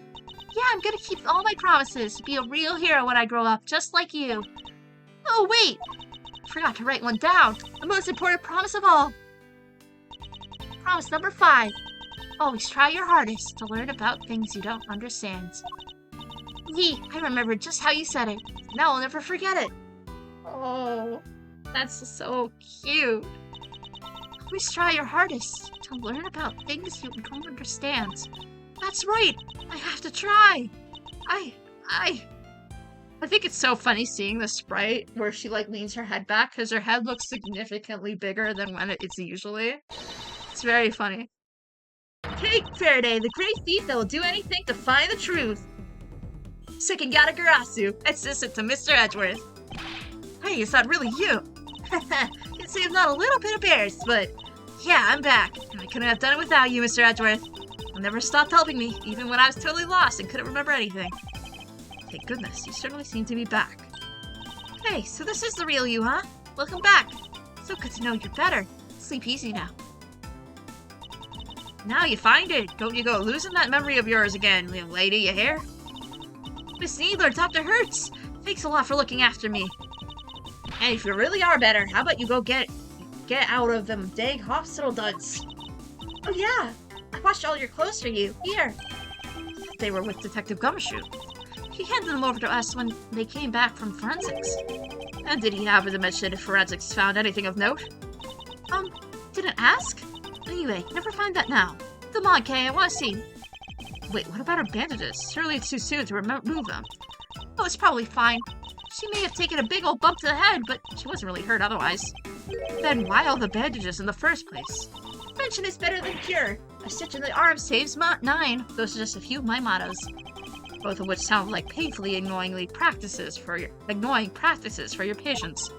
Yeah, I'm gonna keep all my promises. Be a real hero when I grow up, just like you. Oh, wait! I forgot to write one down. The most important promise of all. Promise number 5. Always try your hardest to learn about things you don't understand. Yee, I remembered just how you said it. Now I'll never forget it. Oh, that's so cute. Always try your hardest to learn about things you don't understand. That's right. I have to try. I think it's so funny seeing the sprite where she like leans her head back because her head looks significantly bigger than when it's usually. It's very funny. Kay Faraday, the great thief that will do anything to find the truth. Sekigata Garasu, assistant to Mr. Edgeworth. Hey, is that really you? say I'm not a little bit embarrassed, but yeah, I'm back. I couldn't have done it without you, Mr. Edgeworth. You never stopped helping me, even when I was totally lost and couldn't remember anything. Thank goodness, you certainly seem to be back. Hey, so this is the real you, huh? Welcome back. So good to know you're better. Sleep easy now. Now you find it. Don't you go losing that memory of yours again, little lady, you hear? Miss Needler, Dr. Hertz. Thanks a lot for looking after me. And if you really are better, how about you go get out of them dang hospital duds? Oh yeah, I washed all your clothes for you. Here. They were with Detective Gumshoe. He handed them over to us when they came back from forensics. And did he happen to mention if forensics found anything of note? Didn't ask? Anyway, never find that now. Come on, Kay, I want to see. Wait, what about her bandages? Surely it's too soon to remove them. Oh, it's probably fine. She may have taken a big old bump to the head, but she wasn't really hurt otherwise. Then why all the bandages in the first place? Prevention is better than cure. A stitch in the arm saves 9. Those are just a few of my mottos. Both of which sound like painfully ignoring practices for your patients.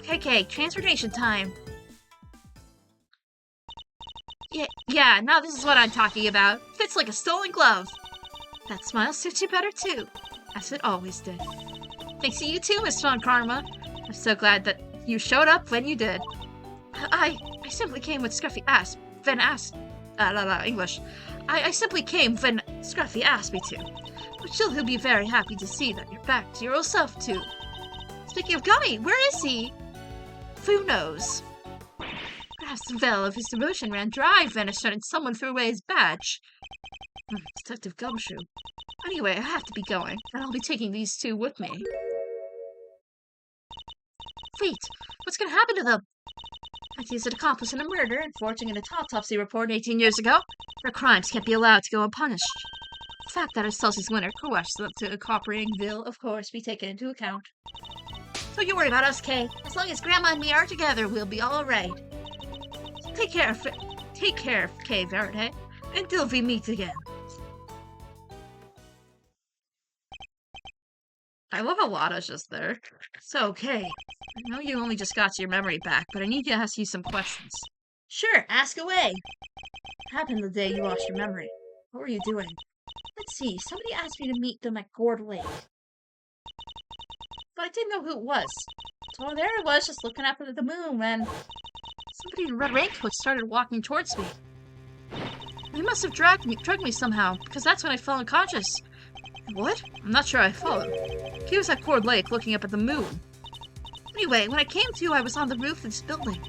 Okay, transformation time. Yeah, now this is what I'm talking about. Fits like a stolen glove. That smile suits you better too, as it always did. Thanks to you too, Miss Von Karma. I'm so glad that you showed up when you did. I simply came with Scruffy asked, English. I simply came when Scruffy asked me to. But he'll be very happy to see that you're back to your old self too. Speaking of Gummy, where is he? Who knows? Perhaps the veil of his devotion ran dry, vanished, and someone threw away his badge. Detective Gumshoe. Anyway, I have to be going, and I'll be taking these two with me. Wait, what's gonna happen to them? He's an accomplice in a murder and forging an autopsy report 18 years ago. Their crimes can't be allowed to go unpunished. The fact that Celsius winner coerced them to cooperating will, of course, be taken into account. Don't you worry about us, Kay. As long as Grandma and me are together, we'll be all right. Take care, Kay Verde, until we meet again. I love how Lada's just there. So, Kay, I know you only just got your memory back, but I need to ask you some questions. Sure, ask away. What happened the day you lost your memory? What were you doing? Let's see, somebody asked me to meet them at Gourd Lake. But I didn't know who it was. So there I was, just looking up at the moon, when somebody in red raincoat started walking towards me. He must have drugged me somehow, because that's when I fell unconscious. What? I'm not sure I followed. He was at Gourd Lake looking up at the moon. Anyway, when I came to, I was on the roof of this building.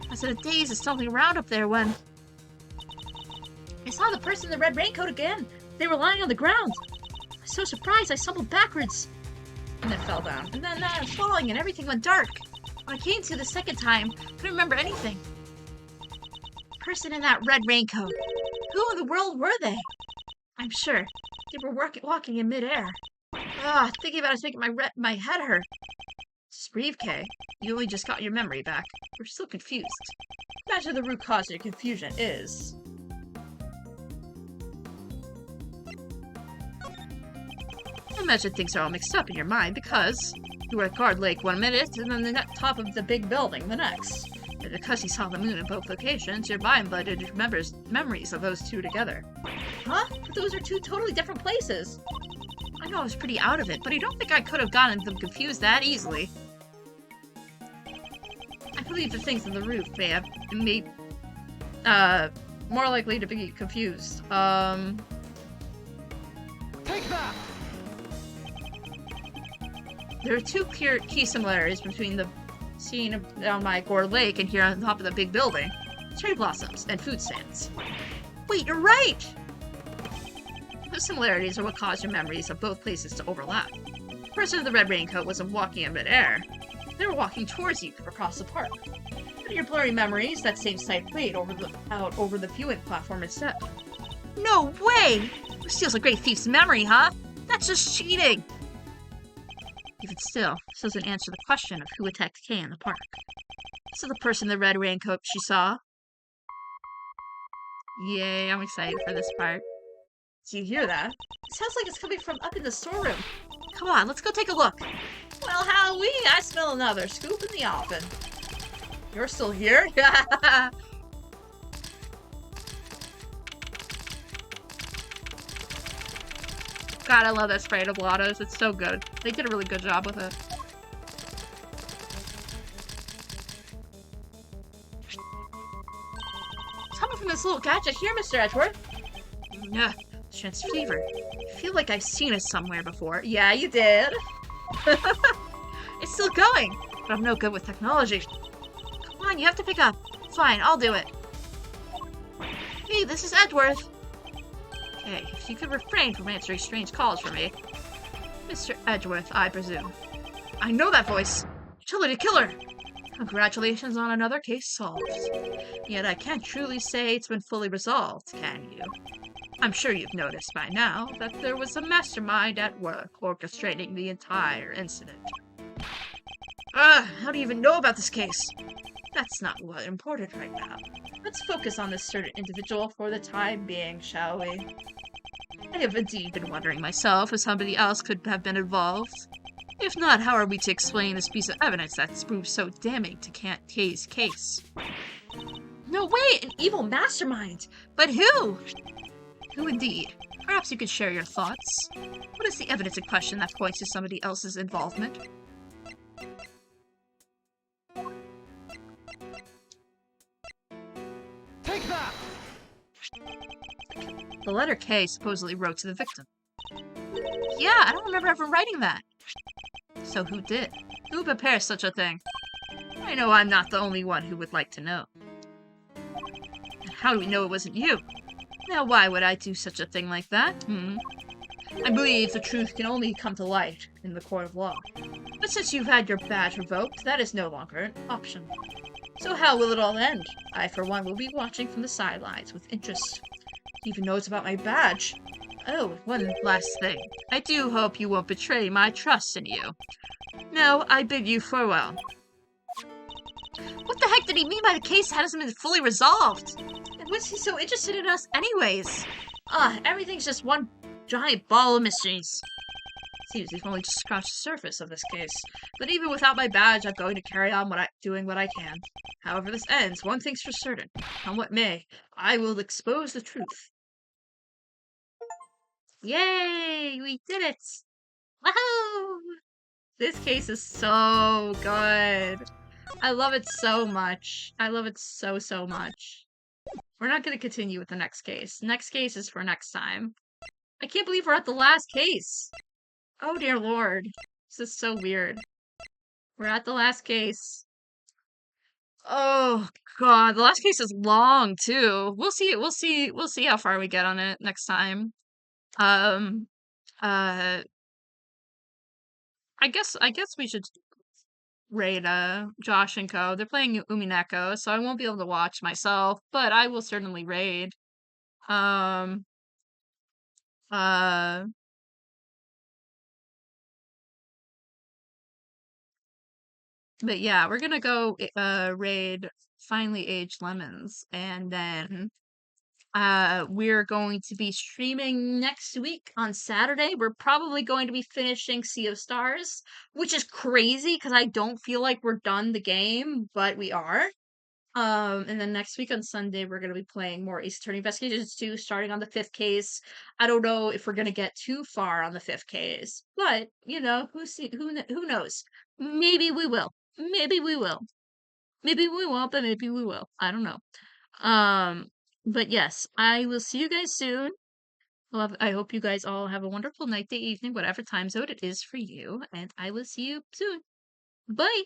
I was in a daze and stumbling around up there when I saw the person in the red raincoat again. They were lying on the ground. I was so surprised I stumbled backwards and then fell down. And then I was falling and everything went dark. When I came to the second time, I couldn't remember anything. The person in that red raincoat. Who in the world were they? I'm sure they were walking in midair. Thinking about it is making my head hurt. Just breathe, Kay. You only just got your memory back. We're still confused. Imagine the root cause of your confusion is... Imagine things are all mixed up in your mind because you were at Gourd Lake one minute and then the top of the big building the next. And because you saw the moon in both locations, your mind blended memories of those two together. Huh? But those are two totally different places. I know I was pretty out of it, but I don't think I could have gotten them confused that easily. I believe the things on the roof may have made more likely to be confused. Take that! There are two clear key similarities between the scene down by Gourd Lake and here on top of the big building. Cherry blossoms and food stands. Wait, you're right! Those similarities are what caused your memories of both places to overlap. The person in the red raincoat wasn't walking in midair. They were walking towards you across the park. But in your blurry memories, that same sight played out over the viewing platform instead. No way! Who steals a great thief's memory, huh? That's just cheating! Even still, this doesn't answer the question of who attacked Kay in the park. So the person in the red raincoat she saw? Yay, I'm excited for this part. Do you hear that? It sounds like it's coming from up in the storeroom. Come on, let's go take a look. Well, Halloween, I smell another scoop in the oven. You're still here? God, I love that spray to blottos. It's so good. They did a really good job with it. It's coming from this little gadget here, Mr. Edgeworth. Ugh, transceiver. I feel like I've seen it somewhere before. Yeah, you did. It's still going, but I'm no good with technology. Come on, you have to pick up. Fine, I'll do it. Hey, this is Edgeworth. Okay, if you could refrain from answering strange calls for me. Mr. Edgeworth, I presume. I know that voice. Utility killer! Congratulations on another case solved. Yet I can't truly say it's been fully resolved, can you? I'm sure you've noticed by now that there was a mastermind at work orchestrating the entire incident. How do you even know about this case? That's not what's important right now. Let's focus on this certain individual for the time being, shall we? I have indeed been wondering myself if somebody else could have been involved. If not, how are we to explain this piece of evidence that's proved so damning to Kay's case? No way! An evil mastermind! But who? Who indeed? Perhaps you could share your thoughts. What is the evidence in question that points to somebody else's involvement? Take that! The letter K supposedly wrote to the victim. Yeah, I don't remember ever writing that. So who did? Who prepares such a thing? I know I'm not the only one who would like to know. And how do we know it wasn't you? Now why would I do such a thing like that, I believe the truth can only come to light in the court of law. But since you've had your badge revoked, that is no longer an option. So how will it all end? I, for one, will be watching from the sidelines with interest. Even knows about my badge. Oh, one last thing. I do hope you won't betray my trust in you. No, I bid you farewell. What the heck did he mean by the case hasn't been fully resolved? And what's he so interested in us anyways? Everything's just one giant ball of mysteries. Seems we've only just scratched the surface of this case. But even without my badge, I'm going to carry on doing what I can. However this ends, one thing's for certain. Come what may, I will expose the truth. Yay! We did it! Woohoo! This case is so good. I love it so much. I love it so, so much. We're not going to continue with the next case. Next case is for next time. I can't believe we're at the last case. Oh dear lord. This is so weird. We're at the last case. Oh god, the last case is long too. We'll see how far we get on it next time. Um uh I guess we should raid Josh and Co. They're playing Umineko, so I won't be able to watch myself, but I will certainly raid. Um uh but yeah, we're gonna go raid Finely Aged Lemons, and then we're going to be streaming next week on Saturday. We're probably going to be finishing Sea of Stars, which is crazy because I don't feel like we're done the game, but we are. And then next week on Sunday, we're going to be playing more Ace Attorney Investigations 2, starting on the 5th case. I don't know if we're going to get too far on the 5th case, but, you know, who knows? Maybe we will. Maybe we will. Maybe we won't, but maybe we will. I don't know. But yes, I will see you guys soon. I hope you guys all have a wonderful night, day, evening, whatever time zone it is for you, and I will see you soon. Bye!